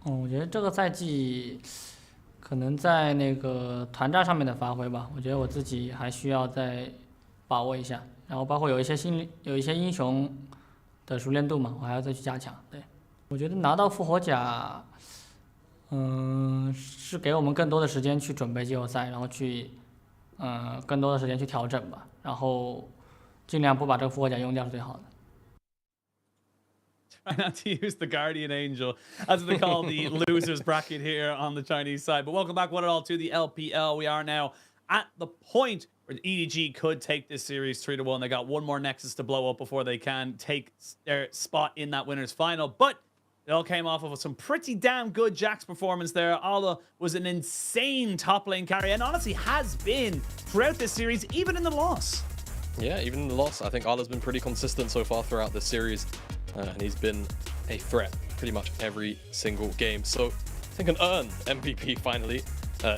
我觉得这个赛季可能在那个团战上面的发挥吧，我觉得我自己还需要再把握一下，然后包括有一些英雄的熟练度嘛，我还要再去加强。对，我觉得拿到复活甲，是给我们更多的时间去准备季后赛，然后去更多的时间去调整吧，然后尽量不把这个复活甲用掉是最好的。Try not to use the Guardian Angel, as they call the losers bracket here on the Chinese side. But welcome back, one and all, to the LPL. We are now at the point where EDG could take this series 3-1. They got one more Nexus to blow up before they can take their spot in that winner's final. But it all came off of some pretty damn good Jack's performance there. Ala was an insane top lane carry, and honestly has been throughout this series, even in the loss. Yeah, even in the loss, I think Ala's been pretty consistent so far throughout this series. And he's been a threat pretty much every single game. So I think an earned MVP finally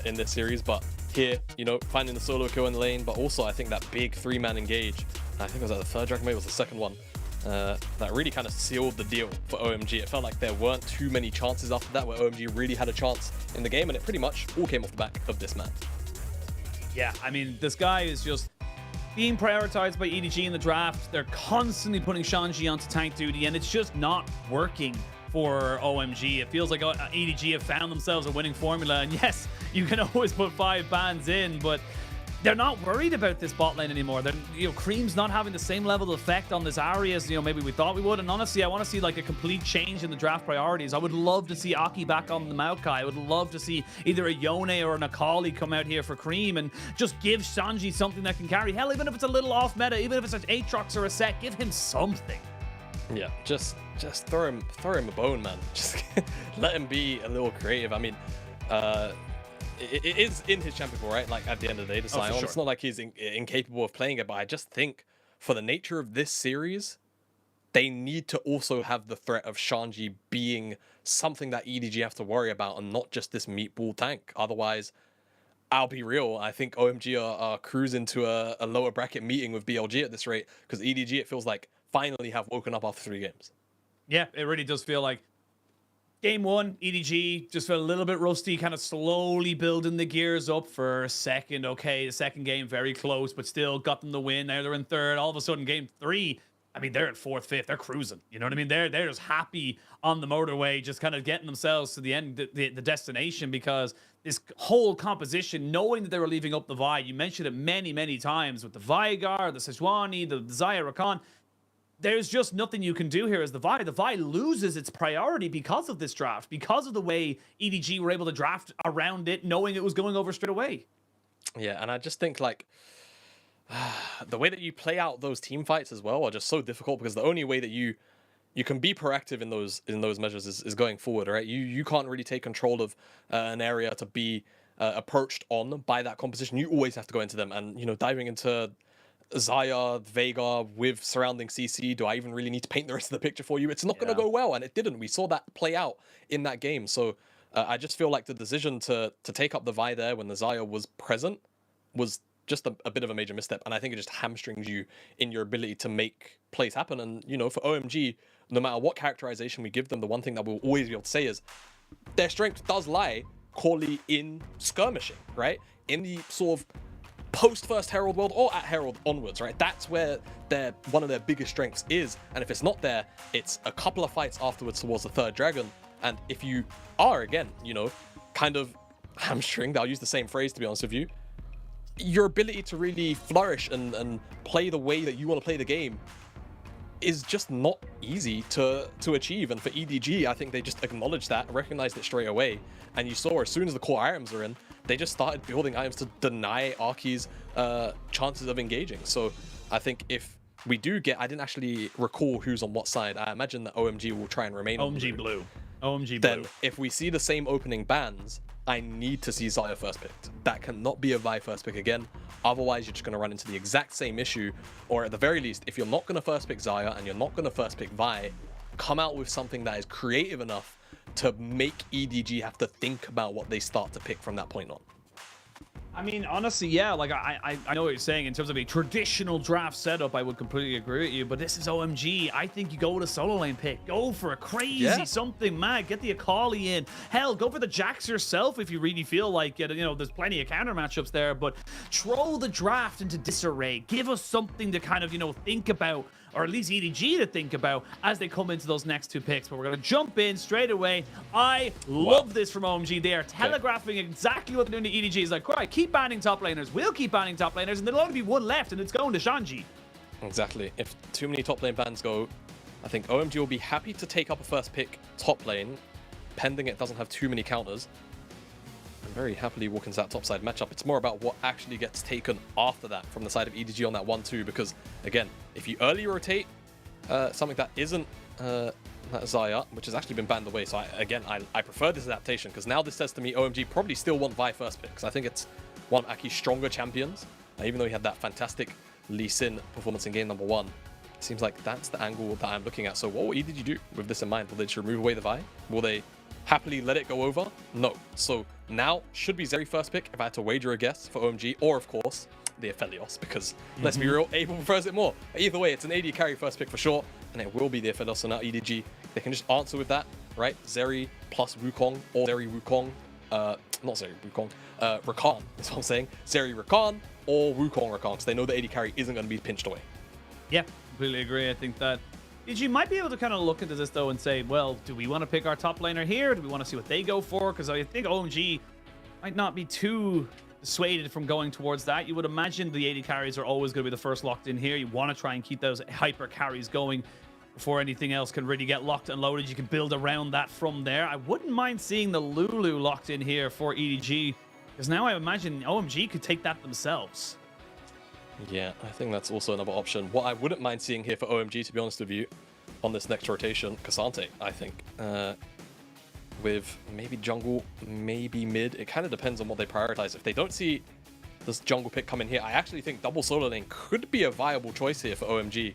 in this series. But here, you know, finding the solo kill in the lane, but also I think that big 3-man engage, I think it was at the third dragon, maybe it was the second one, that really kind of sealed the deal for OMG. It felt like there weren't too many chances after that where OMG really had a chance in the game, and it pretty much all came off the back of this man. Yeah, I mean, this guy is just being prioritized by EDG in the draft. They're constantly putting Shanji onto tank duty, and it's just not working for OMG. It feels like EDG have found themselves a winning formula, and yes, you can always put 5 bans in, but they're not worried about this bot lane anymore. They're, Cream's not having the same level of effect on this area as, maybe we thought we would. And honestly, I want to see like a complete change in the draft priorities. I would love to see Aki back on the Maokai. I would love to see either a Yone or an Akali come out here for Cream and just give Shanji something that can carry. Hell, even if it's a little off meta, even if it's an Aatrox or a set, give him something. Yeah, just throw him a bone, man. Just let him be a little creative. I mean, it is in his champion pool, right? Like at the end of the day, to sign on. It's not like he's incapable of playing it, but I just think for the nature of this series, they need to also have the threat of Shanji being something that EDG have to worry about and not just this meatball tank. Otherwise, I'll be real, I think OMG are cruising to a lower bracket meeting with BLG at this rate, because EDG, it feels like, finally have woken up after 3 games. Yeah, it really does feel like Game 1, EDG just felt a little bit rusty, kind of slowly building the gears up for a second. Okay, the second game, very close, but still got them the win. Now they're in third. All of a sudden, Game 3, I mean, they're at 4th, 5th. They're cruising. You know what I mean? They're just happy on the motorway, just kind of getting themselves to the end, the destination, because this whole composition, knowing that they were leaving up the Vi, you mentioned it many, many times with the Veigar, the Sejuani, the Xayah Rakan. There's just nothing you can do here as the Vi. The Vi loses its priority because of this draft, because of the way EDG were able to draft around it, knowing it was going over straight away. Yeah, and I just think, like, the way that you play out those team fights as well are just so difficult, because the only way that you can be proactive in those measures is going forward, right? You can't really take control of an area to be approached on by that composition. You always have to go into them, and, diving into Xayah, Veigar with surrounding CC, do I even really need to paint the rest of the picture for you? It's not going to go well, and it didn't. We saw that play out in that game. So I just feel like the decision to take up the Vi there when the Xayah was present was just a bit of a major misstep, and I think it just hamstrings you in your ability to make plays happen. And, for OMG, no matter what characterization we give them, the one thing that we'll always be able to say is their strength does lie core in skirmishing, right? In the sort of post First Herald world or at Herald onwards, right? That's where one of their biggest strengths is. And if it's not there, it's a couple of fights afterwards towards the 3rd dragon. And if you are, again, kind of hamstringed, I'll use the same phrase to be honest with you, your ability to really flourish and play the way that you want to play the game is just not easy to achieve. And for EDG, I think they just acknowledged that, recognized it straight away. And you saw as soon as the core items are in, they just started building items to deny Arky's chances of engaging. So I think if we do get, I didn't actually recall who's on what side. I imagine that OMG will try and remain OMG blue. OMG blue. Then if we see the same opening bans, I need to see Xayah first picked. That cannot be a Vi first pick again. Otherwise, you're just going to run into the exact same issue. Or at the very least, if you're not going to first pick Xayah and you're not going to first pick Vi, come out with something that is creative enough to make EDG have to think about what they start to pick from that point on. I mean, honestly, yeah, like I know what you're saying in terms of a traditional draft setup. I would completely agree with you, but this is OMG. I think you go with a solo lane pick. Go for a crazy something mad. Get the Akali in. Hell, go for the Jax yourself if you really feel like it. You know, there's plenty of counter matchups there, but throw the draft into disarray. Give us something to kind of, you know, think about, or at least EDG to think about as they come into those next two picks. But we're going to jump in straight away. I love this from OMG. They are telegraphing exactly what they're doing to EDG. It's like, right, keep banning top laners. We'll keep banning top laners, and there'll only be one left, and it's going to Shanji. Exactly. If too many top lane bans go, I think OMG will be happy to take up a first pick top lane, pending it doesn't have too many counters. And very happily walk into that topside matchup. It's more about what actually gets taken after that from the side of EDG on that 1-2, because again, if you early rotate something that isn't that Xayah, which has actually been banned away, so I prefer this adaptation, because now this says to me OMG probably still want Vi first pick, because I think it's one of Aki's stronger champions, even though he had that fantastic Lee Sin performance in game number 1. It seems like that's the angle that I'm looking at. So what will EDG do with this in mind? Will they just remove away the Vi? Will they happily let it go over? No. So now should be Zeri first pick if I had to wager a guess for OMG, or of course the Aphelios, because let's be real, Abel prefers it more. Either way, it's an AD carry first pick for sure, and it will be the Aphelios. So now EDG, they can just answer with that, right? Zeri plus Wukong, or Zeri Wukong, not Zeri Wukong, Rakan is what I'm saying. Zeri Rakan or Wukong Rakan, because they know the AD carry isn't going to be pinched away. Yeah, completely agree. I think that EDG might be able to kind of look into this though and say, well, do we want to pick our top laner here? Do we want to see what they go for? Because I think OMG might not be too dissuaded from going towards that. You would imagine the AD carries are always going to be the first locked in here. You want to try and keep those hyper carries going before anything else can really get locked and loaded. You can build around that from there. I wouldn't mind seeing the Lulu locked in here for EDG, because now I imagine OMG could take that themselves. Yeah, I think that's also another option. What I wouldn't mind seeing here for OMG, to be honest with you, on this next rotation, Cassante, I think. With maybe jungle, maybe mid. It kind of depends on what they prioritize. If they don't see this jungle pick come in here, I actually think double solo lane could be a viable choice here for OMG,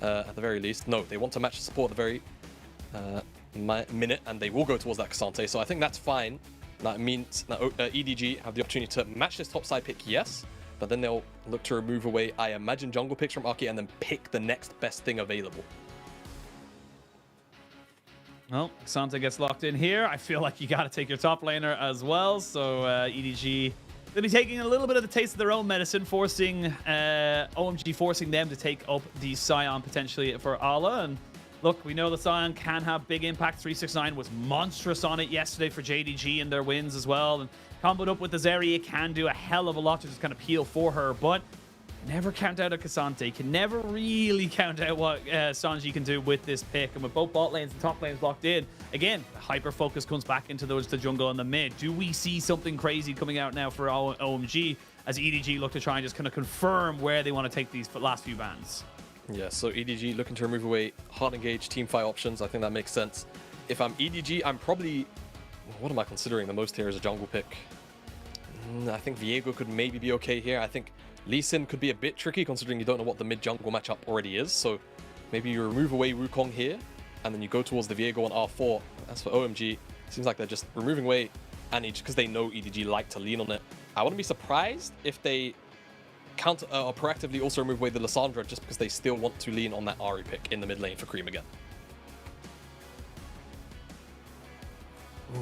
at the very least. No, they want to match the support at the very minute, and they will go towards that Cassante. So I think that's fine. That means that EDG have the opportunity to match this top side pick, yes, but then they'll look to remove away, I imagine, jungle picks from Aki and then pick the next best thing available. Well, Cassante gets locked in here. I feel like you got to take your top laner as well. So EDG, they'll be taking a little bit of the taste of their own medicine, forcing OMG, forcing them to take up the Sion potentially for Ala. And look, we know the Sion can have big impact. 369 was monstrous on it yesterday for JDG and their wins as well. And comboed up with the Zeri, it can do a hell of a lot to just kind of peel for her. But never count out a Cassante. Can never really count out what Sanji can do with this pick. And with both bot lanes and top lanes locked in, again, the hyper focus comes back into the jungle and the mid. Do we see something crazy coming out now for OMG as EDG look to try and just kind of confirm where they want to take these last few bans? Yeah, so EDG looking to remove away hard engage team fight options. I think that makes sense. If I'm EDG, I'm probably... What am I considering the most here as a jungle pick? I think Viego could maybe be okay here. I think Lee Sin could be a bit tricky considering you don't know what the mid-jungle matchup already is. So maybe you remove away Wukong here, and then you go towards the Viego on R4. As for OMG, seems like they're just removing away Annie just because they know EDG like to lean on it. I wouldn't be surprised if they counter or proactively also remove away the Lissandra just because they still want to lean on that Ahri pick in the mid lane for Cream again. Ooh.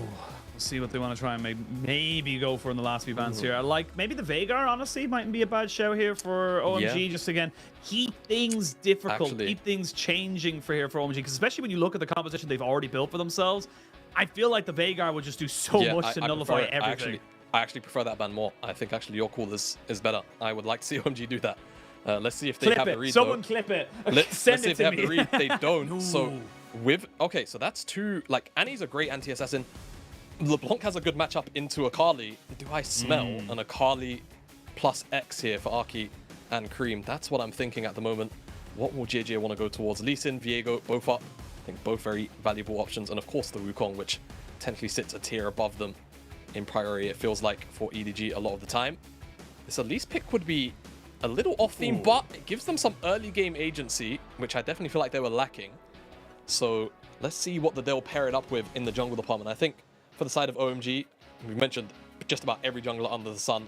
We'll see what they want to try and maybe go for in the last few bans here. I like maybe the Veigar, honestly, mightn't be a bad show here for OMG. Just again, keep things difficult, keep things changing for here for OMG, because especially when you look at the composition they've already built for themselves, I feel like the Veigar would just do so much to nullify everything. I actually prefer that ban more. I think actually your call is better. I would like to see OMG do that. Let's see if they have the read. Someone clip it. Let's see if they have the read. They don't. So with so that's two. Like Annie's a great anti-assassin. LeBlanc has a good matchup into Akali. Do I smell an Akali plus X here for Aki and Cream? That's what I'm thinking at the moment. What will JJ want to go towards? Lee Sin, Viego, both up. I think both very valuable options. And of course the Wukong, which technically sits a tier above them in priority, it feels like, for EDG a lot of the time. This Elise pick would be a little off theme, but it gives them some early game agency, which I definitely feel like they were lacking. So let's see what they'll pair it up with in the jungle department. I think for the side of OMG, we mentioned just about every jungler under the sun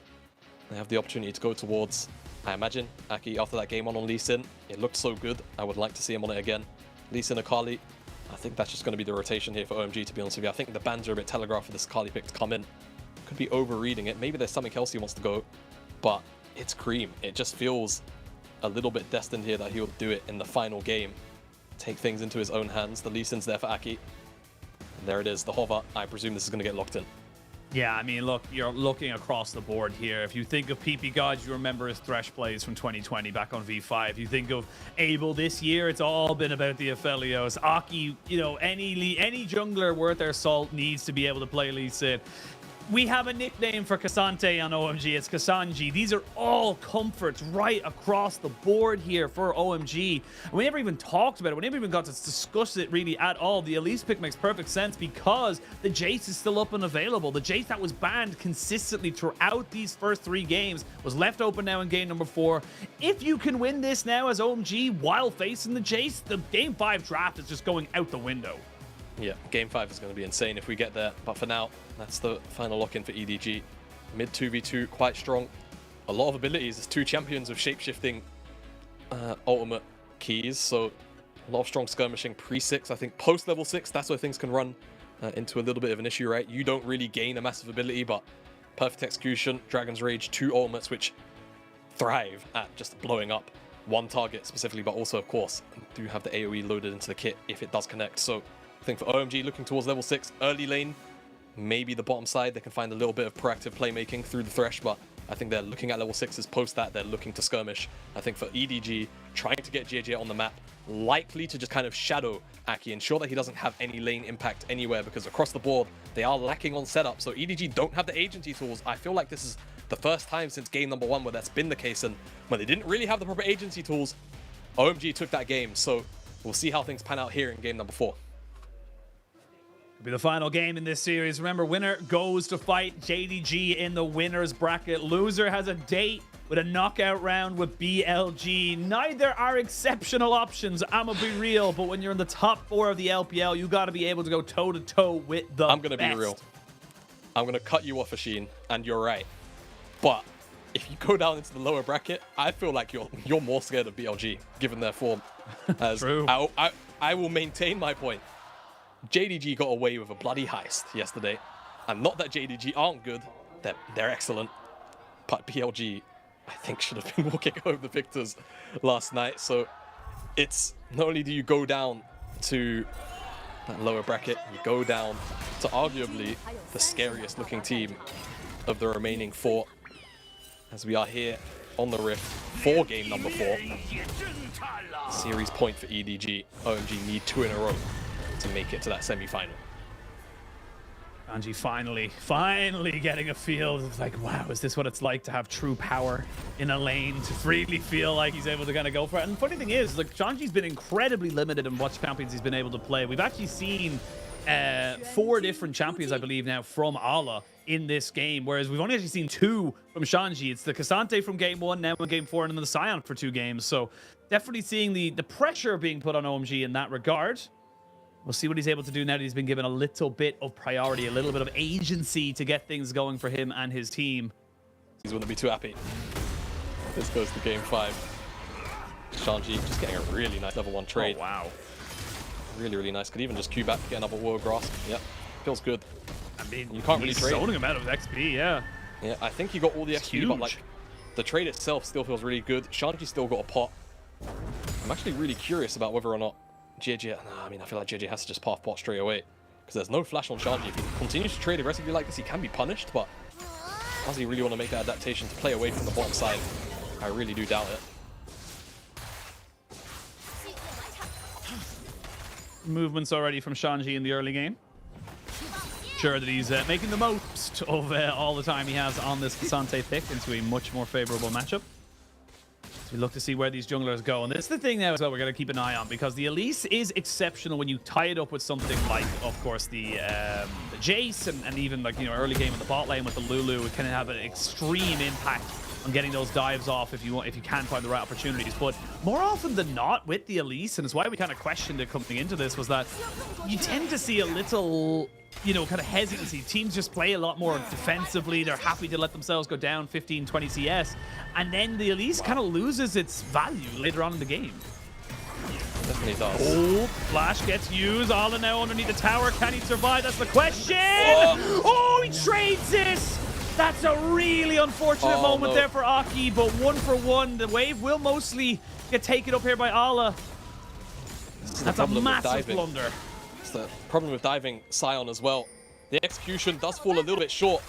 They have the opportunity to go towards, I imagine, Aki after that game on Lee Sin. It looked so good. I would like to see him on it again. Lee Sin, Akali. I think that's just going to be the rotation here for OMG, to be honest with you. I think the bans are a bit telegraphed for this Akali pick to come in. Could be overreading it. Maybe there's something else he wants to go, but it's Cream. It just feels a little bit destined here that he'll do it in the final game. Take things into his own hands. The Lee Sin's there for Aki. And there it is, the hover. I presume this is going to get locked in. Yeah, I mean, look, you're looking across the board here. If you think of PP God, you remember his Thresh plays from 2020 back on V5. If you think of Abel this year, it's all been about the Aphelios. Aki, you know, any jungler worth their salt needs to be able to play Lee Sin. We have a nickname for Cassante on OMG. It's Kassanji. These are all comforts right across the board here for OMG. We never even talked about it. We never even got to discuss it really at all. The Elise pick makes perfect sense because the Jace is still up and available. The Jace that was banned consistently throughout these first 3 games was left open now in game number 4. If you can win this now as OMG while facing the Jace, the game 5 draft is just going out the window. Yeah, game 5 is going to be insane if we get there. But for now, that's the final lock-in for EDG. Mid 2v2, quite strong. A lot of abilities. There's 2 champions with shape-shifting ultimate keys. So a lot of strong skirmishing pre-6. I think post-level 6, that's where things can run into a little bit of an issue, right? You don't really gain a massive ability, but Perfect Execution, Dragon's Rage, 2 ultimates, which thrive at just blowing up one target specifically, but also, of course, do have the AoE loaded into the kit if it does connect. So I think for OMG, looking towards level 6, early lane, maybe the bottom side, they can find a little bit of proactive playmaking through the Thresh, but I think they're looking at level 6s. Post that, they're looking to skirmish. I think for EDG, trying to get JJ on the map, likely to just kind of shadow Aki, ensure that he doesn't have any lane impact anywhere, because across the board, they are lacking on setup. So EDG don't have the agency tools. I feel like this is the first time since game number 1 where that's been the case, and when they didn't really have the proper agency tools, OMG took that game. So we'll see how things pan out here in game number 4. Be the final game in this series. Remember, winner goes to fight JDG in the winner's bracket. Loser has a date with a knockout round with BLG. Neither are exceptional options, I'ma be real, but when you're in the top 4 of the LPL, you got to be able to go toe-to-toe with the I'm going to be real. I'm going to cut you off, Ashin, and you're right. But if you go down into the lower bracket, I feel like you're more scared of BLG, given their form. As True. I will maintain my point. JDG got away with a bloody heist yesterday, and not that JDG aren't good, they're excellent, but BLG, I think, should have been walking home the victors last night. So it's not only do you go down to that lower bracket, you go down to arguably the scariest looking team of the remaining 4, as we are here on the Rift for game number 4. Series point for EDG. OMG need 2 in a row to make it to that semi-final. Anji finally getting a feel of like, wow, is this what it's like to have true power in a lane, to really feel like he's able to kind of go for it? And the funny thing is, like, Shanji's been incredibly limited in what champions he's been able to play. We've actually seen 4 different champions, I believe now, from Ala in this game, whereas we've only actually seen 2 from Shanji. It's the Cassante from game 1, now in game 4, and then the Sion for 2 games. So definitely seeing the pressure being put on OMG in that regard. We'll see what he's able to do now that he's been given a little bit of priority, a little bit of agency to get things going for him and his team. He wouldn't be too happy. This goes to game 5. Shanji just getting a really nice level 1 trade. Oh, wow. Really, really nice. Could even just queue back to get another World Grasp. Yep, feels good. I mean, you can't really trade. Zoning him out of XP, yeah. Yeah, I think he got all the XP, but like the trade itself still feels really good. Shanji still got a pot. I'm actually really curious about whether or not JJ, nah, I mean, I feel like JJ has to just path pot straight away, because there's no flash on Shanji. If he continues to trade aggressively like this, he can be punished, but does he really want to make that adaptation to play away from the bottom side? I really do doubt it. Movements already from Shanji in the early game. Sure that he's making the most of all the time he has on this Cassante pick into a much more favorable matchup. We look to see where these junglers go, and this is the thing now as well we're going to keep an eye on, because the Elise is exceptional when you tie it up with something like, of course, the Jace, and even like, you know, early game in the bot lane with the Lulu. It can have an extreme impact on getting those dives off if you can find the right opportunities. But more often than not with the Elise, and it's why we kind of questioned it coming into this, was that you tend to see a little, you know, kind of hesitancy. Teams just play a lot more defensively. They're happy to let themselves go down 15, 20 CS. And then the Elise kind of loses its value later on in the game. Definitely does. Oh, flash gets used. Ala now underneath the tower. Can he survive? That's the question. Oh, he trades this. That's a really unfortunate moment there for Aki, but 1 for 1. The wave will mostly get taken up here by Ala. That's a massive blunder. It's the problem with diving Sion as well. The execution does fall a little bit short,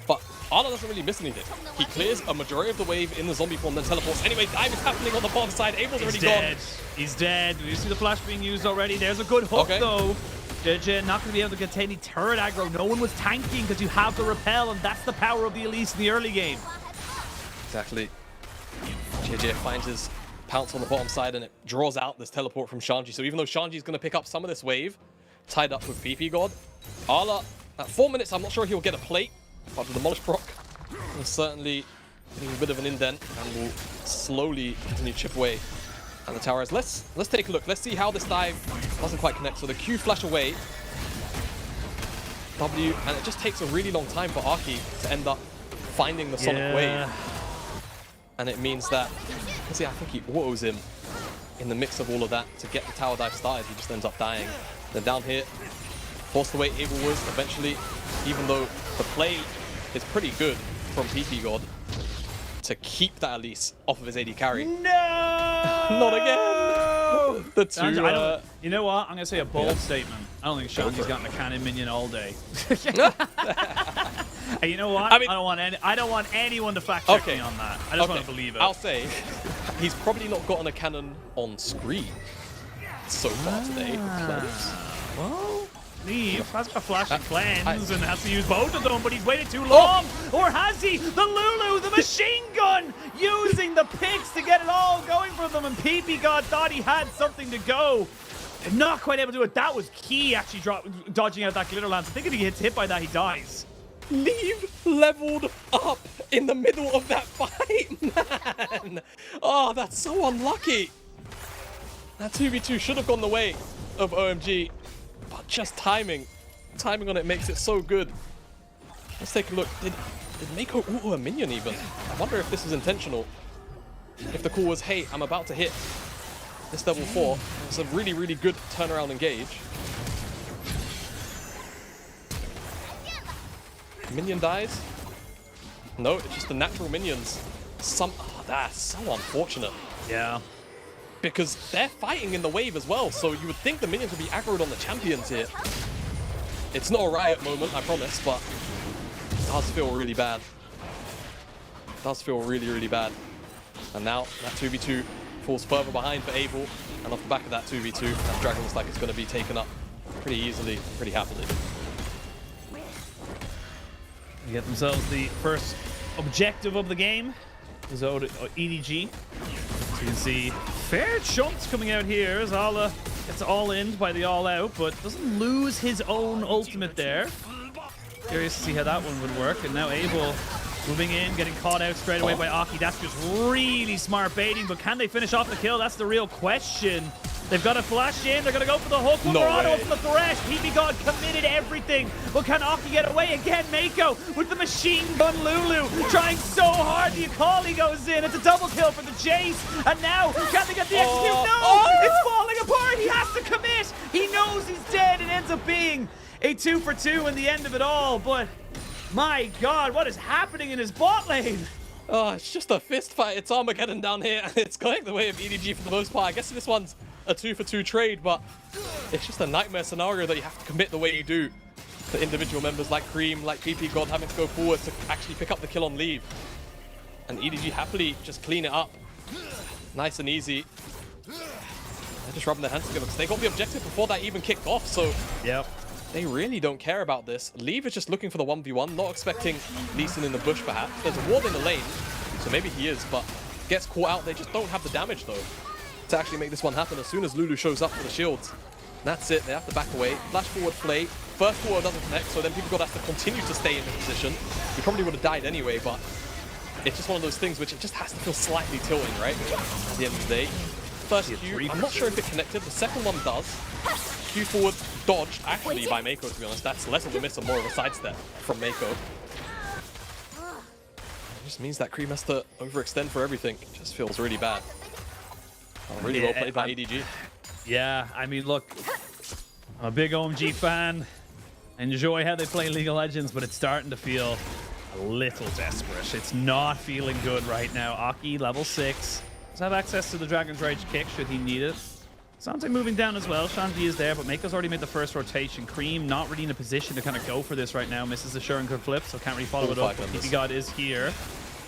but Ala doesn't really miss anything. He clears a majority of the wave in the zombie form, then teleports. Anyway, dive is happening on the bottom side. Abel's already gone. He's dead. You see the flash being used already. There's a good hook, though. JJ not going to be able to get any turret aggro. No one was tanking because you have the repel, and that's the power of the Elise in the early game. Exactly. JJ finds his pounce on the bottom side, and it draws out this teleport from Shanji. So even though Shanji's going to pick up some of this wave, tied up with PP God, Ala, at 4 minutes, I'm not sure he'll get a plate after the Demolish proc. He's certainly getting a bit of an indent, and will slowly continue to chip away. And the tower is, let's take a look. Let's see how this dive doesn't quite connect. So the Q flash away. W, and it just takes a really long time for Aki to end up finding the Sonic wave. And it means that, see, I think he autos him in the mix of all of that to get the tower dive started. He just ends up dying. Then down here, forced away Abel was eventually, even though the play is pretty good from PP God to keep that Elise off of his AD carry. No! Not again! The two, you know what? I'm going to say a bold statement. I don't think Shanji's gotten a cannon minion all day. And you know what? I don't want anyone to fact check me on that. I just want to believe it. I'll say, he's probably not gotten a cannon on screen so far today. Well, Leave has got a flash and cleanse and has to use both of them, but he's waited too long. Or has he? The Lulu, the machine gun, using the picks to get it all going for them. And PP God thought he had something to go. Not quite able to do it. That was key, actually, dodging out that glitter lance. I think if he gets hit by that, he dies. Leave leveled up in the middle of that fight, man. Oh, that's so unlucky. That 2v2 should have gone the way of OMG. But just timing on it makes it so good. Let's take a look. Did Mako auto a minion even? I wonder if this is intentional. If the call was, hey, I'm about to hit this level 4. It's a really, really good turnaround engage. Minion dies? No, it's just the natural minions. That's so unfortunate. Yeah. Because they're fighting in the wave as well, so you would think the minions would be aggroed on the champions here. It's not a riot moment, I promise, but it does feel really bad. It does feel really, really bad. And now that 2v2 falls further behind for Abel, and off the back of that 2v2, that dragon looks like it's going to be taken up pretty easily, pretty happily. They get themselves the first objective of the game. Is EDG. So you can see fair chunks coming out here as Ala gets all in by the all out, but doesn't lose his own ultimate there. Curious to see how that one would work. And now Abel moving in, getting caught out straight away by Aki. That's just really smart baiting, but can they finish off the kill? That's the real question. They've got to flash in, they're going to go for the hook. No way. From the thresh. PP God committed everything, but can Aki get away again? Mako with the machine gun Lulu, trying so hard. The Akali goes in. It's a double kill for the Jace. And now, can they get the execute? No! It's falling apart. He has to commit. He knows he's dead. It ends up being a 2 for 2 in the end of it all, but my God, what is happening in his bot lane? Oh, it's just a fist fight. It's Armageddon down here, and it's going the way of EDG for the most part. I guess this one's a 2 for 2 trade, but it's just a nightmare scenario that you have to commit the way you do. The individual members like Cream, like PP God having to go forward to actually pick up the kill on leave. And EDG happily just clean it up. Nice and easy. They're just rubbing their hands together because they got the objective before that even kicked off, so yep. They really don't care about this. Leave is just looking for the 1v1, not expecting Lee Sin in the bush perhaps. There's a ward in the lane, so maybe he is, but gets caught out. They just don't have the damage though to actually make this one happen. As soon as Lulu shows up for the shields, that's it. They have to back away. Flash forward play. First ward doesn't connect, so then people got to continue to stay in the position. He probably would have died anyway, but it's just one of those things which it just has to feel slightly tilting, right? At the end of the day. First Q, I'm not sure if it connected. The second one does. Q forward dodged, actually, by Mako, to be honest. That's less of a miss and more of a sidestep from Mako. It just means that Cream has to overextend for everything. It just feels really bad. Really well played by EDG. Yeah, I mean, look, I'm a big OMG fan. Enjoy how they play League of Legends, but it's starting to feel a little desperate. It's not feeling good right now. Aki, level 6. Does have access to the Dragon's Rage kick should he need it. Santé moving down as well. Shanji is there, but Mako's already made the first rotation. Cream not really in a position to kind of go for this right now. Misses the Shuriken flip, so can't really follow it up. PP God is here.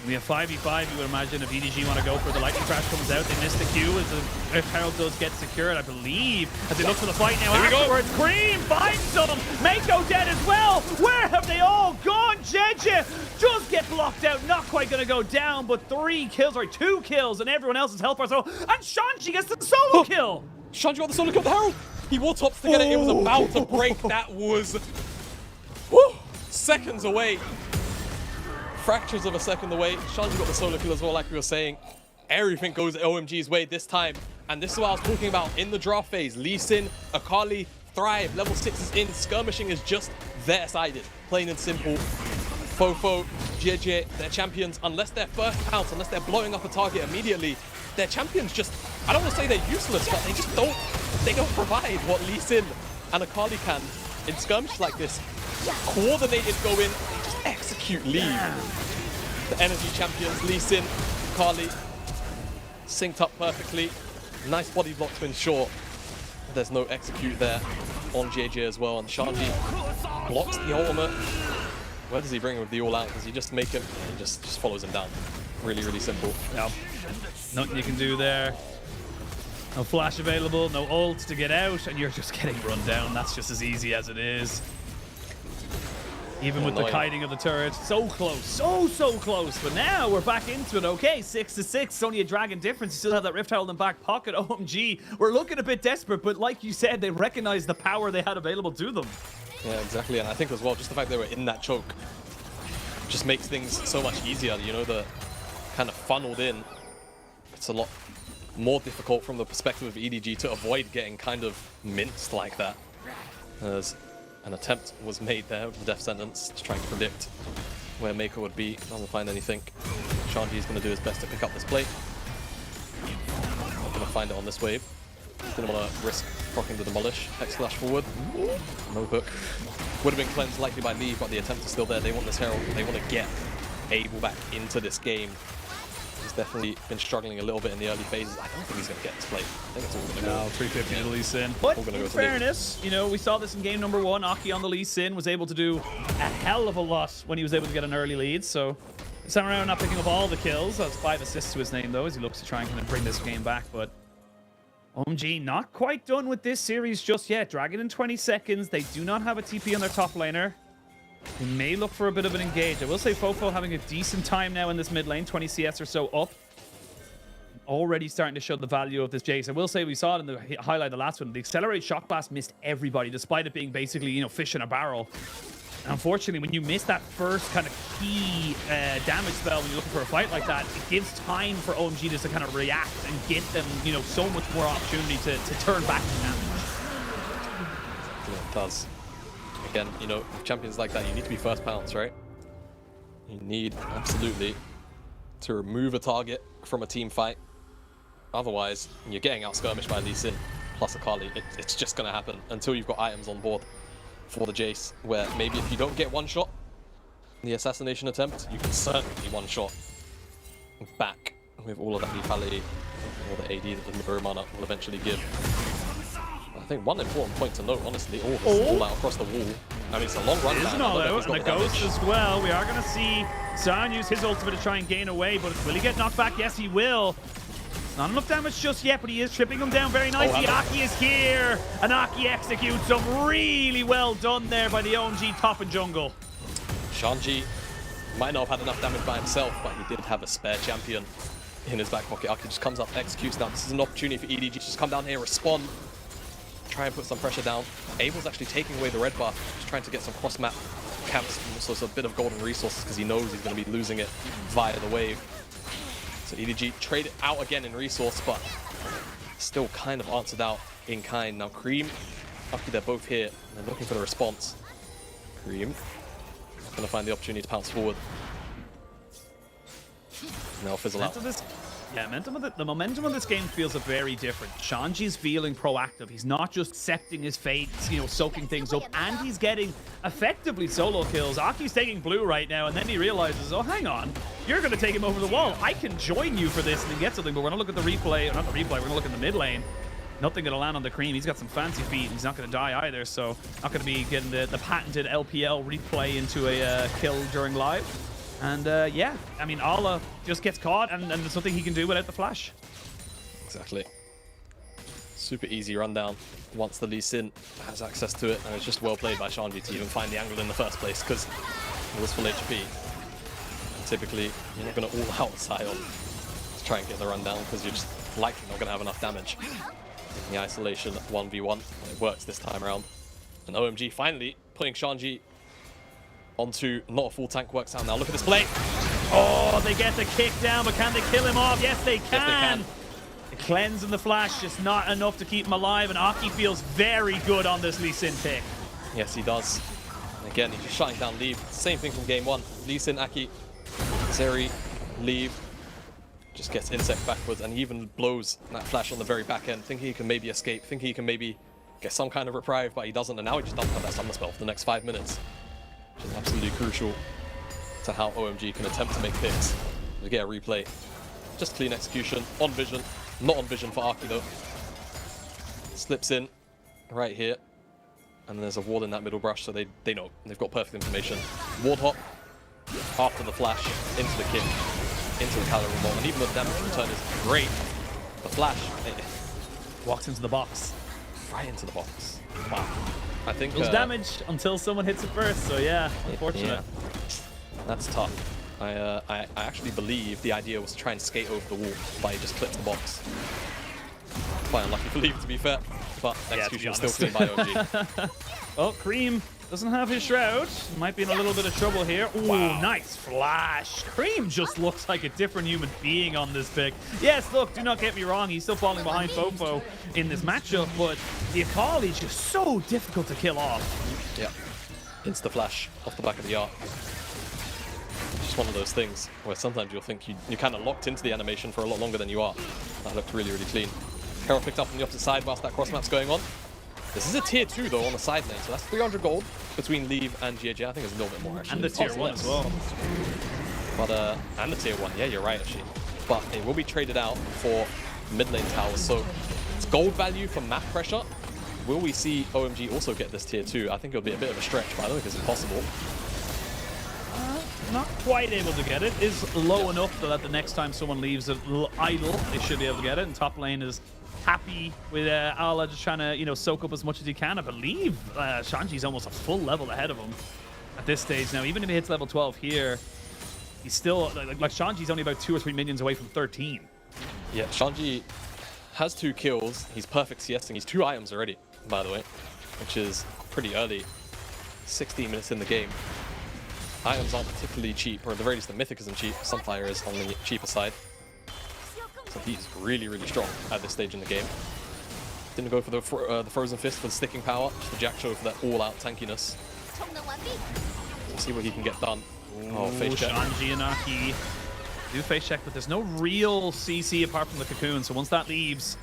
We have 5v5, you would imagine, if EDG want to go for the Lightning Crash comes out. They miss the Q as if Herald does get secured, I believe. As they look for the fight now afterwards. Cream finds them. Mako dead as well. Where have they all gone? JJ just get blocked out. Not quite going to go down, but 3 kills, or 2 kills, and everyone else is help us. And Shanji gets the solo kill. Shanji got the solo kill. The Herald. He wall tops to get it. It was about to break. That was seconds away. Fractures of a second away. Shanji got the solo kill as well, like we were saying. Everything goes OMG's way this time. And this is what I was talking about in the draft phase. Lee Sin, Akali, Thrive, level 6 is in. Skirmishing is just their sided. Plain and simple. Fofo, JJ, they're champions. Unless they're first pounce, unless they're blowing up a target immediately, their champions just, I don't want to say they're useless, but they just don't provide what Lee Sin and Akali can in skirmishes like this. Coordinated go in, just execute Lee. The energy champions, Lee Sin, Akali, synced up perfectly. Nice body block to ensure there's no execute there on JJ as well. And Shanji blocks the ultimate. Where does he bring him with the all out? Does he just make him? He just follows him down. Really, really simple. Yeah. Nothing you can do there. No flash available, no ult to get out, and you're just getting run down. That's just as easy as it is. Even with the kiting of the turret. So close, so close. But now we're back into it. Okay, 6-6. It's only a dragon difference. You still have that Rift Herald in back pocket. OMG, we're looking a bit desperate, but like you said, they recognize the power they had available to them. Yeah, exactly. And I think as well, just the fact they were in that choke just makes things so much easier. You know, the kind of funneled in. It's a lot more difficult from the perspective of EDG to avoid getting kind of minced like that. As an attempt was made there with the death sentence to try and predict where Mako would be. Doesn't find anything. Shanji is going to do his best to pick up this plate. Not going to find it on this wave. Didn't want to risk proccing the demolish. X flash forward. No hook. Would have been cleansed likely by Lee, but the attempt is still there. They want this Herald. They want to get Abel back into this game. He's definitely been struggling a little bit in the early phases. I don't think he's going to get this plate. I think it's all going to go. No, 350 to Lee Sin. But in fairness, you know, we saw this in game number 1. Aki on the Lee Sin was able to do a hell of a lot when he was able to get an early lead. So this time around, not picking up all the kills. That's 5 assists to his name, though, as he looks to try and kind of bring this game back. But OMG not quite done with this series just yet. Dragon in 20 seconds. They do not have a TP on their top laner. They may look for a bit of an engage. I will say Fofo having a decent time now in this mid lane, 20 CS or so up. Already starting to show the value of this Jace. I will say we saw it in the highlight, the last one. The accelerated shock blast missed everybody, despite it being basically, you know, fish in a barrel. And unfortunately, when you miss that first kind of key damage spell when you're looking for a fight like that, it gives time for OMG just to kind of react and get them, you know, so much more opportunity to turn back the damage. Yeah, it does. Again, you know, with champions like that, you need to be first pounce, right? You need, absolutely, to remove a target from a team fight. Otherwise, you're getting out skirmished by Lee Sin plus Akali. It's just going to happen until you've got items on board for the Jace, where maybe if you don't get one shot in the assassination attempt, you can certainly one shot back with all of that lethality, all the AD that the Mirror Mana will eventually give. I think one important point to note, honestly, all this is all out across the wall. I mean, it's a long run. It is an all out, and the Ghost as well. We are going to see Sion use his ultimate to try and gain away, but will he get knocked back? Yes, he will. Not enough damage just yet, but he is tripping him down very nicely. Aki is here, and Aki executes him. Really well done there by the OMG top and jungle. Shanji might not have had enough damage by himself, but he did have a spare champion in his back pocket. Aki just comes up, executes. Now this is an opportunity for EDG to just come down here, respond, try and put some pressure down. Abel's actually taking away the red buff, just trying to get some cross-map camps also a bit of golden resources because he knows he's going to be losing it via the wave. So EDG trade it out again in resource, but still kind of answered out in kind. Now Cream, after they're both here, they're looking for the response. Cream going to find the opportunity to pounce forward. Now fizzle out. Yeah, the momentum of this game feels very different. Shanji's feeling proactive. He's not just accepting his fate, you know, soaking things up, and he's getting effectively solo kills. Aki's taking blue right now, and then he realizes, oh, hang on, you're going to take him over the wall. I can join you for this and then get something, but we're going to look at the replay, or not the replay, we're going to look at the mid lane. Nothing going to land on the Cream. He's got some fancy feet, and he's not going to die either, so not going to be getting the patented LPL replay into a kill during live. And yeah, I mean, Ala just gets caught, and there's nothing he can do without the flash. Exactly. Super easy rundown once the Lee Sin has access to it, and it's just well played by Shanji to even find the angle in the first place, because it was full HP. Typically, you're not going to all out Sion to try and get the rundown, because you're just likely not going to have enough damage. In the isolation 1v1, it works this time around. And OMG finally putting Shanji onto not a full tank works out now. Look at this play. Oh, they get the kick down, but can they kill him off? Yes, they can. Yes, they can. The cleanse and the flash just not enough to keep him alive, and Aki feels very good on this Lee Sin pick. Yes, he does. And again, he's just shutting down Leave. Same thing from game one. Lee Sin, Aki, Zeri, Leave. Just gets insect backwards, and he even blows that flash on the very back end, thinking he can maybe escape, thinking he can maybe get some kind of reprieve, but he doesn't, and now he just doesn't have that summoner spell for the next 5 minutes. Which is absolutely crucial to how OMG can attempt to make picks. We get a replay. Just clean execution, on vision. Not on vision for Aki though. Slips in right here. And there's a ward in that middle brush, so they know. They've got perfect information. Ward hop after the flash, into the kick, into the calorie bomb. And even though the damage return is great, the flash walks into the box. Right into the box. Wow. I think it was damage until someone hits it first, so yeah, unfortunate. Yeah. That's tough. I actually believe the idea was to try and skate over the wall, but he just clipped the box. Quite unlucky for Leave, to be fair, but execution was still clean by OG. Well, Cream doesn't have his shroud. Might be in a little bit of trouble here. Ooh, wow. Nice flash. Cream just looks like a different human being on this pick. Yes, look, do not get me wrong. He's still falling behind Fofo in this matchup, but the Akali is just so difficult to kill off. Yeah. Insta flash off the back of the arc. Just one of those things where sometimes you'll think you're kind of locked into the animation for a lot longer than you are. That looked really, really clean. Carol picked up on the opposite side whilst that cross map's going on. This is a tier 2 though on the side lane, so that's 300 gold between Leave and GAG. I think it's a little bit more actually. And the tier 1 as well. But and the tier 1, yeah, you're right actually. But it will be traded out for mid lane towers, so it's gold value for map pressure. Will we see OMG also get this tier 2? I think it'll be a bit of a stretch, but I don't think it's impossible. Not quite able to get it. Is low enough so that the next time someone leaves it idle, they should be able to get it. And top lane is happy with Ala just trying to, you know, soak up as much as he can. I believe Shanji's almost a full level ahead of him at this stage now. Even if he hits level 12 here, he's still like Shanji's only about 2 or 3 minions away from 13. Yeah, Shanji has 2 kills. He's perfect CSing. He's 2 items already, by the way, which is pretty early. 16 minutes in the game. Items aren't particularly cheap, or at the very least the Mythic isn't cheap. Sunfire is on the cheaper side. So he's really, really strong at this stage in the game. Didn't go for the Frozen Fist for the sticking power, just the Jack Show for that all-out tankiness. We'll see what he can get done. Oh, face check. Shanji and Aki do face check, but there's no real CC apart from the cocoon, so once that leaves,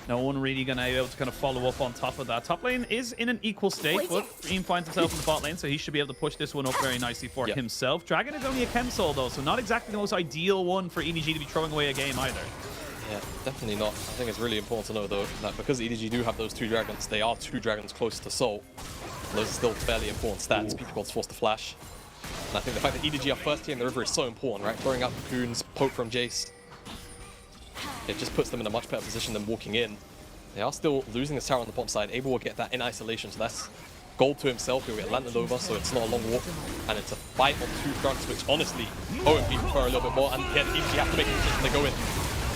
no one really going to be able to kind of follow up on top of that. Top lane is in an equal state, but Dream finds himself in the bot lane, so he should be able to push this one up very nicely for himself. Dragon is only a Chem Soul, though, so not exactly the most ideal one for EDG to be throwing away a game either. Yeah, definitely not. I think it's really important to know, though, that because EDG do have those 2 dragons, they are 2 dragons close to Soul. Those are still fairly important stats. People got forced to flash. And I think the fact that EDG are first tier in the river is so important, right? Throwing out cocoons, poke from Jace. It just puts them in a much better position than walking in. They are still losing this tower on the bottom side. Abel will get that in isolation, so that's gold to himself. He'll get landed over, so it's not a long walk. And it's a fight on 2 fronts, which honestly, OMG prefer a little bit more. And again, EDG have to make a decision to go in.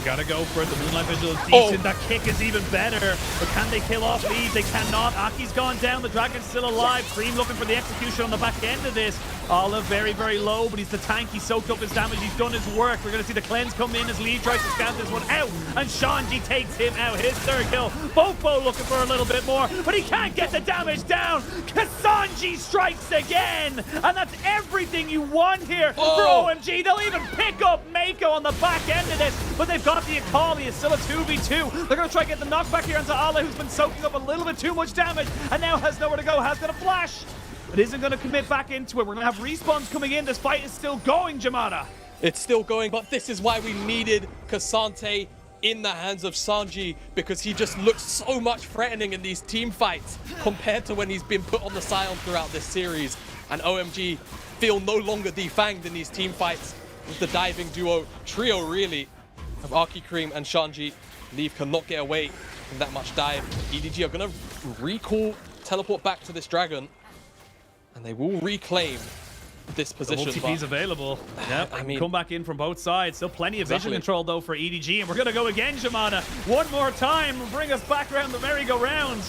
Gotta go for it. The Moonlight Vigil is decent. That kick is even better. But can they kill off Leave? They cannot. Aki's gone down. The Dragon's still alive. Cream looking for the execution on the back end of this. Olive very, very low, but he's the tank. He soaked up his damage. He's done his work. We're going to see the cleanse come in as Leave tries to scout this one out. And Shanji takes him out. His third kill. Bofo looking for a little bit more, but he can't get the damage down. Kasanji strikes again. And that's everything you want here for OMG. They'll even pick up Mako on the back end of this, but they've got the Akali. It's still a 2v2. They're going to try to get the knockback here into Ale, who's been soaking up a little bit too much damage and now has nowhere to go. Has got a flash, but isn't going to commit back into it. We're going to have respawns coming in. This fight is still going, Jamada. It's still going, but this is why we needed Kasante in the hands of Sanji, because he just looks so much threatening in these team fights compared to when he's been put on the side throughout this series. And OMG feel no longer defanged in these team fights with the diving duo trio, really, of Aki, Cream, and Shanji. Leave cannot get away from that much dive. EDG are going to recall, teleport back to this dragon, and they will reclaim this position. The TP's available. Yep, I mean, come back in from both sides. Still plenty of vision control, though, for EDG. And we're going to go again, Jamana. One more time. Bring us back around the merry-go-round.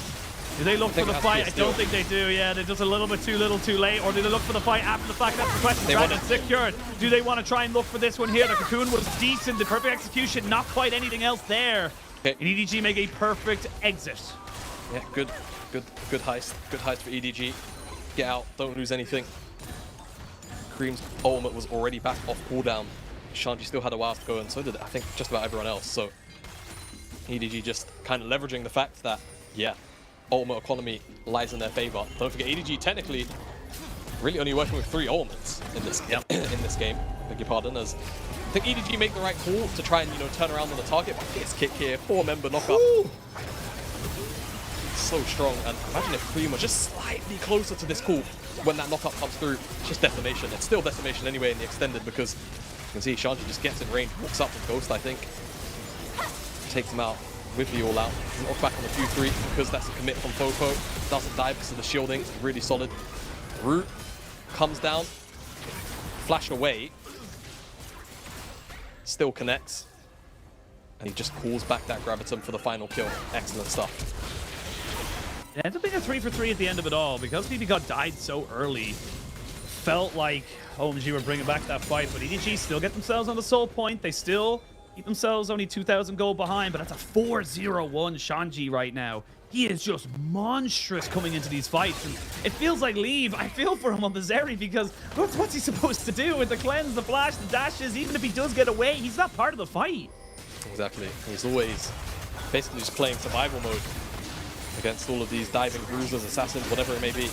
Do they look for the fight? I don't think they do. Yeah, they're just a little bit too little too late. Or do they look for the fight after the fact? That's the question. Dragon secured. Do they want to try and look for this one here? The Cocoon was decent. The perfect execution. Not quite anything else there. And EDG make a perfect exit. Yeah, good heist. Good heist for EDG. Get out. Don't lose anything. Cream's ultimate was already back off cooldown. Shanji still had a while to go, and so did, I think, just about everyone else. So EDG just kind of leveraging the fact that, yeah, ultimate economy lies in their favor. Don't forget, EDG technically really only working with 3 ultimates in this in this game. Beg your pardon. As I think EDG make the right call to try and turn around on the target. But this kick here, 4-member knockup. So strong, and imagine if Cream was just slightly closer to this call when that knockup comes through. It's just decimation. It's still decimation anyway in the extended, because you can see Shanji just gets in range, walks up with Ghost, I think, takes him out with the all out. Knock back on the Q3 because that's a commit from Fofo. Doesn't die because of the shielding. Really solid. Root comes down, flash away, still connects, and he just calls back that Graviton for the final kill. Excellent stuff. It ends up being a 3-for-3 at the end of it all, because BB God died so early. Felt like OMG were bringing back that fight, but EDG still get themselves on the soul point. They still keep themselves only 2,000 gold behind, but that's a 4-0-1 Shanji right now. He is just monstrous coming into these fights, and it feels like Leave. I feel for him on the Zeri, because what's he supposed to do with the cleanse, the flash, the dashes? Even if he does get away, he's not part of the fight. Exactly. He's always basically just playing survival mode against all of these diving bruisers, assassins, whatever it may be.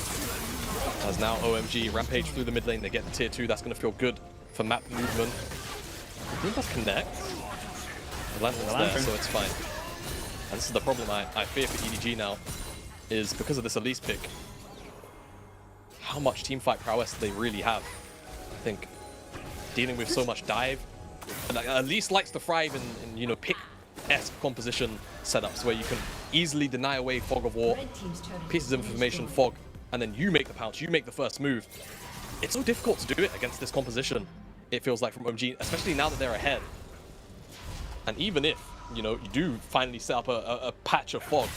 As now OMG rampage through the mid lane, they get the tier 2. That's going to feel good for map movement. I think that's connect. The lantern's there, so it's fine. And this is the problem I fear for EDG now, is because of this Elise pick, how much teamfight prowess they really have. I think dealing with so much dive, and Elise likes to thrive in pick-esque composition setups where you can easily deny away Fog of War, pieces of information, Fog, and then you make the pounce, you make the first move. It's so difficult to do it against this composition, it feels like, from OMG, especially now that they're ahead. And even if, you do finally set up a patch of Fog,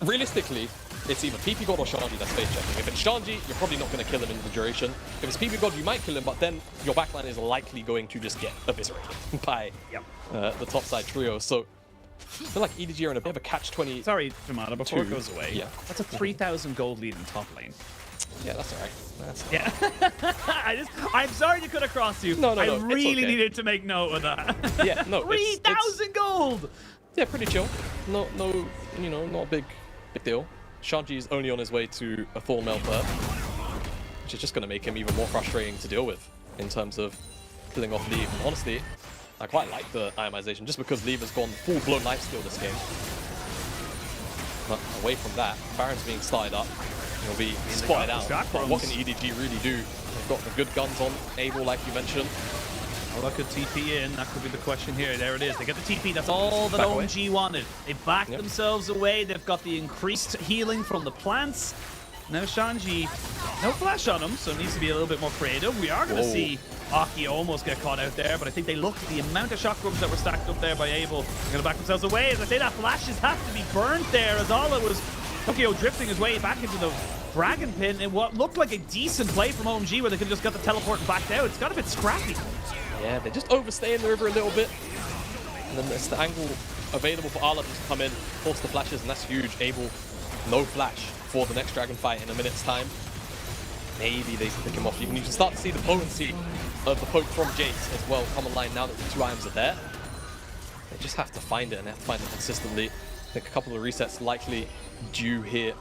realistically, it's either PP God or Shanji that's face checking. If it's Shanji, you're probably not going to kill him in the duration. If it's PP God, you might kill him, but then your backline is likely going to just get eviscerated by the topside trio. So I feel like EDG are in a bit of a catch-20. Sorry, Jamada, before it goes away. Yeah. That's a 3,000 gold lead in top lane. Yeah, that's alright. I'm sorry to cut across you. No, I really needed to make note of that. Yeah, no. 3,000 gold! Yeah, pretty chill. No, not a big deal. Shanji's only on his way to a Thorn Melter, which is just going to make him even more frustrating to deal with in terms of killing off Leave. And honestly, I quite like the Itemization, just because Leave has gone full-blown lifesteal this game. But away from that, Baron's being started up. He'll be spotted out. But what can EDG really do? They've got the good guns on Abel, like you mentioned. Oh, that could TP in. That could be the question here. There it is. They get the TP. That's all that OMG wanted. They backed themselves away. They've got the increased healing from the plants. Now Shanji, no flash on him, so it needs to be a little bit more creative. We are going to see Aki almost get caught out there, but I think they looked at the amount of chakrams that were stacked up there by Abel. They're going to back themselves away. As I say, that flashes have to be burnt there, as all it was Tokyo drifting his way back into the Dragon Pin in what looked like a decent play from OMG, where they could have just got the teleport and backed out. It's got a bit scrappy. Yeah, they just overstay in the river a little bit. And then it's the angle available for Arla to come in, force the flashes, and that's huge. Abel, no flash for the next dragon fight in a minute's time. Maybe they pick him off. You can start to see the potency of the poke from Jace as well come online now that the 2 items are there. They just have to find it, and they have to find it consistently. I think a couple of resets likely due here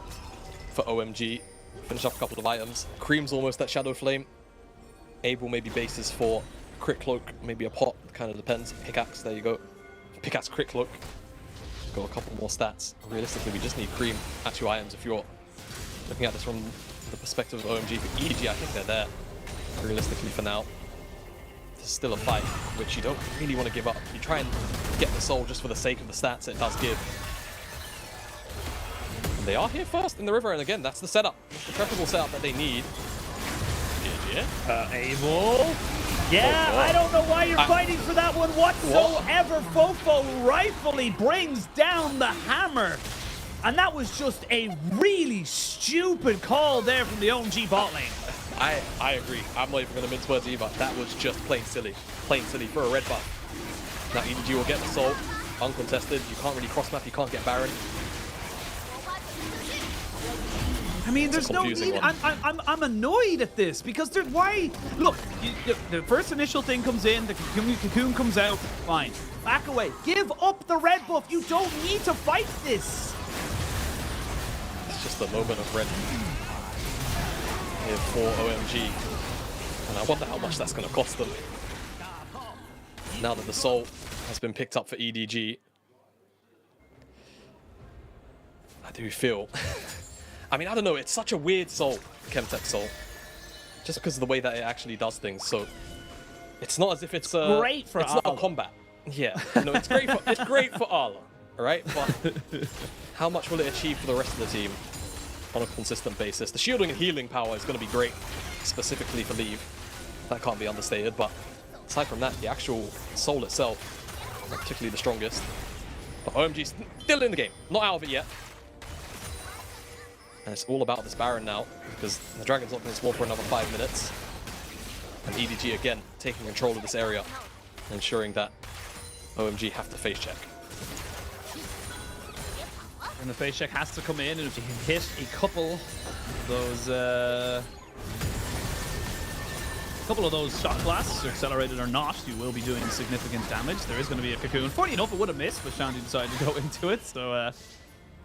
for OMG. Finish off a couple of items. Cream's almost at Shadow Flame. Abel maybe bases for Crit Cloak, maybe a pot, kind of depends. Pickaxe, there you go. Pickaxe, Crit Cloak. Got a couple more stats. Realistically, we just need Cream at 2 items if you're looking at this from the perspective of OMG. For EDG, I think they're there, realistically, for now. There's still a fight, which you don't really want to give up. You try and get the soul just for the sake of the stats it does give. And they are here first in the river, and again, that's the setup. It's the preferable setup that they need. Abel. Yeah, I don't know why you're fighting for that one whatsoever. Fofo rightfully brings down the hammer. And that was just a really stupid call there from the OMG bot lane. I agree. I'm not even going to mince words either. That was just plain silly. Plain silly for a red buff. Now EDG will get the soul. Uncontested. You can't really cross map. You can't get Baron. I mean, there's no need. I'm annoyed at this because there's why. Look, the first initial thing comes in, the cocoon comes out. Fine, back away. Give up the red buff. You don't need to fight this. It's just a moment of red here for OMG, and I wonder how much that's going to cost them. Now that the soul has been picked up for EDG, I do feel. I mean, I don't know, it's such a weird soul, Chemtech soul. Just because of the way that it actually does things, so it's not as if it's great for It's not a combat. Yeah, no, it's great for Arla, alright? But how much will it achieve for the rest of the team on a consistent basis? The shielding and healing power is going to be great, specifically for Leave. That can't be understated, but aside from that, the actual soul itself, not particularly the strongest. But OMG's still in the game, not out of it yet. And it's all about this Baron now, because the Dragon's not going to spawn for another 5 minutes. And EDG again taking control of this area, ensuring that OMG have to face check. And the face check has to come in, and if you can hit a couple of those shot blasts, accelerated or not, you will be doing significant damage. There is going to be a cocoon. Funny enough, it would have missed, but Shandy decided to go into it. So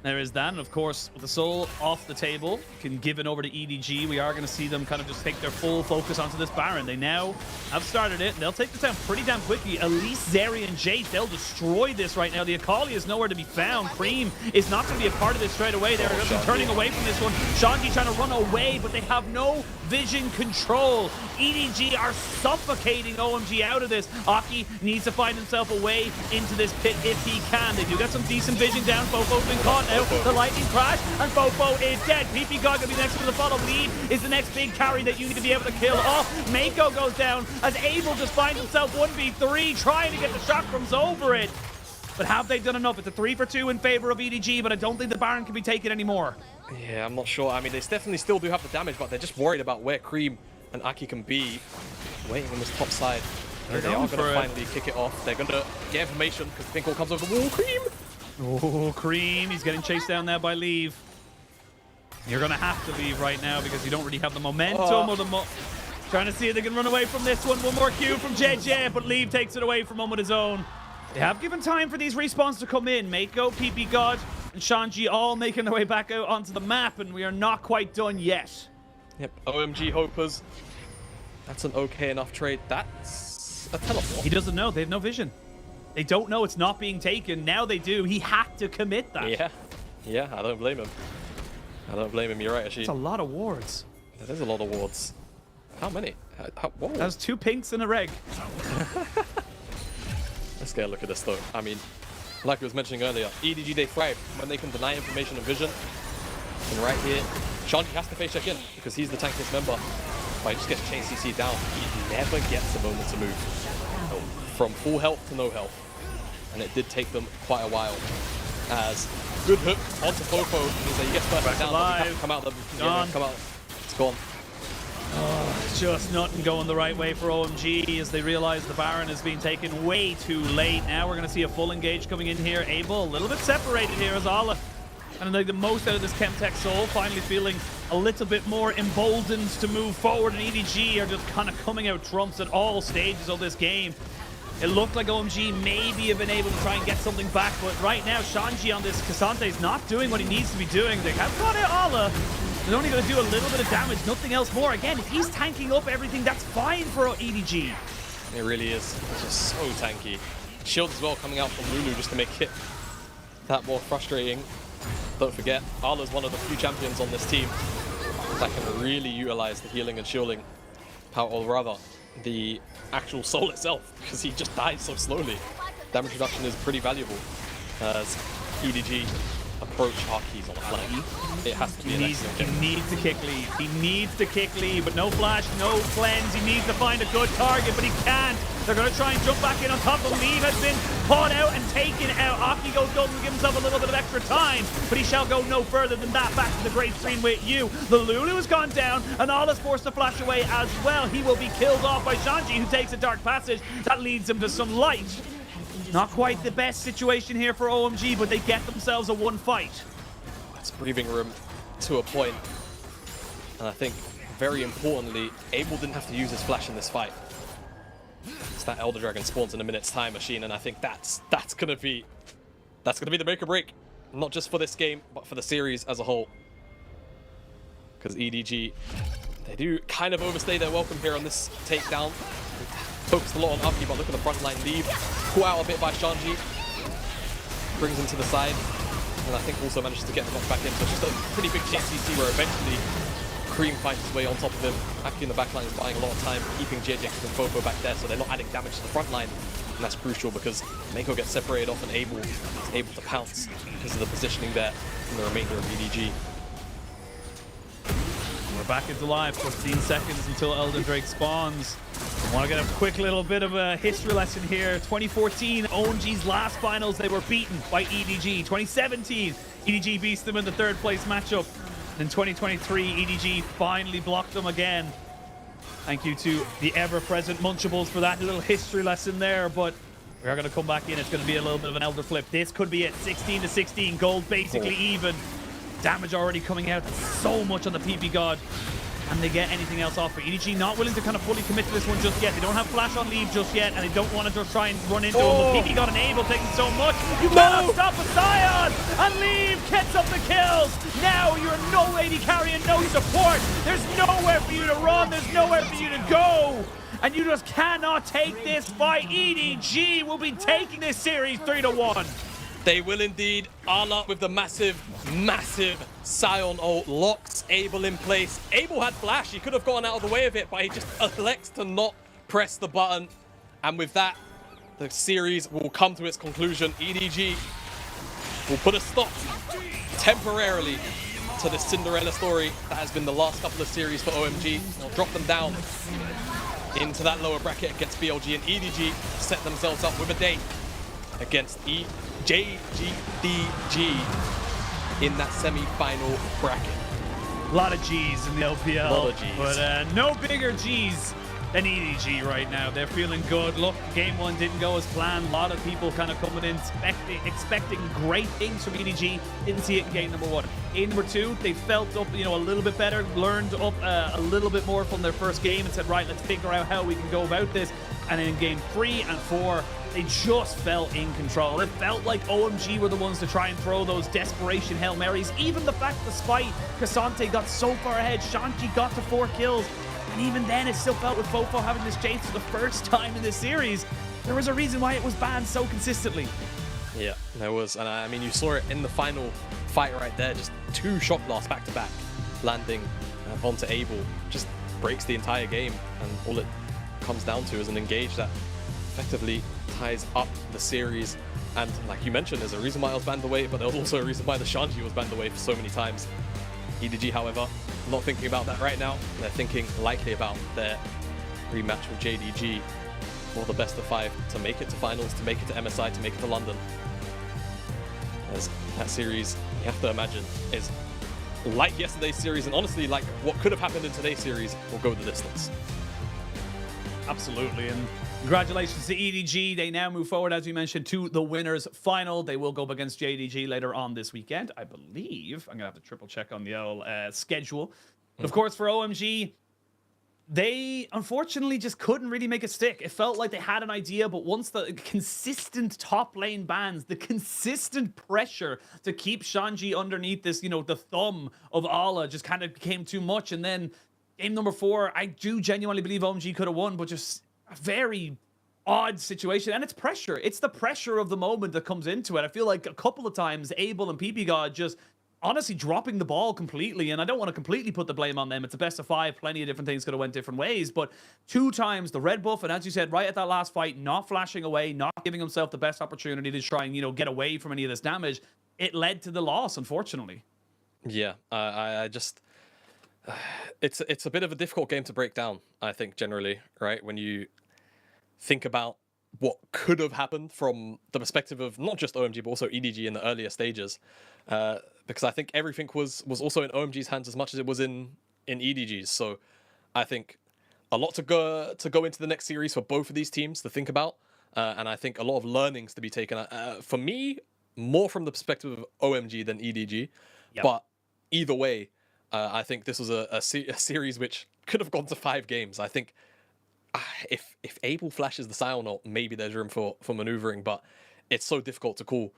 there is that, and of course, with the soul off the table, can give it over to EDG. We are going to see them kind of just take their full focus onto this Baron. They now have started it, and they'll take the town pretty damn quickly. Elise, Zeri, and Jace, they'll destroy this right now. The Akali is nowhere to be found. Cream is not going to be a part of this straight away. They're going to be turning away from this one. Shandy trying to run away, but they have no vision control. EDG are suffocating OMG out of this. Aki needs to find himself a way into this pit if he can. They do get some decent vision down. Fofo's been caught now. The lightning crash, and Fofo is dead. PP God gonna be next to the follow. Lead is the next big carry that you need to be able to kill off. Mako goes down as Abel just finds himself 1v3, trying to get the chakrams over it. But have they done enough? It's a 3-for-2 in favor of EDG, but I don't think the Baron can be taken anymore. Yeah, I'm not sure. I mean, they definitely still do have the damage, but they're just worried about where Cream and Aki can be. Waiting on this top side. They are going to finally kick it off. They're going to get information because Pinkle comes over the wall. Cream! Oh, Cream. He's getting chased down there by Leave. You're going to have to leave right now because you don't really have the momentum or the... Trying to see if they can run away from this one. One more Q from JJ, but Leave takes it away from him with his own. They have given time for these respawns to come in. Mako, PP God, and Shanji all making their way back out onto the map, and we are not quite done yet. Yep, OMG Hopers. That's an okay enough trade. That's a teleport. He doesn't know. They have no vision. They don't know it's not being taken. Now they do. He had to commit that. Yeah, I don't blame him. I don't blame him. You're right, actually. That's a lot of wards. That is a lot of wards. How many? Whoa. That's 2 pinks and a reg. Let's get a look at this, though. I mean, like I was mentioning earlier, EDG, they thrive when they can deny information and vision. And right here, Shanji has to face check in because he's the tankiest member. But he just gets chain CC down. He never gets a moment to move. From full health to no health. And it did take them quite a while. As good hook onto Fofo means that he gets first down, but he has to come out. Come out. It's gone. Oh, just nothing going the right way for OMG as they realize the Baron has been taken way too late. Now we're going to see a full engage coming in here. Abel a little bit separated here as Ala. And like the most out of this Chemtech Soul, finally feeling a little bit more emboldened to move forward. And EDG are just kind of coming out trumps at all stages of this game. It looked like OMG maybe have been able to try and get something back, but right now Shanji on this Cassante is not doing what he needs to be doing. They have got it, Ala. They're only going to do a little bit of damage, nothing else more. Again, if he's tanking up everything, that's fine for EDG. It really is. It's just so tanky. Shield as well coming out from Lulu just to make it that more frustrating. Don't forget, Ala's one of the few champions on this team that can really utilize the healing and shielding power, or rather, the actual soul itself, because he just dies so slowly. Damage reduction is pretty valuable as EDG approach Harkeys on the flank. It has to be an excellent kick. He needs to kick lead. He needs to kick lead, but no flash, no cleanse. He needs to find a good target, but he can't. They're going to try and jump back in on top of him. Leave has been caught out and taken out. Aki goes golden to give himself a little bit of extra time, but he shall go no further than that. Back to the great screen with you. The Lulu has gone down, and Ala's forced to flash away as well. He will be killed off by Shanji, who takes a dark passage. That leads him to some light. Not quite the best situation here for OMG, but they get themselves a one fight. It's breathing room to a point. And I think, very importantly, Abel didn't have to use his flash in this fight. It's that Elder Dragon spawns in a minute's time machine, and I think that's gonna be the make or break. Not just for this game, but for the series as a whole. Because EDG, they do kind of overstay their welcome here on this takedown. Focused a lot on Aki, but look at the front line leave. Caught out a bit by Shanji. Brings him to the side. And I think also manages to get the knock back in. So it's just a pretty big JCC where eventually Cream finds his way on top of him. Aki in the back line is buying a lot of time, keeping JJX and Fofo back there so they're not adding damage to the front line. And that's crucial because Mako gets separated off and is able to pounce because of the positioning there from the remainder of EDG. We're back into live, 15 seconds until Elden Drake spawns. I want to get a quick little bit of a history lesson here. 2014, OMG's last finals, they were beaten by EDG. 2017, EDG beats them in the third place matchup. In 2023, EDG finally blocked them again. Thank you to the ever-present Munchables for that little history lesson there, but we are going to come back in. It's going to be a little bit of an elder flip. This could be it, 16-16, gold basically even. Damage already coming out, so much on the PP God. And they get anything else off for EDG. Not willing to kind of fully commit to this one just yet. They don't have flash on Leave just yet, and they don't want to just try and run into him. But PP God and Abel taking so much. You cannot stop a Scion! And Leave gets up the kills! Now you're no AD carry and no support. There's nowhere for you to run. There's nowhere for you to go. And you just cannot take this fight. EDG will be taking this series 3-1. They will indeed. Ala with the massive Scion ult locks Abel in place. Abel had flash. He could have gone out of the way of it, but he just elects to not press the button. And with that, the series will come to its conclusion. EDG will put a stop temporarily to this Cinderella story that has been the last couple of series for OMG. They'll drop them down into that lower bracket against BLG, and EDG set themselves up with a date against JGDG in that semi-final bracket. A lot of G's in the LPL, a lot of G's. But no bigger G's than EDG right now. They're feeling good. Look, game one didn't go as planned. A lot of people kind of coming in expecting great things from EDG. Didn't see it in game number one. Game number two, they felt up, a little bit better, learned up a little bit more from their first game and said, right, let's figure out how we can go about this. And in game 3 and 4, they just felt in control. It felt like OMG were the ones to try and throw those desperation Hail Marys. Even the fact despite Cassante got so far ahead, Shanji got to 4 kills. And even then, it still felt with Fofo having this chase for the first time in this series. There was a reason why it was banned so consistently. Yeah, there was. And I mean, you saw it in the final fight right there. Just 2 shock blasts back to back, landing onto Abel. Just breaks the entire game. And all it comes down to is an engage that effectively ties up the series. And like you mentioned, there's a reason why I was banned away, but there's also a reason why the Shanji was banned away for so many times. EDG, however, not thinking about that right now. They're thinking likely about their rematch with JDG for the best of 5 to make it to finals, to make it to MSI, to make it to London. As that series, you have to imagine, is like yesterday's series, and honestly, like what could have happened in today's series will go the distance. Absolutely, and congratulations to EDG. They now move forward, as we mentioned, to the winners final. They will go up against JDG later on this weekend, I believe. I'm gonna have to triple check on the old schedule. But of course, for OMG, they unfortunately just couldn't really make it stick. It felt like they had an idea, but once the consistent top lane bans, the consistent pressure to keep Shanji underneath this, you know, the thumb of Allah just kind of became too much. And then game number 4, I do genuinely believe OMG could have won, but just a very odd situation. And it's pressure. It's the pressure of the moment that comes into it. I feel like a couple of times Abel and PP God just honestly dropping the ball completely, and I don't want to completely put the blame on them. It's a best of 5. Plenty of different things could have went different ways, but 2 times the red buff, and as you said, right at that last fight, not flashing away, not giving himself the best opportunity to try and, you know, get away from any of this damage. It led to the loss, unfortunately. Yeah, I just... It's a bit of a difficult game to break down, I think, generally, right? When you think about what could have happened from the perspective of not just OMG, but also EDG in the earlier stages. Because I think everything was also in OMG's hands as much as it was in EDG's. So I think a lot to go into the next series for both of these teams to think about. And I think a lot of learnings to be taken. For me, more from the perspective of OMG than EDG. Yep. But either way, I think this was a series which could have gone to 5 games. I think if Abel flashes the Sion ult, maybe there's room for maneuvering, but it's so difficult to call.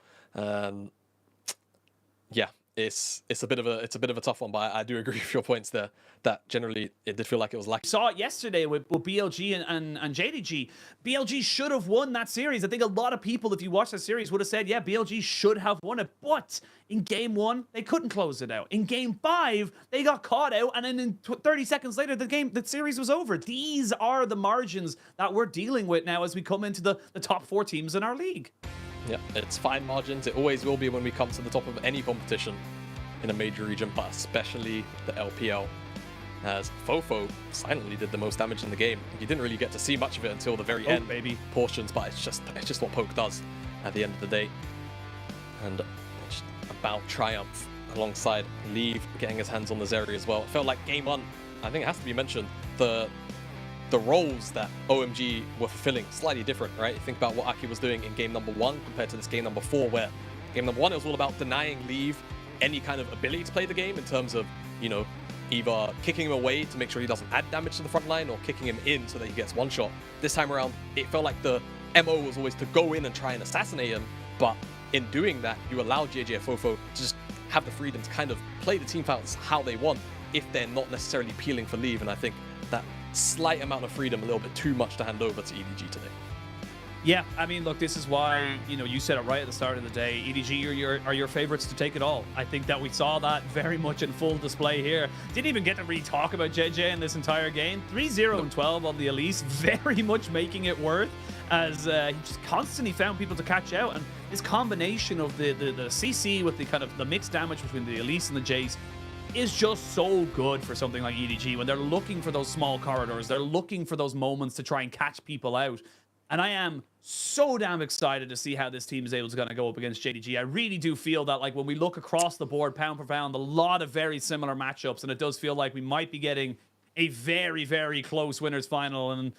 Yeah, it's a bit of a tough one, but I do agree with your points there. That generally it did feel like it was lucky. Saw it yesterday with BLG and JDG. BLG should have won that series. I think a lot of people, if you watch that series, would have said, yeah, BLG should have won it. But in game 1, they couldn't close it out. In game 5, they got caught out, and then in 30 seconds later, the series was over. These are the margins that we're dealing with now as we come into the top 4 teams in our league. Yeah, it's fine margins. It always will be when we come to the top of any competition in a major region, but especially the LPL. As Fofo silently did the most damage in the game. You didn't really get to see much of it until the very end portions, but it's just what Poke does at the end of the day. And it's about Triumph alongside Leave getting his hands on the Zeri as well. It felt like game 1, I think it has to be mentioned, the roles that OMG were fulfilling slightly different, right? Think about what Aki was doing in game number 1 compared to this game number 4, where game number 1 it was all about denying Leave any kind of ability to play the game in terms of, you know, either kicking him away to make sure he doesn't add damage to the front line or kicking him in so that he gets one shot. This time around, it felt like the MO was always to go in and try and assassinate him, but in doing that, you allow JJ Fofo to just have the freedom to kind of play the team fights how they want if they're not necessarily peeling for Leave, and I think that slight amount of freedom, a little bit too much to hand over to EDG today. Yeah, I mean, look, this is why, you know, you said it right at the start of the day. EDG are your favorites to take it all. I think that we saw that very much in full display here. Didn't even get to really talk about JJ in this entire game. 3-0 and 12 on the Elise, very much making it worth, as he just constantly found people to catch out. And this combination of the CC with the kind of the mixed damage between the Elise and the Jace is just so good for something like EDG when they're looking for those small corridors. They're looking for those moments to try and catch people out. And I am so damn excited to see how this team is able to kind of go up against JDG. I really do feel that, like, when we look across the board, pound for pound, a lot of very similar matchups, and it does feel like we might be getting a very, very close winners final. And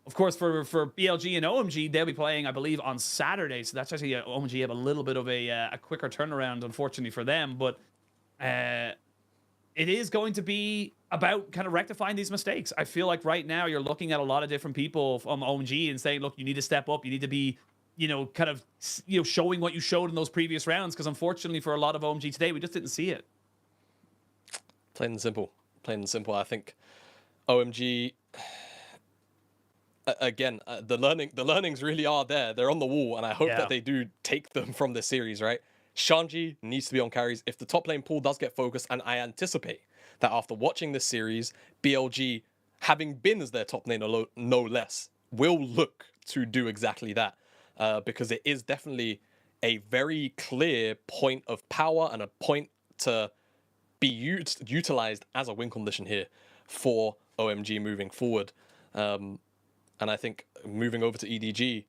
of course, for BLG and OMG, they'll be playing, I believe, on Saturday. So that's actually OMG have a little bit of a quicker turnaround, unfortunately for them. But it is going to be about kind of rectifying these mistakes. I feel like right now you're looking at a lot of different people from OMG and saying, look, you need to step up. You need to be, you know, kind of, you know, showing what you showed in those previous rounds. Because unfortunately for a lot of OMG today, we just didn't see it. Plain and simple. Plain and simple. I think OMG, again, the learnings really are there. They're on the wall, and I hope that they do take them from this series, right? Shanji needs to be on carries. If the top lane pool does get focused, and I anticipate that after watching this series, BLG, having been as their top laner no less, will look to do exactly that. Because it is definitely a very clear point of power and a point to be utilized as a win condition here for OMG moving forward. And I think moving over to EDG,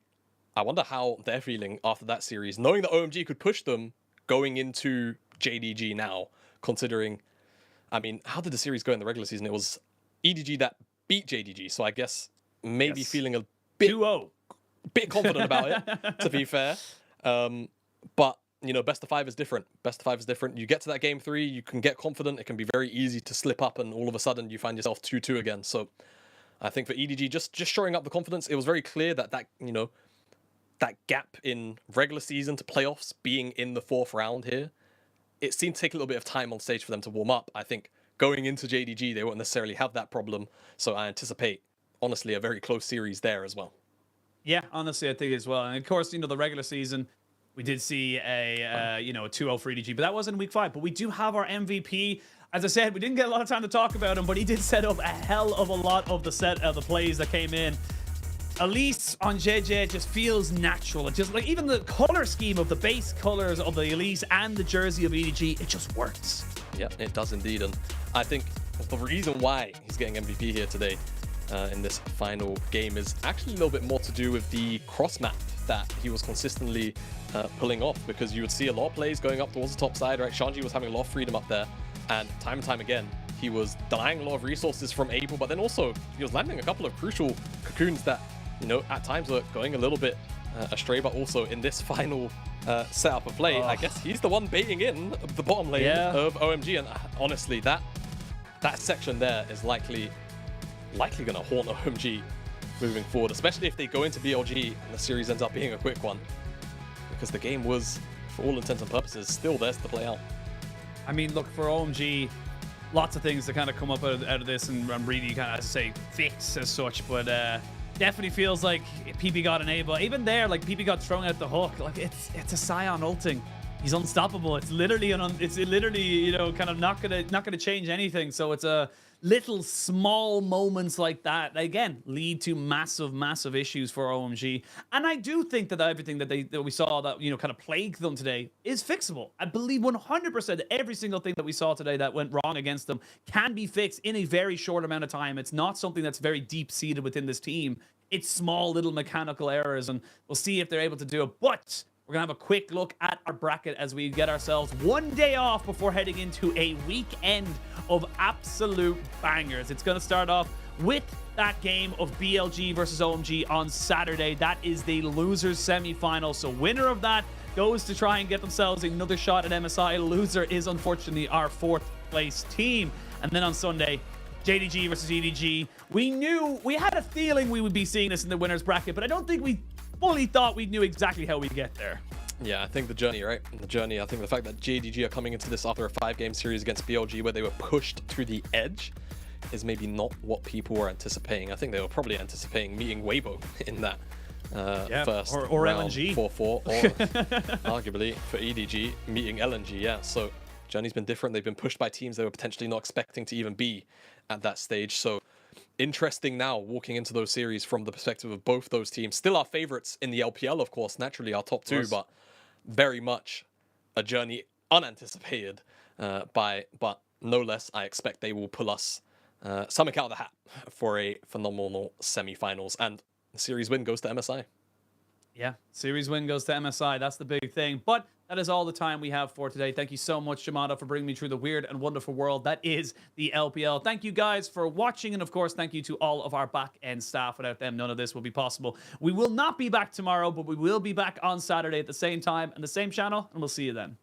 I wonder how they're feeling after that series, knowing that OMG could push them going into JDG now, considering, I mean, how did the series go in the regular season? It was EDG that beat JDG, so I guess maybe feeling a bit 2-0. Bit confident about it, to be fair. But, you know, best of 5 is different. Best of 5 is different. You get to that game 3, you can get confident. It can be very easy to slip up, and all of a sudden you find yourself 2-2 again. So I think for EDG, just showing up the confidence, it was very clear that you know, that gap in regular season to playoffs being in the 4th round here, it seemed to take a little bit of time on stage for them to warm up. I think going into JDG, they won't necessarily have that problem. So I anticipate, honestly, a very close series there as well. Yeah, honestly, I think as well. And of course, you know, the regular season, we did see a 2-0 for EDG, but that was in week 5. But we do have our MVP. As I said, we didn't get a lot of time to talk about him, but he did set up a hell of a lot of the plays that came in. Elise on JJ just feels natural. It just, like, even the color scheme of the base colors of the Elise and the jersey of EDG, it just works. Yeah, it does indeed. And I think the reason why he's getting MVP here today in this final game is actually a little bit more to do with the cross map that he was consistently pulling off, because you would see a lot of plays going up towards the top side, right? Shanji was having a lot of freedom up there, and time again, he was denying a lot of resources from Abel, but then also he was landing a couple of crucial cocoons that, you know, at times were going a little bit astray, but also in this final setup of play, I guess he's the one baiting in the bottom lane of OMG, and honestly, that section there is likely going to haunt OMG moving forward, especially if they go into BLG and the series ends up being a quick one, because the game was, for all intents and purposes, still theirs to play out. I mean, look, for OMG, lots of things that kind of come up out of this and really kind of, as I say, fix as such, but definitely feels like PP got enabled. Even there, like, PP got thrown out the hook. Like, it's a Scion ulting. He's unstoppable. It's literally you know, kind of not gonna change anything. So it's a little small moments like that again lead to massive issues for OMG. And I do think that everything that we saw that, you know, kind of plagued them today is fixable. I believe 100% every single thing that we saw today that went wrong against them can be fixed in a very short amount of time. It's not something that's very deep seated within this team. It's small little mechanical errors, and we'll see if they're able to do it. But we're going to have a quick look at our bracket as we get ourselves one day off before heading into a weekend of absolute bangers. It's going to start off with that game of BLG versus OMG on Saturday. That is the losers semifinal. So winner of that goes to try and get themselves another shot at MSI. Loser is unfortunately our 4th place team. And then on Sunday, JDG versus EDG. We had a feeling we would be seeing this in the winners bracket, but I don't think we fully thought we knew exactly how we get there. Yeah, I think the journey, right? The journey, I think the fact that JDG are coming into this after a 5-game series against BLG where they were pushed to the edge is maybe not what people were anticipating. I think they were probably anticipating meeting Weibo in that first or round, LNG. 4-4, or arguably for EDG, meeting LNG, yeah. So journey's been different. They've been pushed by teams they were potentially not expecting to even be at that stage. So interesting now walking into those series from the perspective of both those teams. Still our favorites in the LPL, of course, naturally our top 2, but very much a journey unanticipated but no less, I expect they will pull us something out of the hat for a phenomenal semi-finals, and the series win goes to MSI. Yeah, series win goes to MSI. That's the big thing. But that is all the time we have for today. Thank you so much, Shimada, for bringing me through the weird and wonderful world that is the LPL. Thank you guys for watching. And of course, thank you to all of our back-end staff. Without them, none of this will be possible. We will not be back tomorrow, but we will be back on Saturday at the same time and the same channel. And we'll see you then.